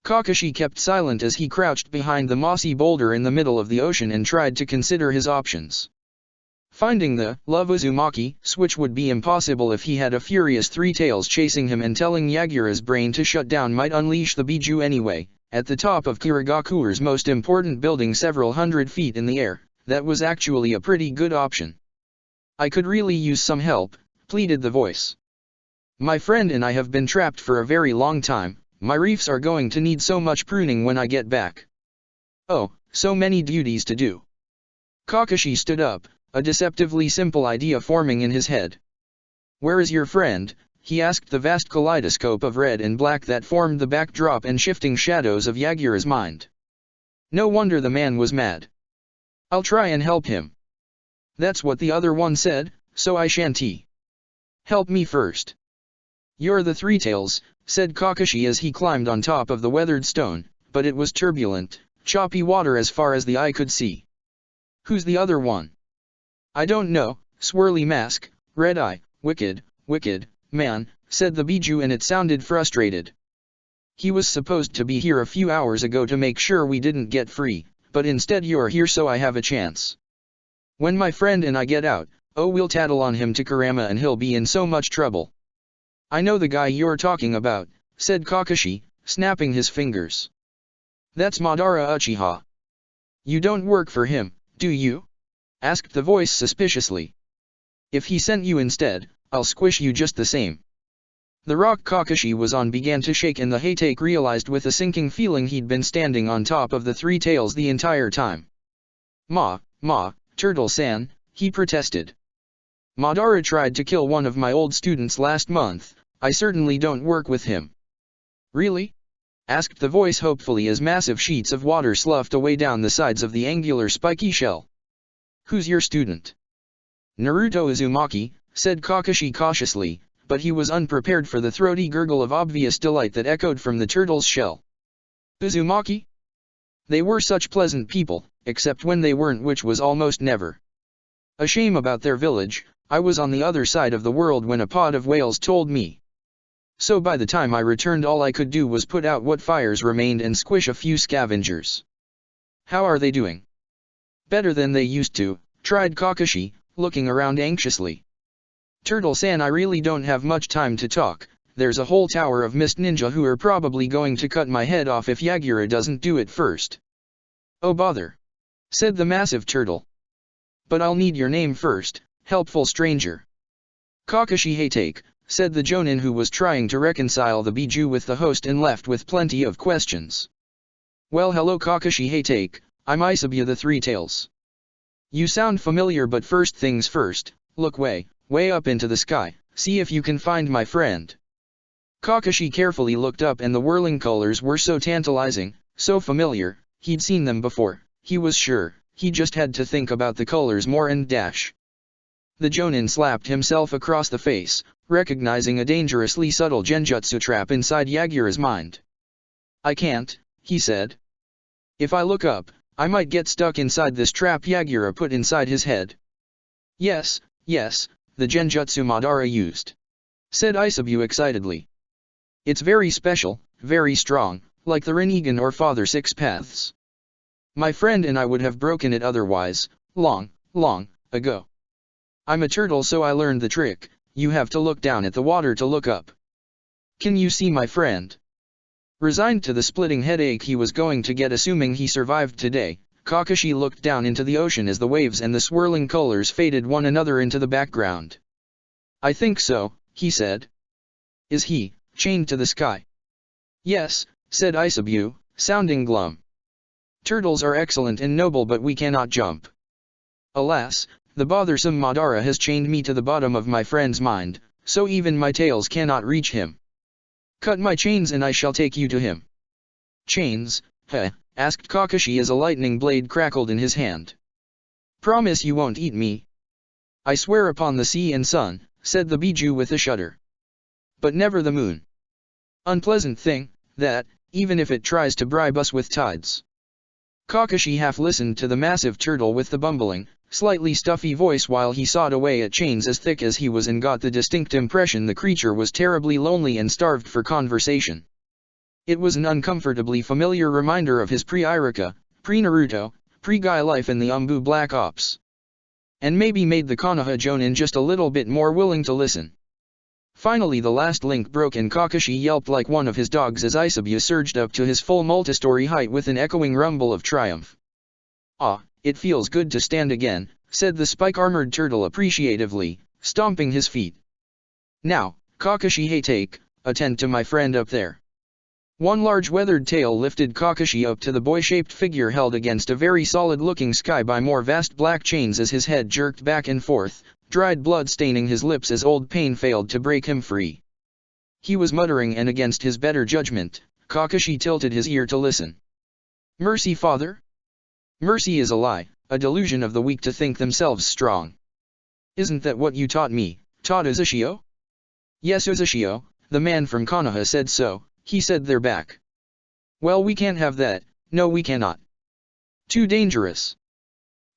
Kakashi kept silent as he crouched behind the mossy boulder in the middle of the ocean and tried to consider his options. Finding the Love Uzumaki switch would be impossible if he had a furious Three Tails chasing him and telling Yagura's brain to shut down might unleash the Biju anyway, at the top of Kirigakure's most important building several hundred feet in the air. That was actually a pretty good option. I could really use some help, pleaded the voice. My friend and I have been trapped for a very long time. My reefs are going to need so much pruning when I get back. Oh, so many duties to do. Kakashi stood up, a deceptively simple idea forming in his head. Where is your friend? He asked, the vast kaleidoscope of red and black that formed the backdrop and shifting shadows of Yagura's mind. No wonder the man was mad. I'll try and help him. That's what the other one said, so I shan't. Help me first. You're the Three Tails, said Kakashi as he climbed on top of the weathered stone, but it was turbulent, choppy water as far as the eye could see. Who's the other one? I don't know, Swirly Mask, Red Eye, wicked man, said the Biju, and it sounded frustrated. He was supposed to be here a few hours ago to make sure we didn't get free, but instead you're here, so I have a chance. When my friend and I get out, we'll tattle on him to Kurama and he'll be in so much trouble. I know the guy you're talking about, said Kakashi, snapping his fingers. That's Madara Uchiha. You don't work for him, do you? Asked the voice suspiciously. If he sent you instead, I'll squish you just the same. The rock Kakashi was on began to shake, and the Haytake realized with a sinking feeling he'd been standing on top of the Three Tails the entire time. Ma, Turtle-san, he protested. Madara tried to kill one of my old students last month. I certainly don't work with him. Really? Asked the voice hopefully as massive sheets of water sloughed away down the sides of the angular spiky shell. Who's your student? Naruto Uzumaki, said Kakashi cautiously, but he was unprepared for the throaty gurgle of obvious delight that echoed from the turtle's shell. Uzumaki? They were such pleasant people, except when they weren't, which was almost never. A shame about their village. I was on the other side of the world when a pod of whales told me. So by the time I returned, all I could do was put out what fires remained and squish a few scavengers. How are they doing? Better than they used to, tried Kakashi, looking around anxiously. Turtle-san, I really don't have much time to talk. There's a whole tower of mist ninja who are probably going to cut my head off if Yagura doesn't do it first. Oh bother, said the massive turtle. But I'll need your name first, helpful stranger. Kakashi Haytake, said the Jonin, who was trying to reconcile the Biju with the host and left with plenty of questions. Well, hello Kakashi Haytake, I'm Isabuya the Three Tails. You sound familiar, but first things first, look way up into the sky, see if you can find my friend. Kakashi carefully looked up, and the whirling colors were so tantalizing, so familiar, he'd seen them before, he was sure, he just had to think about the colors more and dash. The Jonin slapped himself across the face, recognizing a dangerously subtle genjutsu trap inside Yagura's mind. I can't, he said. If I look up, I might get stuck inside this trap Yagura put inside his head. Yes, the genjutsu Madara used, said Isabu excitedly. It's very special, very strong, like the Rinnegan or Father Six Paths. My friend and I would have broken it otherwise, long ago. I'm a turtle, so I learned the trick. You have to look down at the water to look up. Can you see my friend? Resigned to the splitting headache he was going to get assuming he survived today, Kakashi looked down into the ocean as the waves and the swirling colors faded one another into the background. I think so, he said. Is he chained to the sky? Yes, said Isabu, sounding glum. Turtles are excellent and noble, but we cannot jump. Alas, the bothersome Madara has chained me to the bottom of my friend's mind, so even my tails cannot reach him. Cut my chains and I shall take you to him. Chains, huh? Asked Kakashi as a lightning blade crackled in his hand. Promise you won't eat me? I swear upon the sea and sun, said the Biju with a shudder. But never the moon. Unpleasant thing, that, even if it tries to bribe us with tides. Kakashi half listened to the massive turtle with the bumbling, slightly stuffy voice while he sawed away at chains as thick as he was, and got the distinct impression the creature was terribly lonely and starved for conversation. It was an uncomfortably familiar reminder of his pre-Iruka, pre-Naruto, pre-Guy life in the Umbu Black Ops. And maybe made the Konoha Jonin just a little bit more willing to listen. Finally the last link broke and Kakashi yelped like one of his dogs as Isabue surged up to his full multistory height with an echoing rumble of triumph. "Ah, it feels good to stand again," said the spike-armored turtle appreciatively, stomping his feet. "Now, Kakashi Hatake, attend to my friend up there." One large weathered tail lifted Kakashi up to the boy-shaped figure held against a very solid-looking sky by more vast black chains as his head jerked back and forth, dried blood staining his lips as old pain failed to break him free. He was muttering, and against his better judgment, Kakashi tilted his ear to listen. "Mercy, father? Mercy is a lie, a delusion of the weak to think themselves strong. Isn't that what you taught me, taught Uzushio?" "Yes, Uzushio, the man from Konoha said so," he said their back. "Well, we can't have that, no we cannot. Too dangerous.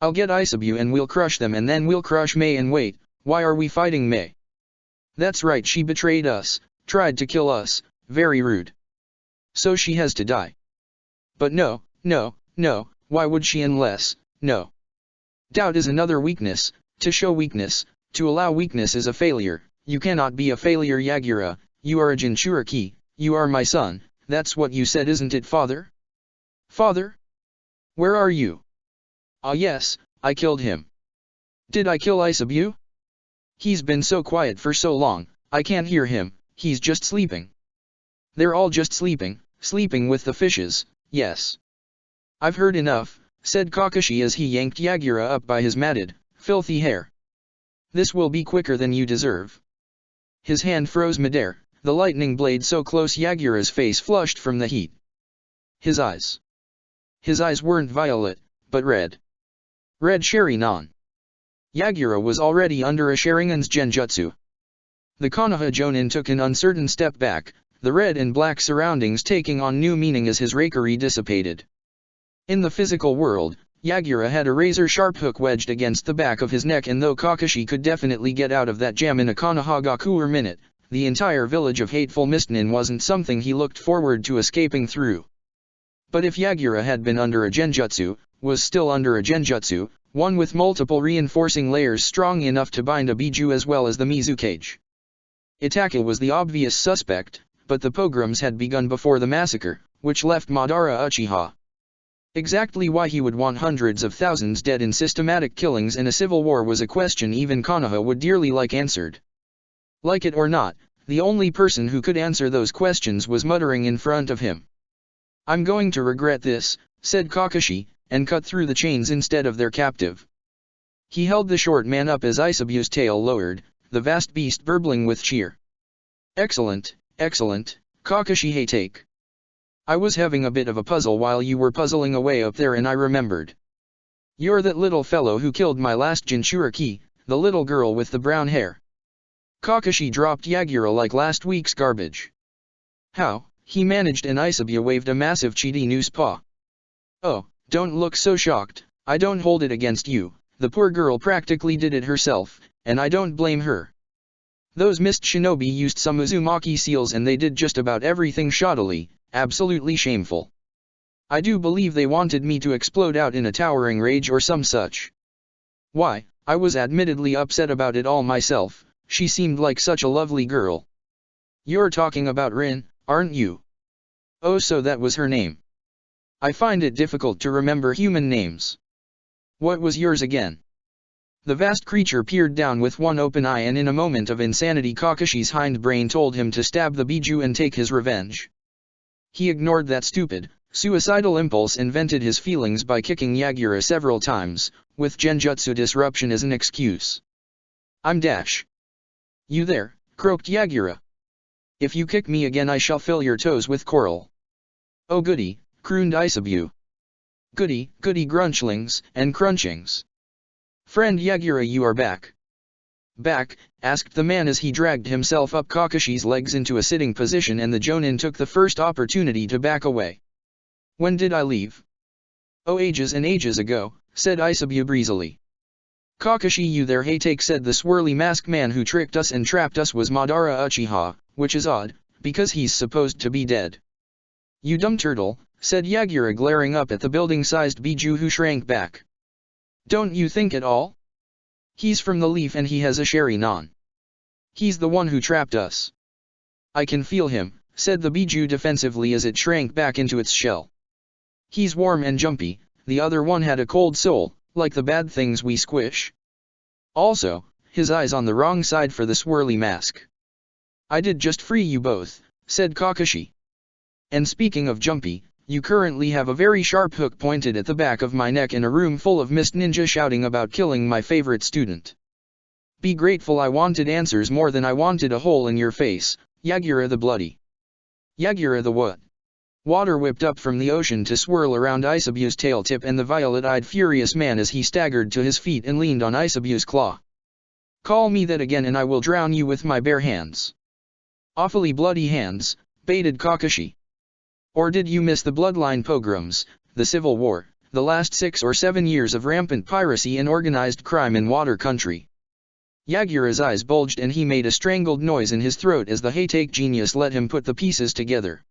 I'll get Isabue and we'll crush them, and then we'll crush Mei. And wait, why are we fighting Mei? That's right, she betrayed us, tried to kill us, very rude. So she has to die. But no, no, no, why would she unless, no. Doubt is another weakness, to show weakness, to allow weakness is a failure. You cannot be a failure, Yagura, you are a Jinchuriki, you are my son, that's what you said, isn't it, father? Father? Where are you? Ah yes, I killed him. Did I kill Isabue? He's been so quiet for so long, I can't hear him, he's just sleeping. They're all just sleeping, sleeping with the fishes, yes. I've heard enough, said Kakashi as he yanked Yagura up by his matted, filthy hair. This will be quicker than you deserve. His hand froze midair, the lightning blade so close Yagura's face flushed from the heat. His eyes weren't violet, but red. Red Sharingan. Yagura was already under a Sharingan's genjutsu. The Konoha Jonin took an uncertain step back, the red and black surroundings taking on new meaning as his Reikari dissipated. In the physical world, Yagura had a razor-sharp hook wedged against the back of his neck, and though Kakashi could definitely get out of that jam in a Konohagaku minute, the entire village of hateful Mistnin wasn't something he looked forward to escaping through. But if Yagura had been under a genjutsu, was still under a genjutsu, one with multiple reinforcing layers strong enough to bind a Biju as well as the Mizukage. Itachi was the obvious suspect, but the pogroms had begun before the massacre, which left Madara Uchiha. Exactly why he would want hundreds of thousands dead in systematic killings in a civil war was a question even Konoha would dearly like answered. Like it or not, the only person who could answer those questions was muttering in front of him. "I'm going to regret this," said Kakashi, and cut through the chains instead of their captive. He held the short man up as Isabue's tail lowered, the vast beast burbling with cheer. "Excellent, excellent, Kakashi Hatake. I was having a bit of a puzzle while you were puzzling away up there, and I remembered. You're that little fellow who killed my last Jinchuriki, the little girl with the brown hair." Kakashi dropped Yagura like last week's garbage. "How?" he managed, and Isabue waved a massive Chidi news paw. "Oh, don't look so shocked, I don't hold it against you, the poor girl practically did it herself, and I don't blame her. Those mist shinobi used some Uzumaki seals and they did just about everything shoddily, absolutely shameful. I do believe they wanted me to explode out in a towering rage or some such. Why, I was admittedly upset about it all myself, she seemed like such a lovely girl." "You're talking about Rin, aren't you?" "Oh, so that was her name. I find it difficult to remember human names. What was yours again?" The vast creature peered down with one open eye, and in a moment of insanity Kakashi's hindbrain told him to stab the Biju and take his revenge. He ignored that stupid, suicidal impulse and vented his feelings by kicking Yagura several times, with genjutsu disruption as an excuse. "I'm dash. You there," croaked Yagura. "If you kick me again I shall fill your toes with coral." "Oh goody," crooned Isabue. "Goody, goody grunchlings and crunchings. Friend Yagura, you are back." "Back?" asked the man as he dragged himself up Kakashi's legs into a sitting position, and the Jonin took the first opportunity to back away. "When did I leave?" "Oh, ages and ages ago," said Isabue breezily. "Kakashi, you there, Hatake," said the swirly masked man who tricked us and trapped us was Madara Uchiha, which is odd, because he's supposed to be dead. "You dumb turtle," said Yagura glaring up at the building-sized Biju who shrank back. "Don't you think at all? He's from the leaf and he has a Sharingan. He's the one who trapped us. I can feel him, said the Biju defensively as it shrank back into its shell. He's warm and jumpy, the other one had a cold soul, like the bad things we squish. Also, his eyes on the wrong side for the swirly mask. I did just free you both, said Kakashi. And speaking of jumpy, you currently have a very sharp hook pointed at the back of my neck in a room full of mist ninja shouting about killing my favorite student. Be grateful I wanted answers more than I wanted a hole in your face, Yagura the Bloody. Yagura the what? Water whipped up from the ocean to swirl around Isabu's tail tip and the violet-eyed furious man as he staggered to his feet and leaned on Isabu's claw. Call me that again and I will drown you with my bare hands. Awfully bloody hands, baited Kakashi. Or did you miss the bloodline pogroms, the civil war, the last 6 or 7 years of rampant piracy and organized crime in water country? Yagura's eyes bulged and he made a strangled noise in his throat as the Hatake genius let him put the pieces together.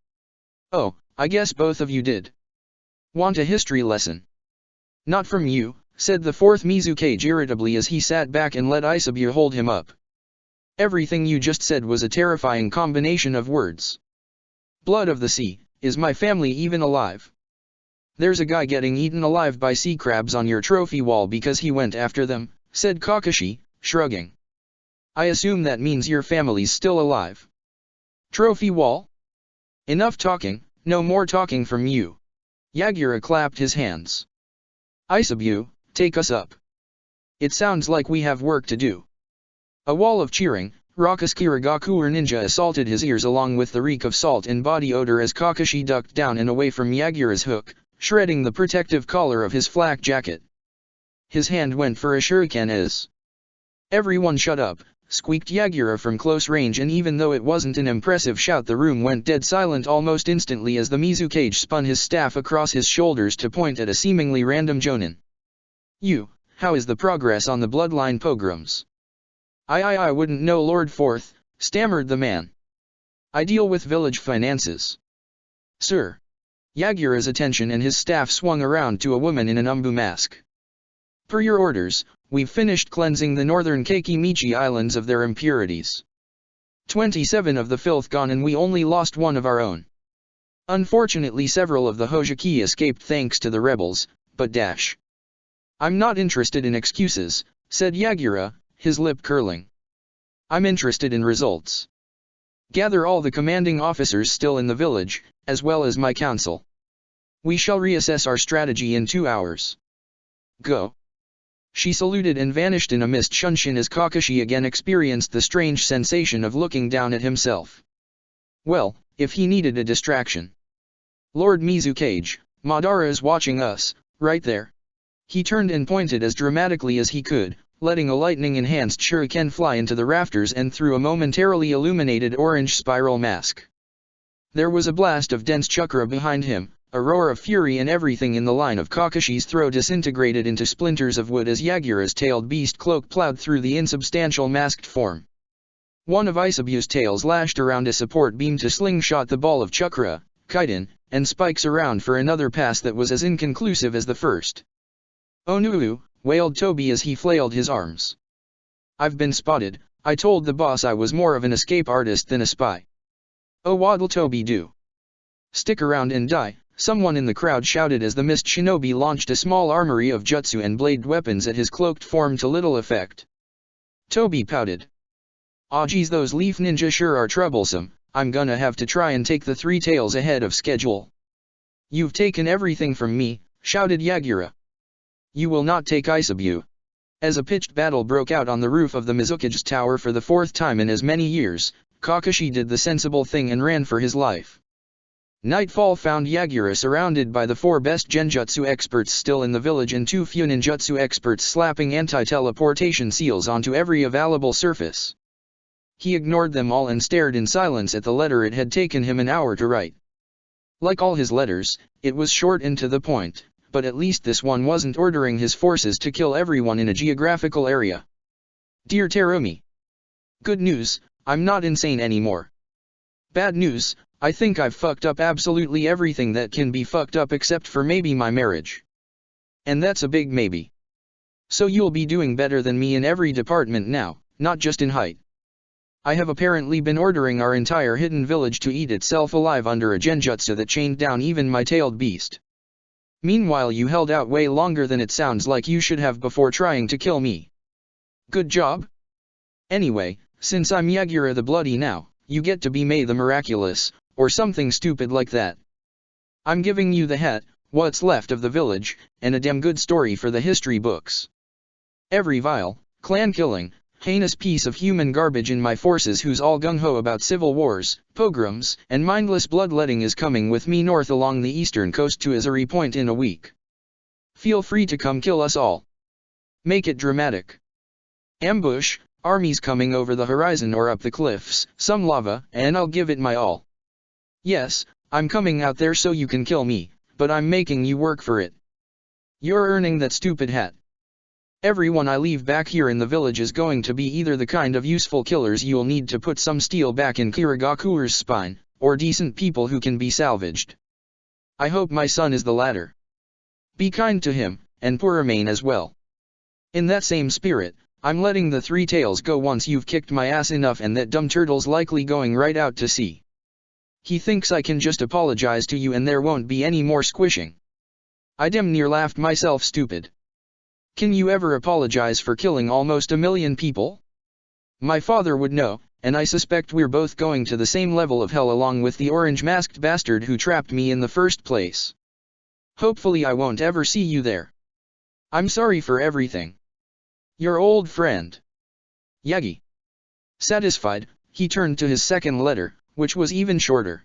Oh, I guess both of you did. Want a history lesson? Not from you, said the fourth Mizukage irritably as he sat back and let Isabu hold him up. Everything you just said was a terrifying combination of words. Blood of the sea, is my family even alive? There's a guy getting eaten alive by sea crabs on your trophy wall because he went after them, said Kakashi, shrugging. I assume that means your family's still alive. Trophy wall? Enough talking, no more talking from you. Yagura clapped his hands. Isabu, take us up. It sounds like we have work to do. A wall of cheering, raucous Kirigakure ninja assaulted his ears along with the reek of salt and body odor as Kakashi ducked down and away from Yagura's hook, shredding the protective collar of his flak jacket. His hand went for a shuriken as... Everyone shut up, squeaked Yagura from close range, and even though it wasn't an impressive shout the room went dead silent almost instantly as the Mizukage spun his staff across his shoulders to point at a seemingly random jonin. How is the progress on the bloodline pogroms? I wouldn't know Lord Fourth, stammered the man. I deal with village finances. Sir. Yagura's attention and his staff swung around to a woman in an umbu mask. Per your orders, we've finished cleansing the northern Keikimichi Islands of their impurities. 27 of the filth gone and we only lost one of our own. Unfortunately several of the Hojiki escaped thanks to the rebels, but I'm not interested in excuses, said Yagura, his lip curling. I'm interested in results. Gather all the commanding officers still in the village, as well as my council. We shall reassess our strategy in 2 hours. Go. She saluted and vanished in a mist shunshin as Kakashi again experienced the strange sensation of looking down at himself. Well, if he needed a distraction. Lord Mizukage, Madara is watching us, right there. He turned and pointed as dramatically as he could, letting a lightning-enhanced shuriken fly into the rafters and through a momentarily illuminated orange spiral mask. There was a blast of dense chakra behind him, a roar of fury, and everything in the line of Kakashi's throw disintegrated into splinters of wood as Yagura's tailed beast cloak plowed through the insubstantial masked form. One of Isabu's tails lashed around a support beam to slingshot the ball of chakra, chitin, and spikes around for another pass that was as inconclusive as the first. Oh no, wailed Toby as he flailed his arms. I've been spotted. I told the boss I was more of an escape artist than a spy. Oh, what'll Toby do? Stick around and die, someone in the crowd shouted as the mist shinobi launched a small armory of jutsu and blade weapons at his cloaked form to little effect. Toby pouted. Aw geez, those leaf ninja sure are troublesome. I'm gonna have to try and take the 3 tails ahead of schedule. You've taken everything from me, shouted Yagura. You will not take Isabu. As a pitched battle broke out on the roof of the Mizukage's tower for the 4th time in as many years, Kakashi did the sensible thing and ran for his life. Nightfall found Yagura surrounded by the 4 best genjutsu experts still in the village and 2 funinjutsu experts slapping anti-teleportation seals onto every available surface. He ignored them all and stared in silence at the letter it had taken him an hour to write. Like all his letters, it was short and to the point, but at least this one wasn't ordering his forces to kill everyone in a geographical area. Dear Terumi. Good news, I'm not insane anymore. Bad news, I think I've fucked up absolutely everything that can be fucked up except for maybe my marriage. And that's a big maybe. So you'll be doing better than me in every department now, not just in height. I have apparently been ordering our entire hidden village to eat itself alive under a genjutsu that chained down even my tailed beast. Meanwhile you held out way longer than it sounds like you should have before trying to kill me. Good job? Anyway, since I'm Yagura the Bloody now, you get to be May the Miraculous, or something stupid like that. I'm giving you the hat, what's left of the village, and a damn good story for the history books. Every vile, clan-killing, heinous piece of human garbage in my forces who's all gung-ho about civil wars, pogroms, and mindless bloodletting is coming with me north along the eastern coast to Azari Point in a week. Feel free to come kill us all. Make it dramatic. Ambush, armies coming over the horizon or up the cliffs, some lava, and I'll give it my all. Yes, I'm coming out there so you can kill me, but I'm making you work for it. You're earning that stupid hat. Everyone I leave back here in the village is going to be either the kind of useful killers you'll need to put some steel back in Kirigaku's spine, or decent people who can be salvaged. I hope my son is the latter. Be kind to him, and poor Remain as well. In that same spirit, I'm letting the three tails go once you've kicked my ass enough, and that dumb turtle's likely going right out to sea. He thinks I can just apologize to you and there won't be any more squishing. I damn near laughed myself stupid. Can you ever apologize for killing almost 1 million people? My father would know, and I suspect we're both going to the same level of hell along with the orange-masked bastard who trapped me in the first place. Hopefully I won't ever see you there. I'm sorry for everything. Your old friend. Yagi. Satisfied, he turned to his second letter, which was even shorter.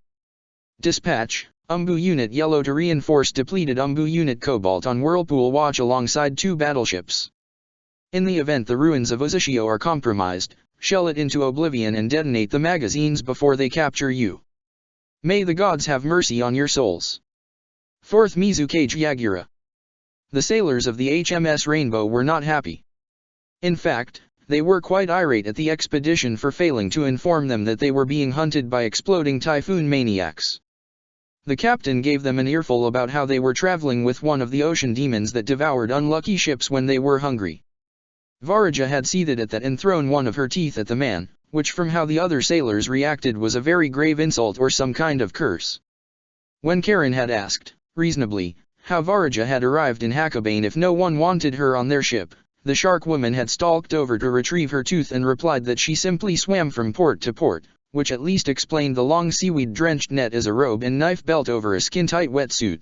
Dispatch, Umbu Unit Yellow to reinforce depleted Umbu Unit Cobalt on Whirlpool Watch alongside 2 battleships. In the event the ruins of Uzushio are compromised, shell it into oblivion and detonate the magazines before they capture you. May the gods have mercy on your souls. 4th Mizukage Yagura. The sailors of the HMS Rainbow were not happy. In fact, they were quite irate at the expedition for failing to inform them that they were being hunted by exploding typhoon maniacs. The captain gave them an earful about how they were traveling with one of the ocean demons that devoured unlucky ships when they were hungry. Varaja had seethed at that and thrown one of her teeth at the man, which from how the other sailors reacted was a very grave insult or some kind of curse. When Karen had asked, reasonably, how Varaja had arrived in Hakobane if no one wanted her on their ship, the shark woman had stalked over to retrieve her tooth and replied that she simply swam from port to port, which at least explained the long seaweed-drenched net as a robe and knife belt over a skin-tight wetsuit.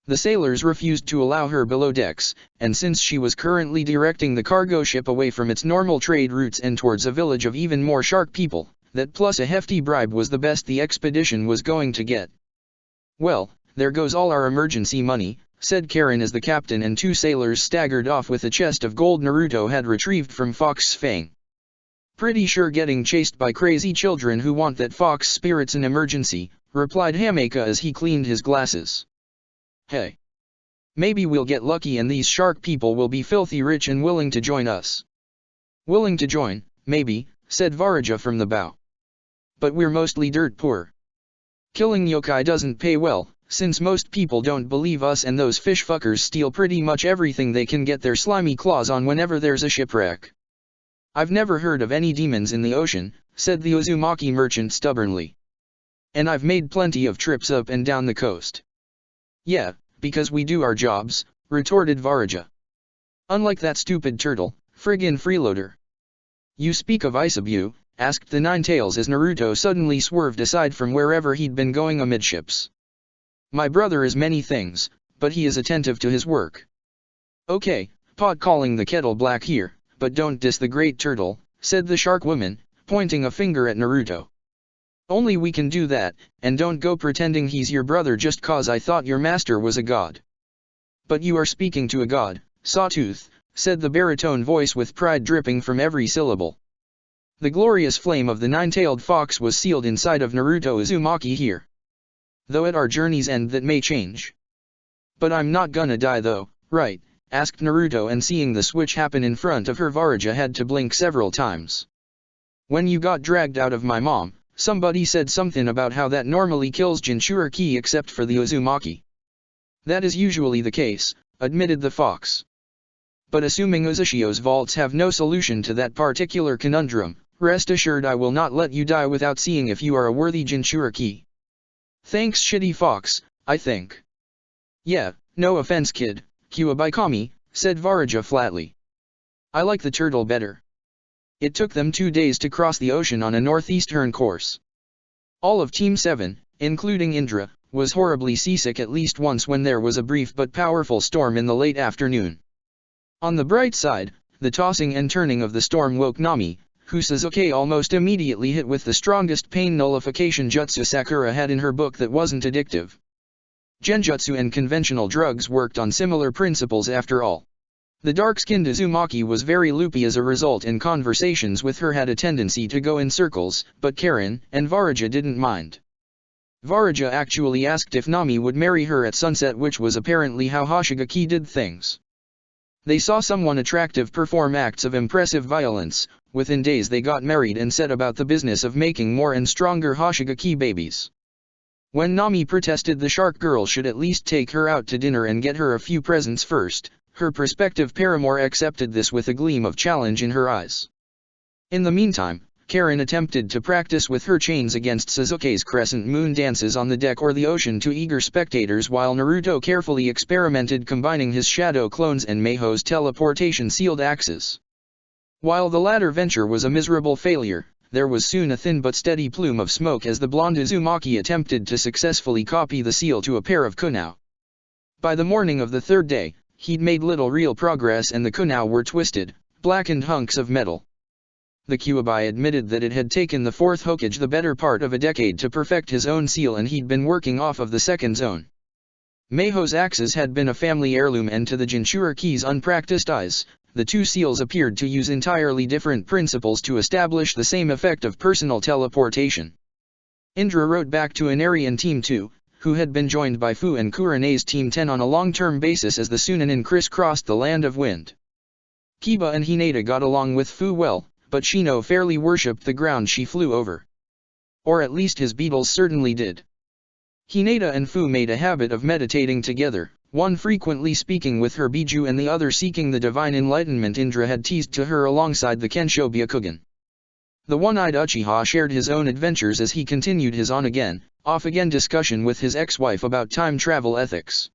The sailors refused to allow her below decks, and since she was currently directing the cargo ship away from its normal trade routes and towards a village of even more shark people, that plus a hefty bribe was the best the expedition was going to get. Well, there goes all our emergency money, said Karen as the captain and 2 sailors staggered off with a chest of gold Naruto had retrieved from Fox's Fang. Pretty sure getting chased by crazy children who want that fox spirit's an emergency, replied Hameka as he cleaned his glasses. Hey. Maybe we'll get lucky and these shark people will be filthy rich and willing to join us. Willing to join, maybe, said Varaja from the bow. But we're mostly dirt poor. Killing yokai doesn't pay well, since most people don't believe us and those fish fuckers steal pretty much everything they can get their slimy claws on whenever there's a shipwreck. I've never heard of any demons in the ocean, said the Uzumaki merchant stubbornly. And I've made plenty of trips up and down the coast. Yeah, because we do our jobs, retorted Varaja. Unlike that stupid turtle, friggin' freeloader. You speak of Isabu, asked the Nine-Tails as Naruto suddenly swerved aside from wherever he'd been going amidships. My brother is many things, but he is attentive to his work. Okay, pot calling the kettle black here, but don't diss the great turtle, said the shark woman, pointing a finger at Naruto. Only we can do that, and don't go pretending he's your brother just cause I thought your master was a god. But you are speaking to a god, Sawtooth, said the baritone voice with pride dripping from every syllable. The glorious flame of the 9-tailed fox was sealed inside of Naruto Uzumaki here. Though at our journey's end that may change. But I'm not gonna die though, right? Asked Naruto, and seeing the switch happen in front of her Varaja had to blink several times. When you got dragged out of my mom, somebody said something about how that normally kills Jinchuriki except for the Uzumaki. That is usually the case, admitted the fox. But assuming Uzushio's vaults have no solution to that particular conundrum, rest assured I will not let you die without seeing if you are a worthy Jinchuriki. Thanks shitty fox, I think. Yeah, no offense kid, Kuwabaikami, said Varaja flatly. I like the turtle better. It took them 2 days to cross the ocean on a northeastern course. All of Team 7, including Indra, was horribly seasick at least once when there was a brief but powerful storm in the late afternoon. On the bright side, the tossing and turning of the storm woke Nami, who Sasuke almost immediately hit with the strongest pain nullification jutsu Sakura had in her book that wasn't addictive. Genjutsu and conventional drugs worked on similar principles after all. The dark-skinned Uzumaki was very loopy as a result, and conversations with her had a tendency to go in circles, but Karin and Varaja didn't mind. Varaja actually asked if Nami would marry her at sunset, which was apparently how Hoshigaki did things. They saw someone attractive perform acts of impressive violence. Within days they got married and set about the business of making more and stronger Hoshigaki babies. When Nami protested the shark girl should at least take her out to dinner and get her a few presents first, her prospective paramour accepted this with a gleam of challenge in her eyes. In the meantime, Karin attempted to practice with her chains against Sasuke's crescent moon dances on the deck or the ocean to eager spectators, while Naruto carefully experimented combining his shadow clones and Meiho's teleportation sealed axes. While the latter venture was a miserable failure, there was soon a thin but steady plume of smoke as the blonde Uzumaki attempted to successfully copy the seal to a pair of kunao. By the morning of the third day, he'd made little real progress and the kunao were twisted, blackened hunks of metal. The Kyuubi admitted that it had taken the fourth Hokage the better part of a decade to perfect his own seal, and he'd been working off of the second zone. Meiho's axes had been a family heirloom, and to the Jinchuriki's unpracticed eyes, the two seals appeared to use entirely different principles to establish the same effect of personal teleportation. Indra wrote back to Anarian Team 2, who had been joined by Fu and Kurene's Team 10 on a long-term basis as the Sunanin crisscrossed the land of wind. Kiba and Hinata got along with Fu well, but Shino fairly worshipped the ground she flew over. Or at least his beetles certainly did. Hinata and Fu made a habit of meditating together, one frequently speaking with her Biju and the other seeking the divine enlightenment Indra had teased to her alongside the Kensho Byakugan. The one-eyed Uchiha shared his own adventures as he continued his on-again, off-again discussion with his ex-wife about time travel ethics.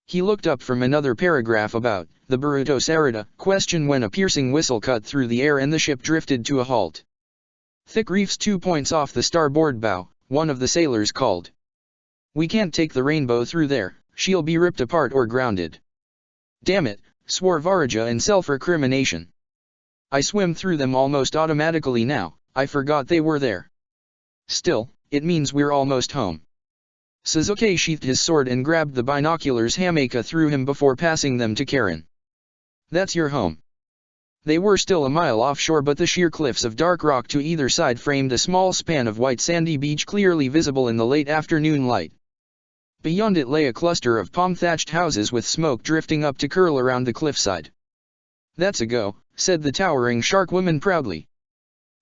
He looked up from another paragraph about the Boruto Sarada question when a piercing whistle cut through the air and the ship drifted to a halt. Thick reefs 2 points off the starboard bow, one of the sailors called. We can't take the Rainbow through there, she'll be ripped apart or grounded. Damn it, swore Varaja in self-recrimination. I swim through them almost automatically now, I forgot they were there. Still, it means we're almost home. Sasuke sheathed his sword and grabbed the binoculars Hameka threw him before passing them to Karin. That's your home. They were still a mile offshore, but the sheer cliffs of dark rock to either side framed a small span of white sandy beach clearly visible in the late afternoon light. Beyond it lay a cluster of palm-thatched houses with smoke drifting up to curl around the cliffside. That's a go, said the towering shark woman proudly.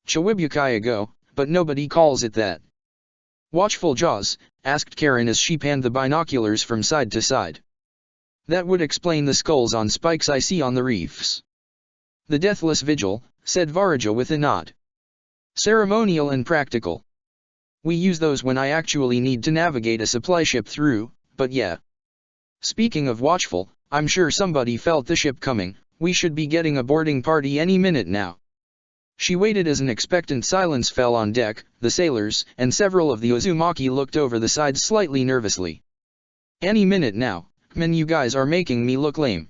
Chiwibukai a go, but nobody calls it that. Watchful jaws, asked Karin as she panned the binoculars from side to side. That would explain the skulls on spikes I see on the reefs. The Deathless Vigil, said Varaja with a nod. Ceremonial and practical. We use those when I actually need to navigate a supply ship through, but yeah. Speaking of watchful, I'm sure somebody felt the ship coming, we should be getting a boarding party any minute now. She waited as an expectant silence fell on deck. The sailors and several of the Uzumaki looked over the sides slightly nervously. Any minute now, man, you guys are making me look lame.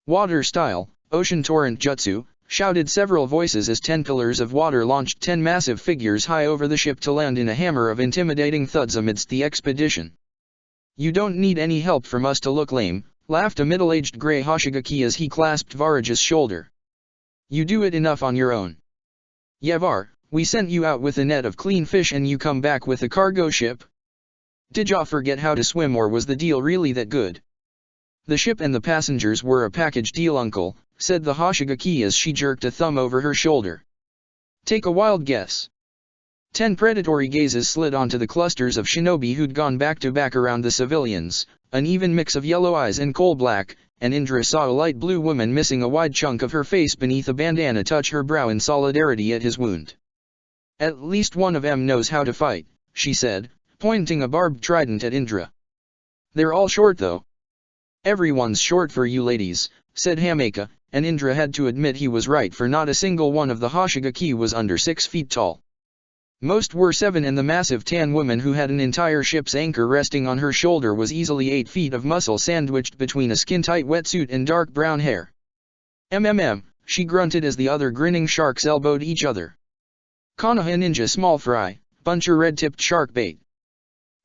Water style, ocean torrent jutsu, shouted several voices as 10 pillars of water launched 10 massive figures high over the ship to land in a hammer of intimidating thuds amidst the expedition. You don't need any help from us to look lame, laughed a middle-aged gray Hoshigaki as he clasped Varaja's shoulder. You do it enough on your own. Yavar, we sent you out with a net of clean fish and you come back with a cargo ship? Did ya forget how to swim, or was the deal really that good? The ship and the passengers were a package deal, uncle, said the Hoshigaki as she jerked a thumb over her shoulder. Take a wild guess. 10 predatory gazes slid onto the clusters of shinobi who'd gone back to back around the civilians, an even mix of yellow eyes and coal black, and Indra saw a light blue woman missing a wide chunk of her face beneath a bandana touch her brow in solidarity at his wound. "At least one of 'em knows how to fight," she said, pointing a barbed trident at Indra. "They're all short though." "Everyone's short for you ladies," said Hamaka, and Indra had to admit he was right, for not a single one of the Hoshigaki was under 6 feet tall. Most were 7, and the massive tan woman who had an entire ship's anchor resting on her shoulder was easily 8 feet of muscle sandwiched between a skin-tight wetsuit and dark brown hair. She grunted as the other grinning sharks elbowed each other. "Konoha ninja small fry, bunch of red-tipped shark bait.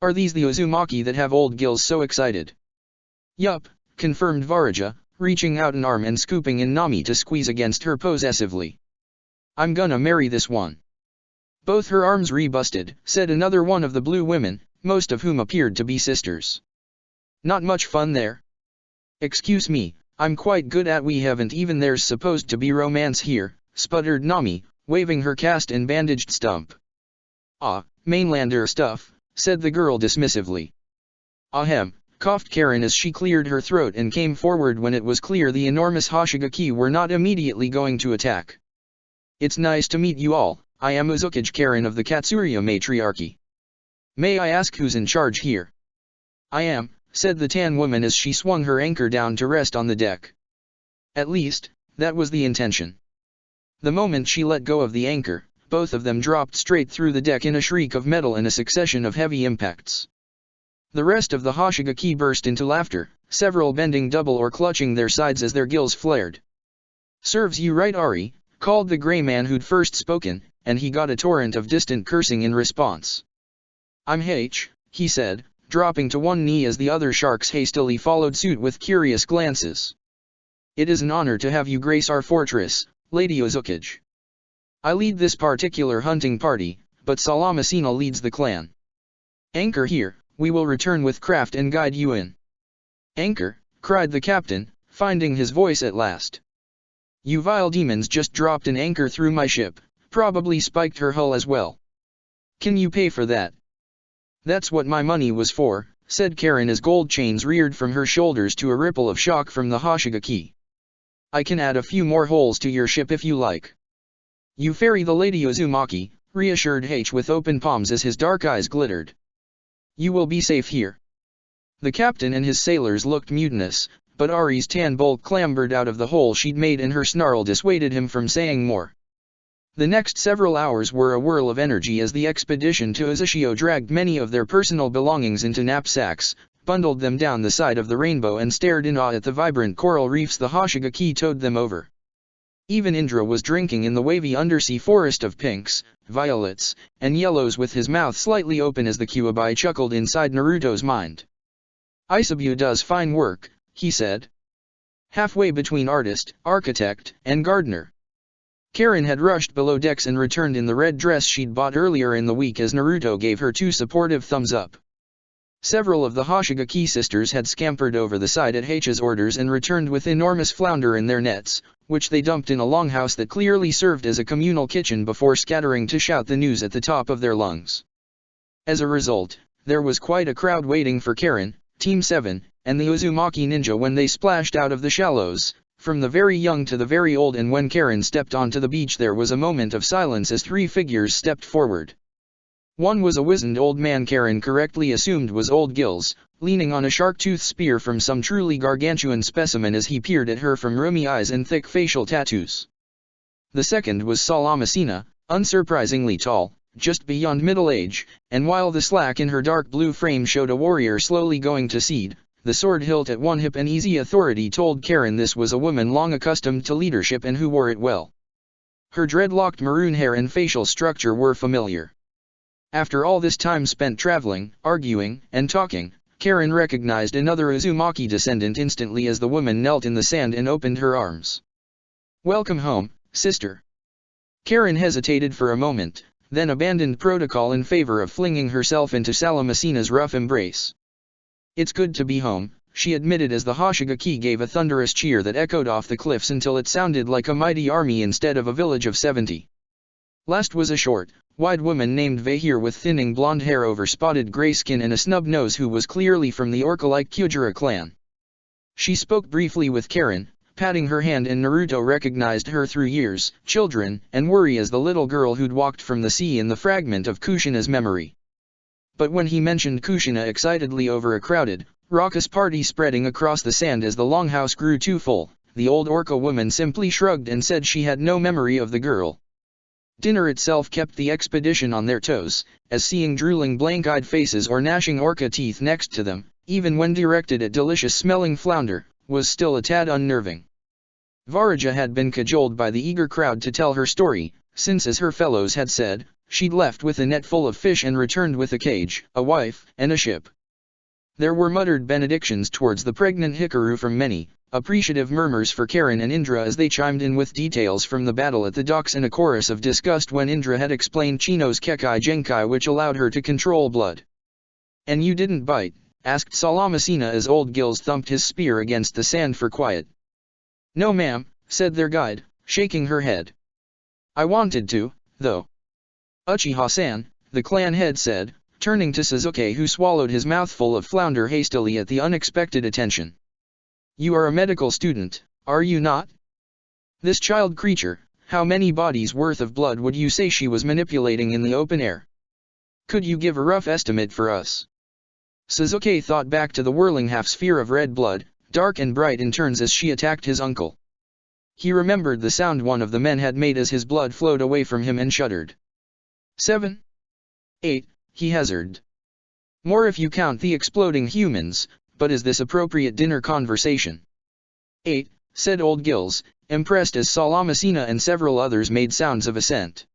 Are these the Uzumaki that have old gills so excited?" "Yup," confirmed Varaja, reaching out an arm and scooping in Nami to squeeze against her possessively. "I'm gonna marry this one." "Both her arms rebusted," said another one of the blue women, most of whom appeared to be sisters. "Not much fun there?" "Excuse me, I'm quite good at we haven't even there's supposed to be romance here," sputtered Nami, waving her cast and bandaged stump. "Ah, mainlander stuff," said the girl dismissively. "Ahem," coughed Karen as she cleared her throat and came forward when it was clear the enormous Hoshigaki were not immediately going to attack. "It's nice to meet you all. I am Uzukage Karen of the Katsuria Matriarchy. May I ask who's in charge here?" "I am," said the tan woman as she swung her anchor down to rest on the deck. At least, that was the intention. The moment she let go of the anchor, both of them dropped straight through the deck in a shriek of metal and a succession of heavy impacts. The rest of the Hoshigaki burst into laughter, several bending double or clutching their sides as their gills flared. "Serves you right, Ari," called the gray man who'd first spoken, and he got a torrent of distant cursing in response. "I'm H," he said, dropping to one knee as the other sharks hastily followed suit with curious glances. "It is an honor to have you grace our fortress, Lady Uzukage. I lead this particular hunting party, but Salamasina leads the clan. Anchor here, we will return with craft and guide you in." "Anchor?" cried the captain, finding his voice at last. "You vile demons just dropped an anchor through my ship, probably spiked her hull as well. Can you pay for that?" "That's what my money was for," said Karen as gold chains reared from her shoulders to a ripple of shock from the Hoshigaki. "I can add a few more holes to your ship if you like." "You ferry the Lady Uzumaki," reassured H with open palms as his dark eyes glittered. "You will be safe here." The captain and his sailors looked mutinous, but Ari's tan bulk clambered out of the hole she'd made and her snarl dissuaded him from saying more. The next several hours were a whirl of energy as the expedition to Uzushio dragged many of their personal belongings into knapsacks, bundled them down the side of the rainbow and stared in awe at the vibrant coral reefs the Hoshigaki towed them over. Even Indra was drinking in the wavy undersea forest of pinks, violets, and yellows with his mouth slightly open as the Kyuubi chuckled inside Naruto's mind. "Isabu does fine work," he said. "Halfway between artist, architect, and gardener." Karen had rushed below decks and returned in the red dress she'd bought earlier in the week as Naruto gave her 2 supportive thumbs up. Several of the Hoshigaki sisters had scampered over the side at H's orders and returned with enormous flounder in their nets, which they dumped in a longhouse that clearly served as a communal kitchen before scattering to shout the news at the top of their lungs. As a result, there was quite a crowd waiting for Karen, Team 7, and the Uzumaki ninja when they splashed out of the shallows, from the very young to the very old, and when Karen stepped onto the beach there was a moment of silence as 3 figures stepped forward. One was a wizened old man Karen correctly assumed was Old Gills, leaning on a shark-tooth spear from some truly gargantuan specimen as he peered at her from roomy eyes and thick facial tattoos. The second was Salamasina, unsurprisingly tall, just beyond middle age, and while the slack in her dark blue frame showed a warrior slowly going to seed, the sword hilt at one hip and easy authority told Karen this was a woman long accustomed to leadership and who wore it well. Her dreadlocked maroon hair and facial structure were familiar. After all this time spent traveling, arguing, and talking, Karen recognized another Uzumaki descendant instantly as the woman knelt in the sand and opened her arms. "Welcome home, sister." Karen hesitated for a moment, then abandoned protocol in favor of flinging herself into Salamasina's rough embrace. "It's good to be home," she admitted as the Hoshigaki gave a thunderous cheer that echoed off the cliffs until it sounded like a mighty army instead of a village of 70. Last was a short, wide woman named Vahir with thinning blonde hair over spotted gray skin and a snub nose who was clearly from the orca-like Kyujira clan. She spoke briefly with Karen, patting her hand, and Naruto recognized her through years, children, and worry as the little girl who'd walked from the sea in the fragment of Kushina's memory. But when he mentioned Kushina excitedly over a crowded, raucous party spreading across the sand as the longhouse grew too full, the old orca woman simply shrugged and said she had no memory of the girl. Dinner itself kept the expedition on their toes, as seeing drooling blank-eyed faces or gnashing orca teeth next to them, even when directed at delicious-smelling flounder, was still a tad unnerving. Varaja had been cajoled by the eager crowd to tell her story, since as her fellows had said, she'd left with a net full of fish and returned with a cage, a wife, and a ship. There were muttered benedictions towards the pregnant Hikaru from many, appreciative murmurs for Karen and Indra as they chimed in with details from the battle at the docks, and a chorus of disgust when Indra had explained Chino's Kekai Genkai, which allowed her to control blood. "And you didn't bite?" asked Salamacina as Old Gills thumped his spear against the sand for quiet. "No ma'am," said their guide, shaking her head. "I wanted to, though." "Uchiha-san," the clan head said, turning to Sasuke, who swallowed his mouthful of flounder hastily at the unexpected attention. "You are a medical student, are you not? This child creature, how many bodies worth of blood would you say she was manipulating in the open air? Could you give a rough estimate for us?" Sasuke thought back to the whirling half-sphere of red blood, dark and bright in turns as she attacked his uncle. He remembered the sound one of the men had made as his blood flowed away from him and shuddered. 7. 8, he hazarded. "More if you count the exploding humans, but is this appropriate dinner conversation?" 8, said Old Gills, impressed as Salamacina and several others made sounds of assent.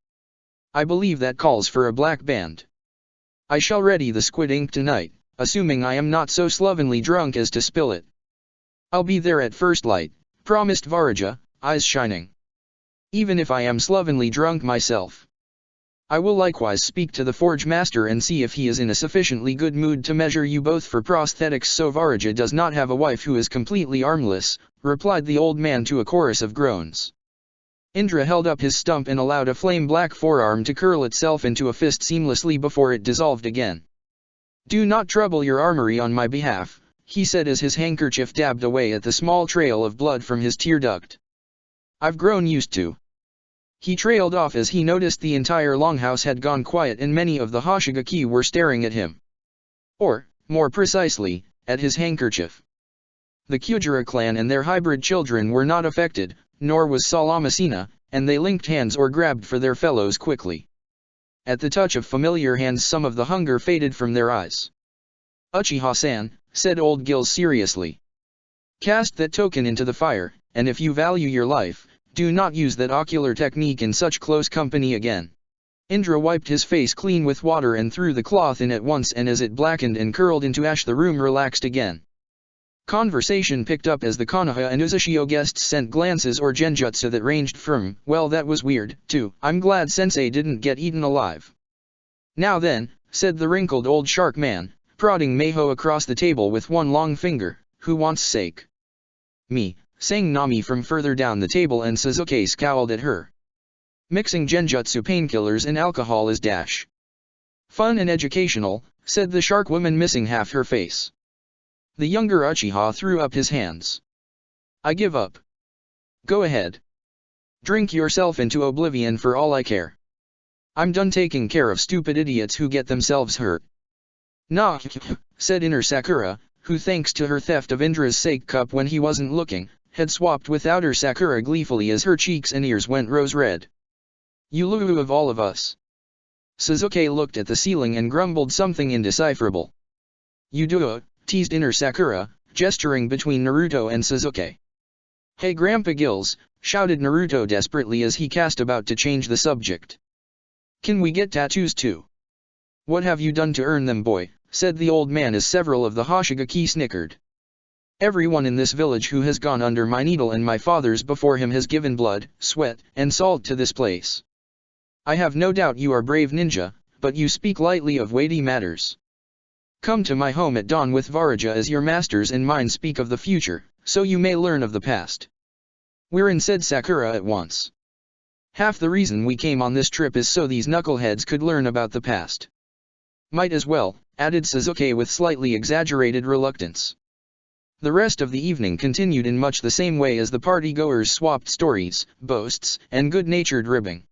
"I believe that calls for a black band. I shall ready the squid ink tonight, assuming I am not so slovenly drunk as to spill it." "I'll be there at first light," promised Varaja, eyes shining. "Even if I am slovenly drunk myself. I will likewise speak to the forge master and see if he is in a sufficiently good mood to measure you both for prosthetics." "So Varaja does not have a wife who is completely armless," replied the old man to a chorus of groans. Indra held up his stump and allowed a flame-black forearm to curl itself into a fist seamlessly before it dissolved again. "Do not trouble your armory on my behalf," he said as his handkerchief dabbed away at the small trail of blood from his tear duct. "I've grown used to." He trailed off as he noticed the entire longhouse had gone quiet and many of the Hoshigaki were staring at him. Or, more precisely, at his handkerchief. The Kyujira clan and their hybrid children were not affected, nor was Salamacina, and they linked hands or grabbed for their fellows quickly. At the touch of familiar hands some of the hunger faded from their eyes. "Uchiha-san," said Old Gills seriously. "Cast that token into the fire, and if you value your life, do not use that ocular technique in such close company again." Indra wiped his face clean with water and threw the cloth in at once, and as it blackened and curled into ash the room relaxed again. Conversation picked up as the Konoha and Uzushio guests sent glances or genjutsu that ranged from, "Well, that was weird," to, "I'm glad sensei didn't get eaten alive." "Now then," said the wrinkled old shark man, prodding Meiho across the table with one long finger, "who wants sake?" "Me," sang Nami from further down the table, and Sasuke scowled at her. "Mixing genjutsu painkillers and alcohol is dash fun and educational," said the shark woman, missing half her face. The younger Uchiha threw up his hands. "I give up. Go ahead. Drink yourself into oblivion for all I care. I'm done taking care of stupid idiots who get themselves hurt." "Nah," said Inner Sakura, who thanks to her theft of Indra's sake cup when he wasn't looking, had swapped with Outer Sakura gleefully as her cheeks and ears went rose-red. "You Lulu of all of us." Sasuke looked at the ceiling and grumbled something indecipherable. "You do," teased Inner Sakura, gesturing between Naruto and Sasuke. "Hey Grandpa Gills," shouted Naruto desperately as he cast about to change the subject. "Can we get tattoos too?" "What have you done to earn them, boy?" said the old man as several of the Hoshigaki snickered. "Everyone in this village who has gone under my needle and my father's before him has given blood, sweat, and salt to this place. I have no doubt you are brave ninja, but you speak lightly of weighty matters. Come to my home at dawn with Varaja as your masters and mine speak of the future, so you may learn of the past." "Wherein," said Sakura at once. "Half the reason we came on this trip is so these knuckleheads could learn about the past." "Might as well," added Sasuke with slightly exaggerated reluctance. The rest of the evening continued in much the same way as the party-goers swapped stories, boasts, and good-natured ribbing.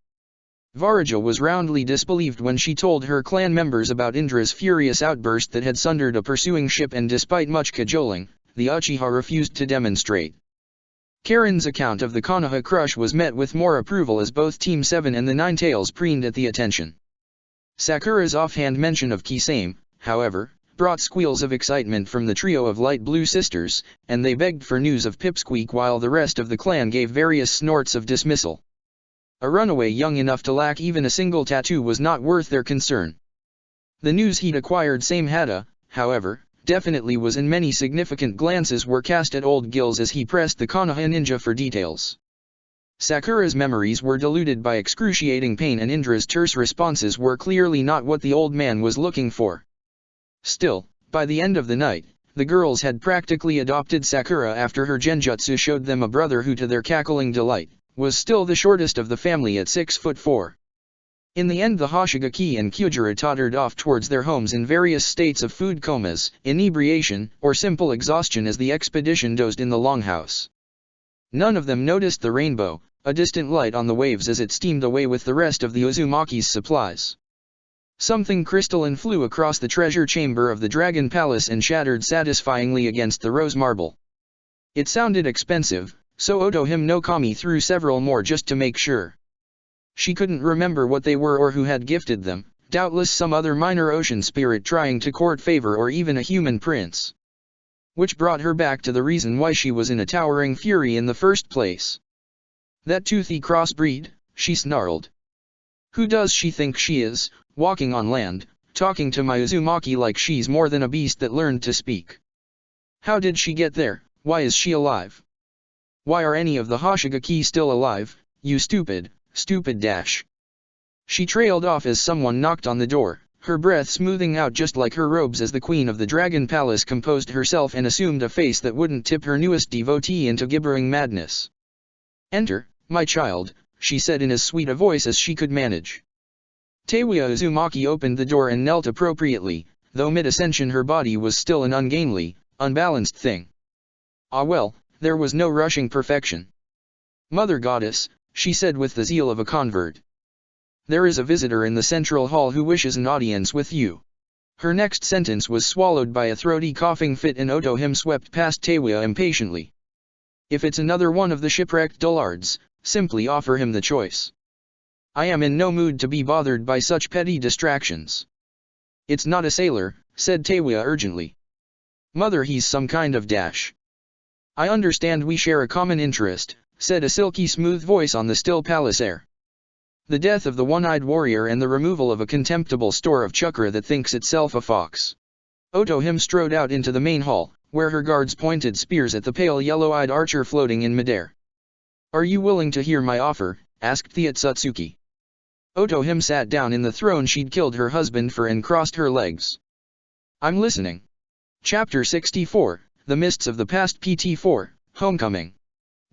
Varaja was roundly disbelieved when she told her clan members about Indra's furious outburst that had sundered a pursuing ship, and despite much cajoling, the Uchiha refused to demonstrate. Karen's account of the Konoha crush was met with more approval as both Team 7 and the Nine-Tails preened at the attention. Sakura's offhand mention of Kisame, however, brought squeals of excitement from the trio of light blue sisters, and they begged for news of Pipsqueak while the rest of the clan gave various snorts of dismissal. A runaway young enough to lack even a single tattoo was not worth their concern. The news he'd acquired Samehada, however, definitely was, and many significant glances were cast at Old Gills as he pressed the Konoha ninja for details. Sakura's memories were diluted by excruciating pain, and Indra's terse responses were clearly not what the old man was looking for. Still, by the end of the night, the girls had practically adopted Sakura after her genjutsu showed them a brother who, to their cackling delight, was still the shortest of the family at 6'4". In the end, the Hoshigaki and Kyujira tottered off towards their homes in various states of food comas, inebriation, or simple exhaustion as the expedition dozed in the longhouse. None of them noticed the rainbow, a distant light on the waves as it steamed away with the rest of the Uzumaki's supplies. Something crystalline flew across the treasure chamber of the Dragon Palace and shattered satisfyingly against the rose marble. It sounded expensive, so Otohime no Kami threw several more just to make sure. She couldn't remember what they were or who had gifted them, doubtless some other minor ocean spirit trying to court favor, or even a human prince. Which brought her back to the reason why she was in a towering fury in the first place. That toothy crossbreed, she snarled. Who does she think she is, walking on land, talking to my Uzumaki like she's more than a beast that learned to speak? How did she get there? Why is she alive? Why are any of the Hoshigaki still alive, you stupid dash? She trailed off as someone knocked on the door, her breath smoothing out just like her robes as the queen of the Dragon Palace composed herself and assumed a face that wouldn't tip her newest devotee into gibbering madness. Enter, my child, she said in as sweet a voice as she could manage. Teiwa Uzumaki opened the door and knelt appropriately, though mid-ascension her body was still an ungainly, unbalanced thing. Ah well, there was no rushing perfection. Mother Goddess, she said with the zeal of a convert. There is a visitor in the central hall who wishes an audience with you. Her next sentence was swallowed by a throaty coughing fit, and Otohime swept past Teiwa impatiently. If it's another one of the shipwrecked dullards, simply offer him the choice. I am in no mood to be bothered by such petty distractions. It's not a sailor, said Teiwa urgently. Mother, he's some kind of dash. I understand we share a common interest, said a silky smooth voice on the still palace air. The death of the one-eyed warrior and the removal of a contemptible store of chakra that thinks itself a fox. Otohime strode out into the main hall, where her guards pointed spears at the pale yellow-eyed archer floating in midair. Are you willing to hear my offer? Asked the Otsutsuki. Otohime sat down in the throne she'd killed her husband for and crossed her legs. I'm listening. Chapter 64, The Mists of the Past PT4, Homecoming.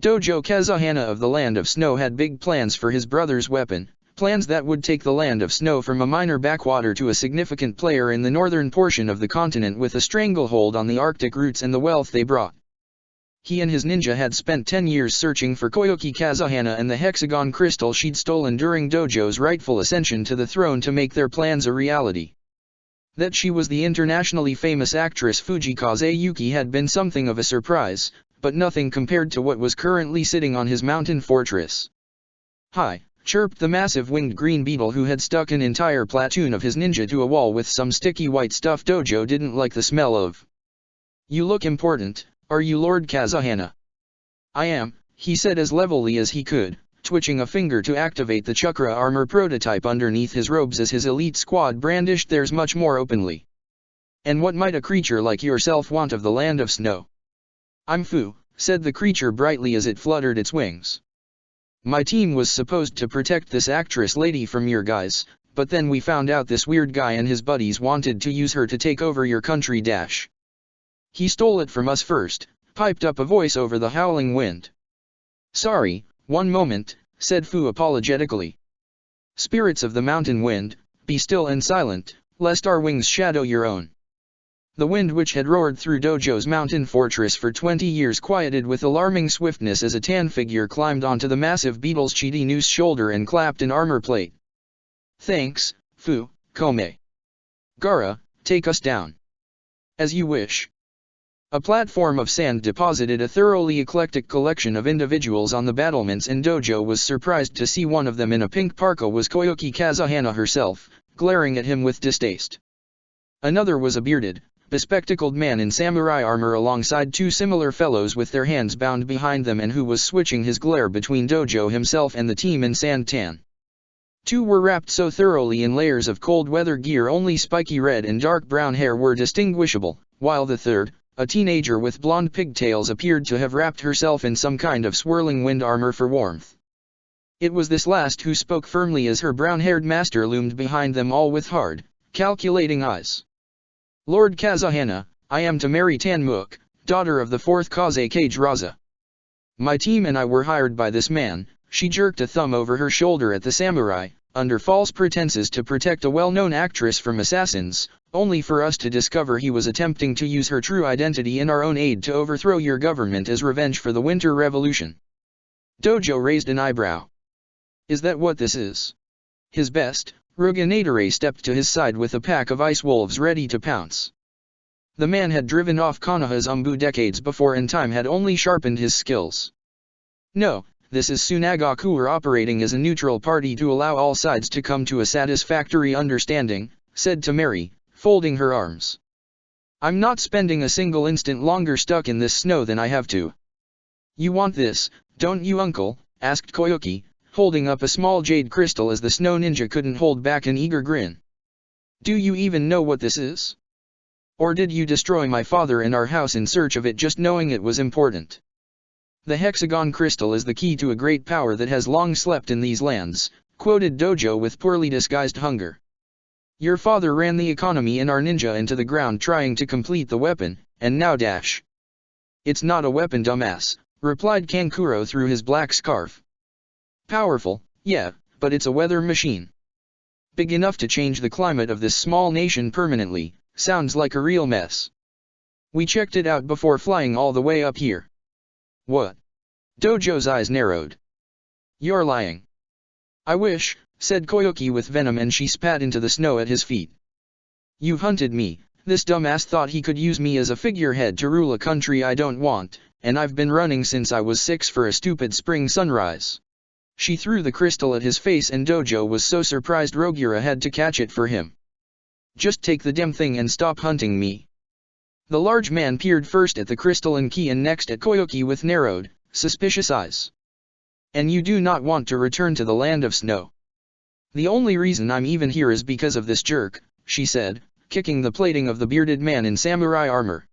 Dojo Kazuhana of the Land of Snow had big plans for his brother's weapon, plans that would take the Land of Snow from a minor backwater to a significant player in the northern portion of the continent with a stranglehold on the Arctic roots and the wealth they brought. He and his ninja had spent 10 years searching for Koyuki Kazuhana and the hexagon crystal she'd stolen during Dojo's rightful ascension to the throne to make their plans a reality. That she was the internationally famous actress Fujikaze Yuki had been something of a surprise, but nothing compared to what was currently sitting on his mountain fortress. Hi, chirped the massive winged green beetle who had stuck an entire platoon of his ninja to a wall with some sticky white stuff Dojo didn't like the smell of. You look important, are you Lord Kazuhana? I am, he said as levelly as he could, twitching a finger to activate the chakra armor prototype underneath his robes as his elite squad brandished theirs much more openly. And what might a creature like yourself want of the Land of Snow? I'm Fu, said the creature brightly as it fluttered its wings. My team was supposed to protect this actress lady from your guys, but then we found out this weird guy and his buddies wanted to use her to take over your country dash. He stole it from us first, piped up a voice over the howling wind. Sorry, one moment, said Fu apologetically. Spirits of the mountain wind, be still and silent, lest our wings shadow your own. The wind which had roared through Dojo's mountain fortress for 20 years quieted with alarming swiftness as a tan figure climbed onto the massive beetle's chitinous shoulder and clapped an armor plate. "Thanks, Fu, Kome. Gara, take us down." "As you wish." A platform of sand deposited a thoroughly eclectic collection of individuals on the battlements, and Dojo was surprised to see one of them in a pink parka was Koyuki Kazahana herself, glaring at him with distaste. Another was a bearded, bespectacled man in samurai armor alongside two similar fellows with their hands bound behind them, and who was switching his glare between Dojo himself and the team in sand tan. Two were wrapped so thoroughly in layers of cold weather gear only spiky red and dark brown hair were distinguishable, while the third, a teenager with blonde pigtails, appeared to have wrapped herself in some kind of swirling wind armor for warmth. It was this last who spoke firmly as her brown-haired master loomed behind them all with hard, calculating eyes. "Lord Kazahana, I am to marry Tanmuk, daughter of the 4th Kaze Kage Raza. My team and I were hired by this man." She jerked a thumb over her shoulder at the samurai, "under false pretenses to protect a well-known actress from assassins, only for us to discover he was attempting to use her true identity in our own aid to overthrow your government as revenge for the Winter Revolution." Dojo raised an eyebrow. "Is that what this is?" His best, Ruganadere stepped to his side with a pack of ice wolves ready to pounce. The man had driven off Konoha's Umbu decades before, and time had only sharpened his skills. "No, this is Tsunagaku operating as a neutral party to allow all sides to come to a satisfactory understanding," said Tamari, folding her arms. "I'm not spending a single instant longer stuck in this snow than I have to." "You want this, don't you, uncle?" asked Koyuki, holding up a small jade crystal as the snow ninja couldn't hold back an eager grin. "Do you even know what this is? Or did you destroy my father and our house in search of it just knowing it was important?" "The hexagon crystal is the key to a great power that has long slept in these lands," quoted Dojo with poorly disguised hunger. "Your father ran the economy and our ninja into the ground trying to complete the weapon, and now dash." "It's not a weapon, dumbass," replied Kankuro through his black scarf. "Powerful, yeah, but it's a weather machine. Big enough to change the climate of this small nation permanently. Sounds like a real mess. We checked it out before flying all the way up here." "What?" Dojo's eyes narrowed. "You're lying." "I wish," said Koyuki with venom, and she spat into the snow at his feet. "You've hunted me. This dumbass thought he could use me as a figurehead to rule a country I don't want, and I've been running since I was 6 for a stupid spring sunrise." She threw the crystal at his face, and Dojo was so surprised Rogira had to catch it for him. "Just take the damn thing and stop hunting me." The large man peered first at the crystalline key and next at Koyuki with narrowed, suspicious eyes. "And you do not want to return to the land of snow?" "The only reason I'm even here is because of this jerk," she said, kicking the plating of the bearded man in samurai armor.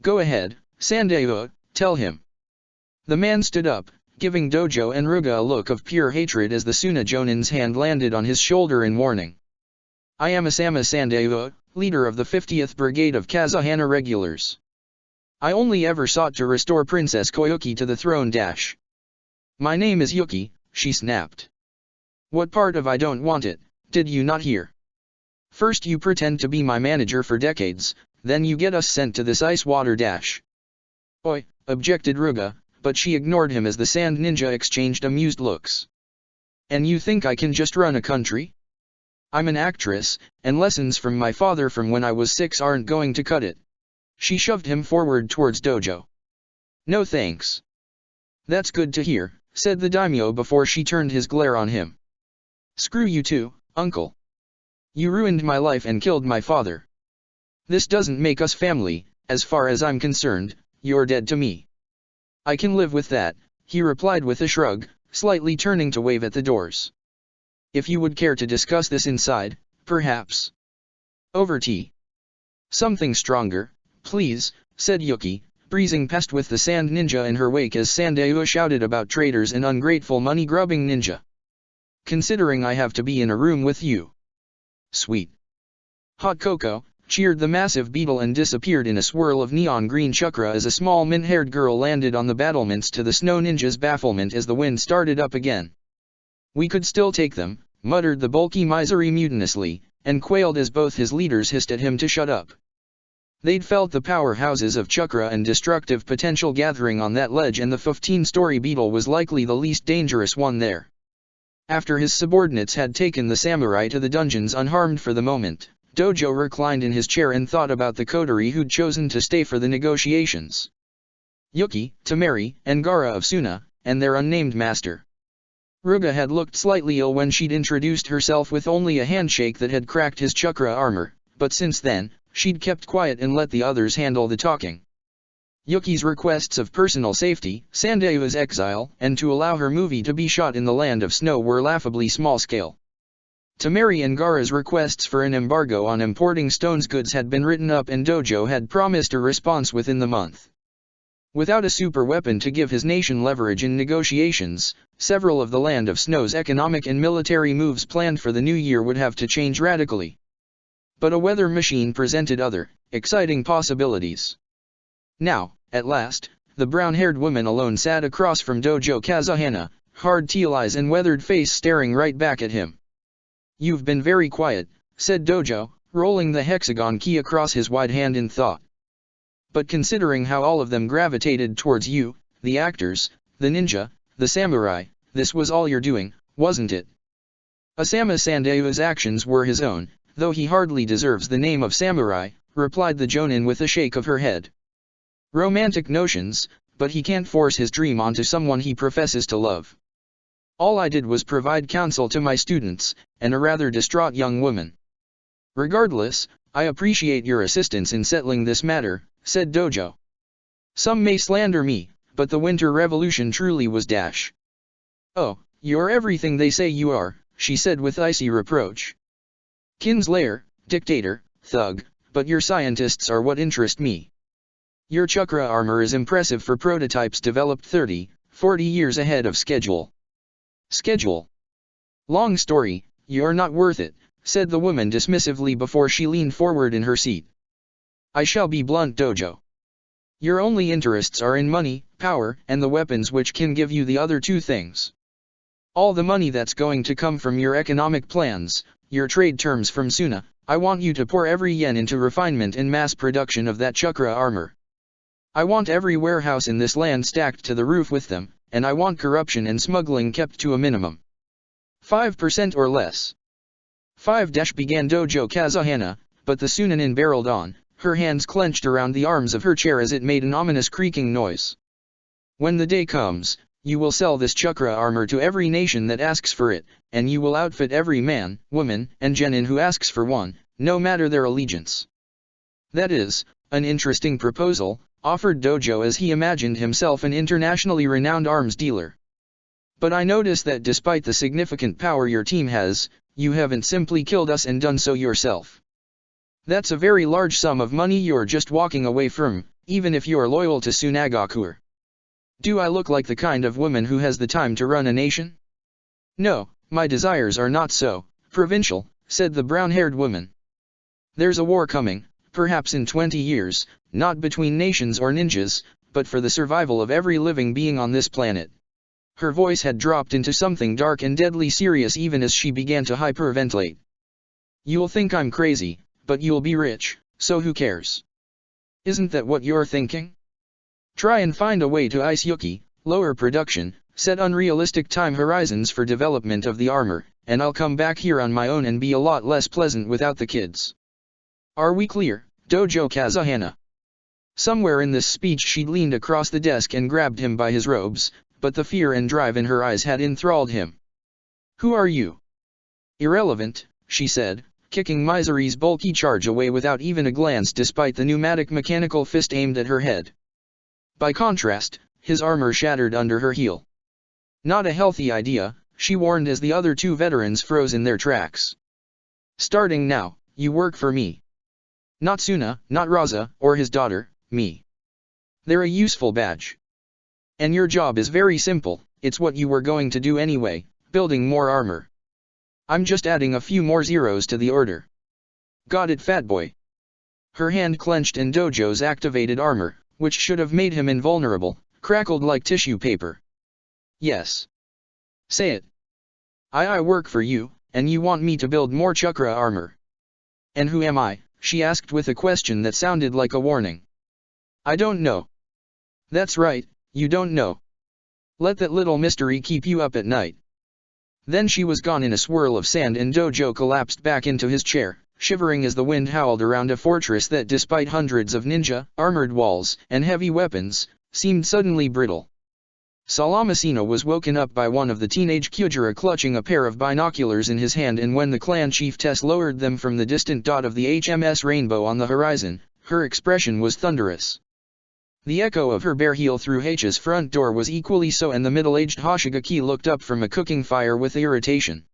"Go ahead, Sandayu, tell him." The man stood up, giving Dojo and Ruga a look of pure hatred as the Suna Jonin's hand landed on his shoulder in warning. "I am Asama Sandayu, leader of the 50th Brigade of Kazahana Regulars. I only ever sought to restore Princess Koyuki to the throne dash." "My name is Yuki," she snapped. "What part of I don't want it, did you not hear? First you pretend to be my manager for decades, then you get us sent to this ice water dash." "Oi," objected Ruga, but she ignored him as the sand ninja exchanged amused looks. "And you think I can just run a country? I'm an actress, and lessons from my father from when I was 6 aren't going to cut it." She shoved him forward towards Dojo. "No thanks." "That's good to hear," said the daimyo before she turned his glare on him. "Screw you too, uncle. You ruined my life and killed my father. This doesn't make us family. As far as I'm concerned, you're dead to me." "I can live with that," he replied with a shrug, slightly turning to wave at the doors. "If you would care to discuss this inside, perhaps. Over tea." "Something stronger, please," said Yuki, breezing past with the sand ninja in her wake as Sandayu shouted about traitors and ungrateful money-grubbing ninja. "Considering I have to be in a room with you." "Sweet. Hot cocoa," cheered the massive beetle and disappeared in a swirl of neon green chakra as a small mint-haired girl landed on the battlements to the snow ninja's bafflement as the wind started up again. "We could still take them," muttered the bulky misery mutinously, and quailed as both his leaders hissed at him to shut up. They'd felt the powerhouses of chakra and destructive potential gathering on that ledge, and the 15-story beetle was likely the least dangerous one there. After his subordinates had taken the samurai to the dungeons unharmed for the moment, Dojo reclined in his chair and thought about the coterie who'd chosen to stay for the negotiations. Yuki, Temari, and Gara of Suna, and their unnamed master. Ruga had looked slightly ill when she'd introduced herself with only a handshake that had cracked his chakra armor, but since then, she'd kept quiet and let the others handle the talking. Yuki's requests of personal safety, Sandayu's exile, and to allow her movie to be shot in the land of snow were laughably small-scale. Temari and Gara's requests for an embargo on importing stones goods had been written up, and Dojo had promised a response within the month. Without a super weapon to give his nation leverage in negotiations, several of the Land of Snow's economic and military moves planned for the new year would have to change radically. But a weather machine presented other, exciting possibilities. Now, at last, the brown-haired woman alone sat across from Dojo Kazuhana, hard teal eyes and weathered face staring right back at him. "You've been very quiet," said Dojo, rolling the hexagon key across his wide hand in thought. "But considering how all of them gravitated towards you, the actors, the ninja, the samurai, this was all you're doing, wasn't it?" Asama Sandayu's actions were his own, though he hardly deserves the name of samurai, replied the jonin with a shake of her head. "Romantic notions, but he can't force his dream onto someone he professes to love. All I did was provide counsel to my students, and a rather distraught young woman. Regardless, I appreciate your assistance in settling this matter," said Dojo. "Some may slander me, but the Winter Revolution truly was dash." "Oh, you're everything they say you are," she said with icy reproach. "Kinslayer, dictator, thug, but your scientists are what interest me. Your chakra armor is impressive for prototypes developed 30, 40 years ahead of schedule." "Schedule? Long story, you're not worth it," said the woman dismissively before she leaned forward in her seat. "I shall be blunt, Dojo. Your only interests are in money, power, and the weapons which can give you the other two things. All the money that's going to come from your economic plans, your trade terms from Suna, I want you to pour every yen into refinement and mass production of that chakra armor. I want every warehouse in this land stacked to the roof with them, and I want corruption and smuggling kept to a minimum. 5% or less." 5 began Dojo Kazuhana, but the Sunanin barreled on, her hands clenched around the arms of her chair as it made an ominous creaking noise. "When the day comes, you will sell this chakra armor to every nation that asks for it, and you will outfit every man, woman, and genin who asks for one, no matter their allegiance." "That is an interesting proposal," offered Dojo as he imagined himself an internationally renowned arms dealer. "But I notice that despite the significant power your team has, you haven't simply killed us and done so yourself. That's a very large sum of money you're just walking away from, even if you're loyal to Tsunagaku. Do I look like the kind of woman who has the time to run a nation?" "No, my desires are not so provincial," said the brown-haired woman. "There's a war coming, perhaps in 20 years, not between nations or ninjas, but for the survival of every living being on this planet." Her voice had dropped into something dark and deadly serious even as she began to hyperventilate. "You'll think I'm crazy, but you'll be rich, so who cares? Isn't that what you're thinking? Try and find a way to ice Yuki, lower production, set unrealistic time horizons for development of the armor, and I'll come back here on my own and be a lot less pleasant without the kids. Are we clear, Dojo Kazuhana?" Somewhere in this speech she'd leaned across the desk and grabbed him by his robes, but the fear and drive in her eyes had enthralled him. "Who are you?" "Irrelevant," she said, kicking Misery's bulky charge away without even a glance despite the pneumatic mechanical fist aimed at her head. By contrast, his armor shattered under her heel. "Not a healthy idea," she warned as the other two veterans froze in their tracks. "Starting now, you work for me. Not Suna, not Raza, or his daughter, me. They're a useful badge. And your job is very simple, it's what you were going to do anyway, building more armor. I'm just adding a few more zeros to the order. Got it, fat boy?" Her hand clenched and Dojo's activated armor, which should have made him invulnerable, crackled like tissue paper. "Yes. Say it. I work for you, and you want me to build more chakra armor. And who am I?" she asked with a question that sounded like a warning. I don't know. That's right, you don't know. Let that little mystery keep you up at night. Then she was gone in a swirl of sand and Dojo collapsed back into his chair, shivering as the wind howled around a fortress that despite hundreds of ninja, armored walls, and heavy weapons, seemed suddenly brittle. Salamasina was woken up by one of the teenage Kyujira clutching a pair of binoculars in his hand, and when the clan chiefess lowered them from the distant dot of the HMS Rainbow on the horizon, her expression was thunderous. The echo of her bare heel through H's front door was equally so, and the middle-aged Hoshigaki looked up from a cooking fire with irritation.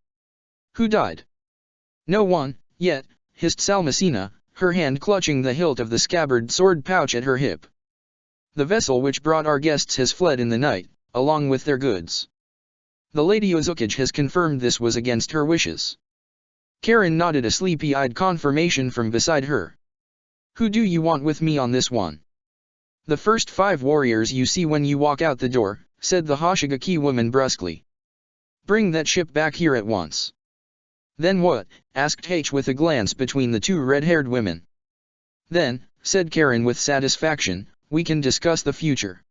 Who died? No one, yet, hissed Salmasina, her hand clutching the hilt of the scabbard sword pouch at her hip. The vessel which brought our guests has fled in the night, along with their goods. The Lady Ozukage has confirmed this was against her wishes. Karen nodded a sleepy-eyed confirmation from beside her. Who do you want with me on this one? The first 5 warriors you see when you walk out the door, said the Hoshigaki woman brusquely. Bring that ship back here at once. Then what? Asked H with a glance between the 2 red-haired women. Then, said Karen with satisfaction, we can discuss the future.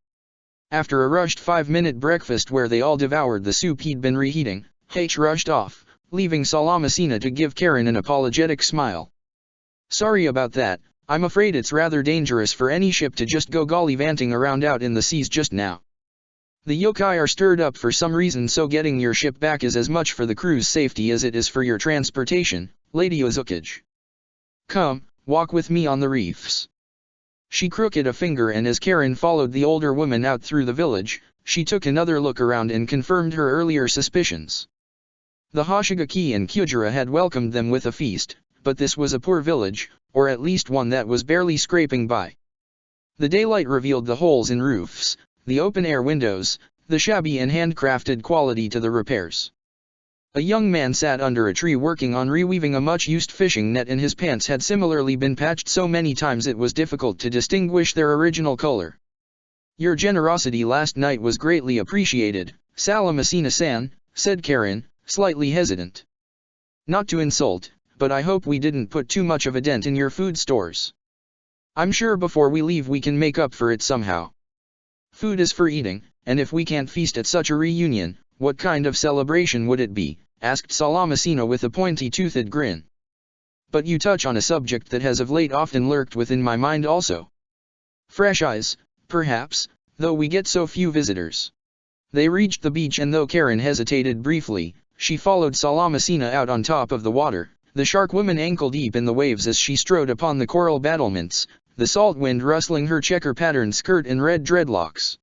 After a rushed 5-minute breakfast where they all devoured the soup he'd been reheating, H rushed off, leaving Salamasina to give Karen an apologetic smile. Sorry about that. I'm afraid it's rather dangerous for any ship to just go gallivanting around out in the seas just now. The yokai are stirred up for some reason, so getting your ship back is as much for the crew's safety as it is for your transportation, Lady Ozukage. Come, walk with me on the reefs. She crooked a finger, and as Karen followed the older woman out through the village, she took another look around and confirmed her earlier suspicions. The Hoshigaki and Kyujira had welcomed them with a feast, but this was a poor village, or at least one that was barely scraping by. The daylight revealed the holes in roofs, the open-air windows, the shabby and handcrafted quality to the repairs. A young man sat under a tree working on reweaving a much-used fishing net, and his pants had similarly been patched so many times it was difficult to distinguish their original color. Your generosity last night was greatly appreciated, Salamasina-san, said Karen, slightly hesitant. Not to insult, but I hope we didn't put too much of a dent in your food stores. I'm sure before we leave we can make up for it somehow. Food is for eating, and if we can't feast at such a reunion, what kind of celebration would it be? Asked Salamasina with a pointy-toothed grin. But you touch on a subject that has of late often lurked within my mind also. Fresh eyes, perhaps, though we get so few visitors. They reached the beach, and though Karen hesitated briefly, she followed Salamasina out on top of the water, the shark woman ankle-deep in the waves as she strode upon the coral battlements, the salt wind rustling her checker-patterned skirt and red dreadlocks.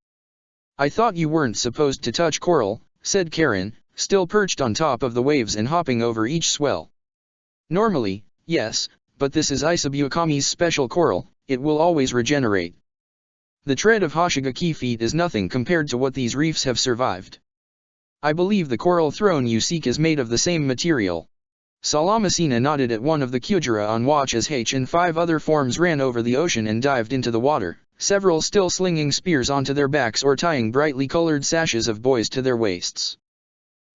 I thought you weren't supposed to touch coral, said Karen, still perched on top of the waves and hopping over each swell. Normally, yes, but this is Isabukami's special coral, it will always regenerate. The tread of Hoshigaki feet is nothing compared to what these reefs have survived. I believe the coral throne you seek is made of the same material. Salamasina nodded at one of the Kyujira on watch as H and 5 other forms ran over the ocean and dived into the water, several still slinging spears onto their backs or tying brightly colored sashes of boys to their waists.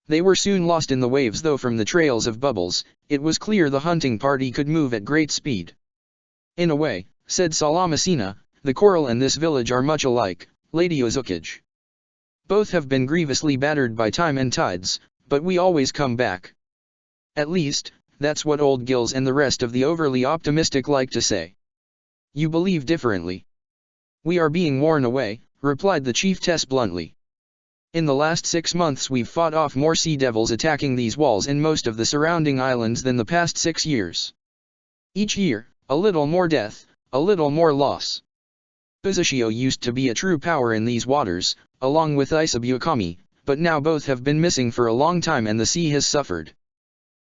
They were soon lost in the waves, though from the trails of bubbles, it was clear the hunting party could move at great speed. In a way, said Salamasina, the coral and this village are much alike, Lady Ozukage. Both have been grievously battered by time and tides, but we always come back. At least, that's what old Gills and the rest of the overly optimistic like to say. You believe differently. We are being worn away, replied the chiefess bluntly. In the last 6 months we've fought off more sea devils attacking these walls and most of the surrounding islands than the past 6 years. Each year, a little more death, a little more loss. Uzushio used to be a true power in these waters, along with Isabukami, but now both have been missing for a long time and the sea has suffered.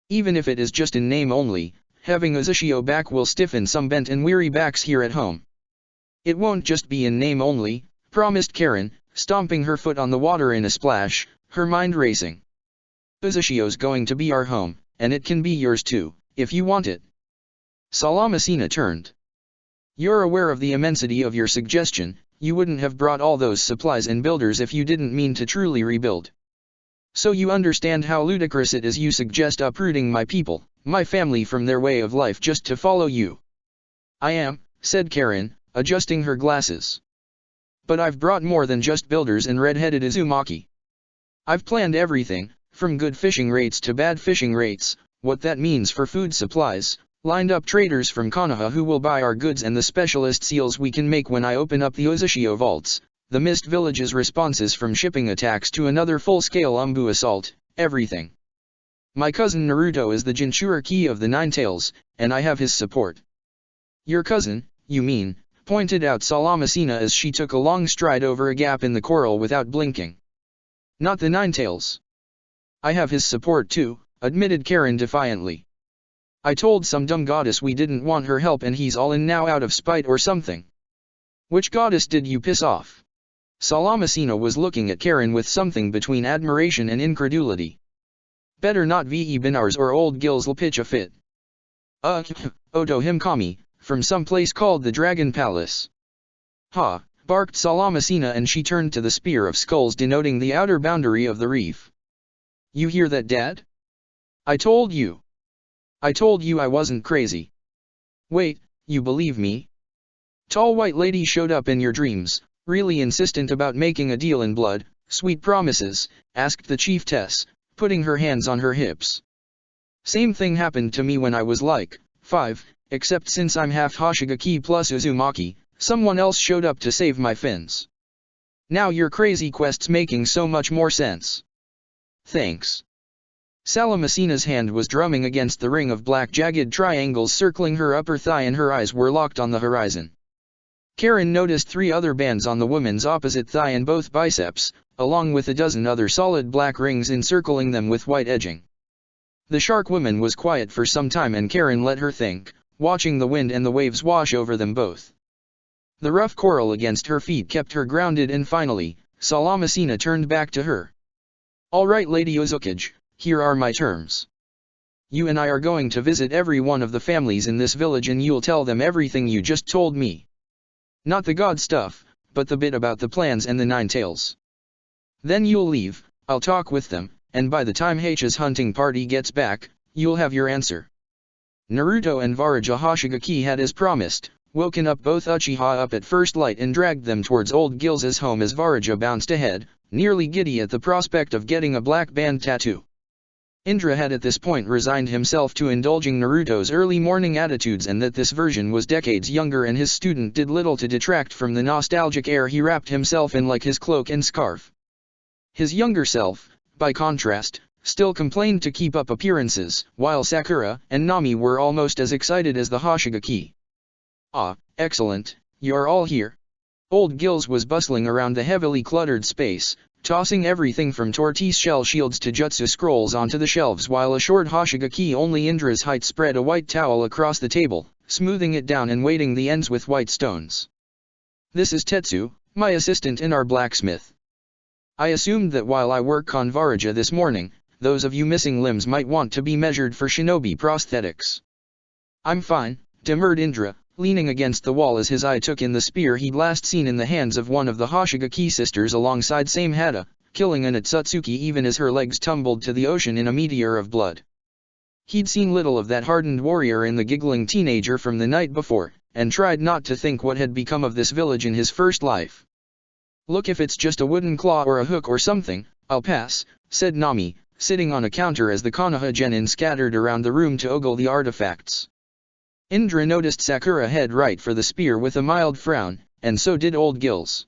Even if it is just in name only, having Uzushio back will stiffen some bent and weary backs here at home. It won't just be in name only, promised Karen, stomping her foot on the water in a splash, her mind racing. Uzushio's going to be our home, and it can be yours too, if you want it. Salamasina turned. You're aware of the immensity of your suggestion. You wouldn't have brought all those supplies and builders if you didn't mean to truly rebuild. So you understand how ludicrous it is you suggest uprooting my people, my family from their way of life just to follow you. I am, said Karen, adjusting her glasses. But I've brought more than just builders and red-headed Uzumaki. I've planned everything, from good fishing rates to bad fishing rates, what that means for food supplies, lined up traders from Konoha who will buy our goods and the specialist seals we can make when I open up the Uzushio vaults, the Mist Village's responses from shipping attacks to another full-scale Umbu assault, everything. My cousin Naruto is the Jinchuriki of the Nine Tails, and I have his support. Your cousin, you mean, pointed out Salamacina as she took a long stride over a gap in the coral without blinking. Not the Nine Tails. I have his support too, admitted Karen defiantly. I told some dumb goddess we didn't want her help and he's all in now out of spite or something. Which goddess did you piss off? Salamacina was looking at Karen with something between admiration and incredulity. Better not ve Binars or old Gills'll pitch a fit. Oto Himkami, from some place called the Dragon Palace. Ha, barked Salamacina and she turned to the spear of skulls denoting the outer boundary of the reef. You hear that, Dad? I told you. I told you I wasn't crazy. Wait, you believe me? Tall white lady showed up in your dreams, really insistent about making a deal in blood, sweet promises, asked the chiefess, putting her hands on her hips. Same thing happened to me when I was like 5, except since I'm half Hoshigaki plus Uzumaki, someone else showed up to save my fins. Now your crazy quest's making so much more sense. Thanks. Salamacina's hand was drumming against the ring of black jagged triangles circling her upper thigh and her eyes were locked on the horizon. Karen noticed 3 other bands on the woman's opposite thigh and both biceps, along with a dozen other solid black rings encircling them with white edging. The shark woman was quiet for some time and Karen let her think, watching the wind and the waves wash over them both. The rough coral against her feet kept her grounded and finally, Salamacina turned back to her. All right, Lady Uzukage, here are my terms. You and I are going to visit every one of the families in this village and you'll tell them everything you just told me. Not the god stuff, but the bit about the plans and the Nine Tails. Then you'll leave, I'll talk with them, and by the time H's hunting party gets back, you'll have your answer. Naruto and Varaja Hoshigaki had as promised, woken up both Uchiha up at first light and dragged them towards old Gills's home as Varaja bounced ahead, nearly giddy at the prospect of getting a black band tattoo. Indra had at this point resigned himself to indulging Naruto's early morning attitudes and that this version was decades younger and his student did little to detract from the nostalgic air he wrapped himself in like his cloak and scarf. His younger self, by contrast, still complained to keep up appearances, while Sakura and Nami were almost as excited as the Hoshigaki. Ah, excellent, you're all here. Old Gills was bustling around the heavily cluttered space, tossing everything from tortoise shell shields to jutsu scrolls onto the shelves while a short Hoshigaki only Indra's height spread a white towel across the table, smoothing it down and weighting the ends with white stones. This is Tetsu, my assistant in our blacksmith. I assumed that while I work on Varaja this morning, those of you missing limbs might want to be measured for shinobi prosthetics. I'm fine, demurred Indra, leaning against the wall as his eye took in the spear he'd last seen in the hands of one of the Hoshigaki sisters alongside Samehada, killing an Atsutsuki even as her legs tumbled to the ocean in a meteor of blood. He'd seen little of that hardened warrior in the giggling teenager from the night before, and tried not to think what had become of this village in his first life. Look, if it's just a wooden claw or a hook or something, I'll pass, said Nami, sitting on a counter as the Konoha genin scattered around the room to ogle the artifacts. Indra noticed Sakura head right for the spear with a mild frown, and so did old Gills.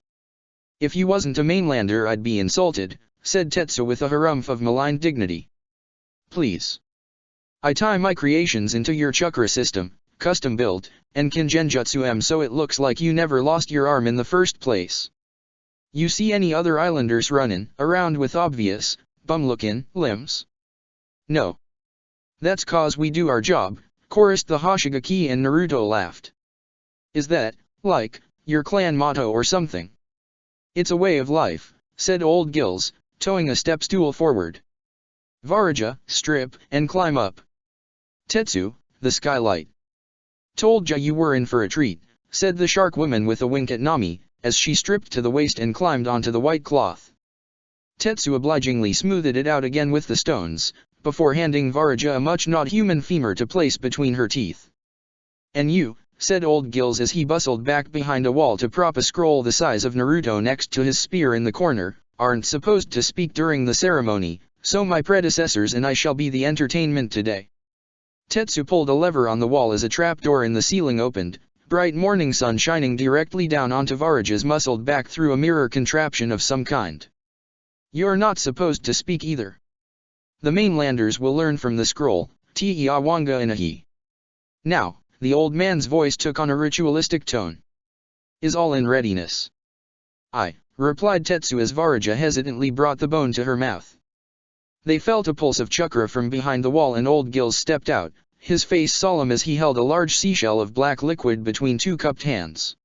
If you wasn't a mainlander I'd be insulted, said Tetsu with a harumph of malign dignity. Please. I tie my creations into your chakra system, custom built, and can genjutsu em so it looks like you never lost your arm in the first place. You see any other islanders runnin' around with obvious, bum-lookin' limbs? No. That's 'cause we do our job, chorused the Hoshigaki and Naruto laughed. Is that, like, your clan motto or something? It's a way of life, said old Gills, towing a step stool forward. Varaja, strip and climb up. Tetsu, the skylight. Told ya you were in for a treat, said the shark woman with a wink at Nami, as she stripped to the waist and climbed onto the white cloth. Tetsu obligingly smoothed it out again with the stones, before handing Varaja a much not human femur to place between her teeth. And you, said Old Gills as he bustled back behind a wall to prop a scroll the size of Naruto next to his spear in the corner. Aren't supposed to speak during the ceremony, so my predecessors and I shall be the entertainment today. Tetsu pulled a lever on the wall as a trapdoor in the ceiling opened, bright morning sun shining directly down onto Varaja's muscled back through a mirror contraption of some kind. You're not supposed to speak either. The mainlanders will learn from the scroll, Tiawanga Inahi. Now, the old man's voice took on a ritualistic tone. Is all in readiness? Aye, replied Tetsu as Varaja hesitantly brought the bone to her mouth. They felt a pulse of chakra from behind the wall and Old Gills stepped out, his face solemn as he held a large seashell of black liquid between two cupped hands.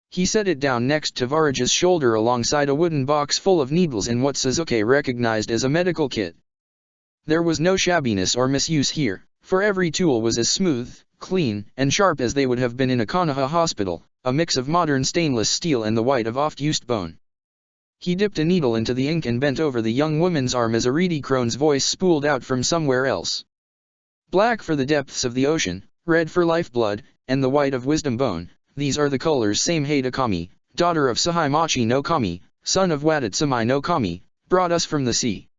He set it down next to Varaja's shoulder alongside a wooden box full of needles and what Sasuke recognized as a medical kit. There was no shabbiness or misuse here, for every tool was as smooth, clean, and sharp as they would have been in a Konoha hospital, a mix of modern stainless steel and the white of oft-used bone. He dipped a needle into the ink and bent over the young woman's arm as a reedy crone's voice spooled out from somewhere else. Black for the depths of the ocean, red for lifeblood, and the white of wisdom bone, these are the colors Samehada Kami, daughter of Sahaimachi no Kami, son of Wadatsumi no Kami, brought us from the sea.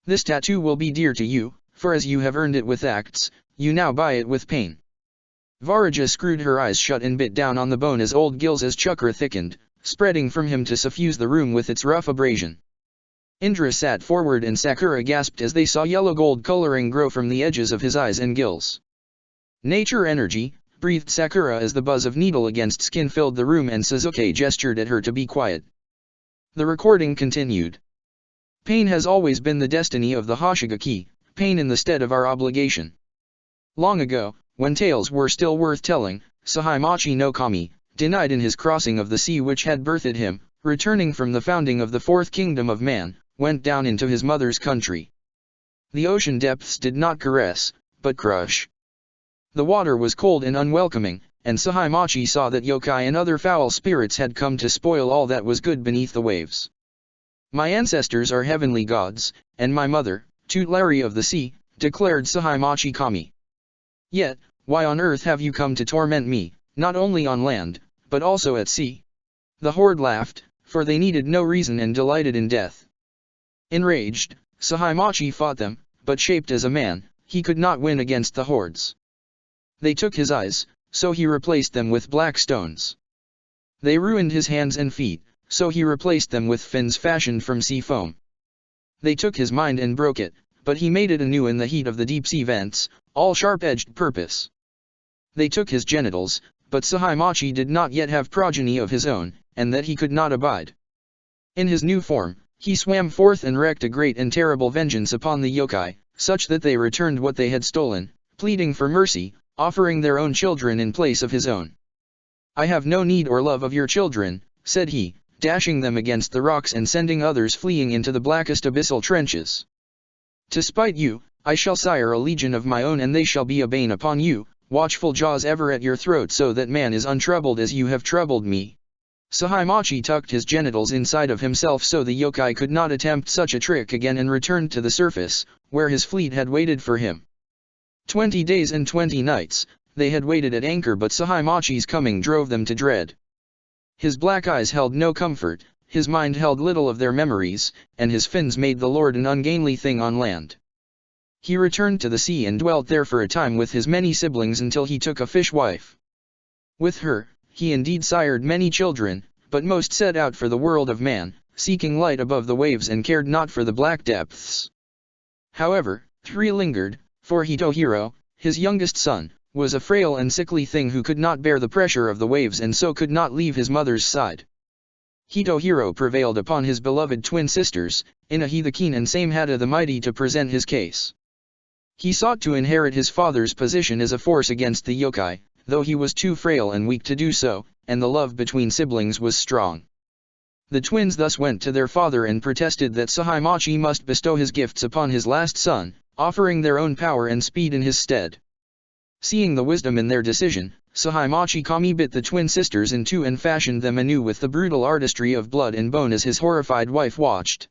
This tattoo will be dear to you, for as you have earned it with acts, you now buy it with pain. Varaja screwed her eyes shut and bit down on the bone as Old Gills' chakra thickened, spreading from him to suffuse the room with its rough abrasion. Indra sat forward and Sakura gasped as they saw yellow-gold coloring grow from the edges of his eyes and gills. Nature energy, breathed Sakura as the buzz of needle against skin filled the room and Sasuke gestured at her to be quiet. The recording continued. Pain has always been the destiny of the Hoshigaki, pain in the stead of our obligation. Long ago, when tales were still worth telling, Sahaimachi no Kami, denied in his crossing of the sea which had birthed him, returning from the founding of the fourth kingdom of man, went down into his mother's country. The ocean depths did not caress, but crush. The water was cold and unwelcoming, and Sahaimachi saw that yokai and other foul spirits had come to spoil all that was good beneath the waves. My ancestors are heavenly gods, and my mother, Tutelary of the sea, declared Sahaimachi Kami. Yet, why on earth have you come to torment me, not only on land, but also at sea? The horde laughed, for they needed no reason and delighted in death. Enraged, Sahaimachi fought them, but shaped as a man, he could not win against the hordes. They took his eyes, so he replaced them with black stones. They ruined his hands and feet, so he replaced them with fins fashioned from sea foam. They took his mind and broke it, but he made it anew in the heat of the deep-sea vents, all sharp-edged purpose. They took his genitals, but Sahaimachi did not yet have progeny of his own, and that he could not abide. In his new form, he swam forth and wreaked a great and terrible vengeance upon the yokai, such that they returned what they had stolen, pleading for mercy, offering their own children in place of his own. I have no need or love of your children, said he, dashing them against the rocks and sending others fleeing into the blackest abyssal trenches. To spite you, I shall sire a legion of my own and they shall be a bane upon you, watchful jaws ever at your throat so that man is untroubled as you have troubled me. Sahaimachi tucked his genitals inside of himself so the yokai could not attempt such a trick again and returned to the surface, where his fleet had waited for him. 20 days and 20 nights, they had waited at anchor but Sahaimachi's coming drove them to dread. His black eyes held no comfort, his mind held little of their memories, and his fins made the Lord an ungainly thing on land. He returned to the sea and dwelt there for a time with his many siblings until he took a fish wife. With her, he indeed sired many children, but most set out for the world of man, seeking light above the waves and cared not for the black depths. However, 3 lingered, for Hitohiro, his youngest son, was a frail and sickly thing who could not bear the pressure of the waves and so could not leave his mother's side. Hitohiro prevailed upon his beloved twin sisters, Inahi the Keen and Samehada the Mighty to present his case. He sought to inherit his father's position as a force against the yokai, though he was too frail and weak to do so, and the love between siblings was strong. The twins thus went to their father and protested that Sahaimachi must bestow his gifts upon his last son, offering their own power and speed in his stead. Seeing the wisdom in their decision, Sahaimachi Kami bit the twin sisters in two and fashioned them anew with the brutal artistry of blood and bone as his horrified wife watched.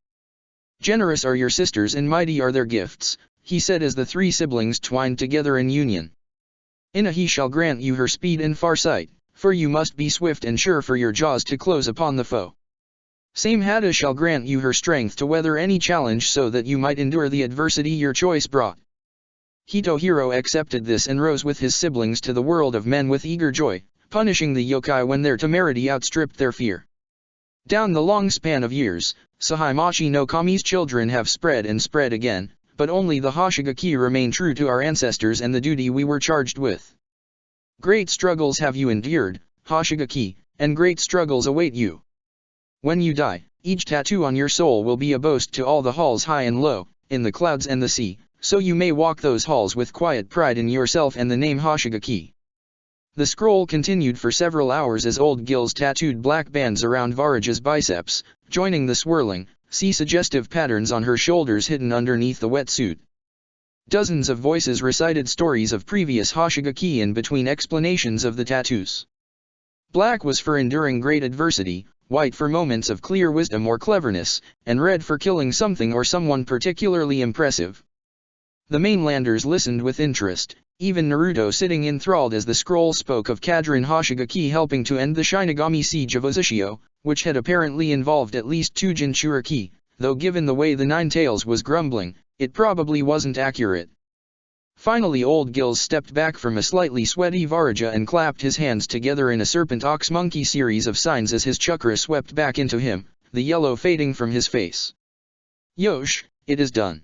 Generous are your sisters and mighty are their gifts, he said as the 3 siblings twined together in union. Inahi shall grant you her speed and farsight, for you must be swift and sure for your jaws to close upon the foe. Samehada shall grant you her strength to weather any challenge so that you might endure the adversity your choice brought. Hitohiro accepted this and rose with his siblings to the world of men with eager joy, punishing the yokai when their temerity outstripped their fear. Down the long span of years, Sahaimachi no Kami's children have spread and spread again, but only the Hoshigaki remain true to our ancestors and the duty we were charged with. Great struggles have you endured, Hoshigaki, and great struggles await you. When you die, each tattoo on your soul will be a boast to all the halls high and low, in the clouds and the sea, so you may walk those halls with quiet pride in yourself and the name Hoshigaki. The scroll continued for several hours as Old Gills tattooed black bands around Varaja's biceps, joining the swirling, suggestive patterns on her shoulders hidden underneath the wetsuit. Dozens of voices recited stories of previous Hoshigaki in between explanations of the tattoos. Black was for enduring great adversity, white for moments of clear wisdom or cleverness, and red for killing something or someone particularly impressive. The mainlanders listened with interest, even Naruto sitting enthralled as the scroll spoke of Kadrin Hoshigaki helping to end the Shinigami siege of Uzushio, which had apparently involved at least 2 Jinchuriki, though given the way the Nine Tails was grumbling, it probably wasn't accurate. Finally Old Gills stepped back from a slightly sweaty Varaja and clapped his hands together in a serpent-ox-monkey series of signs as his chakra swept back into him, the yellow fading from his face. Yosh, it is done.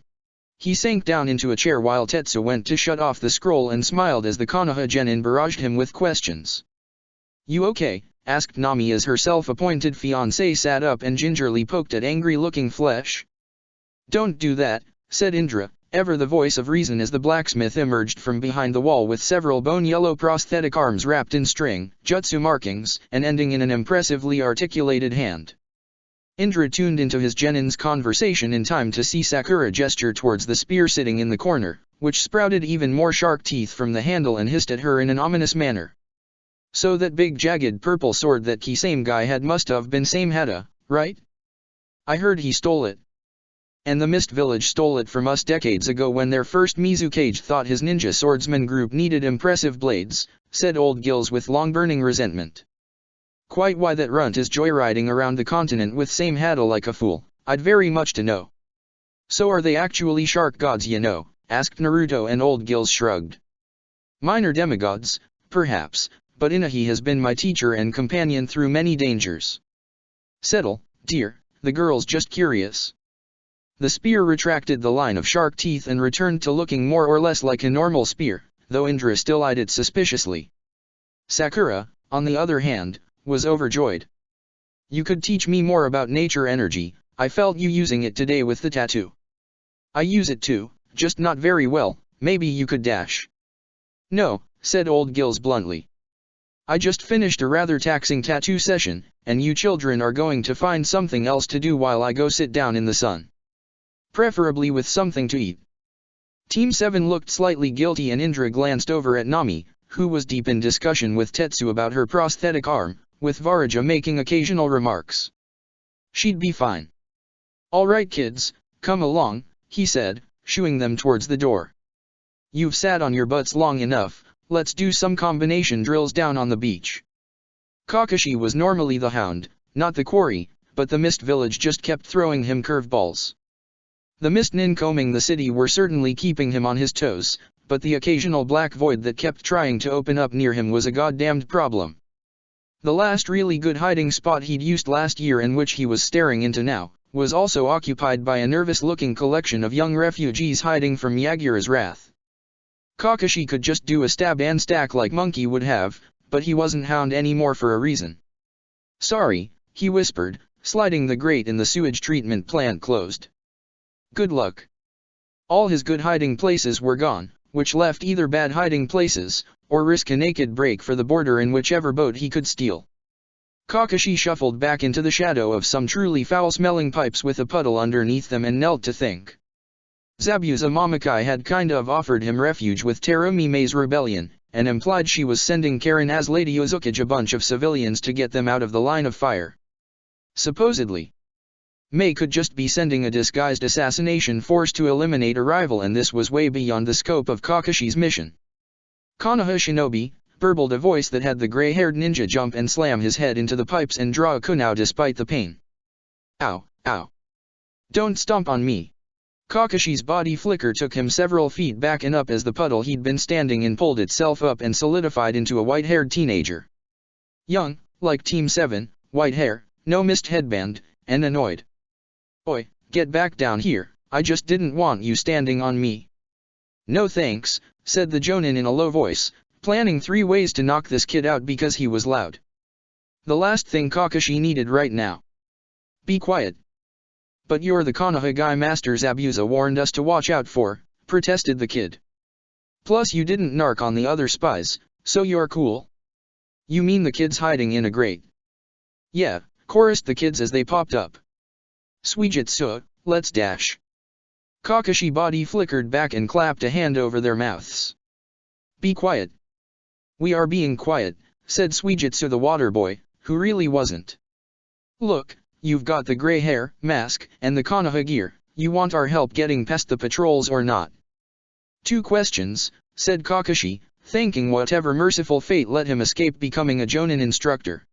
He sank down into a chair while Tetsu went to shut off the scroll and smiled as the Konoha genin barraged him with questions. You okay? Asked Nami as her self-appointed fiancé sat up and gingerly poked at angry-looking flesh. Don't do that, said Indra, ever the voice of reason as the blacksmith emerged from behind the wall with several bone-yellow prosthetic arms wrapped in string, jutsu markings, and ending in an impressively articulated hand. Indra tuned into his genin's conversation in time to see Sakura gesture towards the spear sitting in the corner, which sprouted even more shark teeth from the handle and hissed at her in an ominous manner. So that big jagged purple sword that Kisame guy had must have been Samehada, right? I heard he stole it. And the Mist Village stole it from us decades ago when their first Mizukage thought his ninja swordsman group needed impressive blades, said Old Gills with long-burning resentment. Quite why that runt is joyriding around the continent with Samehada like a fool, I'd very much to know. So are they actually shark gods you know? Asked Naruto and Old Gills shrugged. Minor demigods, perhaps, but Inahi has been my teacher and companion through many dangers. Settle, dear, the girl's just curious. The spear retracted the line of shark teeth and returned to looking more or less like a normal spear, though Indra still eyed it suspiciously. Sakura, on the other hand, was overjoyed. You could teach me more about nature energy, I felt you using it today with the tattoo. I use it too, just not very well, maybe you could dash. No, said Old Gills bluntly. I just finished a rather taxing tattoo session, and you children are going to find something else to do while I go sit down in the sun. Preferably with something to eat. Team 7 looked slightly guilty and Indra glanced over at Nami, who was deep in discussion with Tetsu about her prosthetic arm, with Varaja making occasional remarks. She'd be fine. All right kids, come along, he said, shooing them towards the door. You've sat on your butts long enough, let's do some combination drills down on the beach. Kakashi was normally the hound, not the quarry, but the Mist Village just kept throwing him curveballs. The Mist Nin combing the city were certainly keeping him on his toes, but the occasional black void that kept trying to open up near him was a goddamned problem. The last really good hiding spot he'd used last year and which he was staring into now, was also occupied by a nervous-looking collection of young refugees hiding from Yagura's wrath. Kakashi could just do a stab and stack like Monkey would have, but he wasn't hound anymore for a reason. Sorry, he whispered, sliding the grate in the sewage treatment plant closed. Good luck. All his good hiding places were gone, which left either bad hiding places, or risk a naked break for the border in whichever boat he could steal. Kakashi shuffled back into the shadow of some truly foul-smelling pipes with a puddle underneath them and knelt to think. Zabuza Momokai had kind of offered him refuge with Terumi Mei's rebellion, and implied she was sending Karen as Lady Uzukage a bunch of civilians to get them out of the line of fire. Supposedly, Mei could just be sending a disguised assassination force to eliminate a rival, and this was way beyond the scope of Kakashi's mission. Konoha shinobi, burbled a voice that had the gray-haired ninja jump and slam his head into the pipes and draw a kunai despite the pain. Ow, ow. Don't stomp on me. Kakashi's body flicker took him several feet back and up as the puddle he'd been standing in pulled itself up and solidified into a white-haired teenager. Young, like Team 7, white hair, no mist headband, and annoyed. Oi, get back down here, I just didn't want you standing on me. No thanks, said the Jonin in a low voice, planning 3 ways to knock this kid out because he was loud. The last thing Kakashi needed right now. Be quiet. But you're the Konoha guy Master Zabuza warned us to watch out for, protested the kid. Plus you didn't narc on the other spies, so you're cool. You mean the kids hiding in a grate? Yeah, chorused the kids as they popped up. Suijutsu, let's dash. Kakashi body flickered back and clapped a hand over their mouths. Be quiet. We are being quiet, said Suijutsu the water boy, who really wasn't. Look, you've got the gray hair, mask, and the Konoha gear, you want our help getting past the patrols or not? 2 questions, said Kakashi, thanking whatever merciful fate let him escape becoming a Jonin instructor.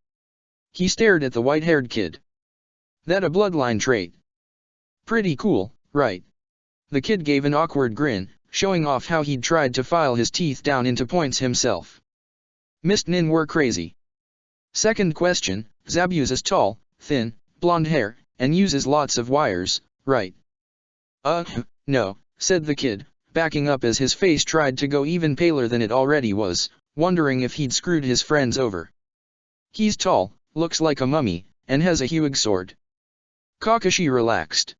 He stared at the white-haired kid. That a bloodline trait? Pretty cool, right? The kid gave an awkward grin, showing off how he'd tried to file his teeth down into points himself. Mist Nin were crazy. Second question, Zabuza's tall, thin, blonde hair, and uses lots of wires, right? No, said the kid, backing up as his face tried to go even paler than it already was, wondering if he'd screwed his friends over. He's tall, looks like a mummy, and has a huge sword. Kakashi relaxed.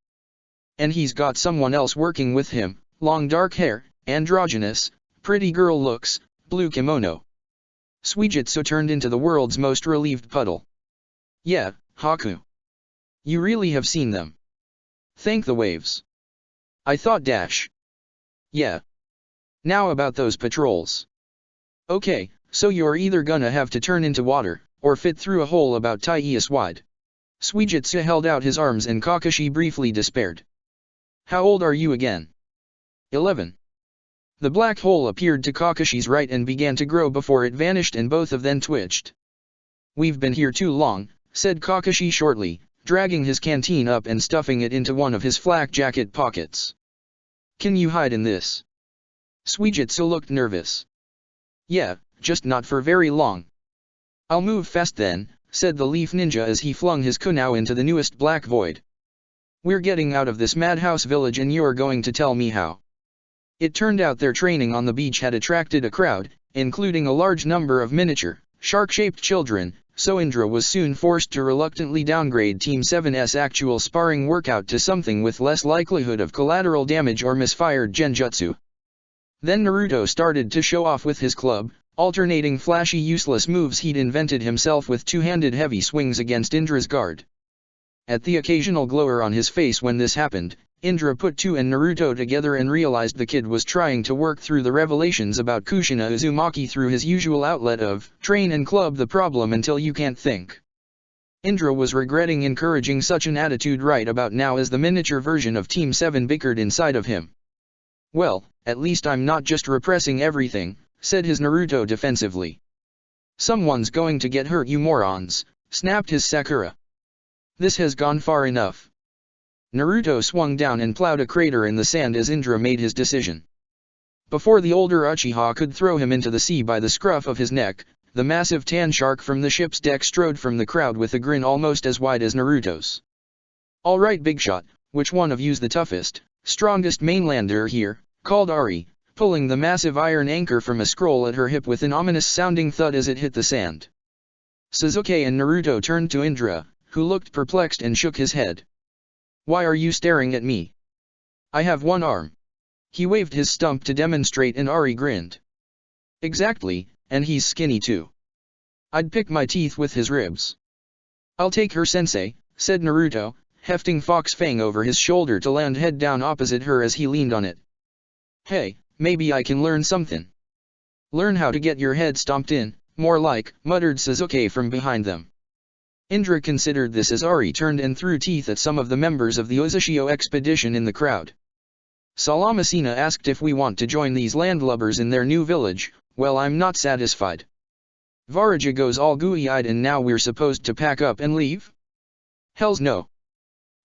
And he's got someone else working with him, long dark hair, androgynous, pretty girl looks, blue kimono. Suijutsu turned into the world's most relieved puddle. Yeah, Haku. You really have seen them. Thank the waves. I thought dash. Yeah. Now about those patrols. Okay, so you're either gonna have to turn into water, or fit through a hole about Taius wide. Suijutsu held out his arms and Kakashi briefly despaired. How old are you again? 11. The black hole appeared to Kakashi's right and began to grow before it vanished and both of them twitched. We've been here too long, said Kakashi shortly, dragging his canteen up and stuffing it into one of his flak jacket pockets. Can you hide in this? Suijutsu looked nervous. Yeah, just not for very long. I'll move fast then, said the Leaf Ninja as he flung his kunai into the newest black void. We're getting out of this madhouse village and you're going to tell me how. It turned out their training on the beach had attracted a crowd, including a large number of miniature, shark-shaped children, so Indra was soon forced to reluctantly downgrade Team 7's actual sparring workout to something with less likelihood of collateral damage or misfired genjutsu. Then Naruto started to show off with his club, alternating flashy useless moves he'd invented himself with two-handed heavy swings against Indra's guard. At the occasional glower on his face when this happened, Indra put 2 and Naruto together and realized the kid was trying to work through the revelations about Kushina Uzumaki through his usual outlet of train and club the problem until you can't think. Indra was regretting encouraging such an attitude right about now as the miniature version of Team 7 bickered inside of him. Well, at least I'm not just repressing everything, said his Naruto defensively. Someone's going to get hurt you morons, snapped his Sakura. This has gone far enough. Naruto swung down and plowed a crater in the sand as Indra made his decision. Before the older Uchiha could throw him into the sea by the scruff of his neck, the massive tan shark from the ship's deck strode from the crowd with a grin almost as wide as Naruto's. All right big shot, which one of you's the toughest, strongest mainlander here, called Ari, pulling the massive iron anchor from a scroll at her hip with an ominous-sounding thud as it hit the sand. Sasuke and Naruto turned to Indra, who looked perplexed and shook his head. Why are you staring at me? I have one arm. He waved his stump to demonstrate and Ari grinned. Exactly, and he's skinny too. I'd pick my teeth with his ribs. I'll take her sensei, said Naruto, hefting Fox Fang over his shoulder to land head down opposite her as he leaned on it. Hey, maybe I can learn something. Learn how to get your head stomped in, more like, muttered Sasuke from behind them. Indra considered this as Ari turned and threw teeth at some of the members of the Uzushio expedition in the crowd. Salamasina asked if we want to join these landlubbers in their new village, Well, I'm not satisfied. Varaja goes all gooey-eyed, and now we're supposed to pack up and leave? Hells no.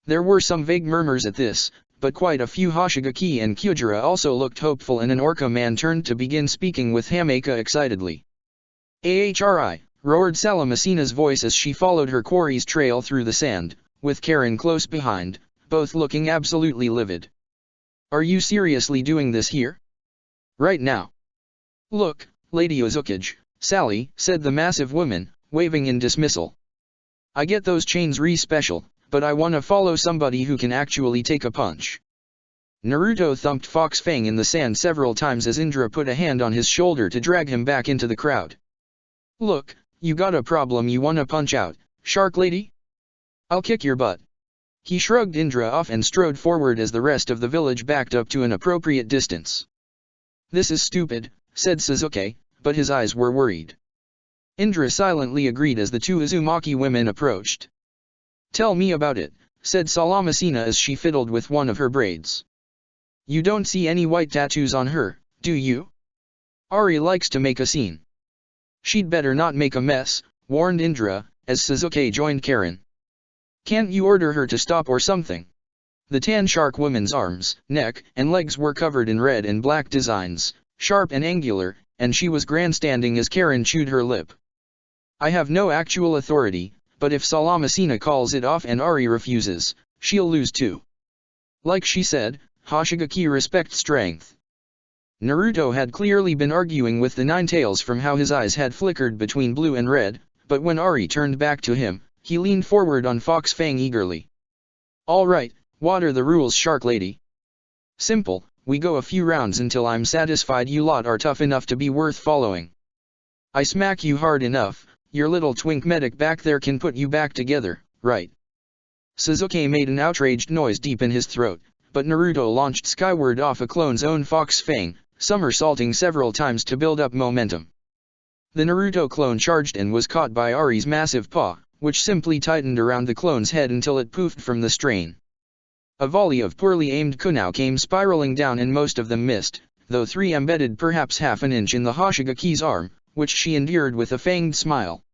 There were some vague murmurs at this, but quite a few Hoshigaki and Kyujira also looked hopeful, and an Orca man turned to begin speaking with Hameka excitedly. "Ahri," roared Salamacina's voice as she followed her quarry's trail through the sand, with Karen close behind, both looking absolutely livid. "Are you seriously doing this here? Right now?" "Look, Lady Ozukage, Sally," said the massive woman, waving in dismissal. "I get those chains re-special, but I wanna follow somebody who can actually take a punch." Naruto thumped Fox Fang in the sand several times as Indra put a hand on his shoulder to drag him back into the crowd. "Look, you got a problem you wanna punch out, Shark Lady? I'll kick your butt." He shrugged Indra off and strode forward as the rest of the village backed up to an appropriate distance. "This is stupid," said Sasuke, but his eyes were worried. Indra silently agreed as the two Uzumaki women approached. "Tell me about it," said Salamacina as she fiddled with one of her braids. "You don't see any white tattoos on her, do you? Ari likes to make a scene." "She'd better not make a mess," warned Indra, as Sasuke joined Karen. "Can't you order her to stop or something?" The tan shark woman's arms, neck, and legs were covered in red and black designs, sharp and angular, and she was grandstanding as Karen chewed her lip. "I have no actual authority, but if Salamacina calls it off and Ari refuses, she'll lose too. Like she said, Hoshigaki respects strength." Naruto had clearly been arguing with the Nine Tails from how his eyes had flickered between blue and red, but when Ari turned back to him, he leaned forward on Fox Fang eagerly. "All right, what are the rules, Shark Lady?" "Simple, we go a few rounds until I'm satisfied you lot are tough enough to be worth following. I smack you hard enough, your little twink medic back there can put you back together, right?" Sasuke made an outraged noise deep in his throat, but Naruto launched skyward off a clone's own Fox Fang, somersaulting several times to build up momentum. The Naruto clone charged and was caught by Ari's massive paw, which simply tightened around the clone's head until it poofed from the strain. A volley of poorly aimed kunai came spiraling down and most of them missed, though 3 embedded perhaps half an inch in the Hoshigaki's arm, which she endured with a fanged smile.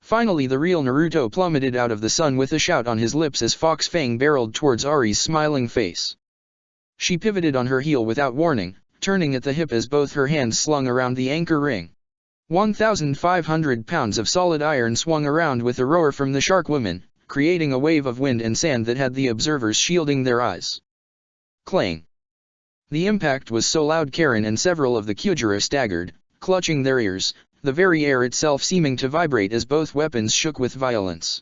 Finally the real Naruto plummeted out of the sun with a shout on his lips as Fox Fang barreled towards Ari's smiling face. She pivoted on her heel without warning, turning at the hip as both her hands slung around the anchor ring. 1,500 pounds of solid iron swung around with a roar from the shark woman, creating a wave of wind and sand that had the observers shielding their eyes. Clang! The impact was so loud Karen and several of the Kyujira staggered, clutching their ears, the very air itself seeming to vibrate as both weapons shook with violence.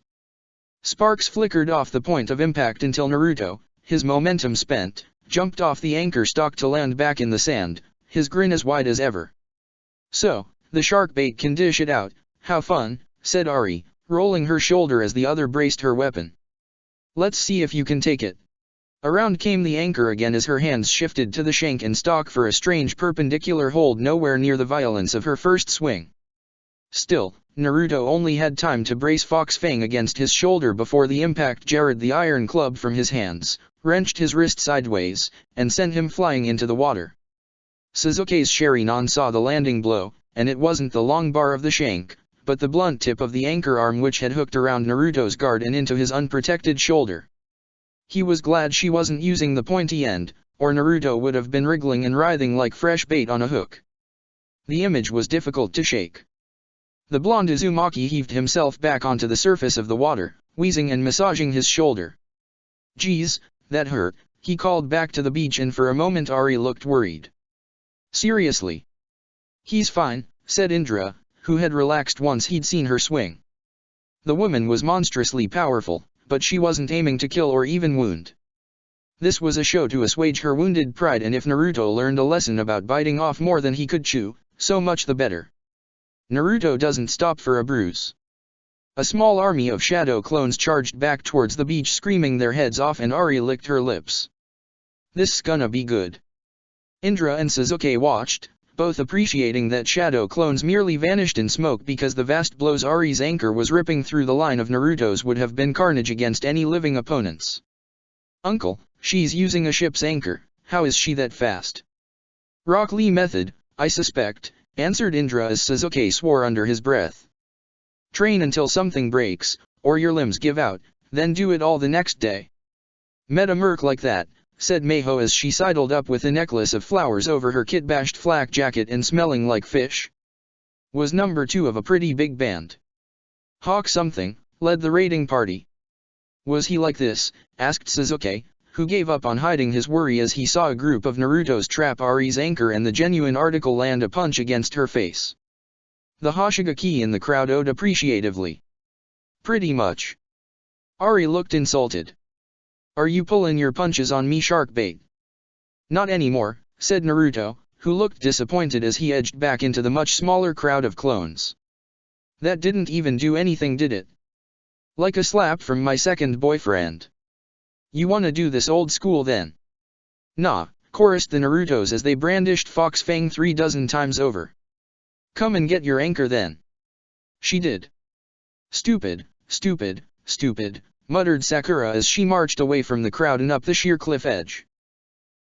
Sparks flickered off the point of impact until Naruto, his momentum spent, jumped off the anchor stalk to land back in the sand, his grin as wide as ever. "So, the shark bait can dish it out, how fun," said Ari, rolling her shoulder as the other braced her weapon. "Let's see if you can take it." Around came the anchor again as her hands shifted to the shank and stalk for a strange perpendicular hold nowhere near the violence of her first swing. Still, Naruto only had time to brace Fox Fang against his shoulder before the impact jarred the iron club from his hands, wrenched his wrist sideways, and sent him flying into the water. Sasuke's Sharingan saw the landing blow, and it wasn't the long bar of the shank, but the blunt tip of the anchor arm which had hooked around Naruto's guard and into his unprotected shoulder. He was glad she wasn't using the pointy end, or Naruto would have been wriggling and writhing like fresh bait on a hook. The image was difficult to shake. The blonde Uzumaki heaved himself back onto the surface of the water, wheezing and massaging his shoulder. "Geez, that hurt," he called back to the beach, and for a moment Ari looked worried. "Seriously?" "He's fine," said Indra, who had relaxed once he'd seen her swing. The woman was monstrously powerful, but she wasn't aiming to kill or even wound. This was a show to assuage her wounded pride, and if Naruto learned a lesson about biting off more than he could chew, so much the better. Naruto doesn't stop for a bruise. A small army of shadow clones charged back towards the beach screaming their heads off, and Ari licked her lips. "This's gonna be good." Indra and Sasuke watched, both appreciating that shadow clones merely vanished in smoke because the vast blows Ari's anchor was ripping through the line of Naruto's would have been carnage against any living opponents. "Uncle, she's using a ship's anchor, how is she that fast?" "Rock Lee method, I suspect," answered Indra as Sasuke swore under his breath. Train until something breaks, or your limbs give out, then do it all the next day. Met a merc like that, said Mayho as she sidled up with a necklace of flowers over her kit-bashed flak jacket and smelling like fish. Was number 2 of a pretty big band. Hawk something, led the raiding party. Was he like this? Asked Sasuke, who gave up on hiding his worry as he saw a group of Naruto's trap Ari's anchor and the genuine article land a punch against her face. The Hoshigaki in the crowd owed appreciatively. Pretty much. Ari looked insulted. Are you pulling your punches on me, shark bait? Not anymore, said Naruto, who looked disappointed as he edged back into the much smaller crowd of clones. That didn't even do anything, did it? Like a slap from my second boyfriend. You wanna do this old school then? Nah, chorused the Narutos as they brandished Fox Fang 3 dozen times over. Come and get your anchor then. She did. Stupid, stupid, stupid, muttered Sakura as she marched away from the crowd and up the sheer cliff edge.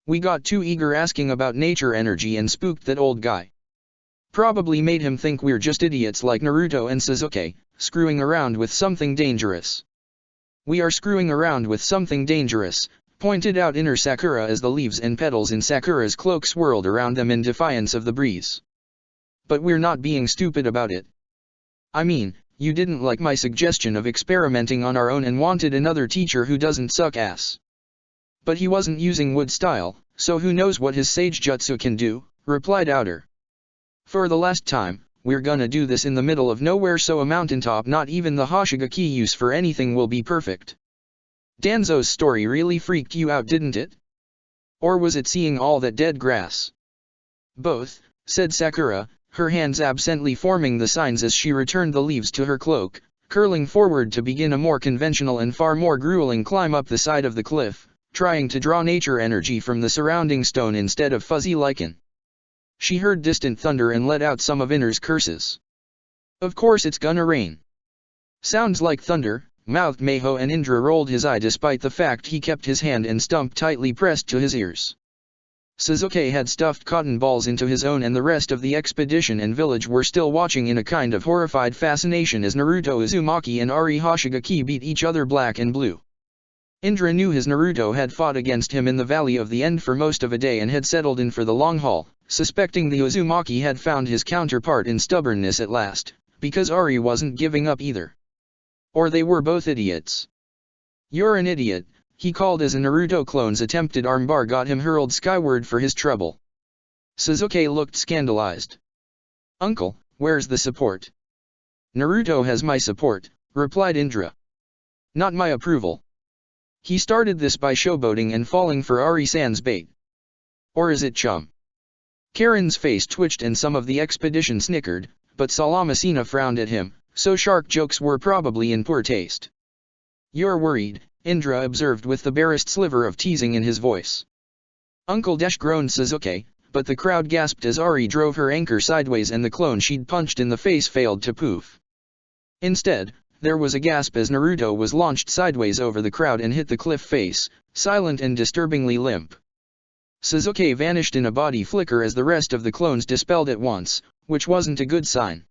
We got too eager asking about nature energy and spooked that old guy. Probably made him think we're just idiots like Naruto and Sasuke, screwing around with something dangerous. We are screwing around with something dangerous, pointed out inner Sakura as the leaves and petals in Sakura's cloak swirled around them in defiance of the breeze. But we're not being stupid about it. I mean, you didn't like my suggestion of experimenting on our own and wanted another teacher who doesn't suck ass. But he wasn't using wood style, so who knows what his sage jutsu can do, replied Outer. For the last time, we're gonna do this in the middle of nowhere, so a mountaintop not even the Hoshigaki use for anything will be perfect. Danzo's story really freaked you out, didn't it? Or was it seeing all that dead grass? Both, said Sakura, her hands absently forming the signs as she returned the leaves to her cloak, curling forward to begin a more conventional and far more grueling climb up the side of the cliff, trying to draw nature energy from the surrounding stone instead of fuzzy lichen. She heard distant thunder and let out some of Inner's curses. Of course it's gonna rain. Sounds like thunder, mouthed Mayho, and Indra rolled his eye despite the fact he kept his hand and stump tightly pressed to his ears. Sasuke had stuffed cotton balls into his own, and the rest of the expedition and village were still watching in a kind of horrified fascination as Naruto Uzumaki and Ari Hoshigaki beat each other black and blue. Indra knew his Naruto had fought against him in the Valley of the End for most of a day and had settled in for the long haul, suspecting the Uzumaki had found his counterpart in stubbornness at last, because Ari wasn't giving up either. Or they were both idiots. You're an idiot, he called as a Naruto clone's attempted armbar got him hurled skyward for his trouble. Sasuke looked scandalized. Uncle, where's the support? Naruto has my support, replied Indra. Not my approval. He started this by showboating and falling for Ari-san's bait. Or is it chum? Karen's face twitched and some of the expedition snickered, but Salamasina frowned at him, so shark jokes were probably in poor taste. You're worried, Indra observed with the barest sliver of teasing in his voice. Uncle Desh groaned Sasuke, but the crowd gasped as Ari drove her anchor sideways and the clone she'd punched in the face failed to poof. Instead, there was a gasp as Naruto was launched sideways over the crowd and hit the cliff face, silent and disturbingly limp. Sasuke vanished in a body flicker as the rest of the clones dispelled at once, which wasn't a good sign.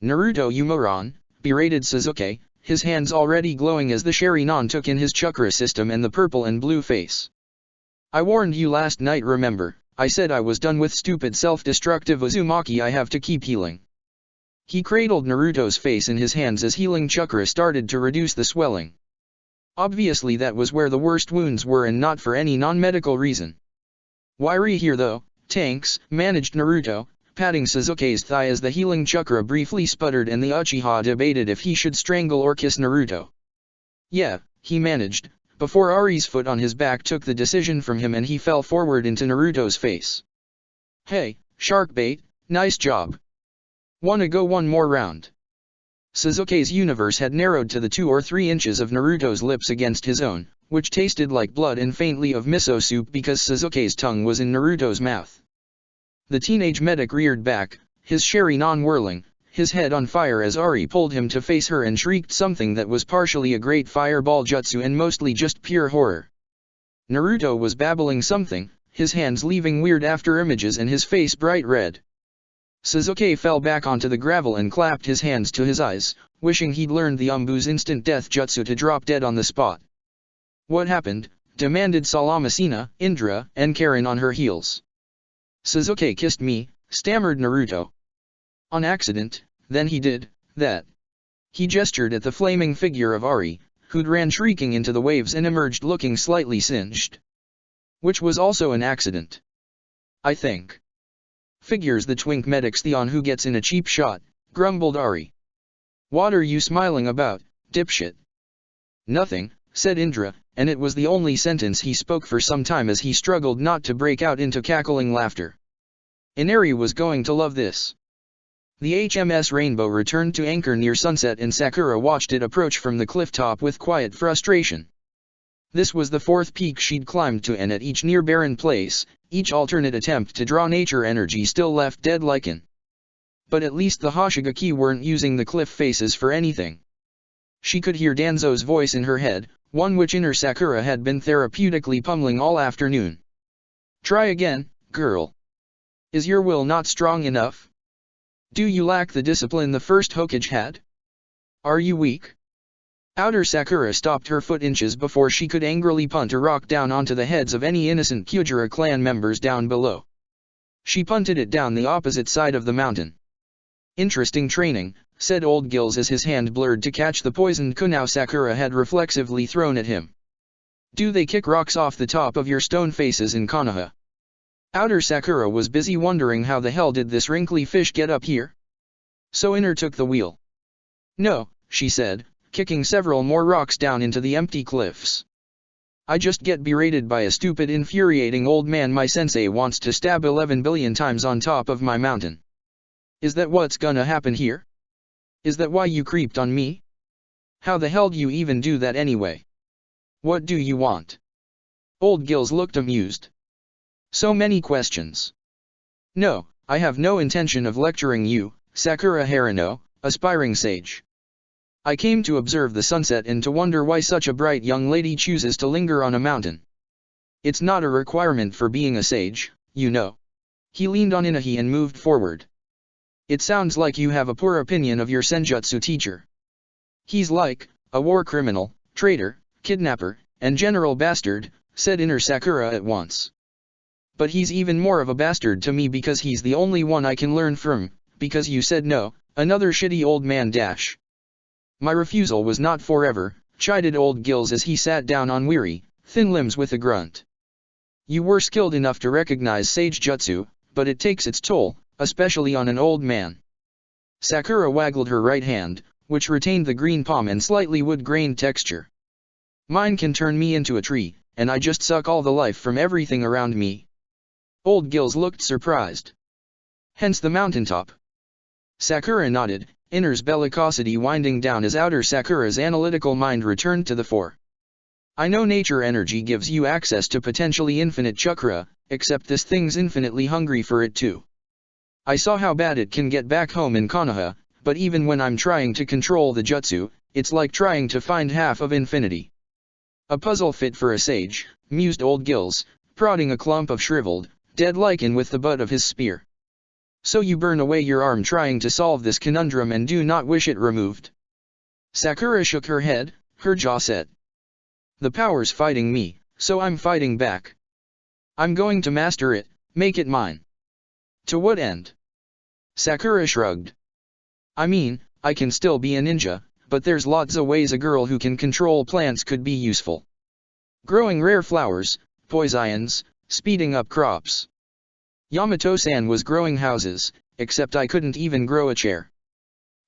Naruto, you moron, berated Sasuke, his hands already glowing as the Sharingan took in his chakra system and the purple and blue face. I warned you last night, remember? I said I was done with stupid self-destructive Uzumaki. I have to keep healing. He cradled Naruto's face in his hands as healing chakra started to reduce the swelling. Obviously that was where the worst wounds were and not for any non-medical reason. Wiry here though, tanks, managed Naruto, patting Sasuke's thigh as the healing chakra briefly sputtered and the Uchiha debated if he should strangle or kiss Naruto. Yeah, he managed, before Ari's foot on his back took the decision from him and he fell forward into Naruto's face. Hey, shark bait, nice job. Wanna go one more round? Sasuke's universe had narrowed to the 2 or 3 inches of Naruto's lips against his own, which tasted like blood and faintly of miso soup because Sasuke's tongue was in Naruto's mouth. The teenage medic reared back, his Sharingan whirling, his head on fire as Ari pulled him to face her and shrieked something that was partially a great fireball jutsu and mostly just pure horror. Naruto was babbling something, his hands leaving weird after images and his face bright red. Sasuke fell back onto the gravel and clapped his hands to his eyes, wishing he'd learned the Umbu's instant death jutsu to drop dead on the spot. What happened? Demanded Salamasina, Indra, and Karin on her heels. Sasuke kissed me, stammered Naruto. On accident, then he did that. He gestured at the flaming figure of Ari, who'd ran shrieking into the waves and emerged looking slightly singed. Which was also an accident. I think. Figures the twink medics the on who gets in a cheap shot, grumbled Ari. What are you smiling about, dipshit? Nothing, said Indra, and it was the only sentence he spoke for some time as he struggled not to break out into cackling laughter. Inari was going to love this. The HMS Rainbow returned to anchor near sunset and Sakura watched it approach from the cliff top with quiet frustration. This was the fourth peak she'd climbed to, and at each near barren place, each alternate attempt to draw nature energy still left dead lichen. But at least the Hoshigaki weren't using the cliff faces for anything. She could hear Danzo's voice in her head, one which inner Sakura had been therapeutically pummeling all afternoon. Try again, girl. Is your will not strong enough? Do you lack the discipline the first Hokage had? Are you weak? Outer Sakura stopped her foot inches before she could angrily punt a rock down onto the heads of any innocent Kyojuro clan members down below. She punted it down the opposite side of the mountain. Interesting training, said Old Gills as his hand blurred to catch the poisoned kunao Sakura had reflexively thrown at him. Do they kick rocks off the top of your stone faces in Konoha? Outer Sakura was busy wondering how the hell did this wrinkly fish get up here? So Inner took the wheel. No, she said, kicking several more rocks down into the empty cliffs. I just get berated by a stupid infuriating old man my sensei wants to stab 11 billion times on top of my mountain. Is that what's gonna happen here? Is that why you creeped on me? How the hell do you even do that anyway? What do you want? Old Gills looked amused. So many questions. No, I have no intention of lecturing you, Sakura Harino, aspiring sage. I came to observe the sunset and to wonder why such a bright young lady chooses to linger on a mountain. It's not a requirement for being a sage, you know. He leaned on Inahi and moved forward. It sounds like you have a poor opinion of your senjutsu teacher. He's like a war criminal, traitor, kidnapper, and general bastard, said Inner Sakura at once. But he's even more of a bastard to me because he's the only one I can learn from, because you said no, another shitty old man dash. My refusal was not forever, chided Old Gills as he sat down on weary, thin limbs with a grunt. You were skilled enough to recognize sage jutsu, but it takes its toll, especially on an old man. Sakura waggled her right hand, which retained the green palm and slightly wood-grained texture. Mine can turn me into a tree, and I just suck all the life from everything around me. Old Gills looked surprised. Hence the mountaintop. Sakura nodded, Inner's bellicosity winding down as Outer Sakura's analytical mind returned to the fore. I know nature energy gives you access to potentially infinite chakra, except this thing's infinitely hungry for it too. I saw how bad it can get back home in Konoha, but even when I'm trying to control the jutsu, it's like trying to find half of infinity. A puzzle fit for a sage, mused Old Gills, prodding a clump of shriveled, dead lichen with the butt of his spear. So you burn away your arm trying to solve this conundrum and do not wish it removed? Sakura shook her head, her jaw set. The power's fighting me, so I'm fighting back. I'm going to master it, make it mine. To what end? Sakura shrugged. I mean, I can still be a ninja, but there's lots of ways a girl who can control plants could be useful. Growing rare flowers, poisons, speeding up crops. Yamato-san was growing houses, except I couldn't even grow a chair.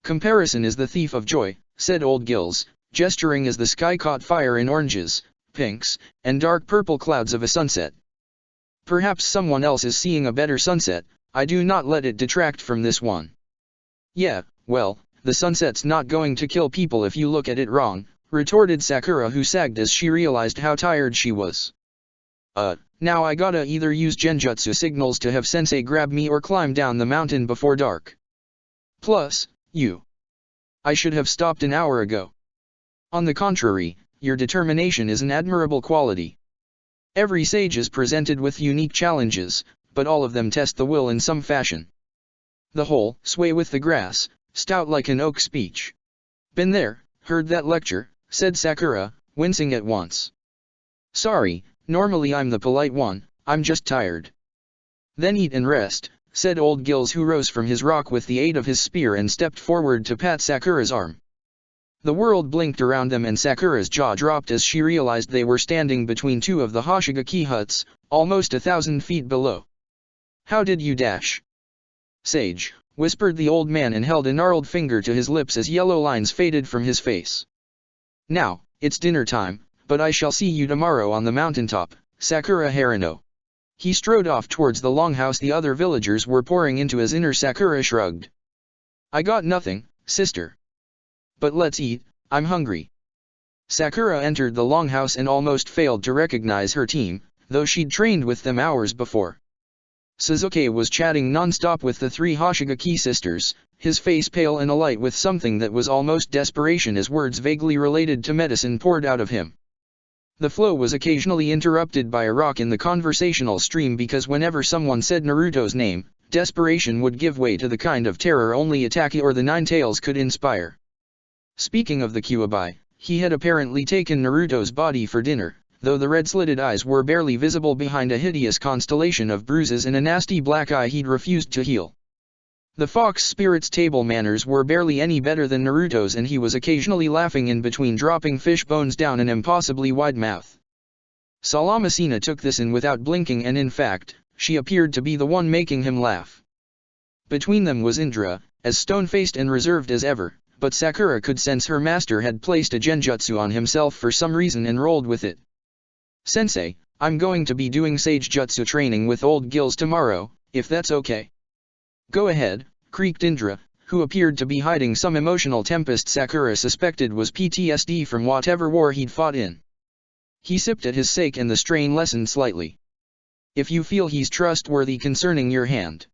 Comparison is the thief of joy, said Old Gills, gesturing as the sky caught fire in oranges, pinks, and dark purple clouds of a sunset. Perhaps someone else is seeing a better sunset, I do not let it detract from this one. Yeah, well, the sunset's not going to kill people if you look at it wrong, retorted Sakura, who sagged as she realized how tired she was. Now I gotta either use genjutsu signals to have sensei grab me or climb down the mountain before dark. Plus, I should have stopped an hour ago. On the contrary, your determination is an admirable quality. Every sage is presented with unique challenges, but all of them test the will in some fashion. The whole, sway with the grass, stout like an oak speech. Been there, heard that lecture, said Sakura, wincing at once. Sorry, normally I'm the polite one, I'm just tired. Then eat and rest, said old Gills, who rose from his rock with the aid of his spear and stepped forward to pat Sakura's arm. The world blinked around them and Sakura's jaw dropped as she realized they were standing between two of the Hoshigaki huts, almost 1,000 feet below. How did you dash? Sage, whispered the old man and held a gnarled finger to his lips as yellow lines faded from his face. Now, it's dinner time, but I shall see you tomorrow on the mountaintop, Sakura Harino. He strode off towards the longhouse the other villagers were pouring into as inner Sakura shrugged. I got nothing, sister. But let's eat, I'm hungry. Sakura entered the longhouse and almost failed to recognize her team, though she'd trained with them hours before. Suzuki was chatting non-stop with the three Hoshigaki sisters, his face pale and alight with something that was almost desperation as words vaguely related to medicine poured out of him. The flow was occasionally interrupted by a rock in the conversational stream because whenever someone said Naruto's name, desperation would give way to the kind of terror only Itachi or the Nine Tails could inspire. Speaking of the Kyuubi, he had apparently taken Naruto's body for dinner, though the red-slitted eyes were barely visible behind a hideous constellation of bruises and a nasty black eye he'd refused to heal. The fox spirit's table manners were barely any better than Naruto's and he was occasionally laughing in between dropping fish bones down an impossibly wide mouth. Salamasina took this in without blinking and in fact, she appeared to be the one making him laugh. Between them was Indra, as stone-faced and reserved as ever, but Sakura could sense her master had placed a genjutsu on himself for some reason and rolled with it. Sensei, I'm going to be doing sage jutsu training with old Gills tomorrow, if that's okay. Go ahead, creaked Indra, who appeared to be hiding some emotional tempest Sakura suspected was PTSD from whatever war he'd fought in. He sipped at his sake and the strain lessened slightly. If you feel he's trustworthy concerning your hand.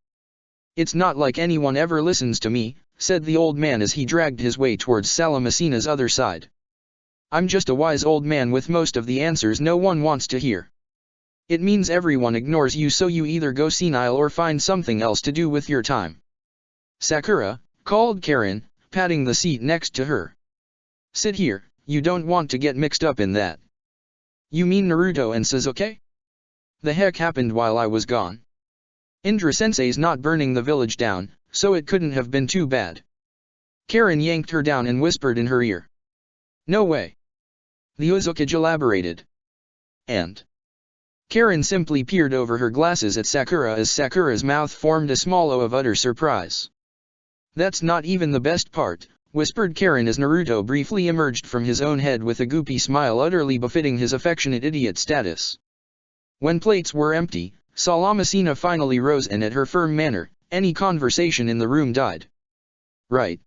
It's not like anyone ever listens to me, said the old man as he dragged his way towards Salamasina's other side. I'm just a wise old man with most of the answers no one wants to hear. It means everyone ignores you, so you either go senile or find something else to do with your time. Sakura, called Karen, patting the seat next to her. Sit here, you don't want to get mixed up in that. You mean Naruto and Sasuke? The heck happened while I was gone? Indra-sensei's not burning the village down, so it couldn't have been too bad. Karen yanked her down and whispered in her ear. No way. The Uzukage elaborated. And? Karen simply peered over her glasses at Sakura as Sakura's mouth formed a small O of utter surprise. That's not even the best part, whispered Karen as Naruto briefly emerged from his own head with a goopy smile utterly befitting his affectionate idiot status. When plates were empty, Salamasina finally rose and at her firm manner, any conversation in the room died. Right.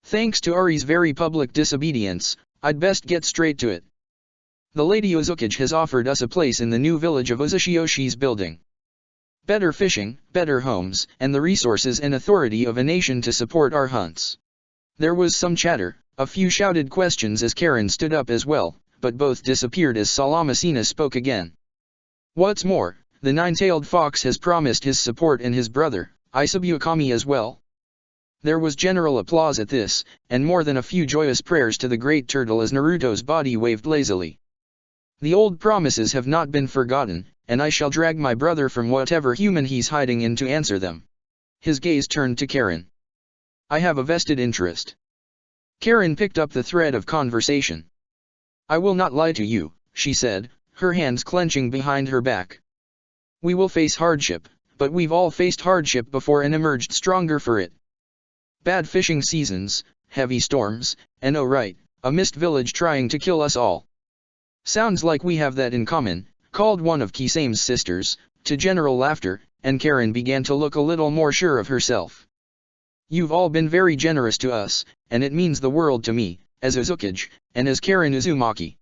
Thanks to Ari's very public disobedience, I'd best get straight to it. The Lady Uzukage has offered us a place in the new village of Uzushiyoshi's building. Better fishing, better homes, and the resources and authority of a nation to support our hunts. There was some chatter, a few shouted questions as Karen stood up as well, but both disappeared as Salamasina spoke again. What's more, the nine-tailed fox has promised his support and his brother, Isabukami as well. There was general applause at this, and more than a few joyous prayers to the great turtle as Naruto's body waved lazily. The old promises have not been forgotten, and I shall drag my brother from whatever human he's hiding in to answer them. His gaze turned to Karen. I have a vested interest. Karen picked up the thread of conversation. I will not lie to you, she said, her hands clenching behind her back. We will face hardship, but we've all faced hardship before and emerged stronger for it. Bad fishing seasons, heavy storms, and oh right, a mist village trying to kill us all. Sounds like we have that in common, called one of Kisame's sisters, to general laughter, and Karen began to look a little more sure of herself. You've all been very generous to us, and it means the world to me, as Uzukage, and as Karen Uzumaki.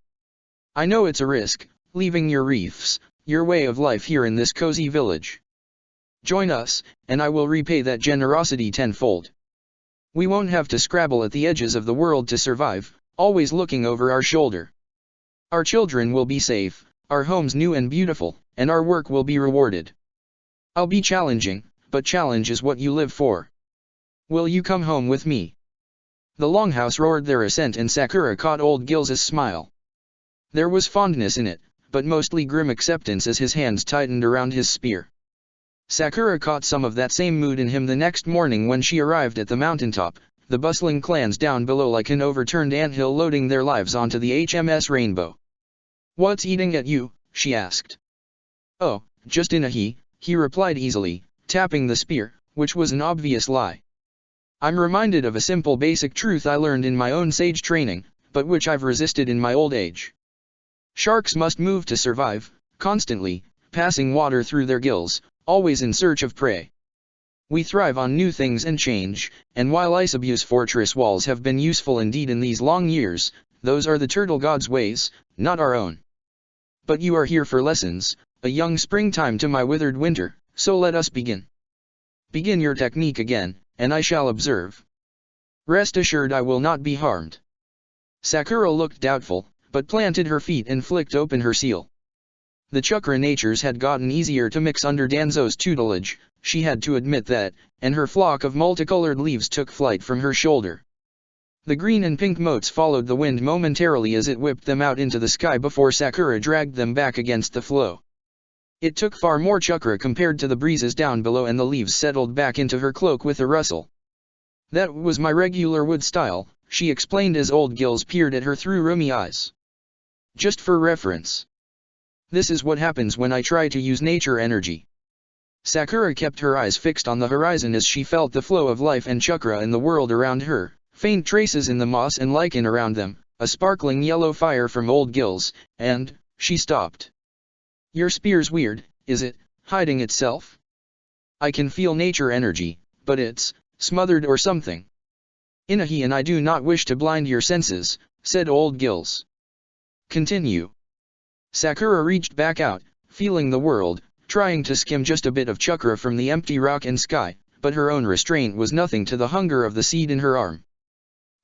I know it's a risk, leaving your reefs, your way of life here in this cozy village. Join us, and I will repay that generosity tenfold. We won't have to scrabble at the edges of the world to survive, always looking over our shoulder. Our children will be safe, our homes new and beautiful, and our work will be rewarded. I'll be challenging, but challenge is what you live for. Will you come home with me? The longhouse roared their assent, and Sakura caught old Gill's smile. There was fondness in it, but mostly grim acceptance as his hands tightened around his spear. Sakura caught some of that same mood in him the next morning when she arrived at the mountaintop, the bustling clans down below like an overturned anthill loading their lives onto the HMS Rainbow. "What's eating at you?" she asked. "Oh, just Inahi," he replied easily, tapping the spear, which was an obvious lie. "I'm reminded of a simple basic truth I learned in my own sage training, but which I've resisted in my old age. Sharks must move to survive, constantly, passing water through their gills, always in search of prey. We thrive on new things and change, and while Isabu's fortress walls have been useful indeed in these long years, those are the turtle god's ways, not our own. But you are here for lessons, a young springtime to my withered winter, so let us begin. Begin your technique again, and I shall observe. Rest assured I will not be harmed." Sakura looked doubtful, but planted her feet and flicked open her seal. The chakra natures had gotten easier to mix under Danzo's tutelage, she had to admit that, and her flock of multicolored leaves took flight from her shoulder. The green and pink motes followed the wind momentarily as it whipped them out into the sky before Sakura dragged them back against the flow. It took far more chakra compared to the breezes down below, and the leaves settled back into her cloak with a rustle. "That was my regular wood style," she explained as old Gills peered at her through rheumy eyes. "Just for reference. This is what happens when I try to use nature energy." Sakura kept her eyes fixed on the horizon as she felt the flow of life and chakra in the world around her, faint traces in the moss and lichen around them, a sparkling yellow fire from old Gills, and she stopped. "Your spear's weird, is it, hiding itself? I can feel nature energy, but it's smothered or something." "Inahi and I do not wish to blind your senses," said old Gills. "Continue." Sakura reached back out, feeling the world, trying to skim just a bit of chakra from the empty rock and sky, but her own restraint was nothing to the hunger of the seed in her arm.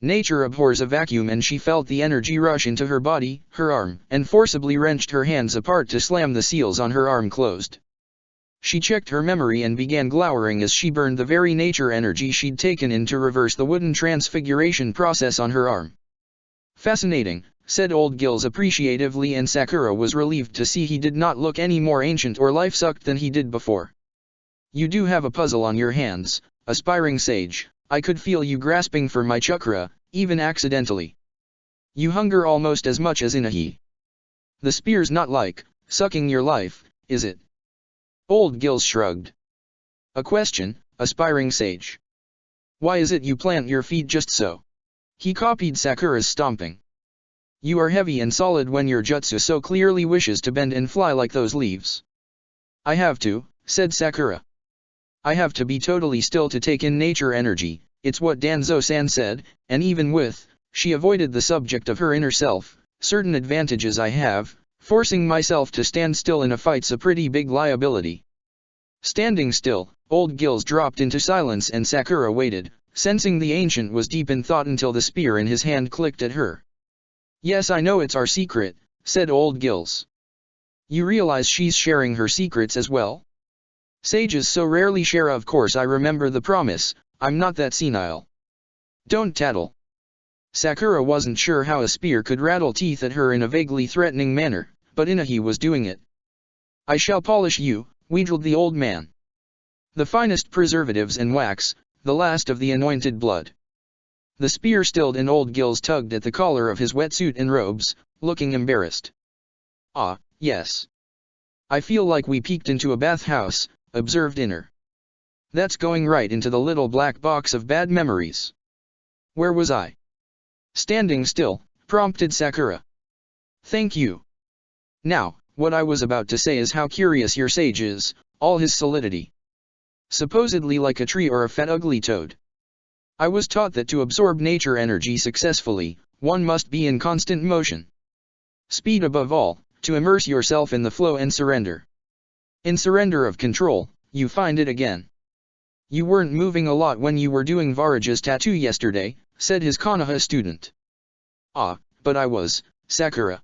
Nature abhors a vacuum, and she felt the energy rush into her body, her arm, and forcibly wrenched her hands apart to slam the seals on her arm closed. She checked her memory and began glowering as she burned the very nature energy she'd taken in to reverse the wooden transfiguration process on her arm. "Fascinating," said old Gills appreciatively, and Sakura was relieved to see he did not look any more ancient or life-sucked than he did before. "You do have a puzzle on your hands, aspiring sage. I could feel you grasping for my chakra, even accidentally. You hunger almost as much as Inahi. The spear's not like sucking your life, is it?" Old Gills shrugged. "A question, aspiring sage. Why is it you plant your feet just so?" He copied Sakura's stomping. "You are heavy and solid when your jutsu so clearly wishes to bend and fly like those leaves." "I have to," said Sakura. "I have to be totally still to take in nature energy, it's what Danzo-san said, and even with," she avoided the subject of her inner self, "certain advantages I have, forcing myself to stand still in a fight's a pretty big liability." Standing still, old Gills dropped into silence, and Sakura waited, sensing the ancient was deep in thought until the spear in his hand clicked at her. "Yes, I know it's our secret," said old Gills. "You realize she's sharing her secrets as well? Sages so rarely share. Of course I remember the promise, I'm not that senile. Don't tattle." Sakura wasn't sure how a spear could rattle teeth at her in a vaguely threatening manner, but Inahi was doing it. "I shall polish you," wheedled the old man. "The finest preservatives and wax, the last of the anointed blood." The spear stilled, and old Gills tugged at the collar of his wetsuit and robes, looking embarrassed. "Ah, yes. I feel like we peeked into a bathhouse," observed Inner. "That's going right into the little black box of bad memories." "Where was I?" "Standing still," prompted Sakura. "Thank you. Now, what I was about to say is how curious your sage is, all his solidity. Supposedly like a tree or a fat ugly toad. I was taught that to absorb nature energy successfully, one must be in constant motion. Speed above all, to immerse yourself in the flow and surrender. In surrender of control, you find it again." "You weren't moving a lot when you were doing Varaja's tattoo yesterday," said his Konoha student. "Ah, but I was, Sakura."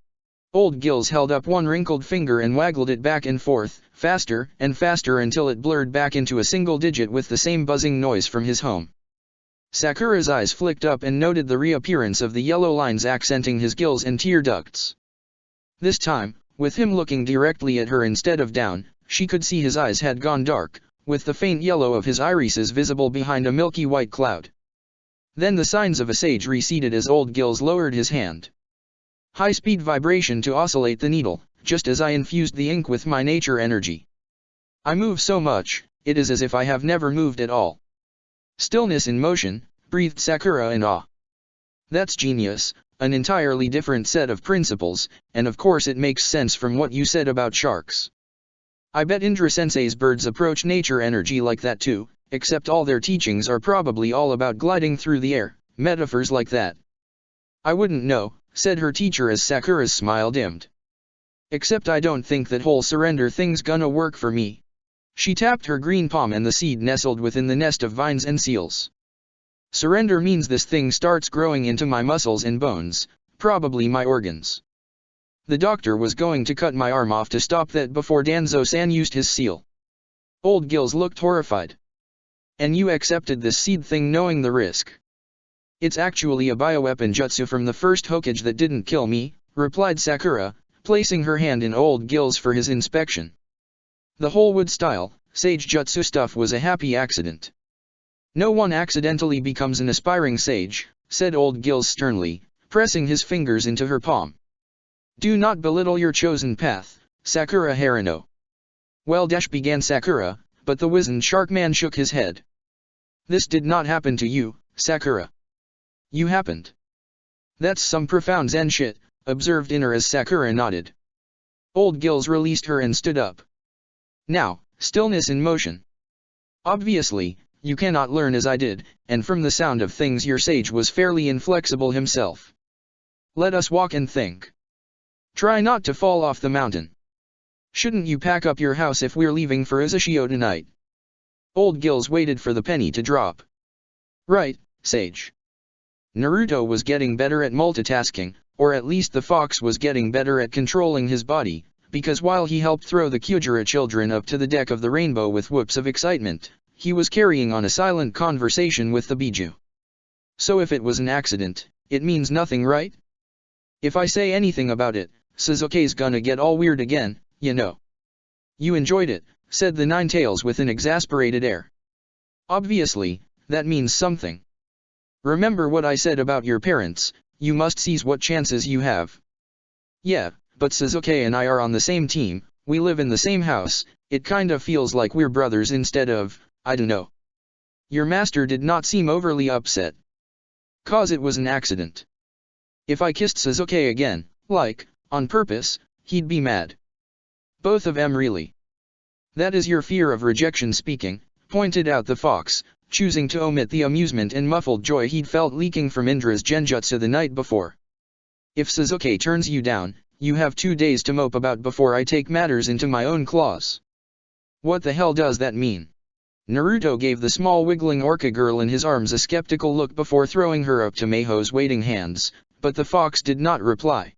Old Gills held up one wrinkled finger and waggled it back and forth, faster and faster until it blurred back into a single digit with the same buzzing noise from his home. Sakura's eyes flicked up and noted the reappearance of the yellow lines accenting his gills and tear ducts. This time, with him looking directly at her instead of down, she could see his eyes had gone dark, with the faint yellow of his irises visible behind a milky white cloud. Then the signs of a sage receded as Old Gills lowered his hand. High-speed vibration to oscillate the needle, just as I infused the ink with my nature energy. I move so much, it is as if I have never moved at all. Stillness in motion, breathed Sakura in awe. That's genius, an entirely different set of principles, and of course it makes sense from what you said about sharks. I bet Indra-sensei's birds approach nature energy like that too, except all their teachings are probably all about gliding through the air, metaphors like that. I wouldn't know, said her teacher as Sakura's smile dimmed. Except I don't think that whole surrender thing's gonna work for me. She tapped her green palm and the seed nestled within the nest of vines and seals. Surrender means this thing starts growing into my muscles and bones, probably my organs. The doctor was going to cut my arm off to stop that before Danzo-san used his seal. Old Gills looked horrified. And you accepted this seed thing knowing the risk? It's actually a bioweapon jutsu from the first Hokage that didn't kill me, replied Sakura, placing her hand in Old Gills for his inspection. The whole wood-style, sage jutsu stuff was a happy accident. No one accidentally becomes an aspiring sage, said Old Gills sternly, pressing his fingers into her palm. Do not belittle your chosen path, Sakura Haruno. Well, began Sakura, but the wizened shark man shook his head. This did not happen to you, Sakura. You happened. That's some profound Zen shit, observed Inner as Sakura nodded. Old Gills released her and stood up. Now, stillness in motion. Obviously, you cannot learn as I did, and from the sound of things your sage was fairly inflexible himself. Let us walk and think. Try not to fall off the mountain. Shouldn't you pack up your house if we're leaving for Uzushio tonight? Old Gills waited for the penny to drop. Right, sage. Naruto was getting better at multitasking, or at least the fox was getting better at controlling his body, because while he helped throw the Kyujira children up to the deck of the rainbow with whoops of excitement, he was carrying on a silent conversation with the Biju. So if it was an accident, it means nothing, right? If I say anything about it, Sasuke's gonna get all weird again, you know. You enjoyed it, said the Ninetales with an exasperated air. Obviously, that means something. Remember what I said about your parents, you must seize what chances you have. Yeah, but Sasuke and I are on the same team, we live in the same house, it kinda feels like we're brothers instead of, I don't know. Your master did not seem overly upset. 'Cause it was an accident. If I kissed Sasuke again, like, on purpose, he'd be mad. Both of them really. That is your fear of rejection speaking, pointed out the fox, choosing to omit the amusement and muffled joy he'd felt leaking from Indra's genjutsu the night before. If Sasuke turns you down, you have 2 days to mope about before I take matters into my own claws. What the hell does that mean? Naruto gave the small wiggling orca girl in his arms a skeptical look before throwing her up to Meiho's waiting hands, but the fox did not reply.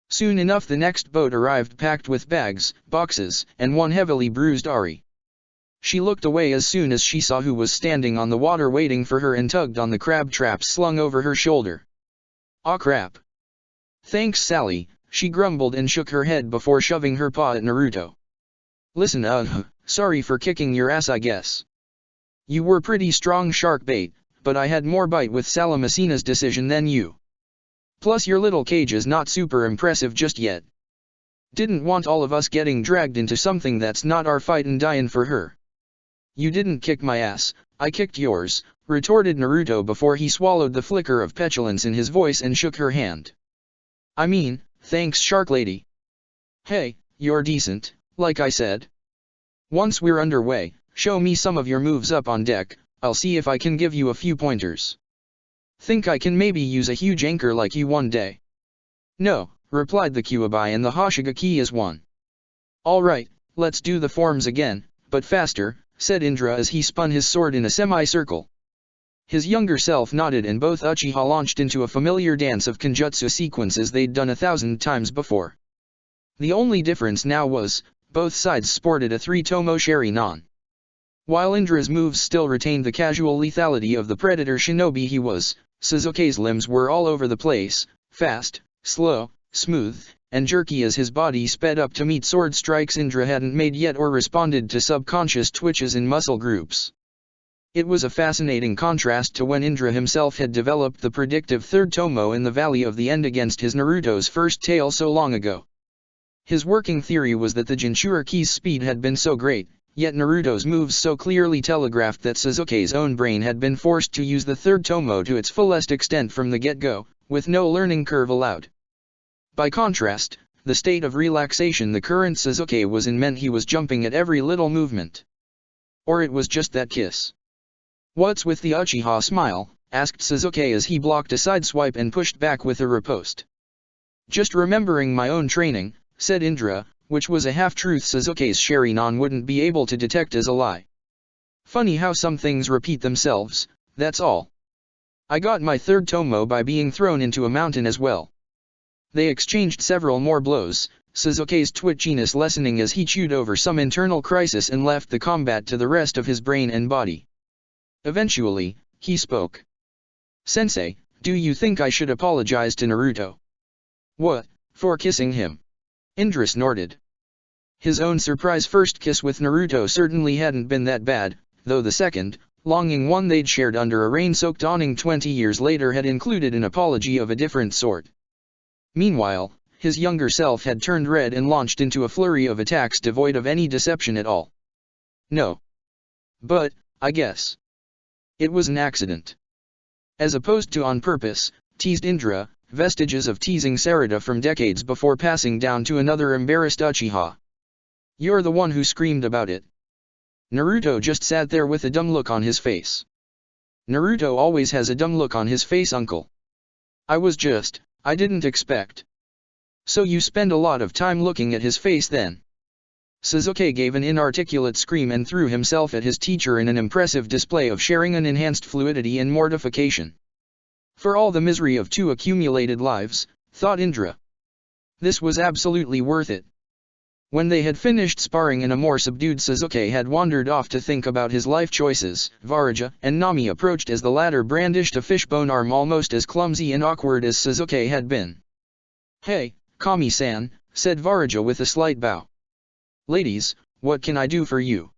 Soon enough the next boat arrived packed with bags, boxes, and one heavily bruised Ari. She looked away as soon as she saw who was standing on the water waiting for her and tugged on the crab traps slung over her shoulder. Aw crap. Thanks Sally, she grumbled and shook her head before shoving her paw at Naruto. Listen sorry for kicking your ass I guess. You were pretty strong shark bait, but I had more bite with Salamacina's decision than you. Plus your little cage is not super impressive just yet. Didn't want all of us getting dragged into something that's not our fight and dying for her. You didn't kick my ass, I kicked yours, retorted Naruto before he swallowed the flicker of petulance in his voice and shook her hand. I mean, thanks Shark Lady. Hey, you're decent, like I said. Once we're underway, show me some of your moves up on deck, I'll see if I can give you a few pointers. Think I can maybe use a huge anchor like you one day? No, replied the Kyuubi, and the Hoshigaki is one. Alright, let's do the forms again, but faster, said Indra as he spun his sword in a semicircle. His younger self nodded and both Uchiha launched into a familiar dance of Kenjutsu sequences they'd done 1,000 times before. The only difference now was, both sides sported a 3-tomo Sharingan. While Indra's moves still retained the casual lethality of the predator shinobi he was, Sasuke's limbs were all over the place, fast, slow, smooth, and jerky as his body sped up to meet sword strikes Indra hadn't made yet or responded to subconscious twitches in muscle groups. It was a fascinating contrast to when Indra himself had developed the predictive third tomo in the Valley of the End against his Naruto's first tale so long ago. His working theory was that the Jinchuriki's speed had been so great, yet Naruto's moves so clearly telegraphed that Sasuke's own brain had been forced to use the third tomo to its fullest extent from the get-go, with no learning curve allowed. By contrast, the state of relaxation the current Sasuke was in meant he was jumping at every little movement. Or it was just that kiss. "What's with the Uchiha smile?" asked Sasuke as he blocked a sideswipe and pushed back with a riposte. "Just remembering my own training," said Indra, which was a half-truth Sasuke's Sharingan wouldn't be able to detect as a lie. "Funny how some things repeat themselves, that's all. I got my third tomo by being thrown into a mountain as well." They exchanged several more blows, Sasuke's twitchiness lessening as he chewed over some internal crisis and left the combat to the rest of his brain and body. Eventually, he spoke. "Sensei, do you think I should apologize to Naruto?" "What, for kissing him?" Indra snorted. His own surprise first kiss with Naruto certainly hadn't been that bad, though the second, longing one they'd shared under a rain-soaked awning 20 years later had included an apology of a different sort. Meanwhile, his younger self had turned red and launched into a flurry of attacks devoid of any deception at all. "No. But, I guess. It was an accident." As opposed to on purpose, teased Indra, vestiges of teasing Sarada from decades before passing down to another embarrassed Uchiha. "You're the one who screamed about it." Naruto just sat there with a dumb look on his face. "Naruto always has a dumb look on his face, uncle. I didn't expect." "So you spend a lot of time looking at his face then?" Sasuke gave an inarticulate scream and threw himself at his teacher in an impressive display of Sharingan enhanced fluidity and mortification. For all the misery of 2 accumulated lives, thought Indra. This was absolutely worth it. When they had finished sparring and a more subdued Sasuke had wandered off to think about his life choices, Varaja and Nami approached as the latter brandished a fishbone arm almost as clumsy and awkward as Sasuke had been. "Hey, Kami-san," said Varaja with a slight bow. "Ladies, what can I do for you?"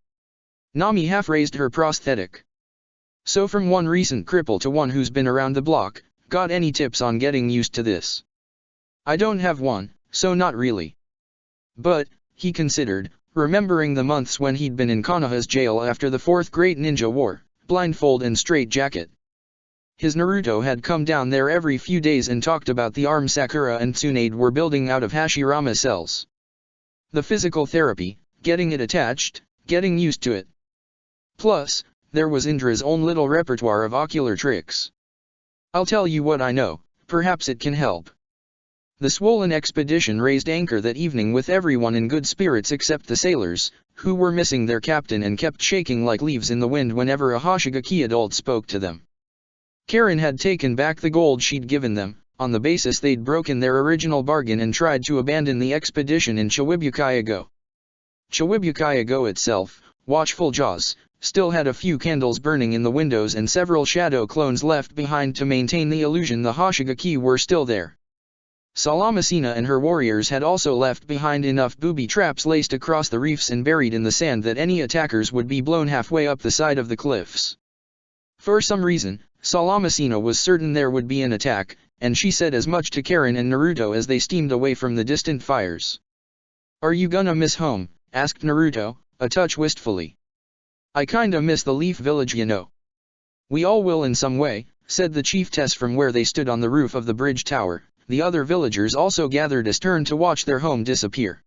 Nami half raised her prosthetic. "So from one recent cripple to one who's been around the block, got any tips on getting used to this?" "I don't have one, so not really. But," he considered, remembering the months when he'd been in Konoha's jail after the 4th Great Ninja War, blindfold and straitjacket. His Naruto had come down there every few days and talked about the arm Sakura and Tsunade were building out of Hashirama cells. The physical therapy, getting it attached, getting used to it. Plus, there was Indra's own little repertoire of ocular tricks. "I'll tell you what I know, perhaps it can help." The swollen expedition raised anchor that evening with everyone in good spirits except the sailors, who were missing their captain and kept shaking like leaves in the wind whenever a Hoshigaki adult spoke to them. Karen had taken back the gold she'd given them, on the basis they'd broken their original bargain and tried to abandon the expedition in Chiwibukaya-go. Chiwibukaya-go itself, watchful jaws, still had a few candles burning in the windows and several shadow clones left behind to maintain the illusion the Hoshigaki were still there. Salamacina and her warriors had also left behind enough booby traps laced across the reefs and buried in the sand that any attackers would be blown halfway up the side of the cliffs. For some reason, Salamacina was certain there would be an attack, and she said as much to Karen and Naruto as they steamed away from the distant fires. "Are you gonna miss home?" asked Naruto, a touch wistfully. "I kinda miss the Leaf Village, you know." "We all will in some way," said the chiefess from where they stood on the roof of the bridge tower. The other villagers also gathered astern to watch their home disappear.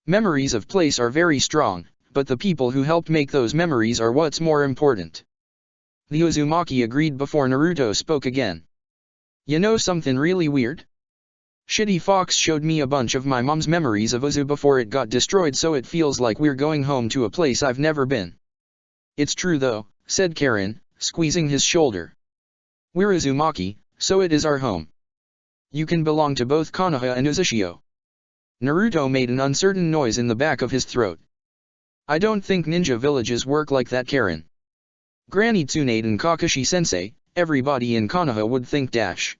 "Memories of place are very strong, but the people who helped make those memories are what's more important." The Uzumaki agreed before Naruto spoke again. "You know something really weird? Shitty Fox showed me a bunch of my mom's memories of Uzu before it got destroyed, so it feels like we're going home to a place I've never been." "It's true though," said Karen, squeezing his shoulder. "We're Uzumaki, so it is our home. You can belong to both Konoha and Uzushio." Naruto made an uncertain noise in the back of his throat. I don't think ninja villages work like that, Karen. Granny Tsunade and Kakashi-sensei, everybody in Konoha would think dash.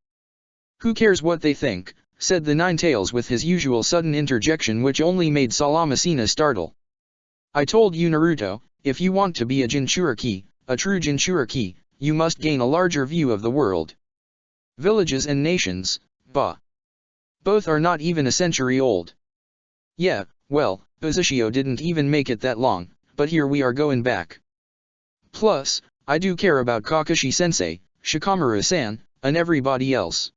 Who cares what they think, said the Nine-Tails with his usual sudden interjection which only made Salamacina startle. I told you, Naruto, if you want to be a Jinchuriki, a true Jinchuriki, you must gain a larger view of the world. Villages and nations, bah. Both are not even a century old. Yeah, well, Uzushio didn't even make it that long, but here we are going back. Plus, I do care about Kakashi-sensei, Shikamaru-san, and everybody else.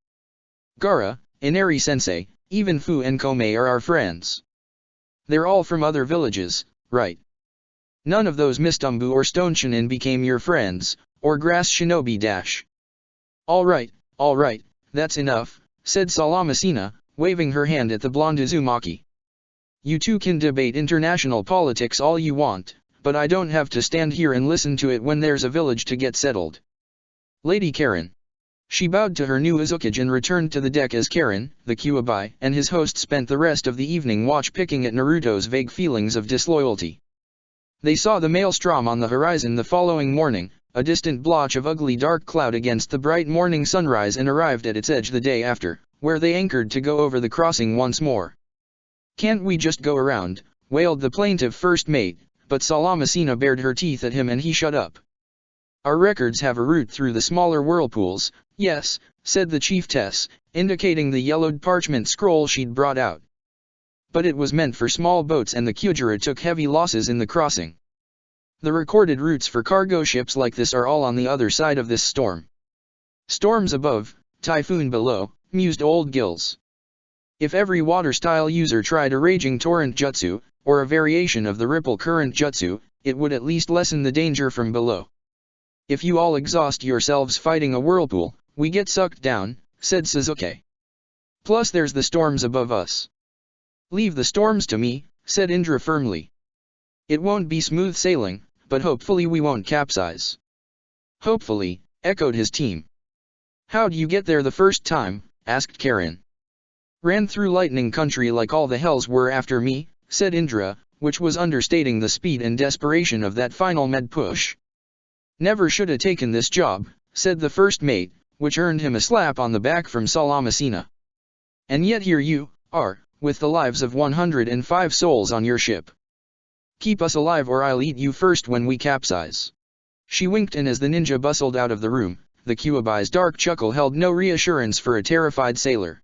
Gaara, Inari-sensei, even Fu and Komei are our friends. They're all from other villages, right? None of those Mistumbu or Stone Chunin became your friends, or Grass Shinobi dash. Alright, that's enough, said Salamacina, waving her hand at the blonde Uzumaki. You two can debate international politics all you want, but I don't have to stand here and listen to it when there's a village to get settled. Lady Karen. She bowed to her new Uzukage and returned to the deck as Karen, the Kyuubi, and his host spent the rest of the evening watch picking at Naruto's vague feelings of disloyalty. They saw the maelstrom on the horizon the following morning, a distant blotch of ugly dark cloud against the bright morning sunrise, and arrived at its edge the day after, where they anchored to go over the crossing once more. Can't we just go around, wailed the plaintive first mate, but Salamacina bared her teeth at him and he shut up. Our records have a route through the smaller whirlpools, yes, said the chiefess, indicating the yellowed parchment scroll she'd brought out. But it was meant for small boats and the Kyujira took heavy losses in the crossing. The recorded routes for cargo ships like this are all on the other side of this storm. Storms above, typhoon below, mused Old Gills. If every water-style user tried a raging torrent jutsu, or a variation of the ripple current jutsu, it would at least lessen the danger from below. If you all exhaust yourselves fighting a whirlpool, we get sucked down, said Sasuke. Plus there's the storms above us. Leave the storms to me, said Indra firmly. It won't be smooth sailing, but hopefully we won't capsize. Hopefully, echoed his team. How'd you get there the first time, asked Karen. Ran through lightning country like all the hells were after me, said Indra, which was understating the speed and desperation of that final med push. Never shoulda taken this job, said the first mate, which earned him a slap on the back from Salamacina. And yet here you are, with the lives of 105 souls on your ship. Keep us alive or I'll eat you first when we capsize. She winked, and as the ninja bustled out of the room, the Kyuubi's dark chuckle held no reassurance for a terrified sailor.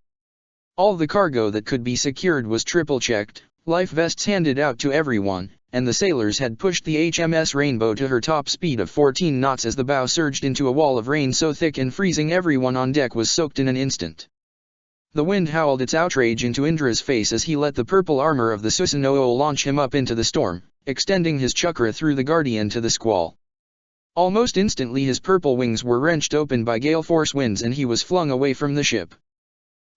All the cargo that could be secured was triple-checked, life vests handed out to everyone, and the sailors had pushed the HMS Rainbow to her top speed of 14 knots as the bow surged into a wall of rain so thick and freezing everyone on deck was soaked in an instant. The wind howled its outrage into Indra's face as he let the purple armor of the Susanoo launch him up into the storm, extending his chakra through the guardian to the squall. Almost instantly his purple wings were wrenched open by gale force winds and he was flung away from the ship.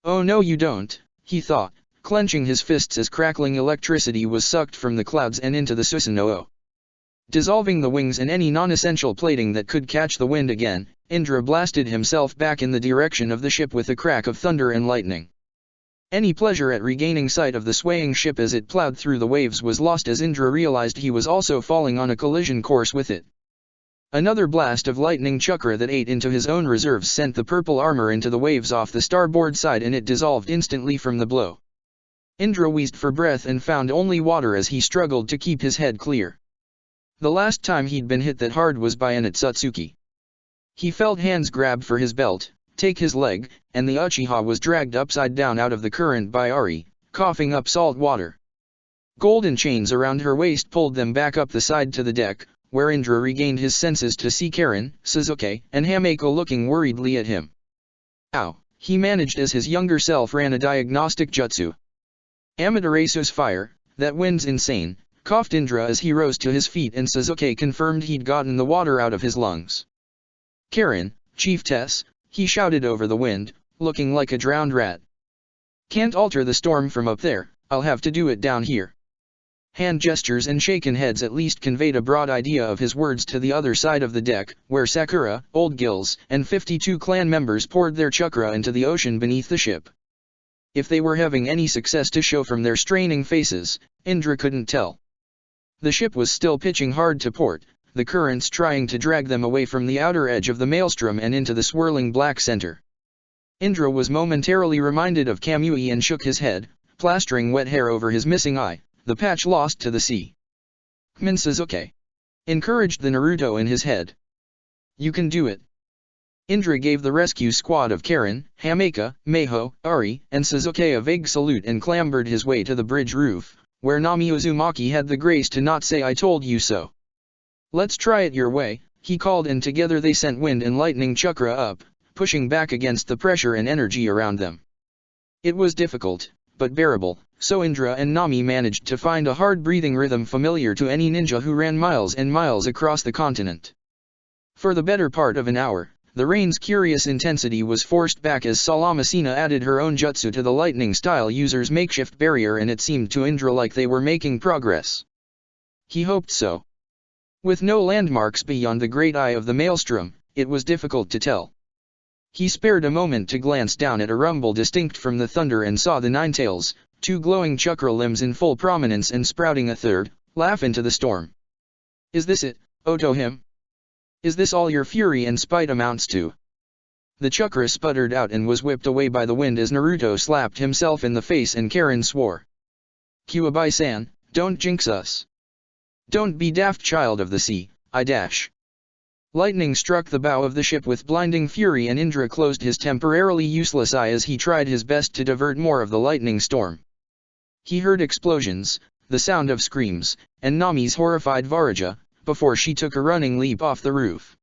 Oh no you don't, he thought, clenching his fists as crackling electricity was sucked from the clouds and into the Susanoo. Dissolving the wings and any non-essential plating that could catch the wind again, Indra blasted himself back in the direction of the ship with a crack of thunder and lightning. Any pleasure at regaining sight of the swaying ship as it plowed through the waves was lost as Indra realized he was also falling on a collision course with it. Another blast of lightning chakra that ate into his own reserves sent the purple armor into the waves off the starboard side and it dissolved instantly from the blow. Indra wheezed for breath and found only water as he struggled to keep his head clear. The last time he'd been hit that hard was by an Otsutsuki. He felt hands grab for his belt, take his leg, and the Uchiha was dragged upside down out of the current by Ari, coughing up salt water. Golden chains around her waist pulled them back up the side to the deck, where Indra regained his senses to see Karen, Sasuke, and Hameko looking worriedly at him. Ow, he managed as his younger self ran a diagnostic jutsu. Amaterasu's fire, that wind's insane, coughed Indra as he rose to his feet and Sasuke confirmed he'd gotten the water out of his lungs. Karen, chiefess, he shouted over the wind, looking like a drowned rat. Can't alter the storm from up there, I'll have to do it down here. Hand gestures and shaken heads at least conveyed a broad idea of his words to the other side of the deck, where Sakura, Old Gills, and 52 clan members poured their chakra into the ocean beneath the ship. If they were having any success to show from their straining faces, Indra couldn't tell. The ship was still pitching hard to port, the currents trying to drag them away from the outer edge of the maelstrom and into the swirling black center. Indra was momentarily reminded of Kamui and shook his head, plastering wet hair over his missing eye, the patch lost to the sea. "Kmin Suzuki," encouraged the Naruto in his head. "You can do it." Indra gave the rescue squad of Karen, Hameka, Meiho, Ari, and Suzuki a vague salute and clambered his way to the bridge roof, where Nami Uzumaki had the grace to not say "I told you so." "Let's try it your way," he called, and together they sent wind and lightning chakra up, pushing back against the pressure and energy around them. It was difficult, but bearable, so Indra and Nami managed to find a hard-breathing rhythm familiar to any ninja who ran miles and miles across the continent. For the better part of an hour, the rain's curious intensity was forced back as Salamasina added her own jutsu to the lightning-style user's makeshift barrier, and it seemed to Indra like they were making progress. He hoped so. With no landmarks beyond the great eye of the maelstrom, it was difficult to tell. He spared a moment to glance down at a rumble distinct from the thunder and saw the Nine Tails, two glowing chakra limbs in full prominence and sprouting a third, laugh into the storm. "Is this it, Otohime? Is this all your fury and spite amounts to?" The chakra sputtered out and was whipped away by the wind as Naruto slapped himself in the face and Karen swore. "Kuwabai-san, don't jinx us. Don't be daft, child of the sea, I dash." Lightning struck the bow of the ship with blinding fury, and Indra closed his temporarily useless eye as he tried his best to divert more of the lightning storm. He heard explosions, the sound of screams, and Nami's horrified Varaja, before she took a running leap off the roof.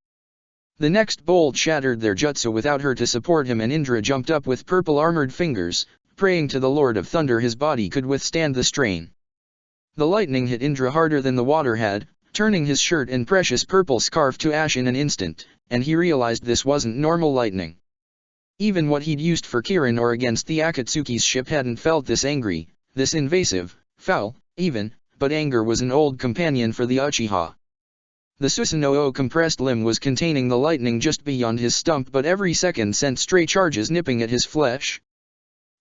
The next bolt shattered their jutsu without her to support him, and Indra jumped up with purple-armored fingers, praying to the Lord of Thunder his body could withstand the strain. The lightning hit Indra harder than the water had, turning his shirt and precious purple scarf to ash in an instant, and he realized this wasn't normal lightning. Even what he'd used for Kirin or against the Akatsuki's ship hadn't felt this angry, this invasive, foul, even, but anger was an old companion for the Uchiha. The Susanoo compressed limb was containing the lightning just beyond his stump, but every second sent stray charges nipping at his flesh.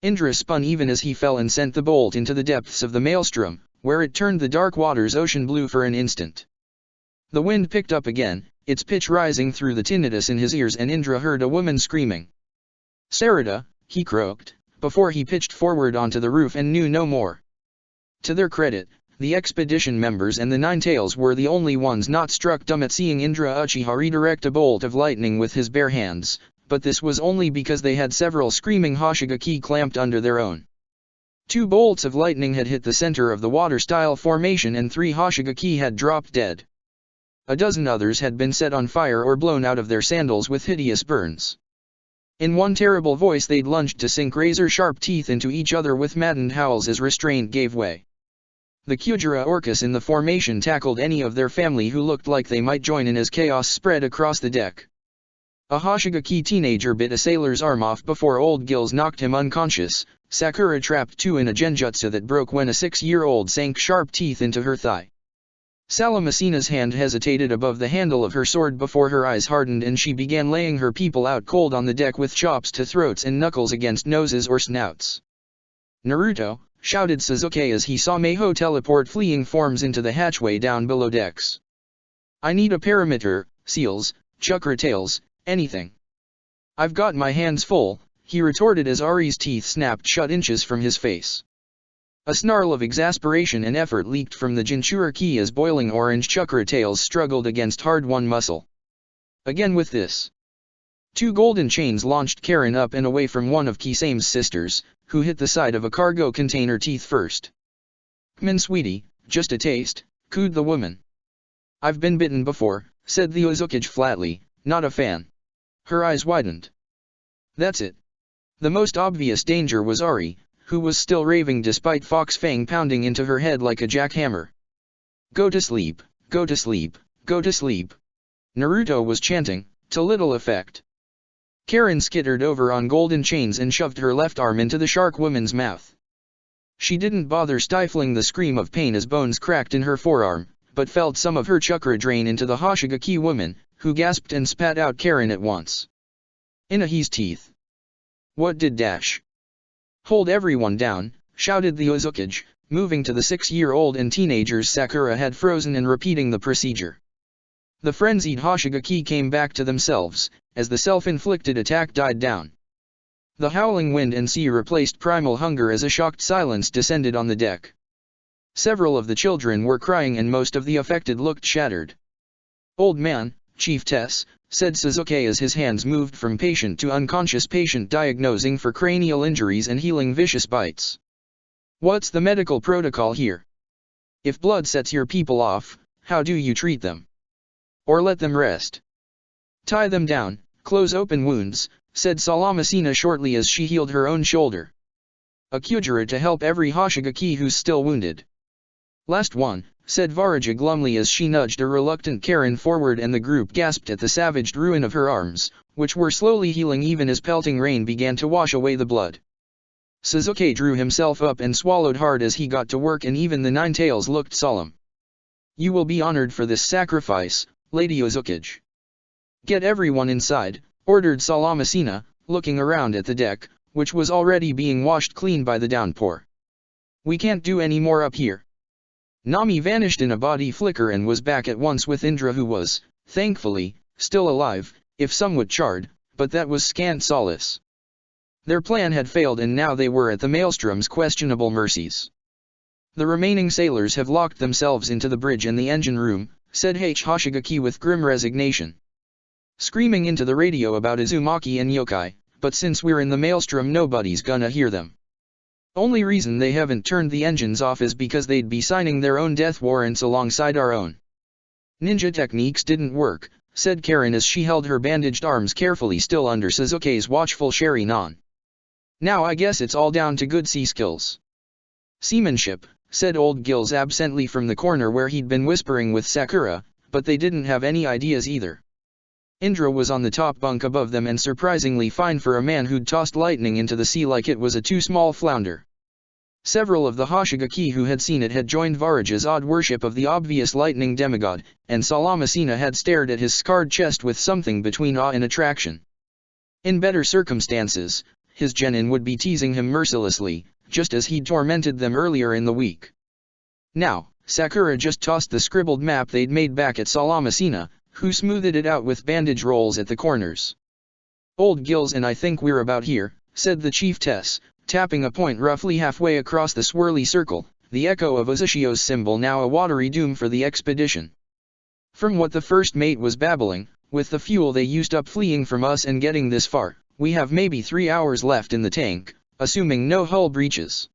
Indra spun even as he fell and sent the bolt into the depths of the maelstrom, where it turned the dark waters ocean blue for an instant. The wind picked up again, its pitch rising through the tinnitus in his ears, and Indra heard a woman screaming. "Sarada," he croaked, before he pitched forward onto the roof and knew no more. To their credit, the expedition members and the Nine Tails were the only ones not struck dumb at seeing Indra Uchiha redirect a bolt of lightning with his bare hands, but this was only because they had several screaming Hoshigaki clamped under their own. 2 bolts of lightning had hit the center of the water-style formation, and 3 Hoshigaki had dropped dead. A dozen others had been set on fire or blown out of their sandals with hideous burns. In one terrible voice they'd lunged to sink razor-sharp teeth into each other with maddened howls as restraint gave way. The Kyujira Orcus in the formation tackled any of their family who looked like they might join in as chaos spread across the deck. A Hoshigaki teenager bit a sailor's arm off before Old Gills knocked him unconscious. Sakura trapped 2 in a genjutsu that broke when a 6-year-old sank sharp teeth into her thigh. Salamasina's hand hesitated above the handle of her sword before her eyes hardened and she began laying her people out cold on the deck with chops to throats and knuckles against noses or snouts. "Naruto," shouted Suzuki as he saw Meiho teleport fleeing forms into the hatchway down below decks. "I need a perimeter, seals, chakra tails, anything." "I've got my hands full," he retorted as Ari's teeth snapped shut inches from his face. A snarl of exasperation and effort leaked from the Jinchuriki as boiling orange chakra tails struggled against hard-won muscle. Again with this. 2 golden chains launched Karen up and away from one of Kisame's sisters, who hit the side of a cargo container teeth first. "Kmin sweetie, just a taste," cooed the woman. "I've been bitten before," said the Uzukage flatly, not a fan. Her eyes widened. That's it. The most obvious danger was Ari, who was still raving despite Fox Fang pounding into her head like a jackhammer. "Go to sleep, go to sleep, go to sleep," Naruto was chanting, to little effect. Karen skittered over on golden chains and shoved her left arm into the shark woman's mouth. She didn't bother stifling the scream of pain as bones cracked in her forearm, but felt some of her chakra drain into the Hoshigaki woman, who gasped and spat out Karen at once. Inahi's teeth. What did dash? Hold everyone down, shouted the Uzukage, moving to the 6-year-old and teenagers Sakura had frozen and repeating the procedure. The frenzied Hoshigaki came back to themselves, as the self-inflicted attack died down. The howling wind and sea replaced primal hunger as a shocked silence descended on the deck. Several of the children were crying and most of the affected looked shattered. "Old man, Chief-tess," said Sasuke as his hands moved from patient to unconscious patient diagnosing for cranial injuries and healing vicious bites. "What's the medical protocol here? If blood sets your people off, how do you treat them? Or let them rest?" "Tie them down, close open wounds," said Salamasina shortly as she healed her own shoulder. "A Kyujira to help every Hoshigaki who's still wounded." "Last one," said Varaja glumly as she nudged a reluctant Karin forward and the group gasped at the savaged ruin of her arms, which were slowly healing even as pelting rain began to wash away the blood. Sasuke drew himself up and swallowed hard as he got to work and even the Nine Tails looked solemn. "You will be honored for this sacrifice, Lady Uzukage." "Get everyone inside," ordered Salamasina, looking around at the deck, which was already being washed clean by the downpour. "We can't do any more up here." Nami vanished in a body flicker and was back at once with Indra who was, thankfully, still alive, if somewhat charred, but that was scant solace. Their plan had failed and now they were at the Maelstrom's questionable mercies. "The remaining sailors have locked themselves into the bridge and the engine room," said Hoshigaki with grim resignation. "Screaming into the radio about Uzumaki and yokai, but since we're in the Maelstrom nobody's gonna hear them. Only reason they haven't turned the engines off is because they'd be signing their own death warrants alongside our own." "Ninja techniques didn't work," said Karin as she held her bandaged arms carefully still under Sasuke's watchful Sharingan. "Now I guess it's all down to good sea skills." "Seamanship," said Old Gills absently from the corner where he'd been whispering with Sakura, but they didn't have any ideas either. Indra was on the top bunk above them and surprisingly fine for a man who'd tossed lightning into the sea like it was a too small flounder. Several of the Hoshigaki who had seen it had joined Varaja's odd worship of the obvious lightning demigod, and Salamasina had stared at his scarred chest with something between awe and attraction. In better circumstances, his genin would be teasing him mercilessly, just as he'd tormented them earlier in the week. Now, Sakura just tossed the scribbled map they'd made back at Salamasina, who smoothed it out with bandage rolls at the corners. "Old Gills and I think we're about here," said the chiefess, tapping a point roughly halfway across the swirly circle, the echo of Uzushio's symbol now a watery doom for the expedition. "From what the first mate was babbling, with the fuel they used up fleeing from us and getting this far, we have maybe 3 hours left in the tank, assuming no hull breaches."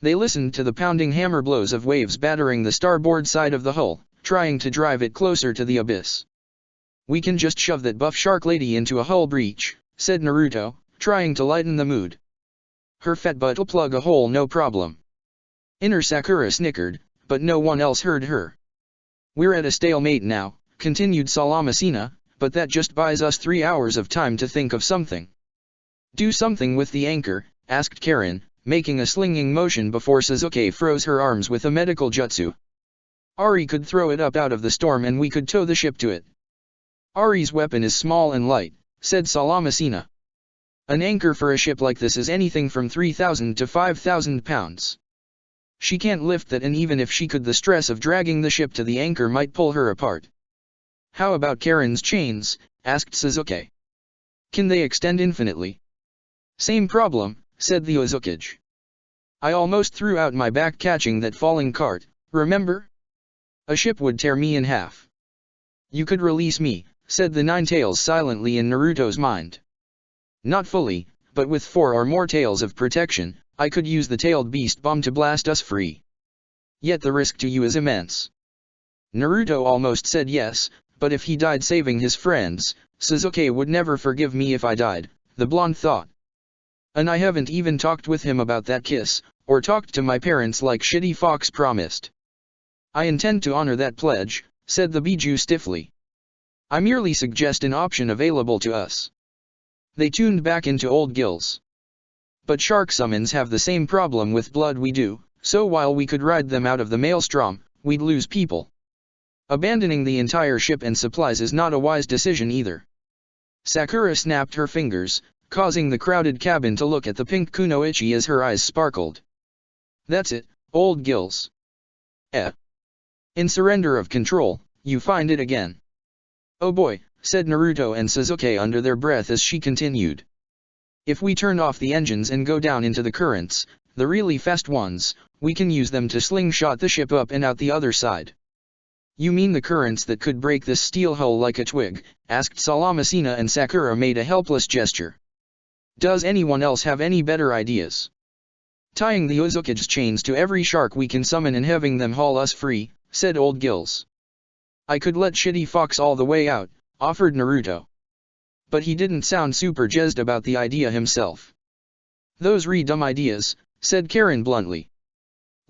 They listened to the pounding hammer blows of waves battering the starboard side of the hull, trying to drive it closer to the abyss. "We can just shove that buff shark lady into a hull breach," said Naruto, trying to lighten the mood. "Her fat butt'll plug a hole no problem." Inner Sakura snickered, but no one else heard her. "We're at a stalemate now," continued Salamasina, "but that just buys us 3 hours of time to think of something." "Do something with the anchor?" asked Karin, making a slinging motion before Sasuke froze her arms with a medical jutsu. "Ari could throw it up out of the storm and we could tow the ship to it." "Ari's weapon is small and light," said Salamasina. "An anchor for a ship like this is anything from 3,000 to 5,000 pounds. She can't lift that and even if she could the stress of dragging the ship to the anchor might pull her apart." "How about Karin's chains?" asked Sasuke. "Can they extend infinitely?" "Same problem," said the Uzukage. "I almost threw out my back catching that falling cart, remember? A ship would tear me in half." "You could release me," said the Nine Tails silently in Naruto's mind. "Not fully, but with 4 or more tails of protection, I could use the tailed beast bomb to blast us free. Yet the risk to you is immense." Naruto almost said yes, but if he died saving his friends, Sasuke would never forgive me if I died, the blonde thought. "And I haven't even talked with him about that kiss, or talked to my parents like Shitty Fox promised." "I intend to honor that pledge," said the Biju stiffly. "I merely suggest an option available to us." They tuned back into Old Gills. "But shark summons have the same problem with blood we do, so while we could ride them out of the maelstrom, we'd lose people. Abandoning the entire ship and supplies is not a wise decision either." Sakura snapped her fingers, causing the crowded cabin to look at the pink kunoichi as her eyes sparkled. That's it, old Gills. In Surrender of Control, you find it again. Oh boy, said Naruto and Sasuke under their breath as she continued. If we turn off the engines and go down into the currents, the really fast ones, we can use them to slingshot the ship up and out the other side. You mean the currents that could break this steel hull like a twig? Asked Salamasina, and Sakura made a helpless gesture. Does anyone else have any better ideas? Tying the Uzukage's chains to every shark we can summon and having them haul us free, said old Gills. I could let Shitty Fox all the way out, offered Naruto. But he didn't sound super jazzed about the idea himself. Those dumb ideas, said Karen bluntly.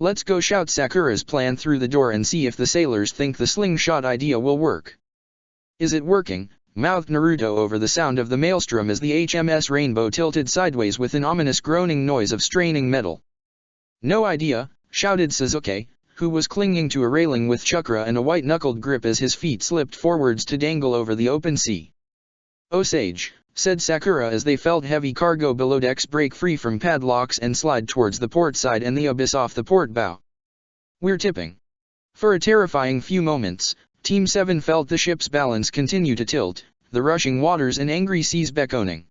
Let's go shout Sakura's plan through the door and see if the sailors think the slingshot idea will work. Is it working? Mouthed Naruto over the sound of the maelstrom as the HMS Rainbow tilted sideways with an ominous groaning noise of straining metal. No idea, shouted Sasuke, who was clinging to a railing with chakra and a white-knuckled grip as his feet slipped forwards to dangle over the open sea. Oh sage, said Sakura as they felt heavy cargo below decks break free from padlocks and slide towards the port side and the abyss off the port bow. We're tipping. For a terrifying few moments, Team 7 felt the ship's balance continue to tilt, the rushing waters and angry seas beckoning.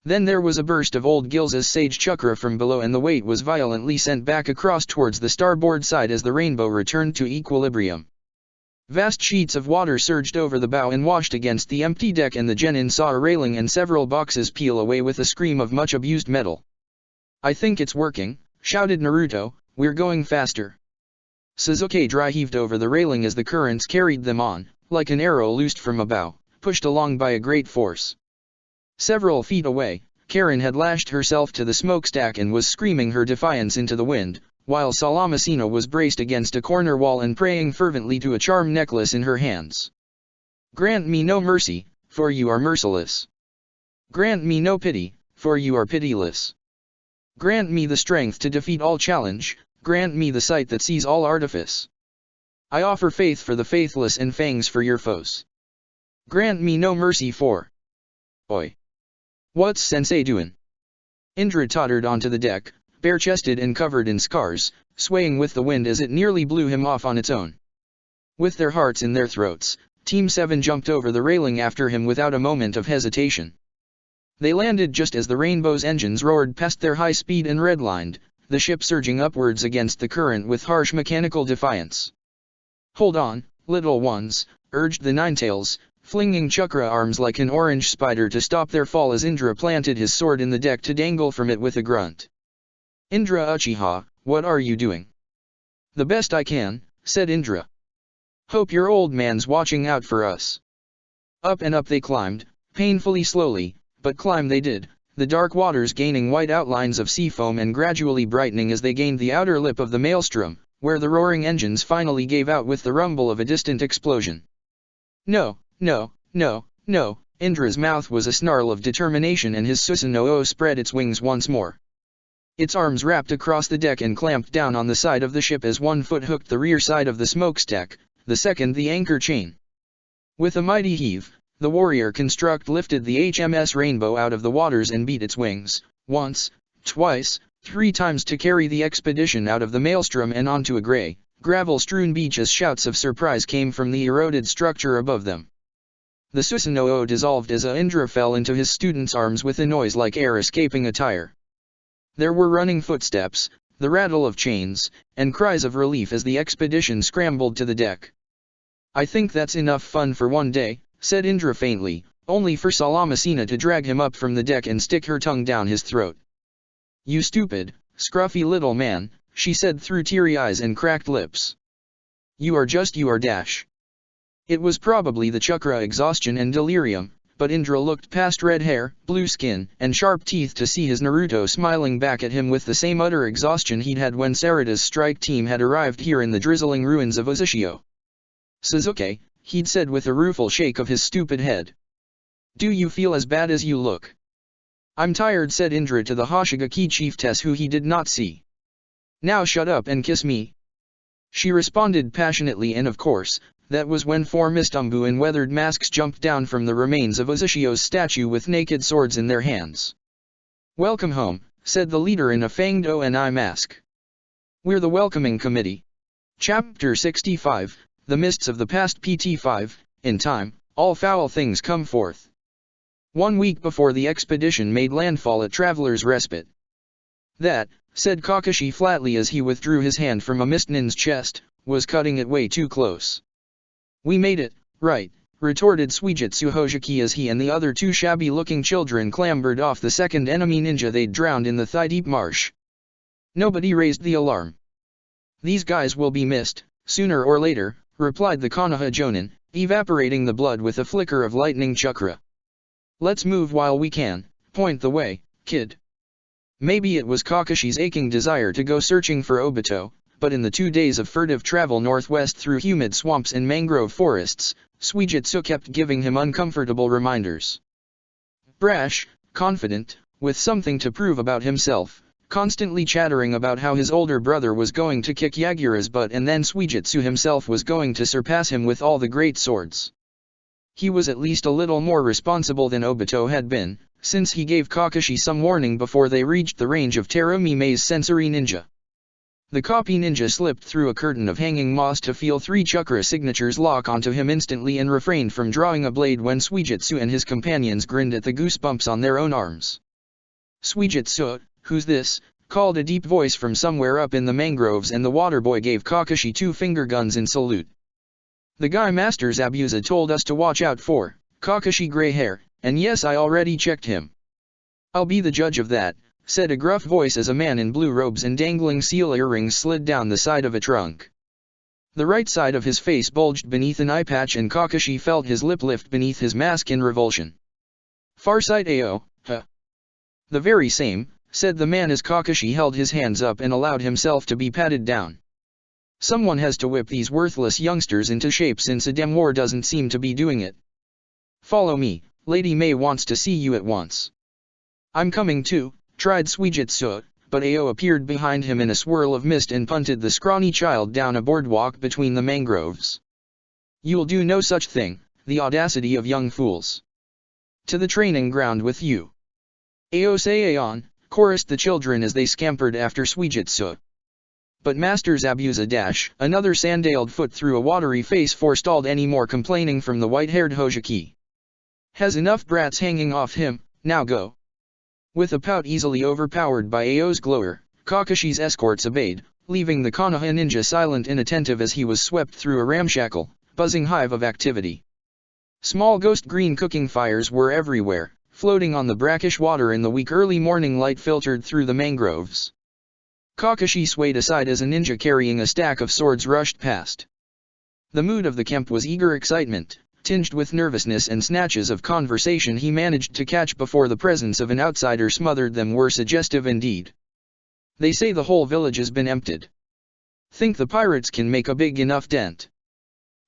Then there was a burst of old Gills' sage chakra from below and the weight was violently sent back across towards the starboard side as the Rainbow returned to equilibrium. Vast sheets of water surged over the bow and washed against the empty deck, and the genin saw a railing and several boxes peel away with a scream of much abused metal. I think it's working, shouted Naruto, we're going faster. Sasuke dry heaved over the railing as the currents carried them on, like an arrow loosed from a bow, pushed along by a great force. Several feet away, Karen had lashed herself to the smokestack and was screaming her defiance into the wind, while Salamasina was braced against a corner wall and praying fervently to a charm necklace in her hands. Grant me no mercy, for you are merciless. Grant me no pity, for you are pitiless. Grant me the strength to defeat all challenge, grant me the sight that sees all artifice. I offer faith for the faithless and fangs for your foes. Grant me no mercy for... Oi. What's Sensei doin'? Indra tottered onto the deck, bare-chested and covered in scars, swaying with the wind as it nearly blew him off on its own. With their hearts in their throats, Team 7 jumped over the railing after him without a moment of hesitation. They landed just as the Rainbow's engines roared past their high speed and redlined, the ship surging upwards against the current with harsh mechanical defiance. Hold on, little ones, urged the Ninetails, flinging chakra arms like an orange spider to stop their fall as Indra planted his sword in the deck to dangle from it with a grunt. Indra Uchiha, what are you doing? The best I can, said Indra. Hope your old man's watching out for us. Up and up they climbed, painfully slowly, but climb they did, the dark waters gaining white outlines of sea foam and gradually brightening as they gained the outer lip of the maelstrom, where the roaring engines finally gave out with the rumble of a distant explosion. No, no, no, no, Indra's mouth was a snarl of determination and his Susanoo spread its wings once more. Its arms wrapped across the deck and clamped down on the side of the ship as one foot hooked the rear side of the smokestack, the second the anchor chain. With a mighty heave, the warrior construct lifted the HMS Rainbow out of the waters and beat its wings, once, twice, 3 times to carry the expedition out of the maelstrom and onto a gray, gravel-strewn beach as shouts of surprise came from the eroded structure above them. The Susanoo dissolved as Indra fell into his student's arms with a noise like air escaping a tire. There were running footsteps, the rattle of chains, and cries of relief as the expedition scrambled to the deck. I think that's enough fun for one day, said Indra faintly, only for Salamasina to drag him up from the deck and stick her tongue down his throat. You stupid, scruffy little man, she said through teary eyes and cracked lips. You are dash. It was probably the chakra exhaustion and delirium, but Indra looked past red hair, blue skin, and sharp teeth to see his Naruto smiling back at him with the same utter exhaustion he'd had when Sarada's strike team had arrived here in the drizzling ruins of Uzushio. Sasuke, he'd said with a rueful shake of his stupid head. Do you feel as bad as you look? I'm tired, said Indra to the Hoshigaki chiefess who he did not see. Now shut up and kiss me. She responded passionately, and of course, That was when 4 Mist Umbu in weathered masks jumped down from the remains of Uzushio's statue with naked swords in their hands. "Welcome home," said the leader in a fanged Oni mask. "We're the welcoming committee." Chapter 65, The Mists of the Past PT5, In time, all foul things come forth. 1 week before the expedition made landfall at Traveler's Respite. "That," said Kakashi flatly as he withdrew his hand from a Mistnin's chest, "was cutting it way too close." "We made it, right," retorted Suigetsu Hojiki as he and the other 2 shabby-looking children clambered off the second enemy ninja they'd drowned in the thigh-deep marsh. Nobody raised the alarm. "These guys will be missed, sooner or later," replied the Konoha Jonin, evaporating the blood with a flicker of lightning chakra. "Let's move while we can, point the way, kid." Maybe it was Kakashi's aching desire to go searching for Obito, but in the 2 days of furtive travel northwest through humid swamps and mangrove forests, Suigetsu kept giving him uncomfortable reminders. Brash, confident, with something to prove about himself, constantly chattering about how his older brother was going to kick Yagura's butt and then Suigetsu himself was going to surpass him with all the great swords. He was at least a little more responsible than Obito had been, since he gave Kakashi some warning before they reached the range of Terumime's sensory ninja. The copy ninja slipped through a curtain of hanging moss to feel 3 chakra signatures lock onto him instantly and refrained from drawing a blade when Suigetsu and his companions grinned at the goosebumps on their own arms. "Suigetsu, who's this?" called a deep voice from somewhere up in the mangroves, and the water boy gave Kakashi 2 finger guns in salute. "The guy Master Zabuza told us to watch out for, Kakashi gray hair, and yes, I already checked him." "I'll be the judge of that," said a gruff voice as a man in blue robes and dangling seal earrings slid down the side of a trunk. The right side of his face bulged beneath an eye patch and Kakashi felt his lip lift beneath his mask in revulsion. "Farsight Ao, huh?" "The very same," said the man as Kakashi held his hands up and allowed himself to be patted down. "Someone has to whip these worthless youngsters into shape since a damn war doesn't seem to be doing it. Follow me, Lady May wants to see you at once." "I'm coming too," tried Suigetsu, but Ao appeared behind him in a swirl of mist and punted the scrawny child down a boardwalk between the mangroves. "You'll do no such thing, the audacity of young fools. To the training ground with you." "Ao say Aon," chorused the children as they scampered after Suigetsu. But Master Zabuza dash, another sandaled foot through a watery face forestalled any more complaining from the white-haired Hojiki. "Has enough brats hanging off him, now go." With a pout easily overpowered by Ao's glower, Kakashi's escorts obeyed, leaving the Konoha ninja silent and attentive as he was swept through a ramshackle, buzzing hive of activity. Small ghost green cooking fires were everywhere, floating on the brackish water and the weak early morning light filtered through the mangroves. Kakashi swayed aside as a ninja carrying a stack of swords rushed past. The mood of the camp was eager excitement, tinged with nervousness, and snatches of conversation he managed to catch before the presence of an outsider smothered them were suggestive indeed. "They say the whole village has been emptied. Think the pirates can make a big enough dent?"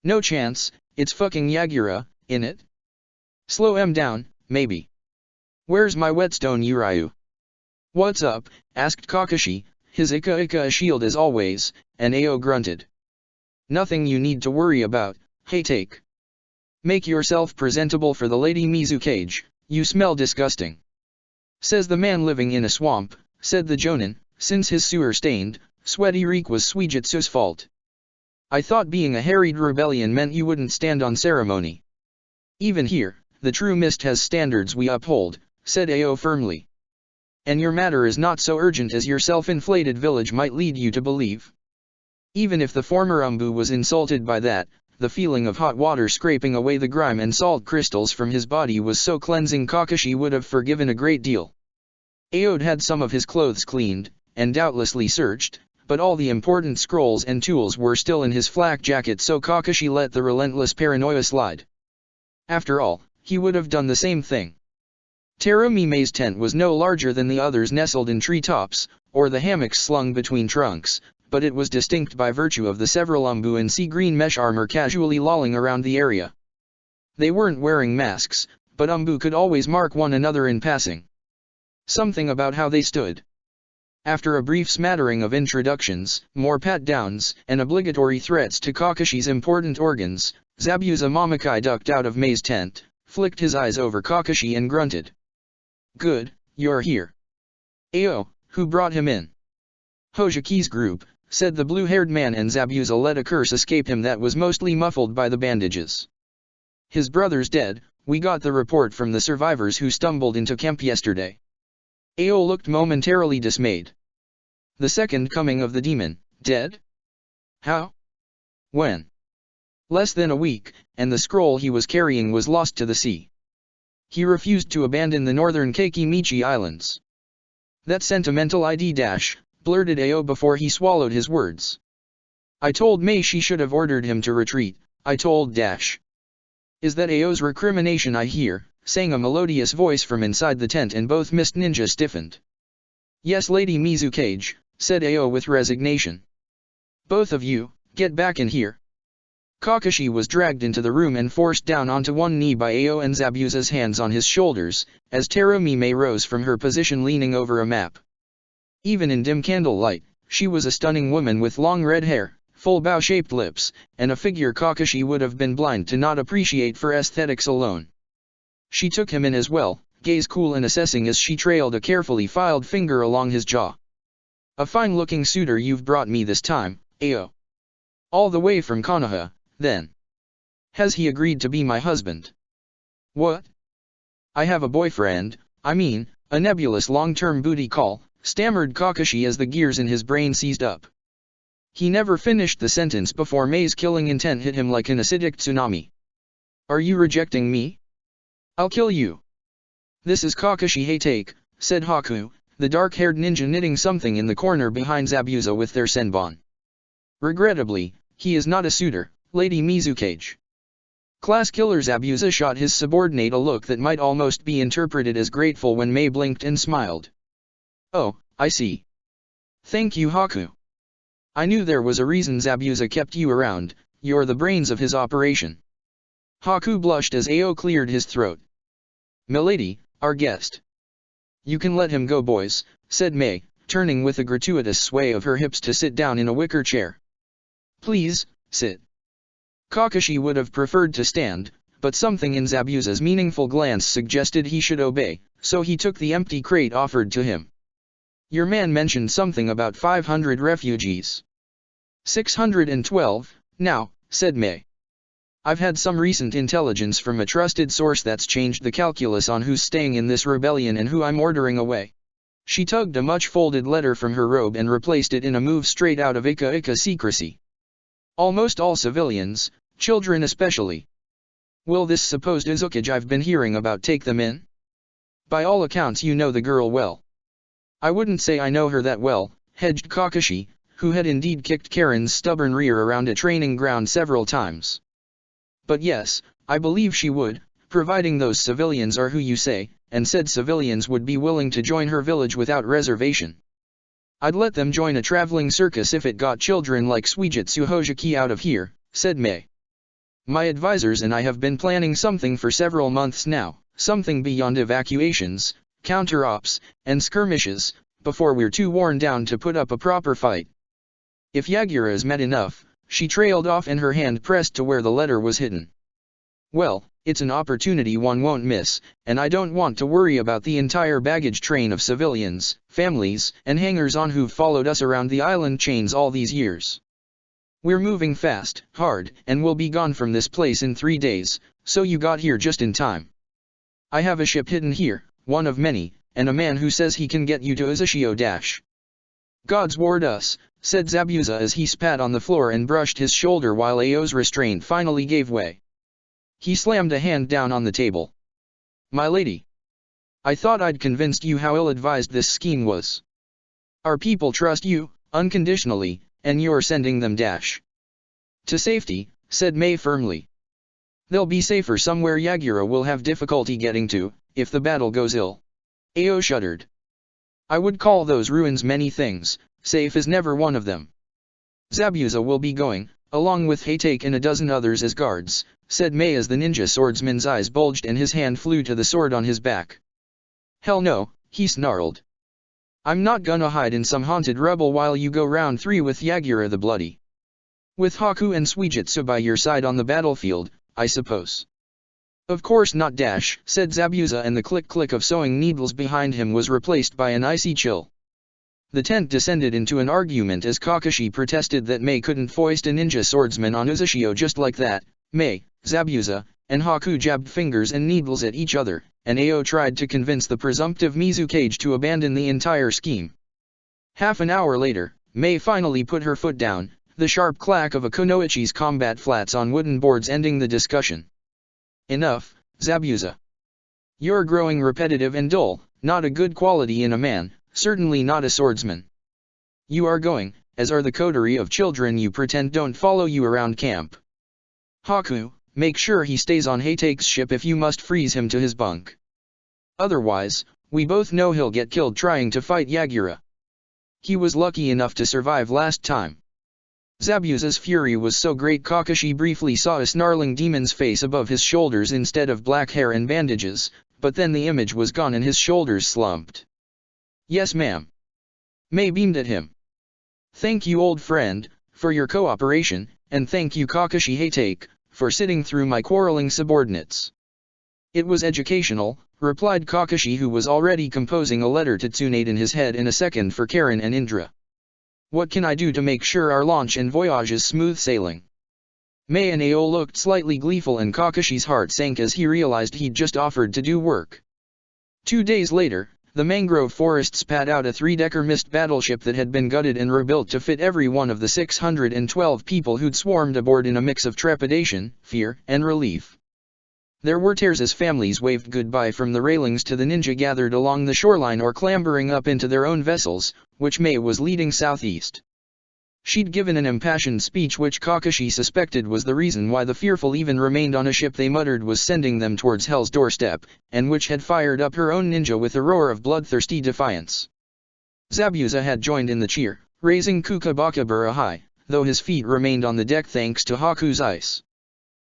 "No chance, it's fucking Yagura, innit? Slow 'em down, maybe." "Where's my whetstone Uryu?" "What's up?" asked Kakashi, his ika a shield as always, and Ao grunted. "Nothing you need to worry about, hey take. Make yourself presentable for the Lady Mizukage, you smell disgusting." "Says the man living in a swamp," said the Jonin, since his sewer-stained, sweaty reek was Suigetsu's fault. "I thought being a harried rebellion meant you wouldn't stand on ceremony." "Even here, the true mist has standards we uphold," said Ao firmly. "And your matter is not so urgent as your self-inflated village might lead you to believe." Even if the former Umbu was insulted by that, the feeling of hot water scraping away the grime and salt crystals from his body was so cleansing Kakashi would have forgiven a great deal. Aod had some of his clothes cleaned, and doubtlessly searched, but all the important scrolls and tools were still in his flak jacket, so Kakashi let the relentless paranoia slide. After all, he would have done the same thing. Terumime's tent was no larger than the others nestled in treetops, or the hammocks slung between trunks, but it was distinct by virtue of the several Umbu in sea-green mesh armor casually lolling around the area. They weren't wearing masks, but Umbu could always mark one another in passing. Something about how they stood. After a brief smattering of introductions, more pat-downs, and obligatory threats to Kakashi's important organs, Zabuza Momokai ducked out of Mei's tent, flicked his eyes over Kakashi and grunted. "Good, you're here. Ayo, who brought him in?" "Hojiki's group," said the blue-haired man, and Zabuza let a curse escape him that was mostly muffled by the bandages. "His brother's dead. We got the report from the survivors who stumbled into camp yesterday." Ayo looked momentarily dismayed. "The second coming of the demon, dead? How? When?" "Less than a week, and the scroll he was carrying was lost to the sea. He refused to abandon the northern Keikimichi Islands." "That sentimental ID dash," blurted Ayo before he swallowed his words. "I told Mei she should have ordered him to retreat, I told dash." "Is that Ayo's recrimination I hear?" sang a melodious voice from inside the tent, and both Mist Ninja stiffened. "Yes, Lady Mizukage," said Ayo with resignation. "Both of you, get back in here." Kakashi was dragged into the room and forced down onto one knee by Ayo and Zabuza's hands on his shoulders, as Terumi Mei rose from her position leaning over a map. Even in dim candlelight, she was a stunning woman with long red hair, full bow-shaped lips, and a figure Kakashi would have been blind to not appreciate for aesthetics alone. She took him in as well, gaze cool and assessing as she trailed a carefully filed finger along his jaw. "A fine-looking suitor you've brought me this time, Ayo. All the way from Konoha, then. Has he agreed to be my husband?" "What? I have a boyfriend, I mean, a nebulous long-term booty call," stammered Kakashi as the gears in his brain seized up. He never finished the sentence before Mei's killing intent hit him like an acidic tsunami. "Are you rejecting me? I'll kill you." "This is Kakashi Hatake," said Haku, the dark-haired ninja knitting something in the corner behind Zabuza with their senbon. "Regrettably, he is not a suitor, Lady Mizukage." Class killer Zabuza shot his subordinate a look that might almost be interpreted as grateful when Mei blinked and smiled. "Oh, I see. Thank you, Haku. I knew there was a reason Zabuza kept you around, you're the brains of his operation." Haku blushed as Ayo cleared his throat. "Milady, our guest." "You can let him go, boys," said Mei, turning with a gratuitous sway of her hips to sit down in a wicker chair. "Please, sit." Kakashi would have preferred to stand, but something in Zabuza's meaningful glance suggested he should obey, so he took the empty crate offered to him. "Your man mentioned something about 500 refugees." 612, now, said Mei. "I've had some recent intelligence from a trusted source that's changed the calculus on who's staying in this rebellion and who I'm ordering away." She tugged a much-folded letter from her robe and replaced it in a move straight out of Ika secrecy. "Almost all civilians, children especially. Will this supposed Izukage I've been hearing about take them in? By all accounts you know the girl well." "I wouldn't say I know her that well," hedged Kakashi, who had indeed kicked Karen's stubborn rear around a training ground several times. "But yes, I believe she would, providing those civilians are who you say, and said civilians would be willing to join her village without reservation. I'd let them join a traveling circus if it got children like Suijutsu Hojiki out of here," said Mei. "My advisors and I have been planning something for several months now, something beyond evacuations, counter-ops, and skirmishes, before we're too worn down to put up a proper fight." "If Yagura is mad enough," she trailed off and her hand pressed to where the letter was hidden. "Well, it's an opportunity one won't miss, and I don't want to worry about the entire baggage train of civilians, families, and hangers-on who've followed us around the island chains all these years. We're moving fast, hard, and we'll be gone from this place in 3 days, so you got here just in time. I have a ship hidden here, one of many, and a man who says he can get you to Uzushio dash." "Gods ward us," said Zabuza as he spat on the floor and brushed his shoulder while Ayo's restraint finally gave way. He slammed a hand down on the table. "My lady. I thought I'd convinced you how ill-advised this scheme was. Our people trust you, unconditionally, and you're sending them dash to safety," said Mei firmly. "They'll be safer somewhere Yagura will have difficulty getting to, if the battle goes ill." Ayo shuddered. "I would call those ruins many things, safe is never one of them." "Zabuza will be going, along with Hatake and a dozen others as guards," said Mei as the ninja swordsman's eyes bulged and his hand flew to the sword on his back. "Hell no," he snarled. I'm not gonna hide in some haunted rubble while you go round 3 with Yagura the Bloody. With Haku and Suijutsu by your side on the battlefield, I suppose. Of course not, said Zabuza, and the click-click of sewing needles behind him was replaced by an icy chill. The tent descended into an argument as Kakashi protested that Mei couldn't foist a ninja swordsman on Uzushio just like that. Mei, Zabuza, and Haku jabbed fingers and needles at each other, and Ao tried to convince the presumptive Mizukage to abandon the entire scheme. Half an hour later, Mei finally put her foot down, the sharp clack of a kunoichi's combat flats on wooden boards ending the discussion. Enough, Zabuza. You're growing repetitive and dull, not a good quality in a man, certainly not a swordsman. You are going, as are the coterie of children you pretend don't follow you around camp. Haku, make sure he stays on Heitake's ship if you must freeze him to his bunk. Otherwise, we both know he'll get killed trying to fight Yagura. He was lucky enough to survive last time. Zabuza's fury was so great Kakashi briefly saw a snarling demon's face above his shoulders instead of black hair and bandages, but then the image was gone and his shoulders slumped. Yes ma'am. Mei beamed at him. Thank you old friend, for your cooperation, and thank you Kakashi Heitake, for sitting through my quarreling subordinates. It was educational, replied Kakashi, who was already composing a letter to Tsunade in his head in a second for Karen and Indra. What can I do to make sure our launch and voyage is smooth sailing? Mei and Ao looked slightly gleeful and Kakashi's heart sank as he realized he'd just offered to do work. 2 days later, the mangrove forests pad out a 3-decker mist battleship that had been gutted and rebuilt to fit every one of the 612 people who'd swarmed aboard in a mix of trepidation, fear, and relief. There were tears as families waved goodbye from the railings to the ninja gathered along the shoreline or clambering up into their own vessels, which Mei was leading southeast. She'd given an impassioned speech which Kakashi suspected was the reason why the fearful even remained on a ship they muttered was sending them towards hell's doorstep, and which had fired up her own ninja with a roar of bloodthirsty defiance. Zabuza had joined in the cheer, raising Kukabakabura high, though his feet remained on the deck thanks to Haku's ice.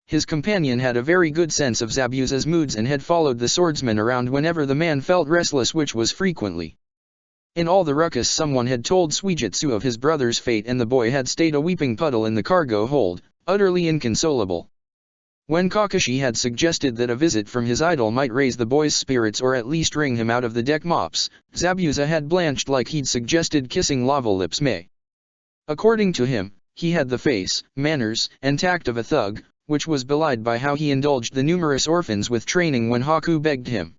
His companion had a very good sense of Zabuza's moods and had followed the swordsman around whenever the man felt restless, which was frequently. In all the ruckus someone had told Suijutsu of his brother's fate and the boy had stayed a weeping puddle in the cargo hold, utterly inconsolable. When Kakashi had suggested that a visit from his idol might raise the boy's spirits or at least wring him out of the deck mops, Zabuza had blanched like he'd suggested kissing lava lips Mei. According to him, he had the face, manners, and tact of a thug, which was belied by how he indulged the numerous orphans with training when Haku begged him.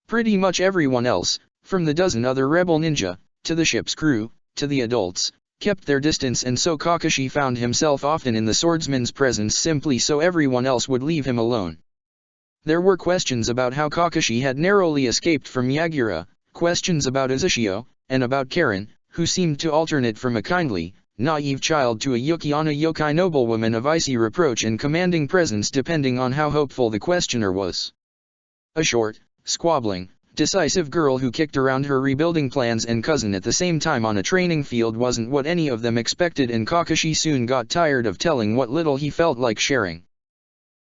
Pretty much everyone else, from the dozen other rebel ninja, to the ship's crew, to the adults, kept their distance, and so Kakashi found himself often in the swordsman's presence simply so everyone else would leave him alone. There were questions about how Kakashi had narrowly escaped from Yagura, questions about Uzushio, and about Karen, who seemed to alternate from a kindly, naive child to a Yukiana yokai noblewoman of icy reproach and commanding presence depending on how hopeful the questioner was. A short, squabbling, decisive girl who kicked around her rebuilding plans and cousin at the same time on a training field wasn't what any of them expected, and Kakashi soon got tired of telling what little he felt like sharing.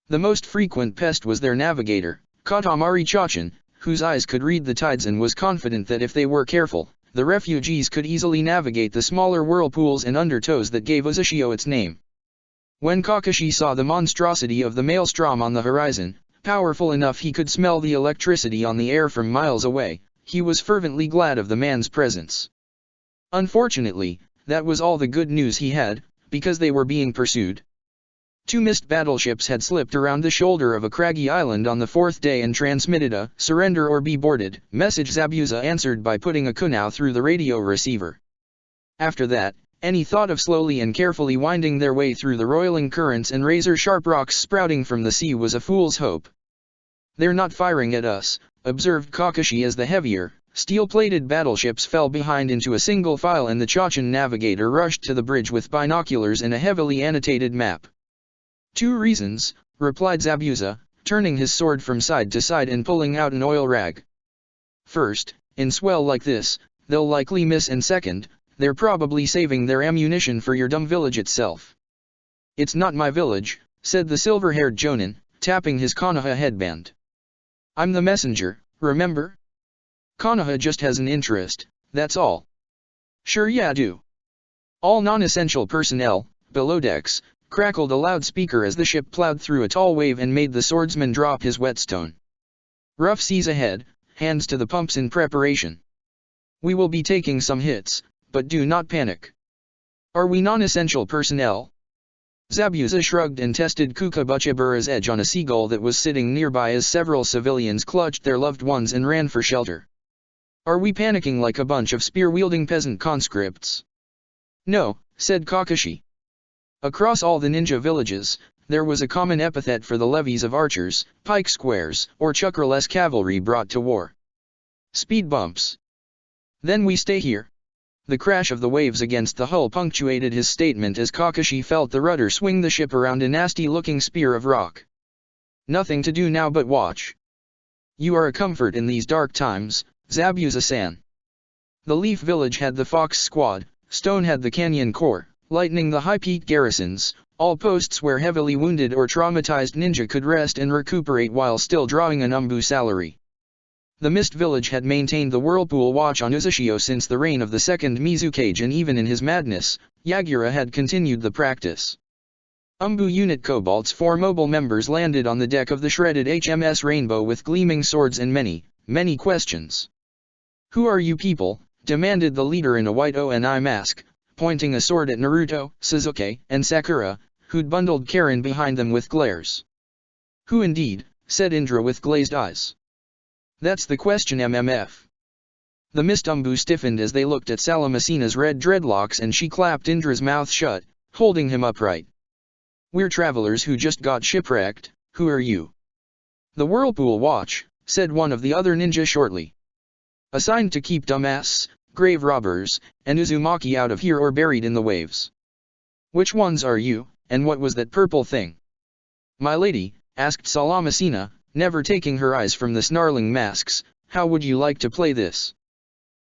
The most frequent pest was their navigator, Katamari Chachin, whose eyes could read the tides and was confident that if they were careful, the refugees could easily navigate the smaller whirlpools and undertows that gave Uzushio its name. When Kakashi saw the monstrosity of the maelstrom on the horizon, powerful enough he could smell the electricity on the air from miles away, he was fervently glad of the man's presence. Unfortunately, that was all the good news he had, because they were being pursued. 2 mist battleships had slipped around the shoulder of a craggy island on the 4th day and transmitted a "surrender or be boarded" message. Zabuza answered by putting a kunai through the radio receiver. After that, any thought of slowly and carefully winding their way through the roiling currents and razor-sharp rocks sprouting from the sea was a fool's hope. "They're not firing at us," observed Kakashi as the heavier, steel-plated battleships fell behind into a single file and the Chachin navigator rushed to the bridge with binoculars and a heavily annotated map. 2 reasons, replied Zabuza, turning his sword from side to side and pulling out an oil rag. "First, in swell like this, they'll likely miss, and second, they're probably saving their ammunition for your dumb village itself." "It's not my village," said the silver-haired Jonin, tapping his Konoha headband. "I'm the messenger, remember? Konoha just has an interest, that's all. Sure yeah do. All non-essential personnel, below decks, crackled a loudspeaker as the ship plowed through a tall wave and made the swordsman drop his whetstone. Rough seas ahead, hands to the pumps in preparation. We will be taking some hits, but do not panic. Are we non-essential personnel? Zabuza shrugged and tested Kookaburra's edge on a seagull that was sitting nearby as several civilians clutched their loved ones and ran for shelter. Are we panicking like a bunch of spear-wielding peasant conscripts? No, said Kakashi. Across all the ninja villages, there was a common epithet for the levies of archers, pike squares, or chukraless cavalry brought to war. Speed bumps. Then we stay here. The crash of the waves against the hull punctuated his statement as Kakashi felt the rudder swing the ship around a nasty-looking spear of rock. Nothing to do now but watch. You are a comfort in these dark times, Zabuza-san. The Leaf Village had the Fox Squad, Stone had the Canyon Corps, Lightning the High Peak Garrisons, all posts where heavily wounded or traumatized ninja could rest and recuperate while still drawing an Umbu salary. The Mist Village had maintained the Whirlpool watch on Uzushio since the reign of the second Mizukage, and even in his madness, Yagura had continued the practice. Umbu Unit Cobalt's 4 mobile members landed on the deck of the shredded HMS Rainbow with gleaming swords and many questions. Who are you people? Demanded the leader in a white ONI mask, pointing a sword at Naruto, Sasuke, and Sakura, who'd bundled Karen behind them with glares. Who indeed, said Indra with glazed eyes. That's the question, MMF. The Mist Umbu stiffened as they looked at Salamacina's red dreadlocks, and she clapped Indra's mouth shut, holding him upright. We're travelers who just got shipwrecked. Who are you? The Whirlpool Watch, said one of the other ninja shortly. Assigned to keep dumbass, grave robbers, and Uzumaki out of here or buried in the waves. Which ones are you, and what was that purple thing? My lady, asked Salamacina, never taking her eyes from the snarling masks, how would you like to play this?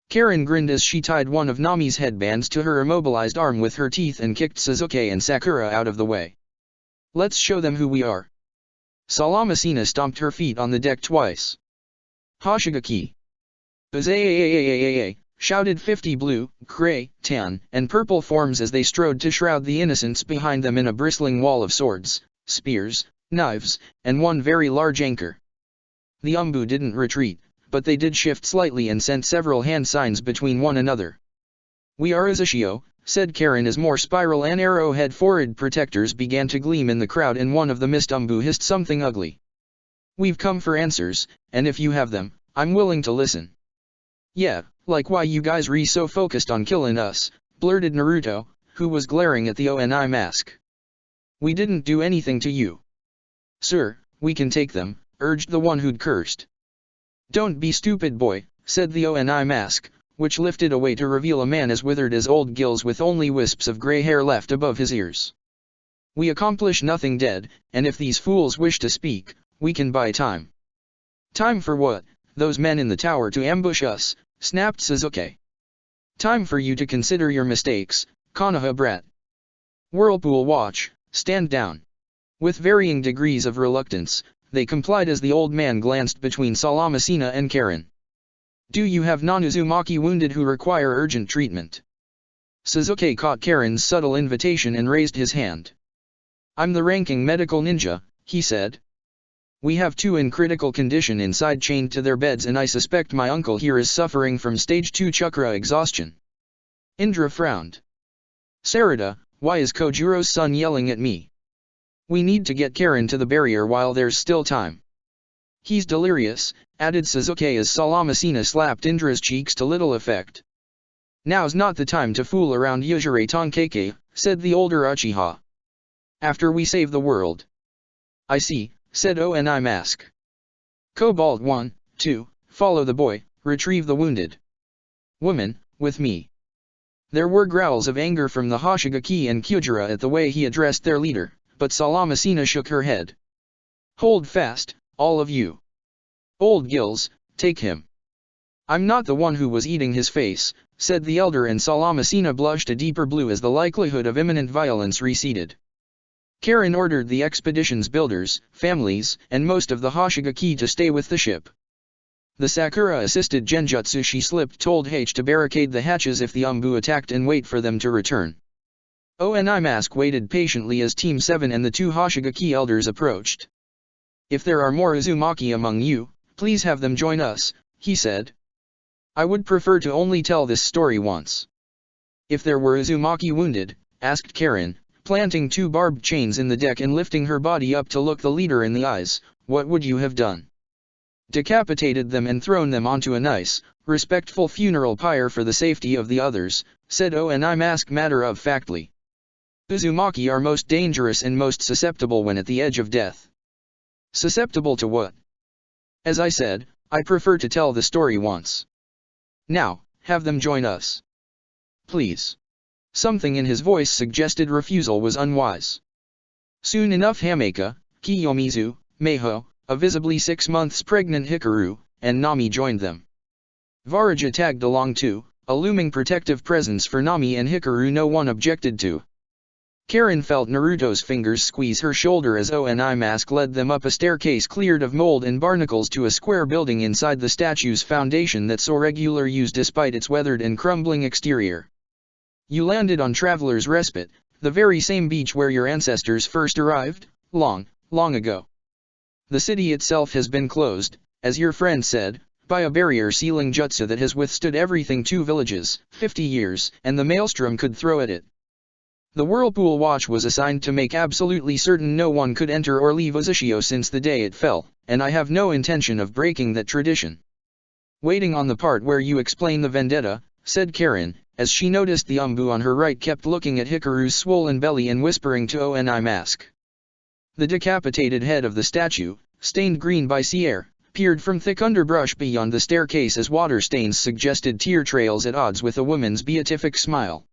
Karen grinned as she tied one of Nami's headbands to her immobilized arm with her teeth and kicked Sasuke and Sakura out of the way. Let's show them who we are. Salamacina stomped her feet on the deck twice. Hoshigaki. Bazaaaaaaaa, shouted 50 blue, gray, tan, and purple forms as they strode to shroud the innocents behind them in a bristling wall of swords, spears, knives, and one very large anchor. The Umbu didn't retreat, but they did shift slightly and sent several hand signs between one another. We are Uzushio, said Karen as more spiral and arrowhead forward protectors began to gleam in the crowd, and one of the Mist Umbu hissed something ugly. We've come for answers, and if you have them, I'm willing to listen. Yeah, like why you guys re so focused on killing us, blurted Naruto, who was glaring at the ONI mask. We didn't do anything to you. Sir, we can take them, urged the one who'd cursed. Don't be stupid, boy, said the ONI mask, which lifted away to reveal a man as withered as old gills with only wisps of gray hair left above his ears. We accomplish nothing dead, and if these fools wish to speak, we can buy time. Time for what? Those men in the tower to ambush us, snapped Sasuke. Time for you to consider your mistakes, Konoha brat. Whirlpool Watch, stand down. With varying degrees of reluctance, they complied as the old man glanced between Salamacina and Karen. Do you have non-Uzumaki wounded who require urgent treatment? Sasuke caught Karen's subtle invitation and raised his hand. I'm the ranking medical ninja, he said. We have 2 in critical condition inside chained to their beds, and I suspect my uncle here is suffering from stage 2 chakra exhaustion. Indra frowned. Sarada, why is Kojuro's son yelling at me? We need to get Karen to the barrier while there's still time. He's delirious, added Sasuke as Salamacina slapped Indra's cheeks to little effect. Now's not the time to fool around, Yujire Tonkeke, said the older Uchiha. After we save the world. I see, said ONI mask. Cobalt 1, 2, follow the boy, retrieve the wounded. Woman, with me. There were growls of anger from the Hoshigaki and Kyujira at the way he addressed their leader, but Salamacina shook her head. Hold fast, all of you. Old Gills, take him. I'm not the one who was eating his face, said the elder, and Salamacina blushed a deeper blue as the likelihood of imminent violence receded. Karen ordered the expedition's builders, families, and most of the Hoshigaki to stay with the ship. The Sakura-assisted genjutsu she slipped told H to barricade the hatches if the Umbu attacked and wait for them to return. Oni Mask waited patiently as Team 7 and the two Hoshigaki elders approached. "If there are more Uzumaki among you, please have them join us," he said. "I would prefer to only tell this story once." "If there were Uzumaki wounded," asked Karin, planting two barbed chains in the deck and lifting her body up to look the leader in the eyes, "what would you have done?" "Decapitated them and thrown them onto a nice, respectful funeral pyre for the safety of the others," said Oni Mask matter-of-factly. "Uzumaki are most dangerous and most susceptible when at the edge of death." "Susceptible to what?" "As I said, I prefer to tell the story once. Now, have them join us. Please." Something in his voice suggested refusal was unwise. Soon enough Hameka, Kiyomizu, Meiho, a visibly 6 months pregnant Hikaru, and Nami joined them. Varaja tagged along too, a looming protective presence for Nami and Hikaru no one objected to. Karin felt Naruto's fingers squeeze her shoulder as Oni Mask led them up a staircase cleared of mold and barnacles to a square building inside the statue's foundation that saw regular use despite its weathered and crumbling exterior. "You landed on Traveler's Respite, the very same beach where your ancestors first arrived, long, long ago. The city itself has been closed, as your friend said, by a barrier sealing jutsu that has withstood everything 2 villages, 50 years, and the maelstrom could throw at it. The Whirlpool Watch was assigned to make absolutely certain no one could enter or leave Uzushio since the day it fell, and I have no intention of breaking that tradition." "Waiting on the part where you explain the vendetta," said Karin, as she noticed the Umbu on her right kept looking at Hikaru's swollen belly and whispering to Oni Mask. The decapitated head of the statue, stained green by sea air, peered from thick underbrush beyond the staircase as water stains suggested tear trails at odds with a woman's beatific smile.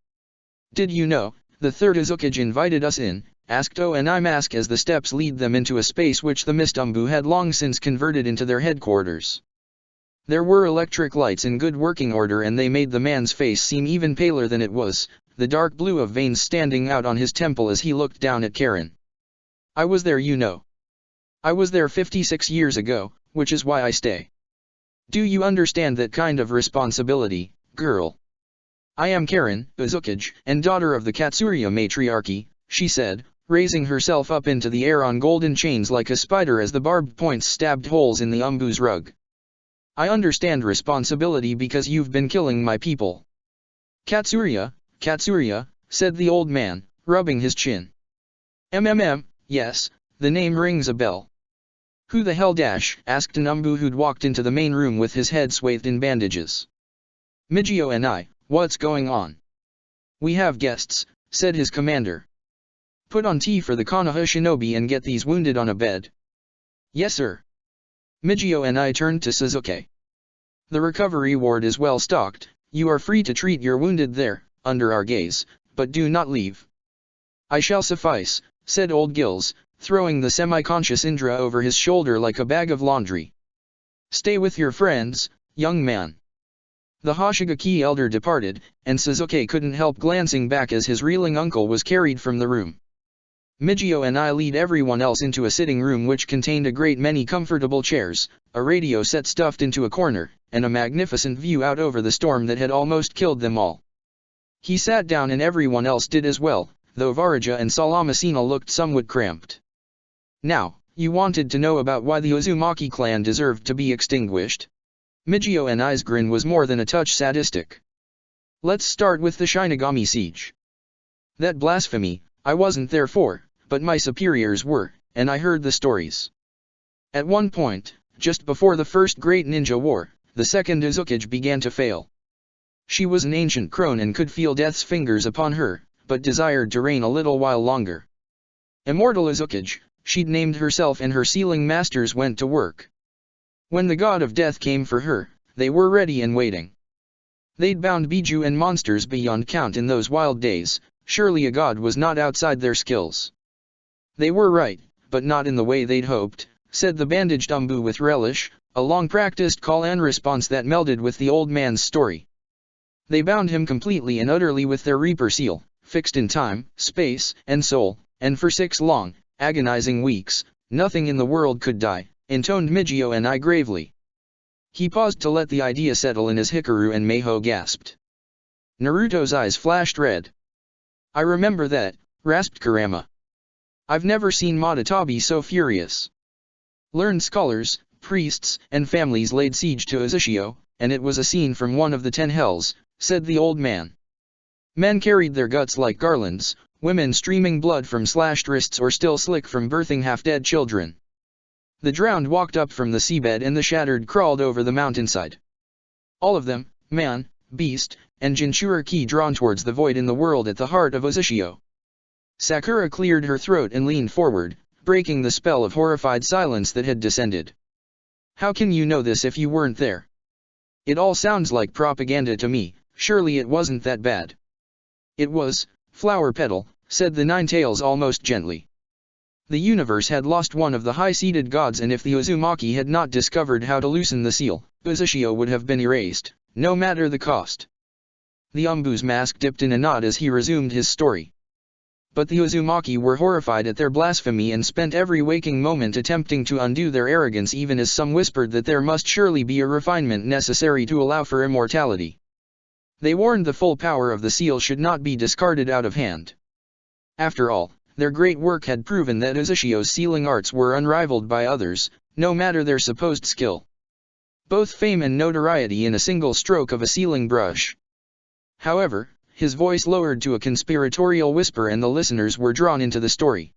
"Did you know, the third Uzukage invited us in?" asked Oni Mask as the steps lead them into a space which the Mist Umbu had long since converted into their headquarters. There were electric lights in good working order and they made the man's face seem even paler than it was, the dark blue of veins standing out on his temple as he looked down at Karin. "I was there, you know. I was there 56 years ago, which is why I stay. Do you understand that kind of responsibility, girl?" "I am Karin, Uzukage, and daughter of the Katsuria matriarchy," she said, raising herself up into the air on golden chains like a spider as the barbed points stabbed holes in the Umbu's rug. "I understand responsibility because you've been killing my people." Katsuria, said the old man, rubbing his chin. Yes, the name rings a bell." "Who the hell asked an Umbu who'd walked into the main room with his head swathed in bandages. "Mijio and I, what's going on?" "We have guests," said his commander. "Put on tea for the Konoha shinobi and get these wounded on a bed." "Yes sir." Mijio and I turned to Suzuki. "The recovery ward is well stocked, you are free to treat your wounded there, under our gaze, but do not leave." "I shall suffice," said Old Gills, throwing the semi-conscious Indra over his shoulder like a bag of laundry. "Stay with your friends, young man." The Hoshigaki elder departed, and Suzuki couldn't help glancing back as his reeling uncle was carried from the room. Mijio and I lead everyone else into a sitting room which contained a great many comfortable chairs, a radio set stuffed into a corner, and a magnificent view out over the storm that had almost killed them all. He sat down and everyone else did as well, though Varaja and Salamasina looked somewhat cramped. "Now, you wanted to know about why the Uzumaki clan deserved to be extinguished?" Mijio and I's grin was more than a touch sadistic. "Let's start with the Shinigami siege. That blasphemy, I wasn't there for, but my superiors were, and I heard the stories. At one point, just before the first Great Ninja War, the second Uzukage began to fail. She was an ancient crone and could feel death's fingers upon her, but desired to reign a little while longer. Immortal Uzukage, she'd named herself and her sealing masters went to work. When the god of death came for her, they were ready and waiting. They'd bound Biju and monsters beyond count in those wild days, surely a god was not outside their skills. They were right, but not in the way they'd hoped, said the bandaged Umbu with relish, a long-practiced call and response that melded with the old man's story. They bound him completely and utterly with their Reaper seal, fixed in time, space, and soul, and for 6 long, agonizing weeks, nothing in the world could die, intoned Mijio and I gravely. He paused to let the idea settle in as Hikaru and Meiho gasped. Naruto's eyes flashed red. I remember that, rasped Kurama. I've never seen Madara be so furious. Learned scholars, priests, and families laid siege to Uzushio, and it was a scene from one of the 10 hells, said the old man. Men carried their guts like garlands, women streaming blood from slashed wrists or still slick from birthing half-dead children. The drowned walked up from the seabed and the shattered crawled over the mountainside. All of them, man, beast, and Jinchuriki drawn towards the void in the world at the heart of Uzushio. Sakura cleared her throat and leaned forward, breaking the spell of horrified silence that had descended. How can you know this if you weren't there? It all sounds like propaganda to me, surely it wasn't that bad. It was, Flower Petal, said the Nine-Tails almost gently. The universe had lost one of the high-seated gods, and if the Uzumaki had not discovered how to loosen the seal, Uzushio would have been erased, no matter the cost. The Umbu's mask dipped in a nod as he resumed his story. But the Uzumaki were horrified at their blasphemy and spent every waking moment attempting to undo their arrogance, even as some whispered that there must surely be a refinement necessary to allow for immortality. They warned the full power of the seal should not be discarded out of hand. After all, their great work had proven that Uzushio's sealing arts were unrivaled by others, no matter their supposed skill. Both fame and notoriety in a single stroke of a sealing brush. However, his voice lowered to a conspiratorial whisper and the listeners were drawn into the story.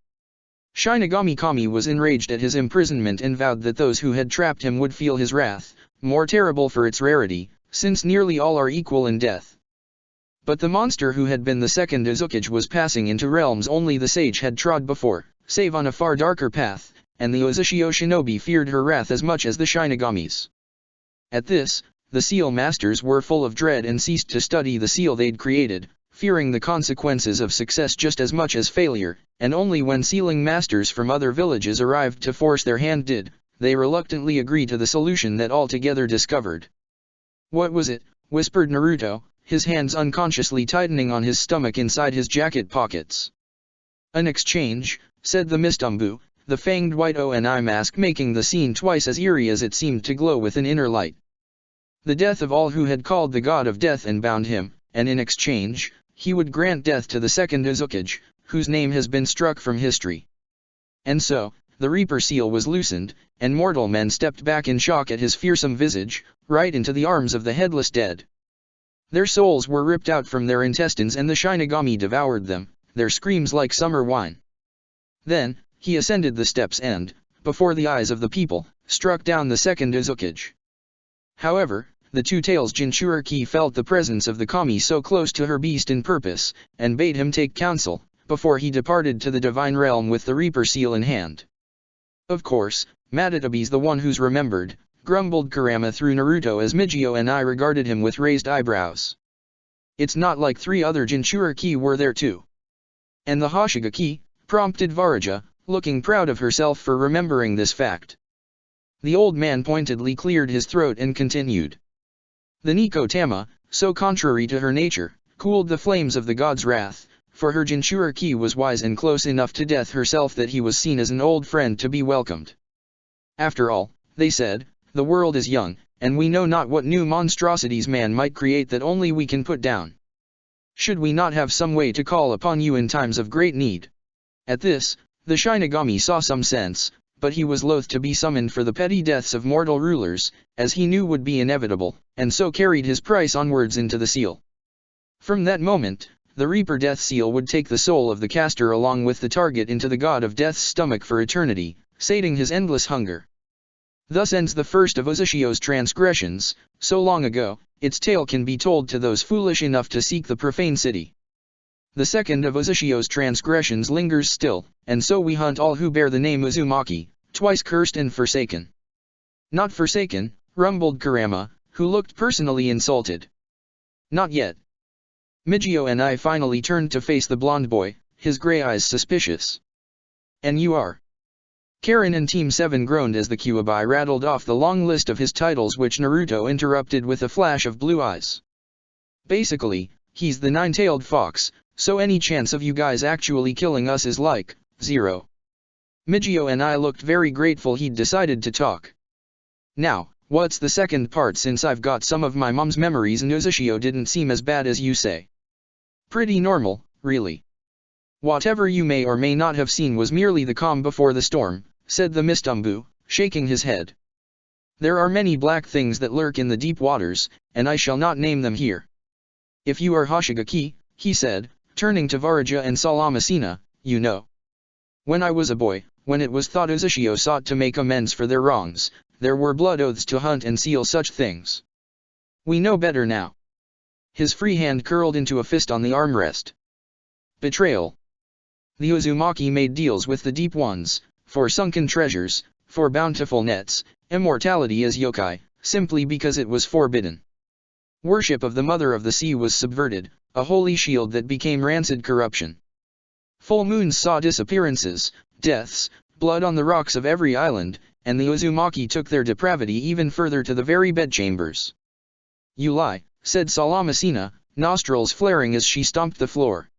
Shinigami Kami was enraged at his imprisonment and vowed that those who had trapped him would feel his wrath, more terrible for its rarity, since nearly all are equal in death. But the monster who had been the second Uzukage was passing into realms only the sage had trod before, save on a far darker path, and the Uzushio shinobi feared her wrath as much as the Shinigamis. At this, the seal masters were full of dread and ceased to study the seal they'd created, fearing the consequences of success just as much as failure, and only when sealing masters from other villages arrived to force their hand did they reluctantly agree to the solution that all together discovered. What was it? Whispered Naruto, his hands unconsciously tightening on his stomach inside his jacket pockets. An exchange, said the Mist Umbu, the fanged white Oni mask making the scene twice as eerie as it seemed to glow with an inner light. The death of all who had called the god of death and bound him, and in exchange, he would grant death to the second Uzukage, whose name has been struck from history. And so, the Reaper seal was loosened, and mortal men stepped back in shock at his fearsome visage, right into the arms of the headless dead. Their souls were ripped out from their intestines and the Shinigami devoured them, their screams like summer wine. Then, he ascended the steps and, before the eyes of the people, struck down the second Uzukage. However, the Two-Tails Jinchuriki felt the presence of the Kami so close to her beast in purpose, and bade him take counsel, before he departed to the divine realm with the Reaper seal in hand. Of course, Madarabe's the one who's remembered, grumbled Kurama through Naruto as Mijio and I regarded him with raised eyebrows. It's not like 3 other Jinchuriki were there too. And the Hoshigaki, prompted Varaja, looking proud of herself for remembering this fact. The old man pointedly cleared his throat and continued. The Nico Tama, so contrary to her nature, cooled the flames of the god's wrath, for her Jinchuriki was wise and close enough to death herself that he was seen as an old friend to be welcomed. After all, they said, the world is young, and we know not what new monstrosities man might create that only we can put down. Should we not have some way to call upon you in times of great need? At this, the Shinigami saw some sense, but he was loath to be summoned for the petty deaths of mortal rulers, as he knew would be inevitable, and so carried his price onwards into the seal. From that moment, the Reaper Death Seal would take the soul of the caster along with the target into the god of death's stomach for eternity, sating his endless hunger. Thus ends the first of Uzushio's transgressions, so long ago, its tale can be told to those foolish enough to seek the profane city. The second of Uzushio's transgressions lingers still, and so we hunt all who bear the name Uzumaki, twice cursed and forsaken. Not forsaken, rumbled Kurama, who looked personally insulted. Not yet. Mijio and I finally turned to face the blonde boy, his gray eyes suspicious. And you are? Karen and Team 7 groaned as the Kyuubi rattled off the long list of his titles, which Naruto interrupted with a flash of blue eyes. Basically, he's the nine-tailed fox, so any chance of you guys actually killing us is like 0. Mijio and I looked very grateful he'd decided to talk. Now, what's the second part since I've got some of my mom's memories and Uzushio didn't seem as bad as you say. Pretty normal, really. Whatever you may or may not have seen was merely the calm before the storm, said the Mistumbu, shaking his head. There are many black things that lurk in the deep waters, and I shall not name them here. If you are Hoshigaki, he said, turning to Varaja and Salamasina, you know. When I was a boy, when it was thought Uzushio sought to make amends for their wrongs, there were blood oaths to hunt and seal such things. We know better now. His free hand curled into a fist on the armrest. Betrayal. The Uzumaki made deals with the deep ones, for sunken treasures, for bountiful nets, immortality as yokai, simply because it was forbidden. Worship of the Mother of the Sea was subverted, a holy shield that became rancid corruption. Full moons saw disappearances, deaths, blood on the rocks of every island, and the Uzumaki took their depravity even further to the very bedchambers. You lie, said Salamasina, nostrils flaring as she stomped the floor.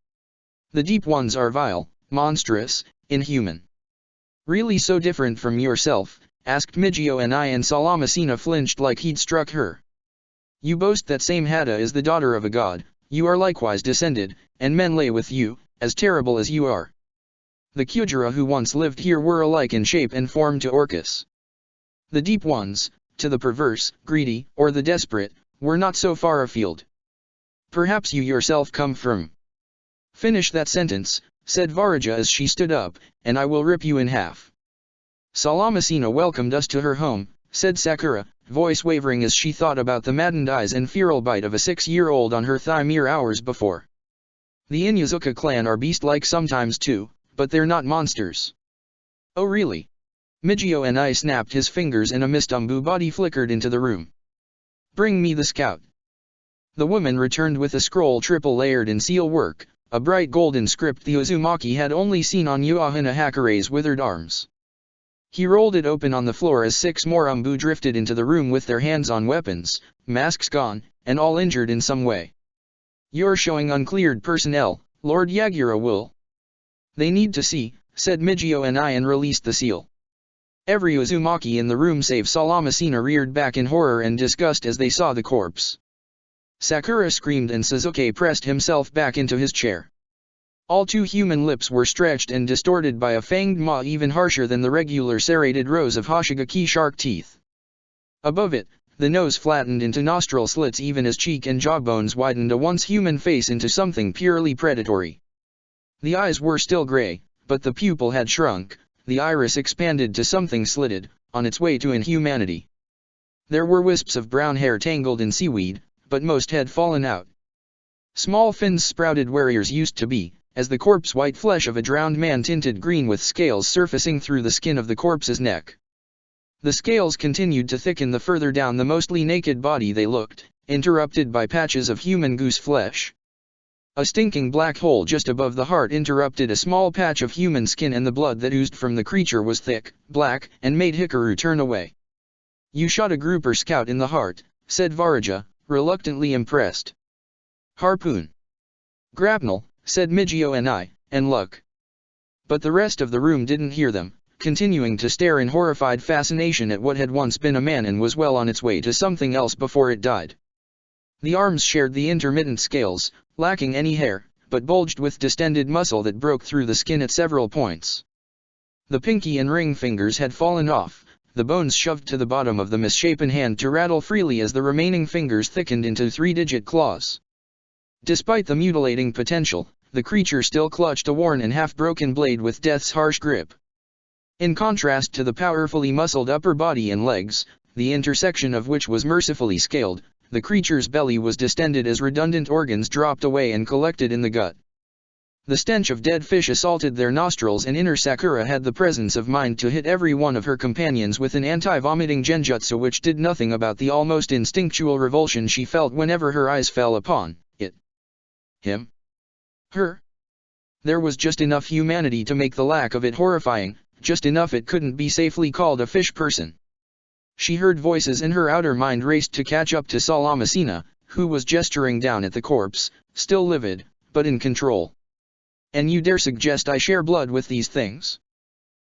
The deep ones are vile, monstrous, inhuman. Really so different from yourself? Asked Mijio and Salamasina flinched like he'd struck her. You boast that same Hada is the daughter of a god, you are likewise descended, and men lay with you, as terrible as you are. The Kyujira who once lived here were alike in shape and form to Orcus. The deep ones, to the perverse, greedy, or the desperate, were not so far afield. Perhaps you yourself come from. Finish that sentence, said Varaja as she stood up, and I will rip you in half. Salamasina welcomed us to her home, said Sakura, voice wavering as she thought about the maddened eyes and feral bite of a 6-year-old on her thigh mere hours before. The Inyazuka clan are beast-like sometimes too, but they're not monsters. Oh really? Mijio and I snapped his fingers and a Mistumbu body flickered into the room. Bring me the scout. The woman returned with a scroll triple-layered in seal work, a bright golden script the Uzumaki had only seen on Yuahana Hakure's withered arms. He rolled it open on the floor as 6 more Umbu drifted into the room with their hands on weapons, masks gone, and all injured in some way. You're showing uncleared personnel, Lord Yagura will. They need to see, said Mijio and released the seal. Every Uzumaki in the room save Salamasina reared back in horror and disgust as they saw the corpse. Sakura screamed and Suzuki pressed himself back into his chair. All 2 human lips were stretched and distorted by a fanged maw even harsher than the regular serrated rows of Hoshigaki shark teeth. Above it, the nose flattened into nostril slits even as cheek and jawbones widened a once human face into something purely predatory. The eyes were still gray, but the pupil had shrunk, the iris expanded to something slitted, on its way to inhumanity. There were wisps of brown hair tangled in seaweed, but most had fallen out. Small fins sprouted where ears used to be, as the corpse-white flesh of a drowned man tinted green with scales surfacing through the skin of the corpse's neck. The scales continued to thicken the further down the mostly naked body they looked, interrupted by patches of human goose flesh. A stinking black hole just above the heart interrupted a small patch of human skin and the blood that oozed from the creature was thick, black, and made Hikaru turn away. You shot a grouper scout in the heart, said Varaja, reluctantly impressed. Harpoon. Grapnel, said Mijio and luck. But the rest of the room didn't hear them, continuing to stare in horrified fascination at what had once been a man and was well on its way to something else before it died. The arms shared the intermittent scales, lacking any hair, but bulged with distended muscle that broke through the skin at several points. The pinky and ring fingers had fallen off, the bones shoved to the bottom of the misshapen hand to rattle freely as the remaining fingers thickened into 3-digit claws. Despite the mutilating potential, the creature still clutched a worn and half-broken blade with death's harsh grip. In contrast to the powerfully muscled upper body and legs, the intersection of which was mercifully scaled, the creature's belly was distended as redundant organs dropped away and collected in the gut. The stench of dead fish assaulted their nostrils and inner Sakura had the presence of mind to hit every one of her companions with an anti-vomiting genjutsu which did nothing about the almost instinctual revulsion she felt whenever her eyes fell upon it. Him? Her? There was just enough humanity to make the lack of it horrifying, just enough it couldn't be safely called a fish person. She heard voices and her outer mind raced to catch up to Salamasina, who was gesturing down at the corpse, still livid, but in control. And you dare suggest I share blood with these things?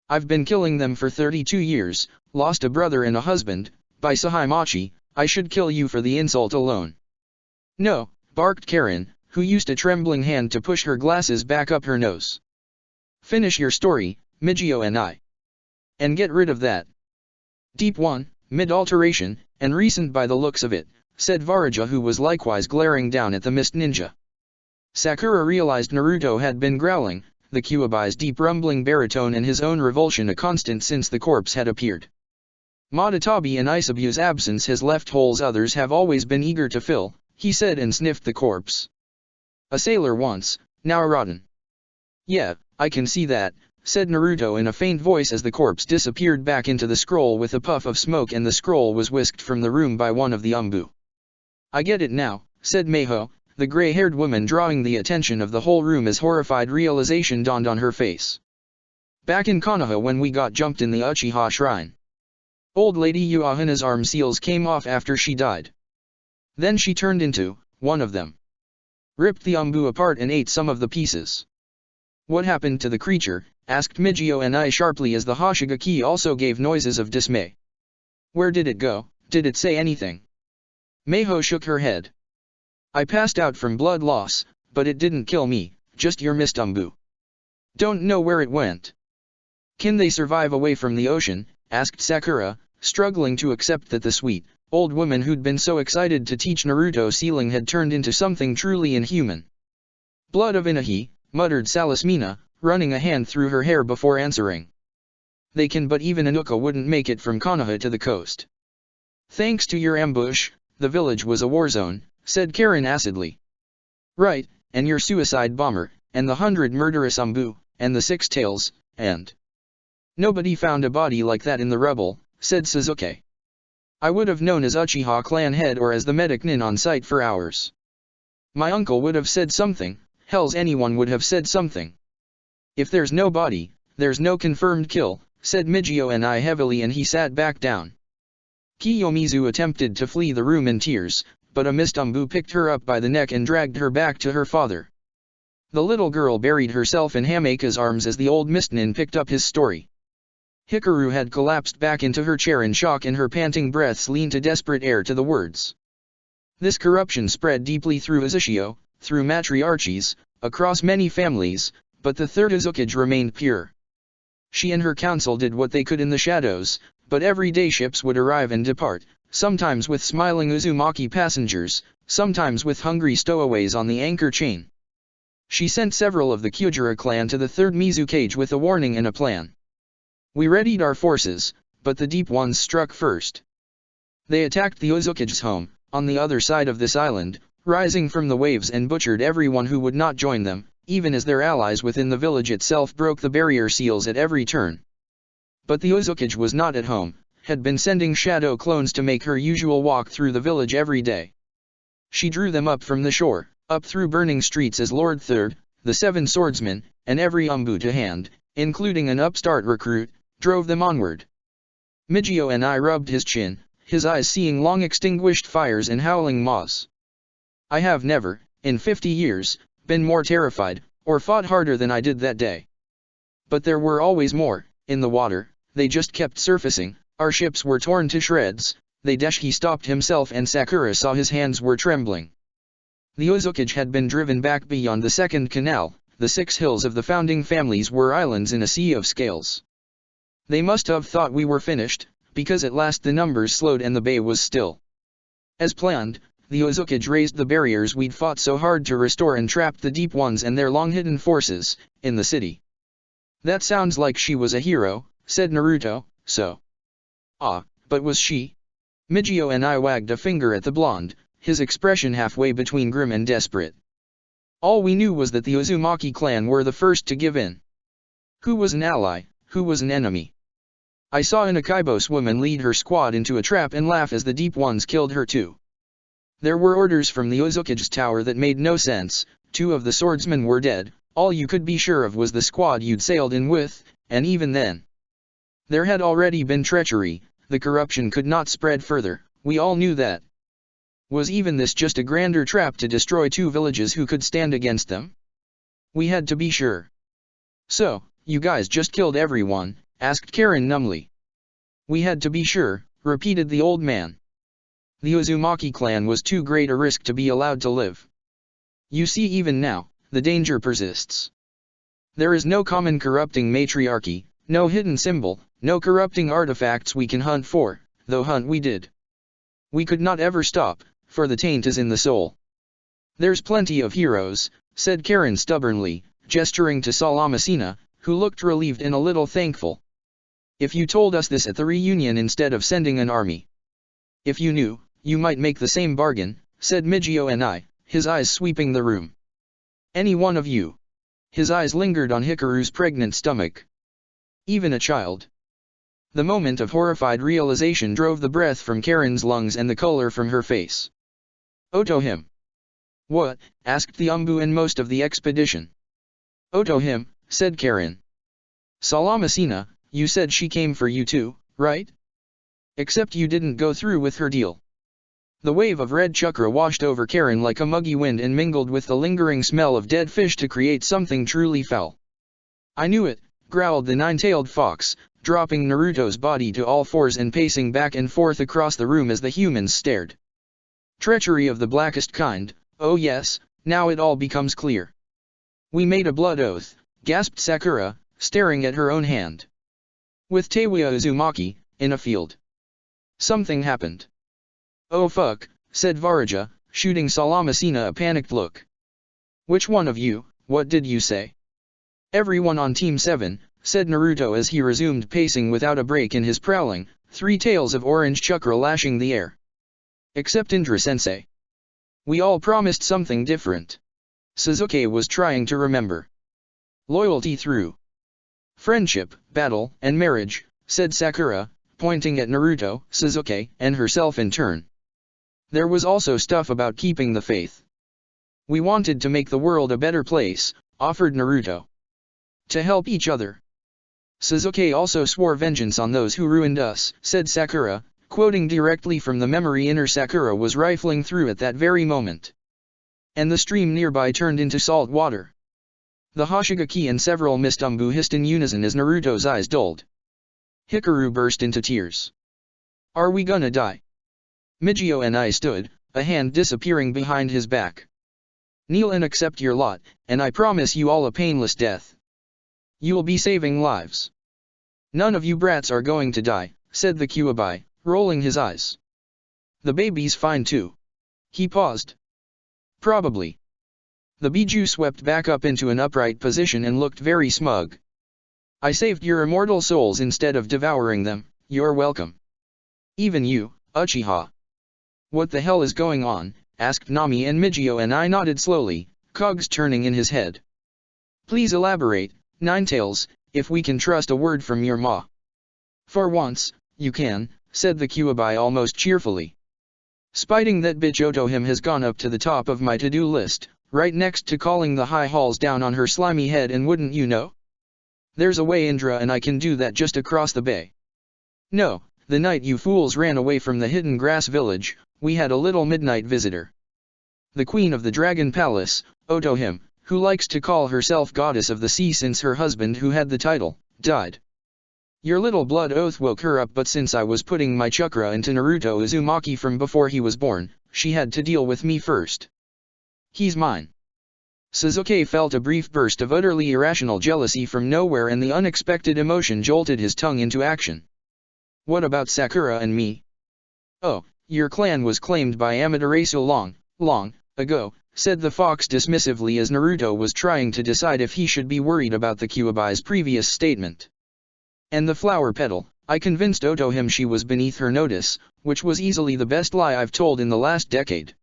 I've been killing them for 32 years, lost a brother and a husband, By Sahaimachi, I should kill you for the insult alone. No, barked Karen, who used a trembling hand to push her glasses back up her nose. Finish your story, Mijio and I. And get rid of that. Deep one, mid-alteration, and recent by the looks of it, said Varaja, who was likewise glaring down at the mist ninja. Sakura realized Naruto had been growling, the Kyuubi's deep rumbling baritone and his own revulsion a constant since the corpse had appeared. Matatabi in Isabu's absence has left holes others have always been eager to fill, he said and sniffed the corpse. A sailor once, now rotten. Yeah, I can see that, said Naruto in a faint voice as the corpse disappeared back into the scroll with a puff of smoke and the scroll was whisked from the room by one of the Umbu. I get it now, said Meiho, the gray-haired woman drawing the attention of the whole room as horrified realization dawned on her face. Back in Konoha when we got jumped in the Uchiha shrine. Old Lady Uahana's arm seals came off after she died. Then she turned into one of them. Ripped the Umbu apart and ate some of the pieces. What happened to the creature? Asked Mijio and I sharply as the Hoshigaki also gave noises of dismay. Where did it go? Did it say anything? Meiho shook her head. I passed out from blood loss, but it didn't kill me, just your missed Umbu. Don't know where it went. Can they survive away from the ocean? Asked Sakura, struggling to accept that the sweet, old woman who'd been so excited to teach Naruto sealing had turned into something truly inhuman. Blood of Inahi, muttered Salasmina, running a hand through her hair before answering. They can, but even Inuka wouldn't make it from Konoha to the coast. Thanks to your ambush, the village was a war zone, said Karen acidly. Right, and your suicide bomber, and the 100 murderous Umbu, and the 6 tails, and... Nobody found a body like that in the rubble, said Suzuki. I would have known as Uchiha clan head or as the medic nin on site for hours. My uncle would have said something, hells anyone would have said something. If there's no body, there's no confirmed kill, said Mijio and I heavily and he sat back down. Kiyomizu attempted to flee the room in tears, but a mist Umbu picked her up by the neck and dragged her back to her father. The little girl buried herself in Hameka's arms as the old mistnin picked up his story. Hikaru had collapsed back into her chair in shock and her panting breaths leaned a desperate air to the words. This corruption spread deeply through Uzushio, through matriarchies, across many families, but the third Uzukage remained pure. She and her council did what they could in the shadows, but every day ships would arrive and depart, sometimes with smiling Uzumaki passengers, sometimes with hungry stowaways on the anchor chain. She sent several of the Kyujira clan to the third Mizukage with a warning and a plan. We readied our forces, but the deep ones struck first. They attacked the Uzukage's home, on the other side of this island, rising from the waves and butchered everyone who would not join them, even as their allies within the village itself broke the barrier seals at every turn. But the Uzukage was not at home, had been sending shadow clones to make her usual walk through the village every day. She drew them up from the shore, up through burning streets as Lord Third, the 7 swordsmen, and every Umbu to hand, including an upstart recruit, drove them onward. Mijio and I rubbed his chin, his eyes seeing long extinguished fires and howling maws. I have never, in 50 years, been more terrified, or fought harder than I did that day. But there were always more, in the water, they just kept surfacing, our ships were torn to shreds, he stopped himself and Sakura saw his hands were trembling. The Uzukage had been driven back beyond the second canal, the 6 hills of the founding families were islands in a sea of scales. They must have thought we were finished, because at last the numbers slowed and the bay was still. As planned, the Uzukage raised the barriers we'd fought so hard to restore and trapped the deep ones and their long-hidden forces, in the city. That sounds like she was a hero, said Naruto, so. Ah, but was she? Mijio and I wagged a finger at the blonde, his expression halfway between grim and desperate. All we knew was that the Uzumaki clan were the first to give in. Who was an ally, who was an enemy? I saw an Akaibos woman lead her squad into a trap and laugh as the deep ones killed her too. There were orders from the Uzukage's tower that made no sense, 2 of the swordsmen were dead, all you could be sure of was the squad you'd sailed in with, and even then. There had already been treachery, the corruption could not spread further, we all knew that. Was even this just a grander trap to destroy 2 villages who could stand against them? We had to be sure. So, you guys just killed everyone, asked Karen numbly. We had to be sure, repeated the old man. The Uzumaki clan was too great a risk to be allowed to live. You see, even now, the danger persists. There is no common corrupting matriarchy, no hidden symbol, no corrupting artifacts we can hunt for, though hunt we did. We could not ever stop, for the taint is in the soul. There's plenty of heroes, said Karen stubbornly, gesturing to Salamasina, who looked relieved and a little thankful. If you told us this at the reunion instead of sending an army. If you knew, you might make the same bargain, said Mijio and I, his eyes sweeping the room. Any one of you. His eyes lingered on Hikaru's pregnant stomach. Even a child. The moment of horrified realization drove the breath from Karen's lungs and the color from her face. Otohime. What? Asked the Umbu and most of the expedition. Otohime, said Karen. Salamasina, you said she came for you too, right? Except you didn't go through with her deal. The wave of red chakra washed over Karen like a muggy wind and mingled with the lingering smell of dead fish to create something truly foul. I knew it, growled the nine-tailed fox, dropping Naruto's body to all fours and pacing back and forth across the room as the humans stared. Treachery of the blackest kind, oh yes, now it all becomes clear. We made a blood oath, gasped Sakura, staring at her own hand. With Teiwa Uzumaki, in a field. Something happened. Oh fuck, said Varaja, shooting Salamasina a panicked look. Which one of you, what did you say? Everyone on Team 7, said Naruto as he resumed pacing without a break in his prowling, 3 tails of orange chakra lashing the air. Except Indra-sensei. We all promised something different. Sasuke was trying to remember. Loyalty through friendship, battle, and marriage, said Sakura, pointing at Naruto, Sasuke, and herself in turn. There was also stuff about keeping the faith. We wanted to make the world a better place, offered Naruto. To help each other. Sasuke also swore vengeance on those who ruined us, said Sakura, quoting directly from the memory inner Sakura was rifling through at that very moment. And the stream nearby turned into salt water. The Hoshigaki and several Mist Umbu hissed in unison as Naruto's eyes dulled. Hikaru burst into tears. Are we gonna die? Mijio and I stood, a hand disappearing behind his back. Kneel and accept your lot, and I promise you all a painless death. You'll be saving lives. None of you brats are going to die, said the Kyuubi, rolling his eyes. The baby's fine too. He paused. Probably. The Biju swept back up into an upright position and looked very smug. I saved your immortal souls instead of devouring them, you're welcome. Even you, Uchiha. What the hell is going on? Asked Nami and Mijio and I nodded slowly, cogs turning in his head. Please elaborate, Ninetails, if we can trust a word from your ma. For once, you can, said the Kyuubi almost cheerfully. Spiting that bitch Otohime has gone up to the top of my to-do list, right next to calling the high halls down on her slimy head, and wouldn't you know? There's a way Indra and I can do that just across the bay. No, the night you fools ran away from the hidden grass village, we had a little midnight visitor. The queen of the dragon palace, Otohime, who likes to call herself goddess of the sea since her husband who had the title, died. Your little blood oath woke her up, but since I was putting my chakra into Naruto Uzumaki from before he was born, she had to deal with me first. He's mine. Sasuke felt a brief burst of utterly irrational jealousy from nowhere, and the unexpected emotion jolted his tongue into action. What about Sakura and me? Oh, your clan was claimed by Amaterasu long ago, said the fox dismissively as Naruto was trying to decide if he should be worried about the Kyuubi's previous statement. And the flower petal, I convinced Otohime she was beneath her notice, which was easily the best lie I've told in the last decade.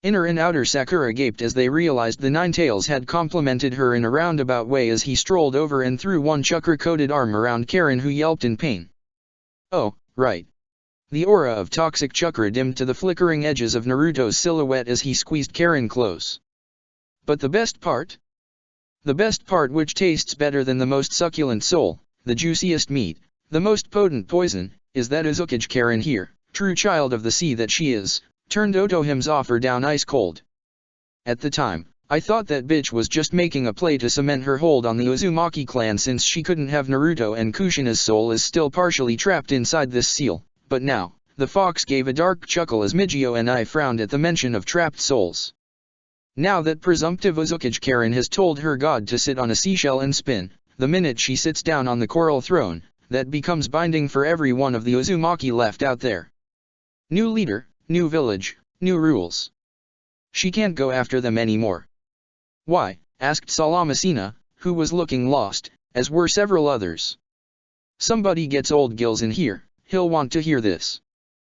Inner and outer Sakura gaped as they realized the Ninetails had complimented her in a roundabout way as he strolled over and threw one chakra-coated arm around Karen, who yelped in pain. Oh, right. The aura of toxic chakra dimmed to the flickering edges of Naruto's silhouette as he squeezed Karen close. But the best part? The best part, which tastes better than the most succulent soul, the juiciest meat, the most potent poison, is that Uzukage Karen here, true child of the sea that she is, turned Otohime's offer down ice cold. At the time, I thought that bitch was just making a play to cement her hold on the Uzumaki clan, since she couldn't have Naruto and Kushina's soul is still partially trapped inside this seal, but now, the fox gave a dark chuckle as Mijio and I frowned at the mention of trapped souls. Now that presumptive Uzukage Karen has told her god to sit on a seashell and spin, the minute she sits down on the coral throne, that becomes binding for every one of the Uzumaki left out there. New leader, new village, new rules. She can't go after them anymore. Why? Asked Salamasina, who was looking lost, as were several others. Somebody gets old Gills in here, he'll want to hear this.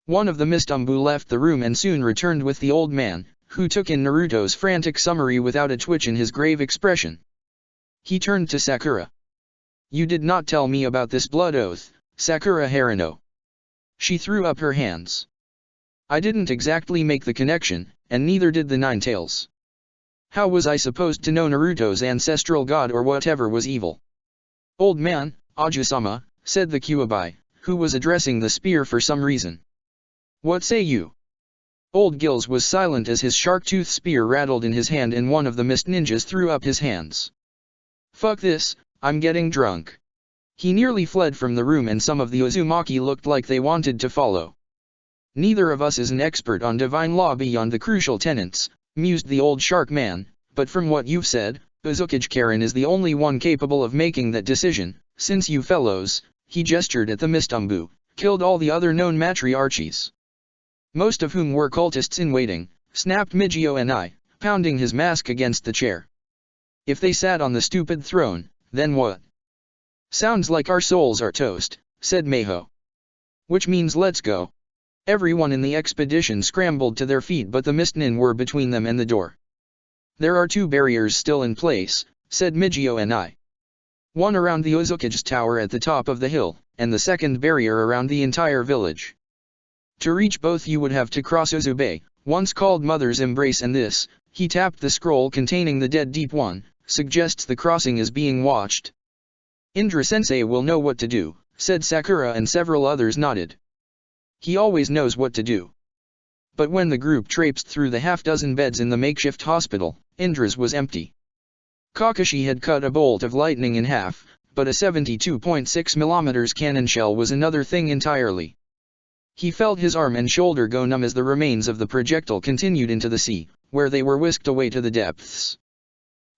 One of the Mistumbu left the room and soon returned with the old man, who took in Naruto's frantic summary without a twitch in his grave expression. He turned to Sakura. You did not tell me about this blood oath, Sakura Harano. She threw up her hands. I didn't exactly make the connection, and neither did the Nine Tails. How was I supposed to know Naruto's ancestral god or whatever was evil? Old man, Ajusama, said the Kyuubi, who was addressing the spear for some reason. What say you? Old Gills was silent as his shark-tooth spear rattled in his hand and one of the mist ninjas threw up his hands. Fuck this, I'm getting drunk. He nearly fled from the room and some of the Uzumaki looked like they wanted to follow. Neither of us is an expert on divine law beyond the crucial tenets, mused the old shark man, but from what you've said, Uzukage Karen is the only one capable of making that decision, since you fellows, he gestured at the Mistumbu, killed all the other known matriarchies. Most of whom were cultists in waiting, snapped Mijio and I, pounding his mask against the chair. If they sat on the stupid throne, then what? Sounds like our souls are toast, said Meiho. Which means let's go. Everyone in the expedition scrambled to their feet but the Mistnin were between them and the door. There are 2 barriers still in place, said Mijio and I. One around the Uzukage's tower at the top of the hill, and the second barrier around the entire village. To reach both you would have to cross Uzube, once called Mother's Embrace, and this, he tapped the scroll containing the dead deep one, suggests the crossing is being watched. Indra-sensei will know what to do, said Sakura and several others nodded. He always knows what to do. But when the group traipsed through the half-dozen beds in the makeshift hospital, Indra's was empty. Kakashi had cut a bolt of lightning in half, but a 72.6mm cannon shell was another thing entirely. He felt his arm and shoulder go numb as the remains of the projectile continued into the sea, where they were whisked away to the depths.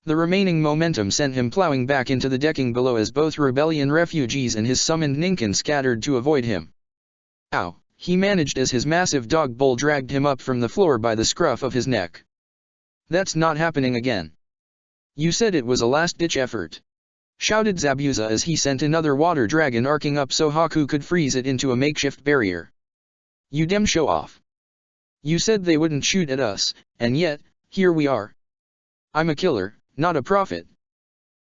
The remaining momentum sent him plowing back into the decking below as both rebellion refugees and his summoned Ninken scattered to avoid him. Ow, he managed as his massive dog bull dragged him up from the floor by the scruff of his neck. That's not happening again. You said it was a last-ditch effort, shouted Zabuza as he sent another water dragon arcing up so Haku could freeze it into a makeshift barrier. You dem show off. You said they wouldn't shoot at us, and yet, here we are. I'm a killer, not a prophet.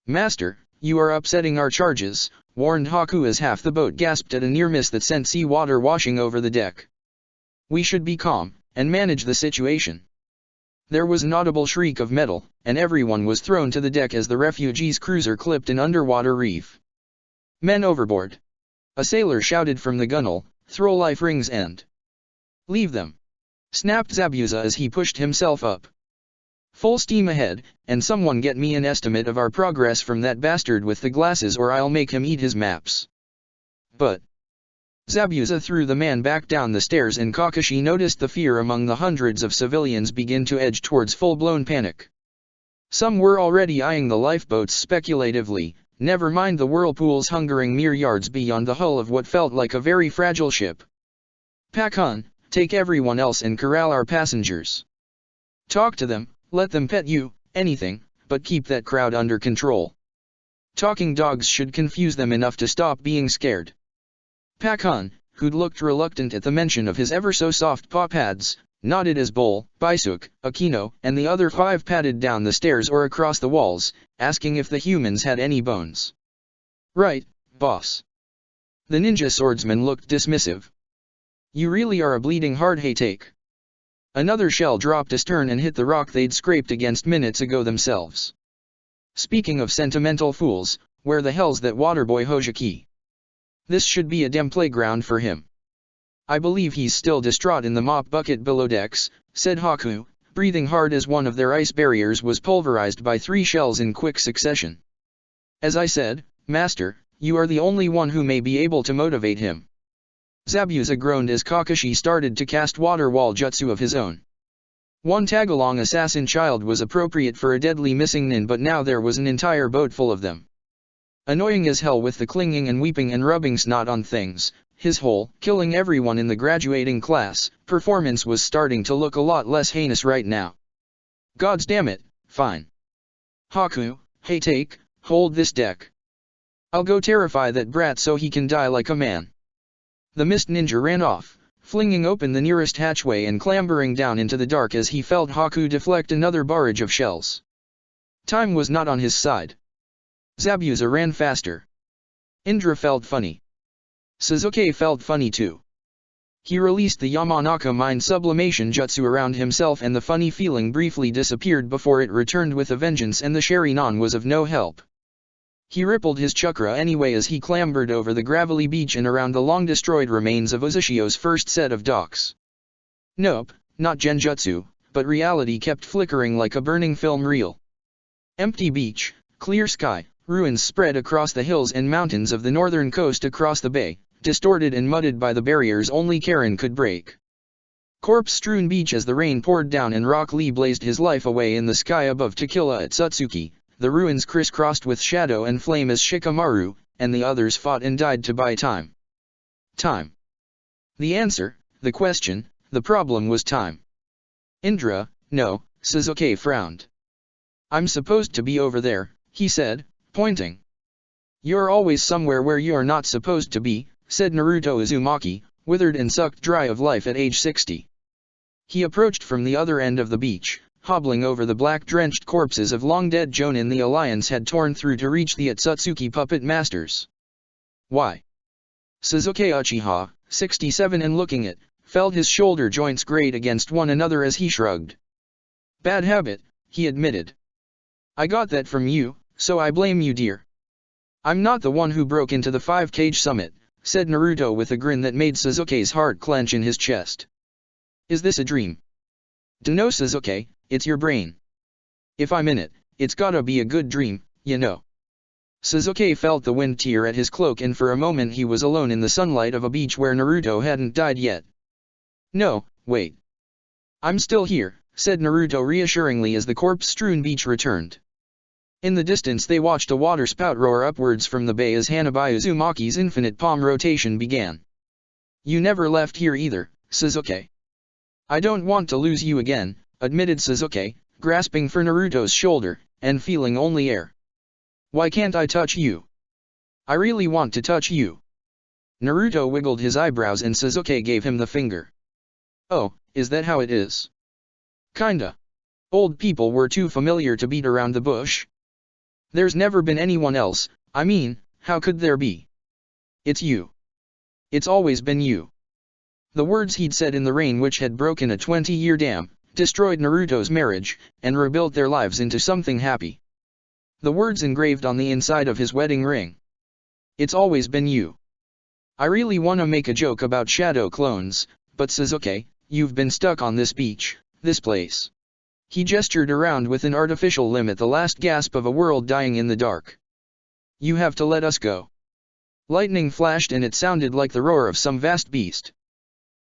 Master, you are upsetting our charges, warned Haku as half the boat gasped at a near miss that sent sea water washing over the deck. We should be calm, and manage the situation. There was an audible shriek of metal, and everyone was thrown to the deck as the refugees' cruiser clipped an underwater reef. Men overboard! A sailor shouted from the gunwale, throw life rings and leave them! Snapped Zabuza as he pushed himself up. Full steam ahead, and someone get me an estimate of our progress from that bastard with the glasses or I'll make him eat his maps. But Zabuza threw the man back down the stairs and Kakashi noticed the fear among the hundreds of civilians begin to edge towards full-blown panic. Some were already eyeing the lifeboats speculatively, never mind the whirlpools hungering mere yards beyond the hull of what felt like a very fragile ship. Pakun, take everyone else and corral our passengers. Talk to them, let them pet you, anything, but keep that crowd under control. Talking dogs should confuse them enough to stop being scared. Pakun, who'd looked reluctant at the mention of his ever-so-soft paw pads, nodded as Bull, Baisuke, Akino, and the other 5 padded down the stairs or across the walls, asking if the humans had any bones. Right, boss. The ninja swordsman looked dismissive. You really are a bleeding hard take. Another shell dropped astern and hit the rock they'd scraped against minutes ago themselves. Speaking of sentimental fools, where the hell's that waterboy Hojiki? This should be a dem playground for him. I believe he's still distraught in the mop bucket below decks, said Haku, breathing hard as one of their ice barriers was pulverized by 3 shells in quick succession. As I said, Master, you are the only one who may be able to motivate him. Zabuza groaned as Kakashi started to cast water wall jutsu of his own. One tagalong assassin child was appropriate for a deadly missing nin, but now there was an entire boat full of them. Annoying as hell with the clinging and weeping and rubbing snot on things, his whole, killing everyone in the graduating class, performance was starting to look a lot less heinous right now. Gods damn it, fine. Haku, hey hold this deck. I'll go terrify that brat so he can die like a man. The mist ninja ran off, flinging open the nearest hatchway and clambering down into the dark as he felt Haku deflect another barrage of shells. Time was not on his side. Zabuza ran faster. Indra felt funny. Sasuke felt funny too. He released the Yamanaka mind sublimation jutsu around himself and the funny feeling briefly disappeared before it returned with a vengeance, and the Sharingan was of no help. He rippled his chakra anyway as he clambered over the gravelly beach and around the long-destroyed remains of Uzushio's first set of docks. Nope, not genjutsu, but reality kept flickering like a burning film reel. Empty beach, clear sky, ruins spread across the hills and mountains of the northern coast across the bay, distorted and mudded by the barriers only Karen could break. Corpse-strewn beach as the rain poured down and Rock Lee blazed his life away in the sky above To Kill at Satsuki. The ruins crisscrossed with shadow and flame as Shikamaru and the others fought and died to buy time. Time. The answer, the question, the problem was time. Indra, no, Sasuke frowned. I'm supposed to be over there, he said, pointing. You're always somewhere where you're not supposed to be, said Naruto Uzumaki, withered and sucked dry of life at age 60. He approached from the other end of the beach, hobbling over the black-drenched corpses of long-dead Jonin the Alliance had torn through to reach the Otsutsuki puppet masters. Why? Sasuke Uchiha, 67 and looking it, felt his shoulder joints grate against one another as he shrugged. Bad habit, he admitted. I got that from you, so I blame you, dear. I'm not the one who broke into the 5-cage summit, said Naruto with a grin that made Sasuke's heart clench in his chest. Is this a dream? No, Sasuke, it's your brain. If I'm in it, it's gotta be a good dream, you know. Sasuke felt the wind tear at his cloak, and for a moment he was alone in the sunlight of a beach where Naruto hadn't died yet. No, wait. I'm still here, said Naruto reassuringly as the corpse-strewn beach returned. In the distance they watched a waterspout roar upwards from the bay as Hanabi Uzumaki's infinite palm rotation began. You never left here either, Sasuke. I don't want to lose you again, admitted Sasuke, grasping for Naruto's shoulder, and feeling only air. Why can't I touch you? I really want to touch you. Naruto wiggled his eyebrows and Sasuke gave him the finger. Oh, is that how it is? Kinda. Old people were too familiar to beat around the bush. There's never been anyone else, I mean, how could there be? It's you. It's always been you. The words he'd said in the rain, which had broken a 20-year dam, destroyed Naruto's marriage, and rebuilt their lives into something happy. The words engraved on the inside of his wedding ring. It's always been you. I really wanna make a joke about shadow clones, but Sasuke, you've been stuck on this beach, this place. He gestured around with an artificial limb at the last gasp of a world dying in the dark. You have to let us go. Lightning flashed and it sounded like the roar of some vast beast.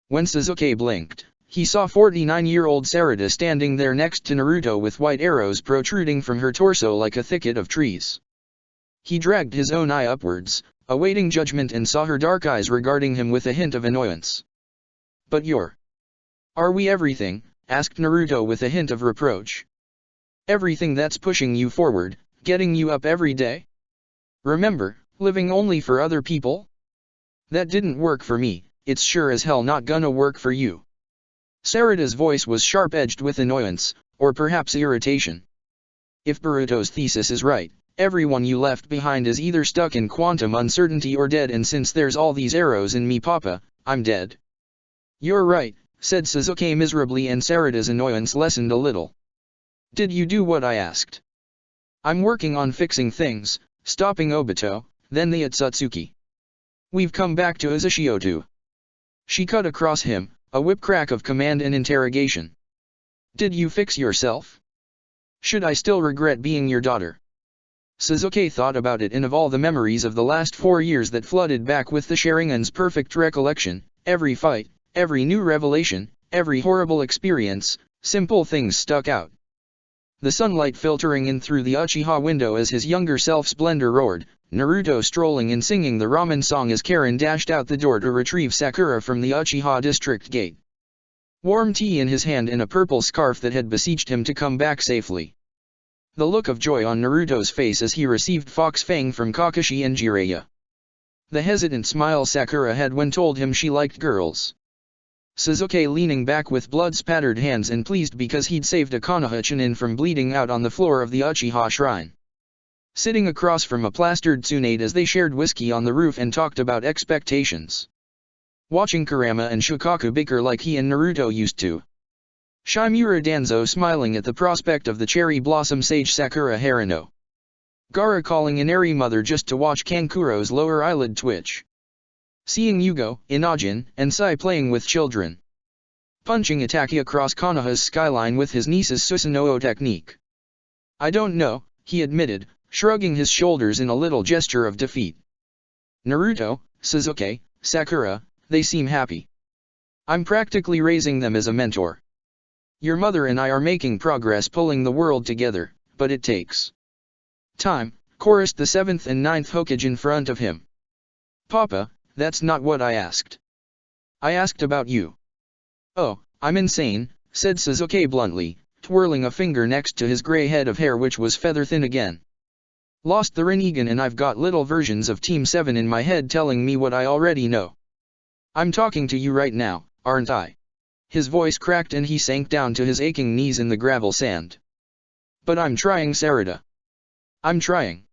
When Sasuke blinked, he saw 49-year-old Sarada standing there next to Naruto with white arrows protruding from her torso like a thicket of trees. He dragged his own eye upwards, awaiting judgment, and saw her dark eyes regarding him with a hint of annoyance. But are we everything? Asked Naruto with a hint of reproach. Everything that's pushing you forward, getting you up every day? Remember, living only for other people? That didn't work for me, it's sure as hell not gonna work for you. Sarada's voice was sharp-edged with annoyance, or perhaps irritation. If Boruto's thesis is right, everyone you left behind is either stuck in quantum uncertainty or dead, and since there's all these arrows in me, Papa, I'm dead. You're right, said Sasuke miserably, and Sarada's annoyance lessened a little. Did you do what I asked? I'm working on fixing things, stopping Obito, then the Otsutsuki. We've come back to Uzushio too. She cut across him, a whip crack of command and interrogation. Did you fix yourself? Should I still regret being your daughter? Sasuke thought about it, and of all the memories of the last 4 years that flooded back with the Sharingan's perfect recollection, every fight, every new revelation, every horrible experience, simple things stuck out. The sunlight filtering in through the Uchiha window as his younger self's splendor roared, Naruto strolling and singing the ramen song as Karen dashed out the door to retrieve Sakura from the Uchiha district gate. Warm tea in his hand and a purple scarf that had beseeched him to come back safely. The look of joy on Naruto's face as he received Fox Fang from Kakashi and Jiraiya. The hesitant smile Sakura had when told him she liked girls. Sasuke leaning back with blood-spattered hands and pleased because he'd saved a Konoha Chunin from bleeding out on the floor of the Uchiha shrine. Sitting across from a plastered Tsunade as they shared whiskey on the roof and talked about expectations. Watching Kurama and Shukaku bicker like he and Naruto used to. Shimura Danzo smiling at the prospect of the cherry blossom sage Sakura Haruno. Gaara calling an airy mother just to watch Kankuro's lower eyelid twitch. Seeing Yugo, Inajin, and Sai playing with children. Punching Itaki across Konoha's skyline with his niece's Susanoo technique. I don't know, he admitted, shrugging his shoulders in a little gesture of defeat. Naruto, Sasuke, Sakura, they seem happy. I'm practically raising them as a mentor. Your mother and I are making progress pulling the world together, but it takes time, chorused the 7th and 9th Hokage in front of him. Papa, that's not what I asked. I asked about you. Oh, I'm insane, said Sasuke bluntly, twirling a finger next to his gray head of hair which was feather-thin again. Lost the Rinnegan and I've got little versions of Team 7 in my head telling me what I already know. I'm talking to you right now, aren't I? His voice cracked and he sank down to his aching knees in the gravel sand. But I'm trying, Sarada. I'm trying.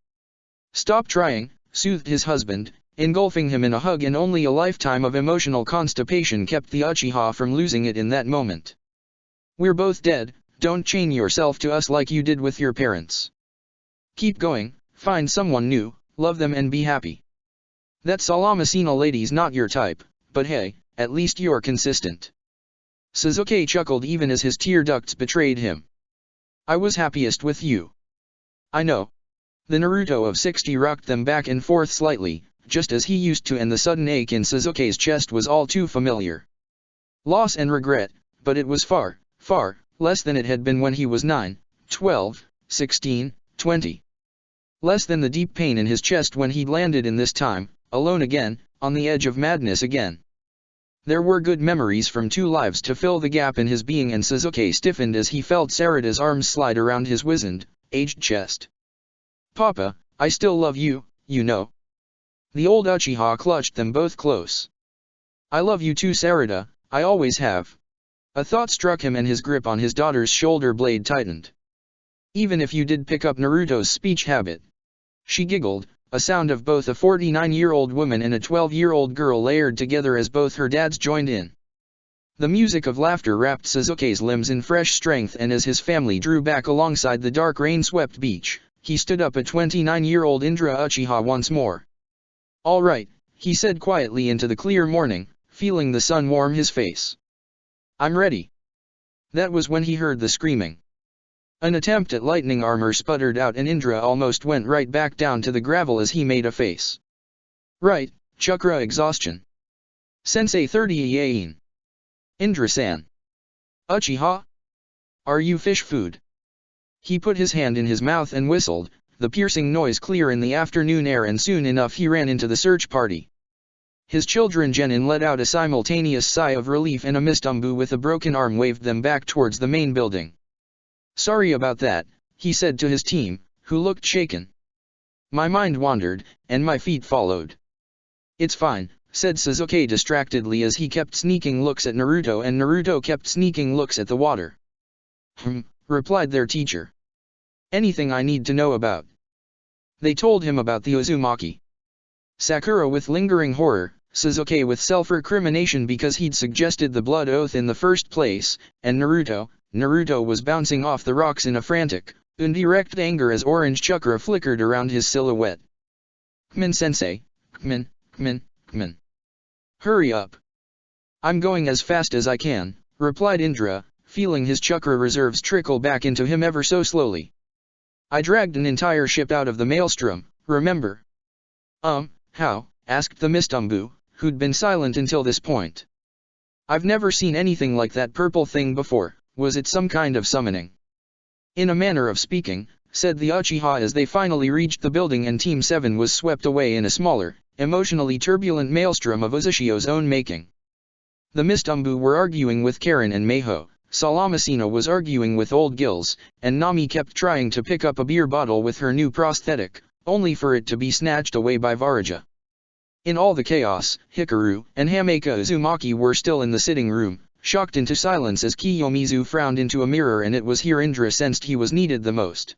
Stop trying, soothed his husband, engulfing him in a hug, and only a lifetime of emotional constipation kept the Uchiha from losing it in that moment. We're both dead, don't chain yourself to us like you did with your parents. Keep going, find someone new, love them and be happy. That Salamasina lady's not your type, but hey, at least you're consistent. Sasuke chuckled even as his tear ducts betrayed him. I was happiest with you. I know. The Naruto of 60 rocked them back and forth slightly, just as he used to, and the sudden ache in Sasuke's chest was all too familiar. Loss and regret, but it was far, far, less than it had been when he was 9, 12, 16, 20. Less than the deep pain in his chest when he'd landed in this time, alone again, on the edge of madness again. There were good memories from 2 lives to fill the gap in his being, and Sasuke stiffened as he felt Sarada's arms slide around his wizened, aged chest. Papa, I still love you, you know. The old Uchiha clutched them both close. I love you too, Sarada, I always have. A thought struck him and his grip on his daughter's shoulder blade tightened. Even if you did pick up Naruto's speech habit. She giggled, a sound of both a 49-year-old woman and a 12-year-old girl layered together as both her dads joined in. The music of laughter wrapped Sasuke's limbs in fresh strength, and as his family drew back alongside the dark rain-swept beach, he stood up at 29-year-old Indra Uchiha once more. All right, he said quietly into the clear morning, feeling the sun warm his face. I'm ready. That was when he heard the screaming. An attempt at lightning armor sputtered out and Indra almost went right back down to the gravel as he made a face. Right, chakra exhaustion. Sensei 30 Yain. Indra-san. Uchiha? Are you fish food? He put his hand in his mouth and whistled, the piercing noise clear in the afternoon air, and soon enough he ran into the search party. His children Genin let out a simultaneous sigh of relief, and a Mistumbu with a broken arm waved them back towards the main building. Sorry about that, he said to his team, who looked shaken. My mind wandered, and my feet followed. It's fine, said Sasuke distractedly as he kept sneaking looks at Naruto, and Naruto kept sneaking looks at the water. Replied their teacher. Anything I need to know about? They told him about the Uzumaki. Sakura with lingering horror, Sasuke with self-recrimination because he'd suggested the blood oath in the first place, and Naruto was bouncing off the rocks in a frantic, indirect anger as orange chakra flickered around his silhouette. Kmin-sensei, Kmin. Hurry up. I'm going as fast as I can, replied Indra, feeling his chakra reserves trickle back into him ever so slowly. I dragged an entire ship out of the maelstrom, remember? How? Asked the Mistumbu, who'd been silent until this point. "I've never seen anything like that purple thing before. Was it some kind of summoning?" "In a manner of speaking," said the Uchiha as they finally reached the building and Team 7 was swept away in a smaller, emotionally turbulent maelstrom of Uzushio's own making. The Mist Umbu were arguing with Karen and Meiho, Salamacina was arguing with Old Gills, and Nami kept trying to pick up a beer bottle with her new prosthetic, only for it to be snatched away by Varaja. In all the chaos, Hikaru and Hameka Uzumaki were still in the sitting room, shocked into silence as Kiyomizu frowned into a mirror, and it was here Indra sensed he was needed the most.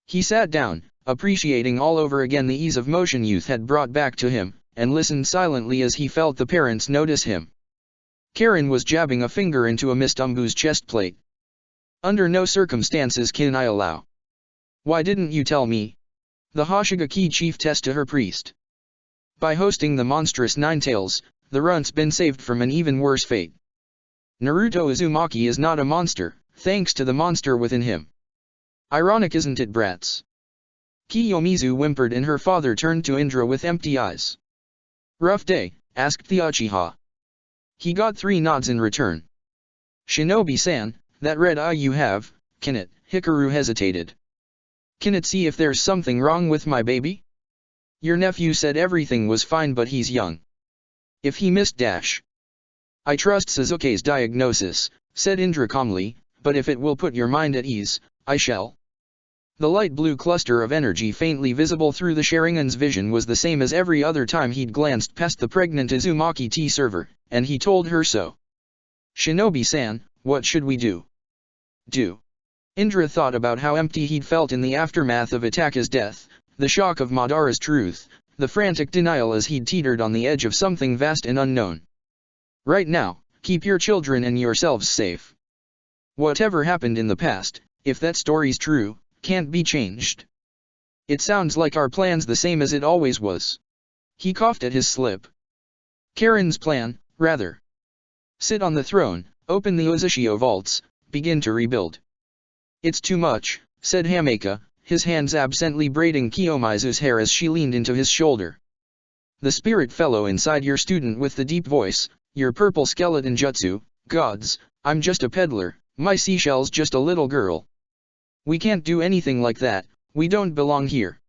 He sat down, appreciating all over again the ease of motion youth had brought back to him, and listened silently as he felt the parents notice him. Karen was jabbing a finger into a Mist Umbu's chest plate. "Under no circumstances can I allow." "Why didn't you tell me?" The Hoshigaki chief test to her priest. "By hosting the monstrous Ninetales, the runt's been saved from an even worse fate. Naruto Uzumaki is not a monster, thanks to the monster within him. Ironic, isn't it, brats?" Kiyomizu whimpered and her father turned to Indra with empty eyes. "Rough day?" asked the Uchiha. He got 3 nods in return. "Shinobi-san, that red eye you have, can it?" Hikaru hesitated. "Can it see if there's something wrong with my baby? Your nephew said everything was fine, but he's young. If he missed dash." "I trust Sasuke's diagnosis," said Indra calmly, "but if it will put your mind at ease, I shall." The light blue cluster of energy faintly visible through the Sharingan's vision was the same as every other time he'd glanced past the pregnant Uzumaki T-server, and he told her so. "Shinobi-san, what should we do?" "Do?" Indra thought about how empty he'd felt in the aftermath of Itaka's death, the shock of Madara's truth, the frantic denial as he'd teetered on the edge of something vast and unknown. "Right now, keep your children and yourselves safe. Whatever happened in the past, if that story's true, can't be changed. It sounds like our plan's the same as it always was." He coughed at his slip. "Karen's plan, rather. Sit on the throne, open the Uzushio vaults, begin to rebuild." "It's too much," said Hameka, his hands absently braiding Kiyomizu's hair as she leaned into his shoulder. "The spirit fellow inside your student with the deep voice, your purple skeleton jutsu, gods, I'm just a peddler, my seashell's just a little girl. We can't do anything like that, we don't belong here."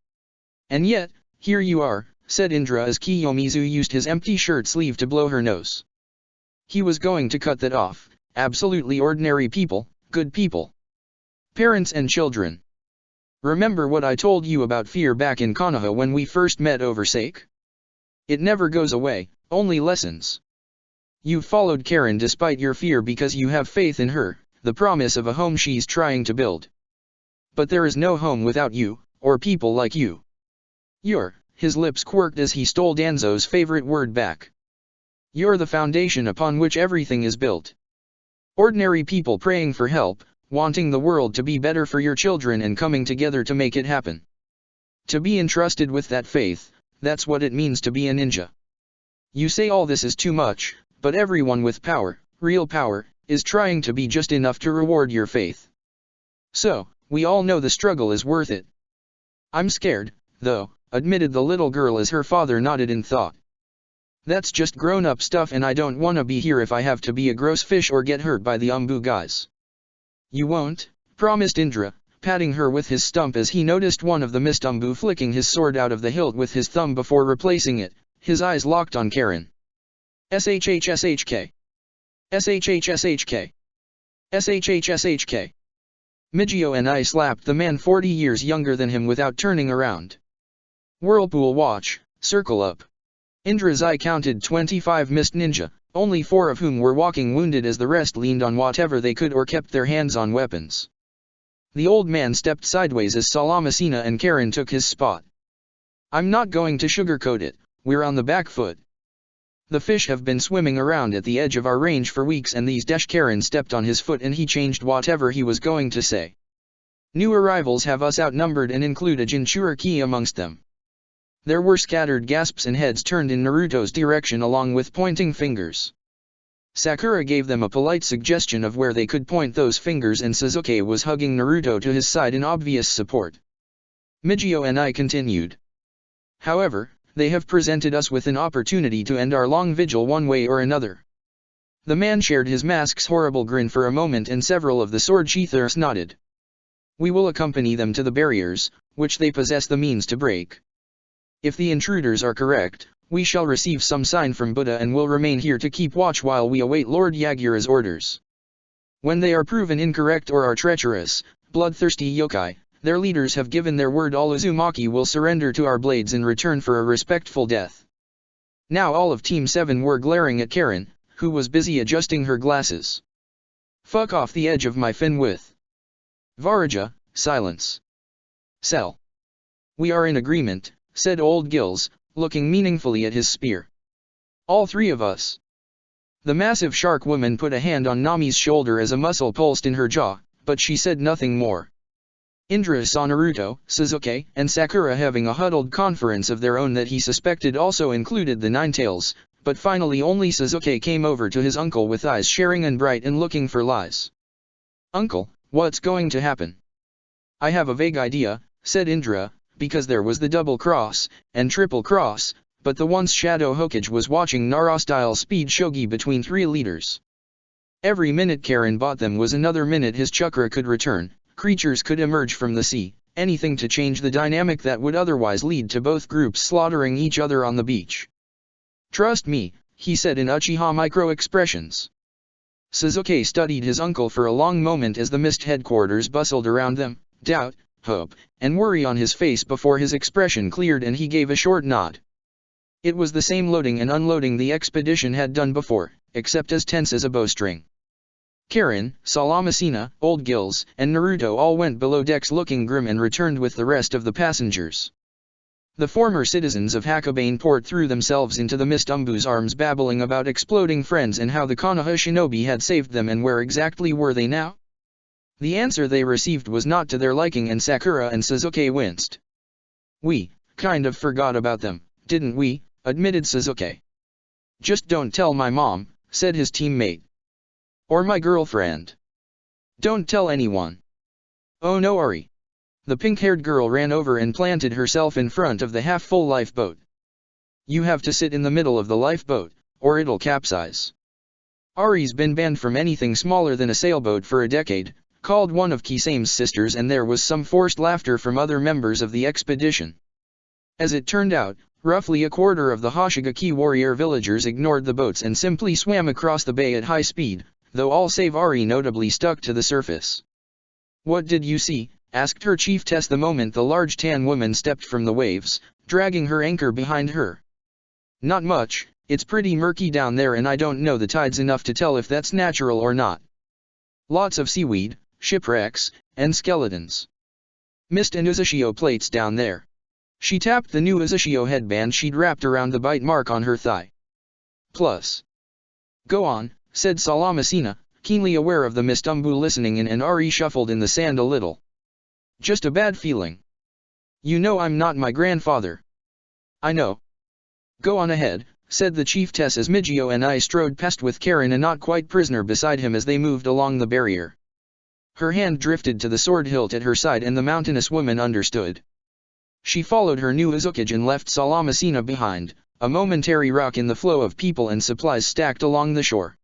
"And yet, here you are," said Indra as Kiyomizu used his empty shirt sleeve to blow her nose. He was going to cut that off. "Absolutely ordinary people, good people. Parents and children. Remember what I told you about fear back in Konoha when we first met over sake? It never goes away, only lessens. You've followed Karen despite your fear because you have faith in her, the promise of a home she's trying to build. But there is no home without you, or people like you. You're," his lips quirked as he stole Danzo's favorite word back. "You're the foundation upon which everything is built. Ordinary people praying for help, wanting the world to be better for your children and coming together to make it happen. To be entrusted with that faith, that's what it means to be a ninja. You say all this is too much, but everyone with power, real power, is trying to be just enough to reward your faith. So, we all know the struggle is worth it." "I'm scared, though," admitted the little girl as her father nodded in thought. "That's just grown-up stuff, and I don't wanna be here if I have to be a gross fish or get hurt by the Umbu guys." "You won't," promised Indra, patting her with his stump as he noticed one of the Mist Umbu flicking his sword out of the hilt with his thumb before replacing it, his eyes locked on Karen. "SHHSHK. SHHSHK. SHHSHK. Mijio and I slapped the man 40 years younger than him without turning around. Whirlpool watch, circle up." Indra's eye counted 25 Mist Ninja, only 4 of whom were walking wounded as the rest leaned on whatever they could or kept their hands on weapons. The old man stepped sideways as Salamacina and Karen took his spot. "I'm not going to sugarcoat it, we're on the back foot. The fish have been swimming around at the edge of our range for weeks, and these dash." Karen stepped on his foot and he changed whatever he was going to say. "New arrivals have us outnumbered and include a Jinchuriki amongst them." There were scattered gasps and heads turned in Naruto's direction along with pointing fingers. Sakura gave them a polite suggestion of where they could point those fingers, and Sasuke was hugging Naruto to his side in obvious support. Mijio and I continued. "However, They have presented us with an opportunity to end our long vigil one way or another. The man shared his mask's horrible grin for a moment, and several of the sword sheathers nodded. We will accompany them to the barriers, which they possess the means to break. If the intruders are correct, we shall receive some sign from Buddha and will remain here to keep watch while we await Lord Yagura's orders. When they are proven incorrect or are treacherous, bloodthirsty yokai, their leaders have given their word, all Uzumaki will surrender to our blades in return for a respectful death. Now all of Team 7 were glaring at Karen, who was busy adjusting her glasses. Fuck off the edge of my fin with. Varaja, silence. Sell. We are in agreement, said Old Gills, looking meaningfully at his spear. All three of us. The massive shark woman put a hand on Nami's shoulder as a muscle pulsed in her jaw, but she said nothing more. Indra saw Naruto, Sasuke, and Sakura having a huddled conference of their own that he suspected also included the Ninetales, but finally only Sasuke came over to his uncle with eyes sharing and bright and looking for lies. Uncle, what's going to happen? I have a vague idea, said Indra, because there was the double cross, and triple cross, but the once Shadow Hokage was watching Nara-style speed shogi between three leaders. Every minute Karen bought them was another minute his chakra could return, creatures could emerge from the sea, anything to change the dynamic that would otherwise lead to both groups slaughtering each other on the beach. Trust me, he said in Uchiha micro-expressions. Sasuke studied his uncle for a long moment as the mist headquarters bustled around them, doubt, hope, and worry on his face before his expression cleared and he gave a short nod. It was the same loading and unloading the expedition had done before, except as tense as a bowstring. Karen, Salamasina, Old Gills, and Naruto all went below decks looking grim and returned with the rest of the passengers. The former citizens of Hakobane Port threw themselves into the Mist Umbu's arms babbling about exploding friends and how the Konoha shinobi had saved them, and where exactly were they now? The answer they received was not to their liking, and Sakura and Sasuke winced. We kind of forgot about them, didn't we? Admitted Sasuke. Just don't tell my mom, said his teammate. Or my girlfriend. Don't tell anyone. Oh no, Ari. The pink-haired girl ran over and planted herself in front of the half-full lifeboat. You have to sit in the middle of the lifeboat, or it'll capsize. Ari's been banned from anything smaller than a sailboat for a decade, called one of Kisame's sisters, and there was some forced laughter from other members of the expedition. As it turned out, roughly a quarter of the Hoshigaki warrior villagers ignored the boats and simply swam across the bay at high speed, though all save Ari notably stuck to the surface. What did you see? Asked her chiefess the moment the large tan woman stepped from the waves, dragging her anchor behind her. Not much, it's pretty murky down there and I don't know the tides enough to tell if that's natural or not. Lots of seaweed, shipwrecks, and skeletons. Mist and Uzushio plates down there. She tapped the new Uzushio headband she'd wrapped around the bite mark on her thigh. Plus. Go on, said Salamasina, keenly aware of the Mist Umbu listening in, and Ari shuffled in the sand a little. Just a bad feeling. You know I'm not my grandfather. I know. Go on ahead, said the chiefess as Mijio and I strode past with Karen, a not quite prisoner, beside him as they moved along the barrier. Her hand drifted to the sword hilt at her side and the mountainous woman understood. She followed her new Uzukage and left Salamasina behind, a momentary rock in the flow of people and supplies stacked along the shore.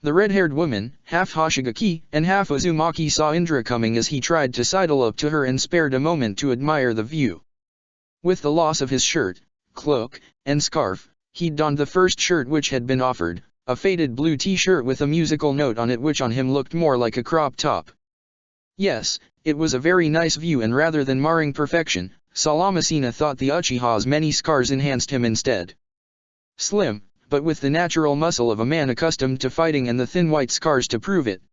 The red-haired woman, half Hoshigaki and half Uzumaki, saw Indra coming as he tried to sidle up to her and spared a moment to admire the view. With the loss of his shirt, cloak, and scarf, he'd donned the first shirt which had been offered, a faded blue t-shirt with a musical note on it which on him looked more like a crop top. Yes, it was a very nice view, and rather than marring perfection, Salamasina thought the Uchiha's many scars enhanced him instead. Slim, but with the natural muscle of a man accustomed to fighting and the thin white scars to prove it.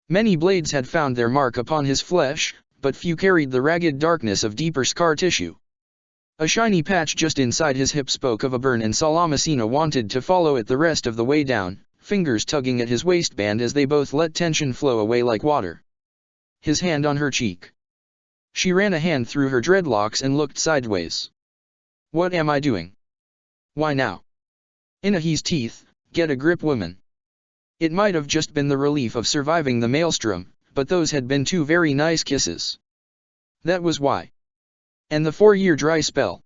Many blades had found their mark upon his flesh, but few carried the ragged darkness of deeper scar tissue. A shiny patch just inside his hip spoke of a burn, and Salamasina wanted to follow it the rest of the way down, fingers tugging at his waistband as they both let tension flow away like water. His hand on her cheek. She ran a hand through her dreadlocks and looked sideways. What am I doing? Why now? Inahi's teeth, get a grip, woman. It might have just been the relief of surviving the maelstrom, but those had been two very nice kisses. That was why. And the 4-year dry spell.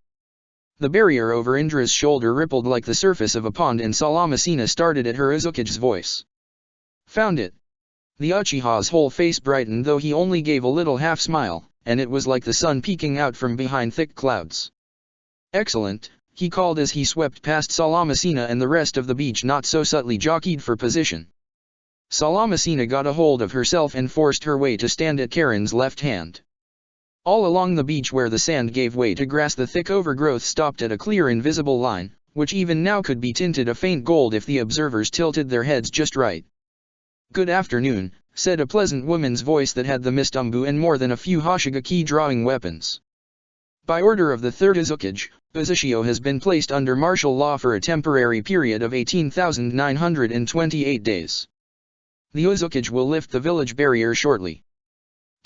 The barrier over Indra's shoulder rippled like the surface of a pond and Salamasina started at her Uzukage's voice. Found it. The Uchiha's whole face brightened, though he only gave a little half-smile, and it was like the sun peeking out from behind thick clouds. Excellent, he called as he swept past Salamasina and the rest of the beach, not so subtly jockeyed for position. Salamasina got a hold of herself and forced her way to stand at Karen's left hand. All along the beach where the sand gave way to grass, the thick overgrowth stopped at a clear invisible line, which even now could be tinted a faint gold if the observers tilted their heads just right. "Good afternoon," said a pleasant woman's voice that had the mist umbu and more than a few Hoshigaki drawing weapons. "By order of the Third Uzukage, Uzushio has been placed under martial law for a temporary period of 18,928 days. The Uzukage will lift the village barrier shortly."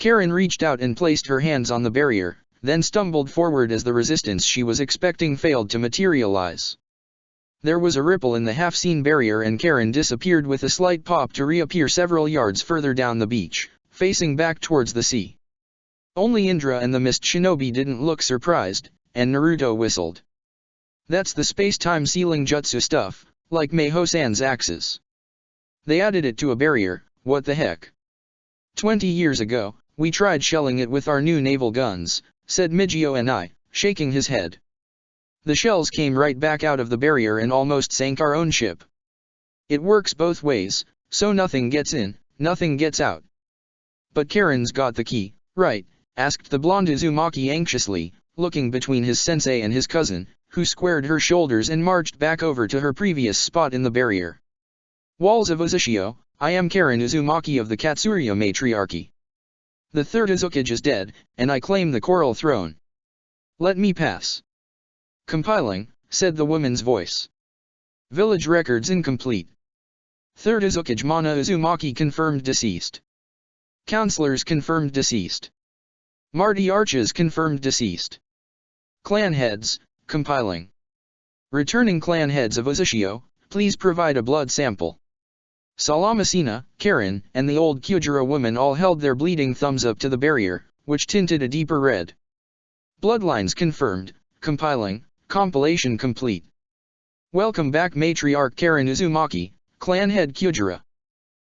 Karen reached out and placed her hands on the barrier, then stumbled forward as the resistance she was expecting failed to materialize. There was a ripple in the half-seen barrier and Karen disappeared with a slight pop to reappear several yards further down the beach, facing back towards the sea. Only Indra and the Mist Shinobi didn't look surprised, and Naruto whistled. "That's the space-time sealing jutsu stuff, like Meiho-san's axes. They added it to a barrier, what the heck? 20 years ago, we tried shelling it with our new naval guns," said Mijio and I, shaking his head. "The shells came right back out of the barrier and almost sank our own ship. It works both ways, so nothing gets in, nothing gets out." "But Karen's got the key, right?" asked the blonde Uzumaki anxiously, looking between his sensei and his cousin, who squared her shoulders and marched back over to her previous spot in the barrier. "Walls of Uzushio, I am Karen Uzumaki of the Katsuria Matriarchy. The Third Uzukage is dead, and I claim the Coral Throne. Let me pass." "Compiling," said the woman's voice. "Village records incomplete. Third Uzukage Mana Uzumaki confirmed deceased. Counselors confirmed deceased. Marty Arches confirmed deceased. Clan heads, compiling. Returning clan heads of Uzushio, please provide a blood sample." Salamasina, Karen, and the old Kyojuro woman all held their bleeding thumbs up to the barrier, which tinted a deeper red. "Bloodlines confirmed, compiling, compilation complete. Welcome back Matriarch Karen Uzumaki, clan head Kyojuro.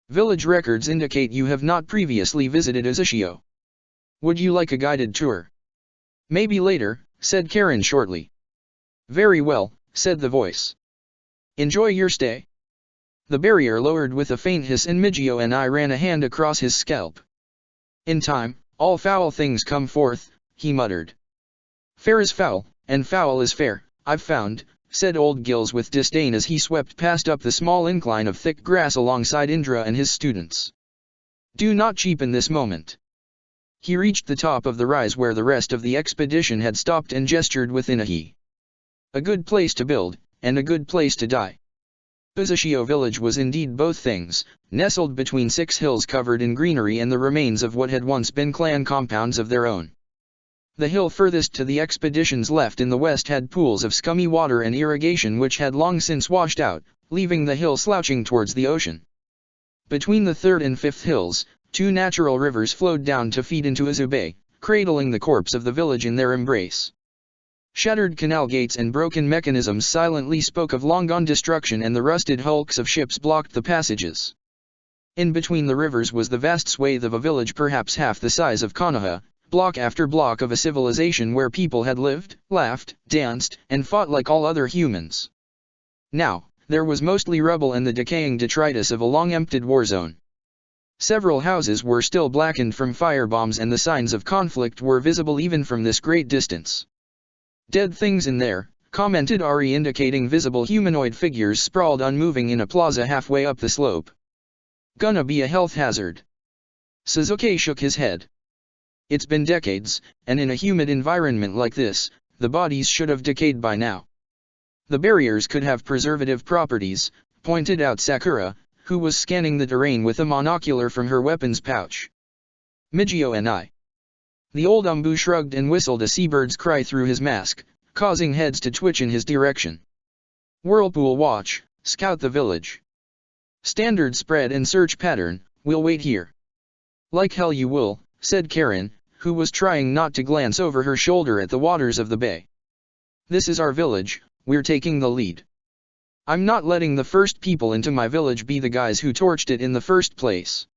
Village records indicate you have not previously visited Uzushio. Would you like a guided tour?" "Maybe later," said Karen shortly. "Very well," said the voice. "Enjoy your stay." The barrier lowered with a faint hiss and Mijio and I ran a hand across his scalp. "In time, all foul things come forth," he muttered. "Fair is foul, and foul is fair, I've found," said Old Gills with disdain as he swept past up the small incline of thick grass alongside Indra and his students. "Do not cheapen this moment." He reached the top of the rise where the rest of the expedition had stopped and gestured with Inahi. "A good place to build, and a good place to die." Uzushio village was indeed both things, nestled between 6 hills covered in greenery and the remains of what had once been clan compounds of their own. The hill furthest to the expedition's left in the west had pools of scummy water and irrigation which had long since washed out, leaving the hill slouching towards the ocean. Between the 3rd and 5th hills, 2 natural rivers flowed down to feed into Uzu Bay, cradling the corpse of the village in their embrace. Shattered canal gates and broken mechanisms silently spoke of long-gone destruction, and the rusted hulks of ships blocked the passages. In between the rivers was the vast swathe of a village perhaps half the size of Konoha, block after block of a civilization where people had lived, laughed, danced, and fought like all other humans. Now, there was mostly rubble and the decaying detritus of a long-emptied war zone. Several houses were still blackened from firebombs and the signs of conflict were visible even from this great distance. "Dead things in there," commented Ari, indicating visible humanoid figures sprawled unmoving in a plaza halfway up the slope. "Gonna be a health hazard." Suzuki shook his head. "It's been decades, and in a humid environment like this, the bodies should have decayed by now." "The barriers could have preservative properties," pointed out Sakura, who was scanning the terrain with a monocular from her weapons pouch. "Mijio and I." The old Umbu shrugged and whistled a seabird's cry through his mask, causing heads to twitch in his direction. "Whirlpool watch, scout the village. Standard spread and search pattern, we'll wait here." "Like hell you will," said Karen, who was trying not to glance over her shoulder at the waters of the bay. This is our village, we're taking the lead. I'm not letting the first people into my village be the guys who torched it in the first place.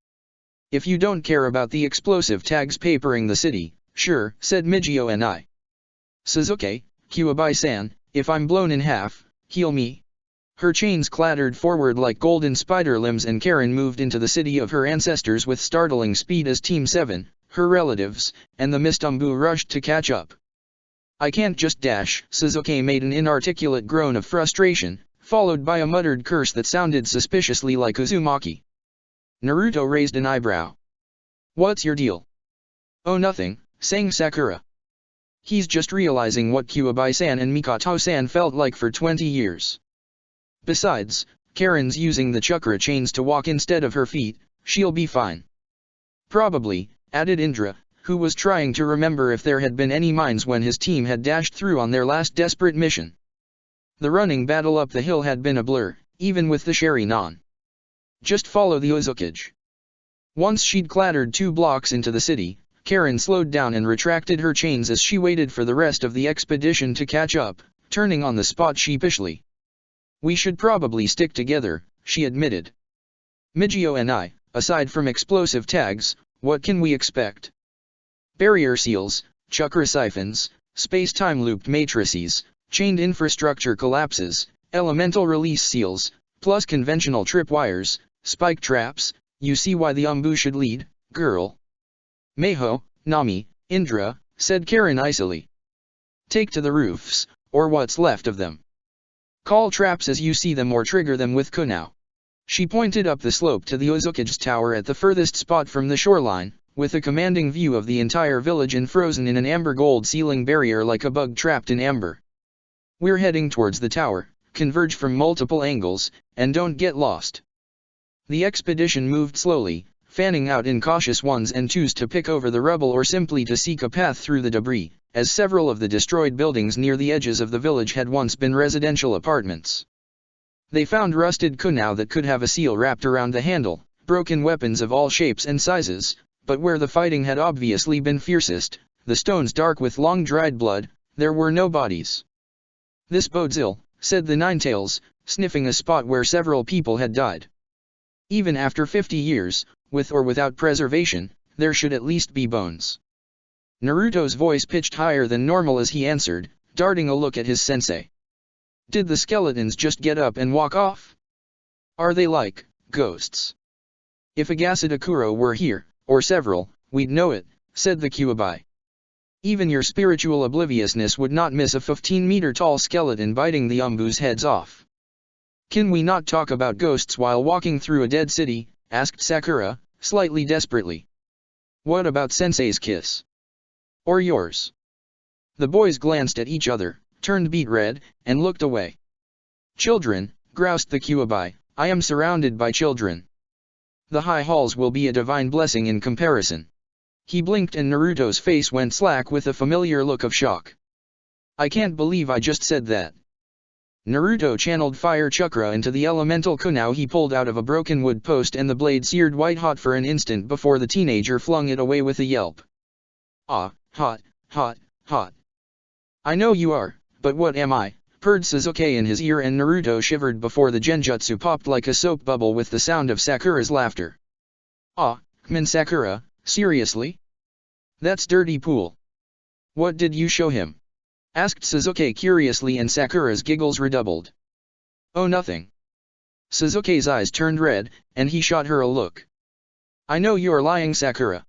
If you don't care about the explosive tags papering the city, sure, said Mijio and I. Suzuki, Kuwabai-san, if I'm blown in half, heal me. Her chains clattered forward like golden spider limbs and Karen moved into the city of her ancestors with startling speed as Team 7, her relatives, and the Mistumbu rushed to catch up. I can't just dash, Suzuki made an inarticulate groan of frustration, followed by a muttered curse that sounded suspiciously like Uzumaki. Naruto raised an eyebrow. What's your deal? Oh nothing, sang Sakura. He's just realizing what Kuwabai-san and Mikoto-san felt like for 20 years. Besides, Karen's using the chakra chains to walk instead of her feet, she'll be fine. Probably, added Indra, who was trying to remember if there had been any mines when his team had dashed through on their last desperate mission. The running battle up the hill had been a blur, even with the Sharingan. Just follow the Uzukage. Once she'd clattered 2 blocks into the city, Karen slowed down and retracted her chains as she waited for the rest of the expedition to catch up, turning on the spot sheepishly. We should probably stick together, she admitted. Mijio and I, aside from explosive tags, what can we expect? Barrier seals, chakra siphons, space-time looped matrices, chained infrastructure collapses, elemental release seals, plus conventional tripwires, spike traps. You see why the Umbu should lead, girl? Meiho, Nami, Indra, said Karen icily. Take to the roofs, or what's left of them. Call traps as you see them or trigger them with Kunao. She pointed up the slope to the Uzukage's tower at the furthest spot from the shoreline, with a commanding view of the entire village and frozen in an amber gold ceiling barrier like a bug trapped in amber. We're heading towards the tower, converge from multiple angles, and don't get lost. The expedition moved slowly, fanning out in cautious ones and twos to pick over the rubble or simply to seek a path through the debris, as several of the destroyed buildings near the edges of the village had once been residential apartments. They found rusted kunao that could have a seal wrapped around the handle, broken weapons of all shapes and sizes, but where the fighting had obviously been fiercest, the stones dark with long dried blood, there were no bodies. This bodes ill, said the Ninetails, sniffing a spot where several people had died. Even after 50 years, with or without preservation, there should at least be bones. Naruto's voice pitched higher than normal as he answered, darting a look at his sensei. Did the skeletons just get up and walk off? Are they like ghosts? If Agasada Kuro were here, or several, we'd know it, said the Kuwabai. Even your spiritual obliviousness would not miss a 15-meter-tall skeleton biting the Umbu's heads off. Can we not talk about ghosts while walking through a dead city? Asked Sakura, slightly desperately. What about Sensei's kiss? Or yours? The boys glanced at each other, turned beet red, and looked away. Children, groused the Kuwabai, I am surrounded by children. The high halls will be a divine blessing in comparison. He blinked and Naruto's face went slack with a familiar look of shock. I can't believe I just said that. Naruto channeled fire chakra into the elemental kunao he pulled out of a broken wood post and the blade seared white-hot for an instant before the teenager flung it away with a yelp. Ah, hot, hot, hot. I know you are, but what am I? Purred Sasuke in his ear and Naruto shivered before the genjutsu popped like a soap bubble with the sound of Sakura's laughter. Ah, Kmin Sakura, seriously? That's dirty pool. What did you show him? Asked Sasuke curiously and Sakura's giggles redoubled. Oh nothing. Sasuke's eyes turned red, and he shot her a look. I know you're lying, Sakura.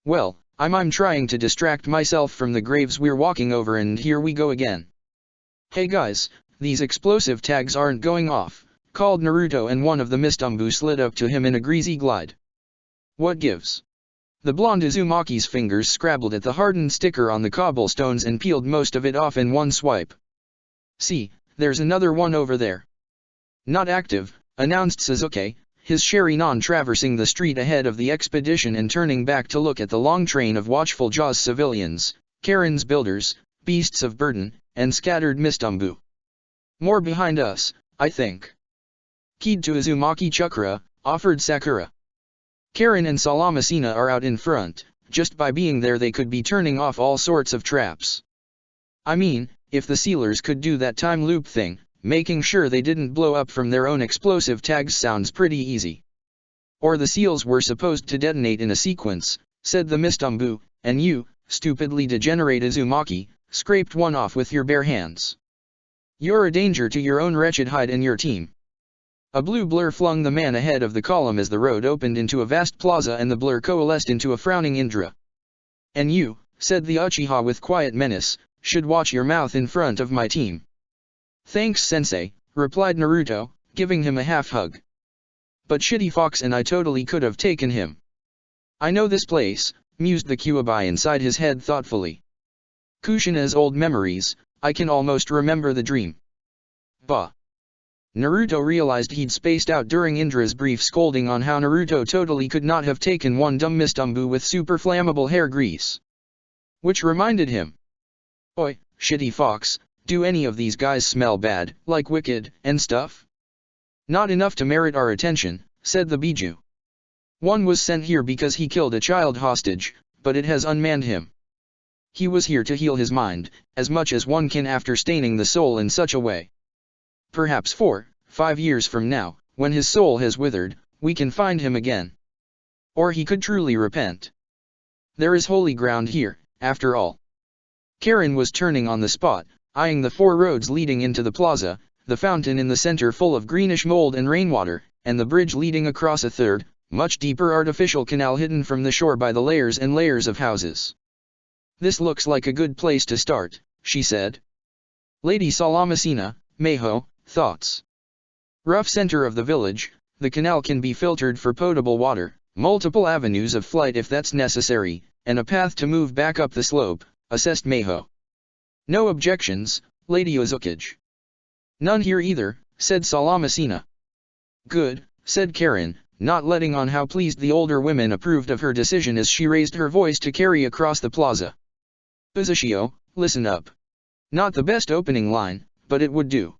Well, I'm trying to distract myself from the graves we're walking over and here we go again. Hey guys, these explosive tags aren't going off, called Naruto and one of the Mistumbu slid up to him in a greasy glide. What gives? The blonde Uzumaki's fingers scrabbled at the hardened sticker on the cobblestones and peeled most of it off in one swipe. See, there's another one over there. Not active, announced Sasuke, his Sharingan traversing the street ahead of the expedition and turning back to look at the long train of watchful jaws civilians, Karen's builders, beasts of burden, and scattered Mistumbu. More behind us, I think. Keyed to Uzumaki Chakra, offered Sakura. Karen and Salamasina are out in front, just by being there they could be turning off all sorts of traps. I mean, if the sealers could do that time loop thing, making sure they didn't blow up from their own explosive tags sounds pretty easy. Or the seals were supposed to detonate in a sequence, said the Mistumbu, and you, stupidly degenerate Uzumaki, scraped one off with your bare hands. You're a danger to your own wretched hide and your team. A blue blur flung the man ahead of the column as the road opened into a vast plaza and the blur coalesced into a frowning Indra. And you, said the Uchiha with quiet menace, should watch your mouth in front of my team. Thanks sensei, replied Naruto, giving him a half hug. But Shitty Fox and I totally could have taken him. I know this place, mused the Kyuubi inside his head thoughtfully. Kushina's old memories, I can almost remember the dream. Bah. Naruto realized he'd spaced out during Indra's brief scolding on how Naruto totally could not have taken one dumb Mistumbu with super flammable hair grease. Which reminded him. Oi, Shitty Fox, do any of these guys smell bad, like wicked, and stuff? Not enough to merit our attention, said the Biju. One was sent here because he killed a child hostage, but it has unmanned him. He was here to heal his mind, as much as one can after staining the soul in such a way. Perhaps 4-5 years from now, when his soul has withered, we can find him again. Or he could truly repent. There is holy ground here, after all. Karen was turning on the spot, eyeing the 4 roads leading into the plaza, the fountain in the center full of greenish mold and rainwater, and the bridge leading across a third, much deeper artificial canal hidden from the shore by the layers and layers of houses. This looks like a good place to start, she said. Lady Salamacina, Meho, thoughts. Rough center of the village, the canal can be filtered for potable water, multiple avenues of flight if that's necessary, and a path to move back up the slope, assessed Meho. No objections, Lady Uzukage. None here either, said Salamacina. Good, said Karen, not letting on how pleased the older women approved of her decision as she raised her voice to carry across the plaza. Uzushio, listen up. Not the best opening line, but it would do.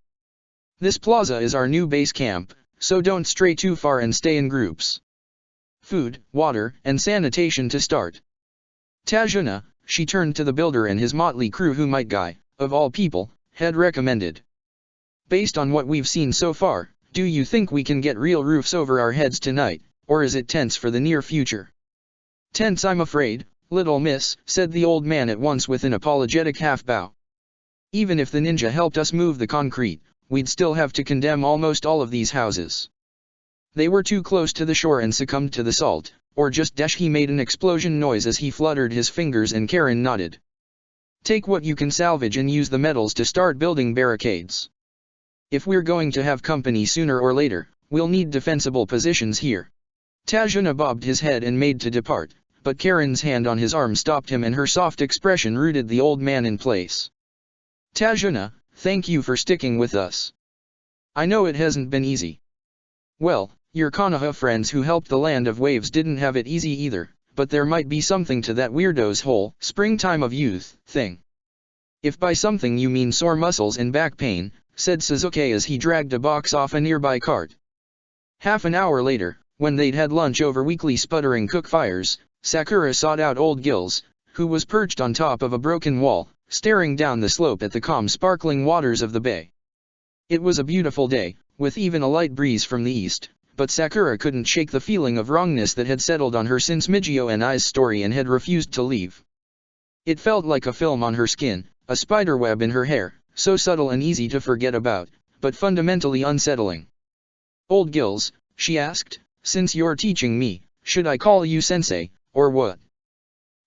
This plaza is our new base camp, so don't stray too far and stay in groups. Food, water, and sanitation to start. Tajuna, she turned to the builder and his motley crew who Might Guy, of all people, had recommended. Based on what we've seen so far, do you think we can get real roofs over our heads tonight, or is it tense for the near future? Tense, I'm afraid, little miss, said the old man at once with an apologetic half-bow. Even if the ninja helped us move the concrete, we'd still have to condemn almost all of these houses. They were too close to the shore and succumbed to the salt, or just dash. He made an explosion noise as he fluttered his fingers and Karen nodded. Take what you can salvage and use the metals to start building barricades. If we're going to have company sooner or later, we'll need defensible positions here. Tajuna bobbed his head and made to depart, but Karen's hand on his arm stopped him and her soft expression rooted the old man in place. Tajuna, thank you for sticking with us. I know it hasn't been easy. Well, your Konoha friends who helped the Land of Waves didn't have it easy either, but there might be something to that weirdo's whole springtime of youth thing. If by something you mean sore muscles and back pain, said Sasuke as he dragged a box off a nearby cart. Half an hour later, when they'd had lunch over weekly sputtering cook fires, Sakura sought out Old Gills, who was perched on top of a broken wall, staring down the slope at the calm sparkling waters of the bay. It was a beautiful day, with even a light breeze from the east, but Sakura couldn't shake the feeling of wrongness that had settled on her since Mijio and I's story and had refused to leave. It felt like a film on her skin, a spiderweb in her hair, so subtle and easy to forget about, but fundamentally unsettling. Old Gills, she asked, since you're teaching me, should I call you sensei, or what?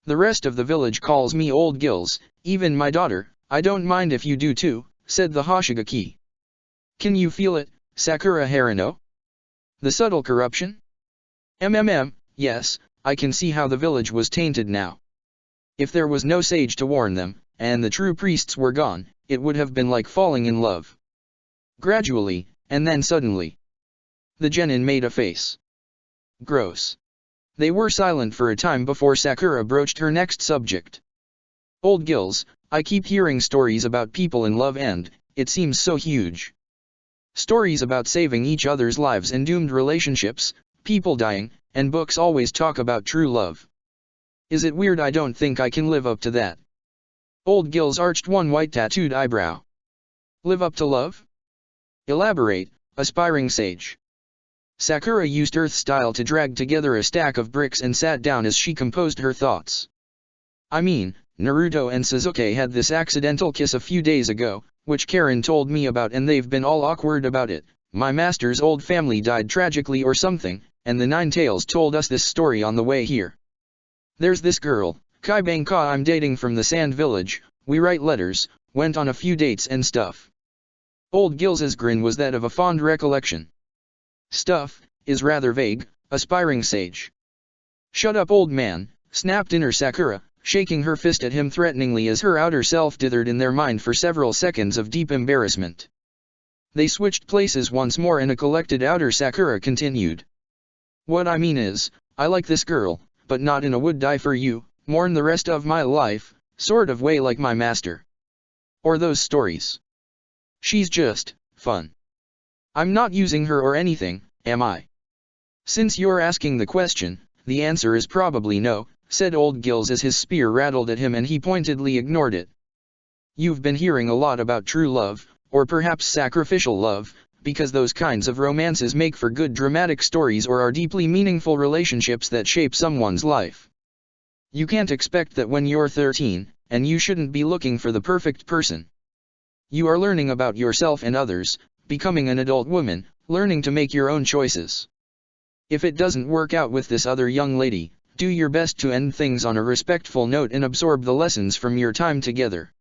The rest of the village calls me Old Gills, even my daughter. I don't mind if you do too, said the Hoshigaki. Can you feel it, Sakura Harino? The subtle corruption? Yes, I can see how the village was tainted now. If there was no sage to warn them, and the true priests were gone, it would have been like falling in love. Gradually, and then suddenly. The genin made a face. Gross. They were silent for a time before Sakura broached her next subject. Old Gills, I keep hearing stories about people in love and, it seems so huge. Stories about saving each other's lives and doomed relationships, people dying, and books always talk about true love. Is it weird I don't think I can live up to that? Old Gills arched one white tattooed eyebrow. Live up to love? Elaborate, aspiring sage. Sakura used Earth style to drag together a stack of bricks and sat down as she composed her thoughts. I mean, Naruto and Sasuke had this accidental kiss a few days ago, which Karen told me about, and they've been all awkward about it. My master's old family died tragically or something, and the Nine Tails told us this story on the way here. There's this girl, Kai Banka, I'm dating from the Sand Village. We write letters, went on a few dates and stuff. Old Gills's grin was that of a fond recollection. Stuff is rather vague, aspiring sage. Shut up, old man, snapped inner Sakura, shaking her fist at him threateningly as her outer self dithered in their mind for several seconds of deep embarrassment. They switched places once more and a collected outer Sakura continued. What I mean is, I like this girl, but not in a would die for you, mourn the rest of my life, sort of way like my master. Or those stories. She's just fun. I'm not using her or anything, am I? Since you're asking the question, the answer is probably no, said Old Gills as his spear rattled at him and he pointedly ignored it. You've been hearing a lot about true love, or perhaps sacrificial love, because those kinds of romances make for good dramatic stories or are deeply meaningful relationships that shape someone's life. You can't expect that when you're 13, and you shouldn't be looking for the perfect person. You are learning about yourself and others, becoming an adult woman, learning to make your own choices. If it doesn't work out with this other young lady, do your best to end things on a respectful note and absorb the lessons from your time together.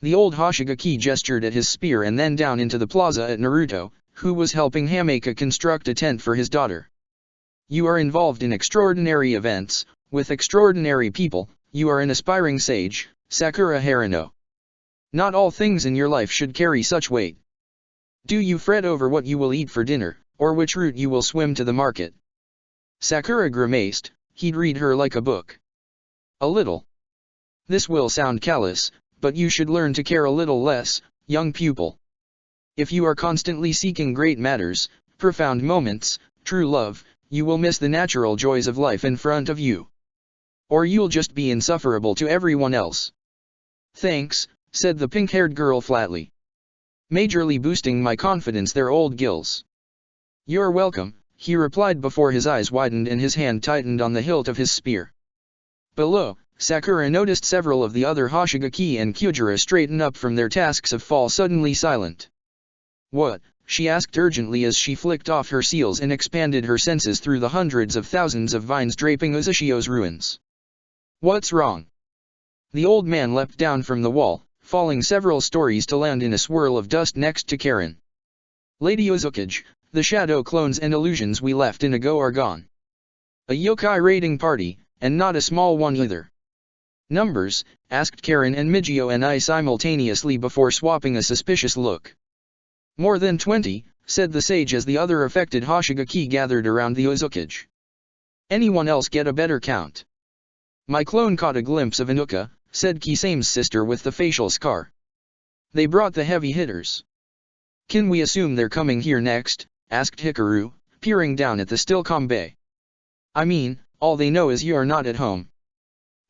The old Hoshigaki gestured at his spear and then down into the plaza at Naruto, who was helping Hameka construct a tent for his daughter. You are involved in extraordinary events, with extraordinary people, you are an aspiring sage, Sakura Harano. Not all things in your life should carry such weight. Do you fret over what you will eat for dinner, or which route you will swim to the market? Sakura grimaced, he'd read her like a book. A little. This will sound callous, but you should learn to care a little less, young pupil. If you are constantly seeking great matters, profound moments, true love, you will miss the natural joys of life in front of you. Or you'll just be insufferable to everyone else. Thanks, said the pink-haired girl flatly. Majorly boosting my confidence there, Old Gills. You're welcome, he replied before his eyes widened and his hand tightened on the hilt of his spear. Below, Sakura noticed several of the other Hoshigaki and Kyujira straighten up from their tasks of fall suddenly silent. What? She asked urgently as she flicked off her seals and expanded her senses through the hundreds of thousands of vines draping Uzushio's ruins. What's wrong? The old man leapt down from the wall, falling several stories to land in a swirl of dust next to Karen. Lady Uzukage, the shadow clones and illusions we left in ago are gone. A yokai raiding party, and not a small one either. Numbers? Asked Karen and Mijio and I simultaneously before swapping a suspicious look. More than 20, said the sage as the other affected Hoshigaki gathered around the Uzukage. Anyone else get a better count? My clone caught a glimpse of Inuka, said Kisame's sister with the facial scar. They brought the heavy hitters. Can we assume they're coming here next? Asked Hikaru, peering down at the still calm bay. I mean, all they know is you're not at home.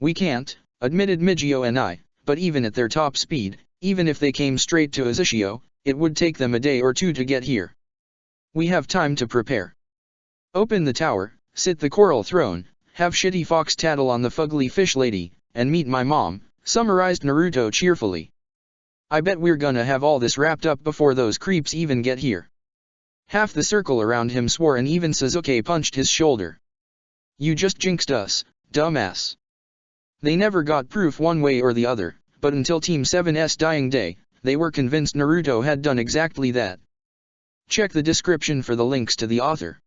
We can't, admitted Mijio and I, but even at their top speed, even if they came straight to Uzushio, it would take them a day or two to get here. We have time to prepare. Open the tower, sit the coral throne, have shitty fox tattle on the fugly fish lady, and meet my mom, summarized Naruto cheerfully. I bet we're gonna have all this wrapped up before those creeps even get here. Half the circle around him swore and even Sasuke punched his shoulder. You just jinxed us, dumbass. They never got proof one way or the other, but until Team 7's dying day, they were convinced Naruto had done exactly that. Check the description for the links to the author.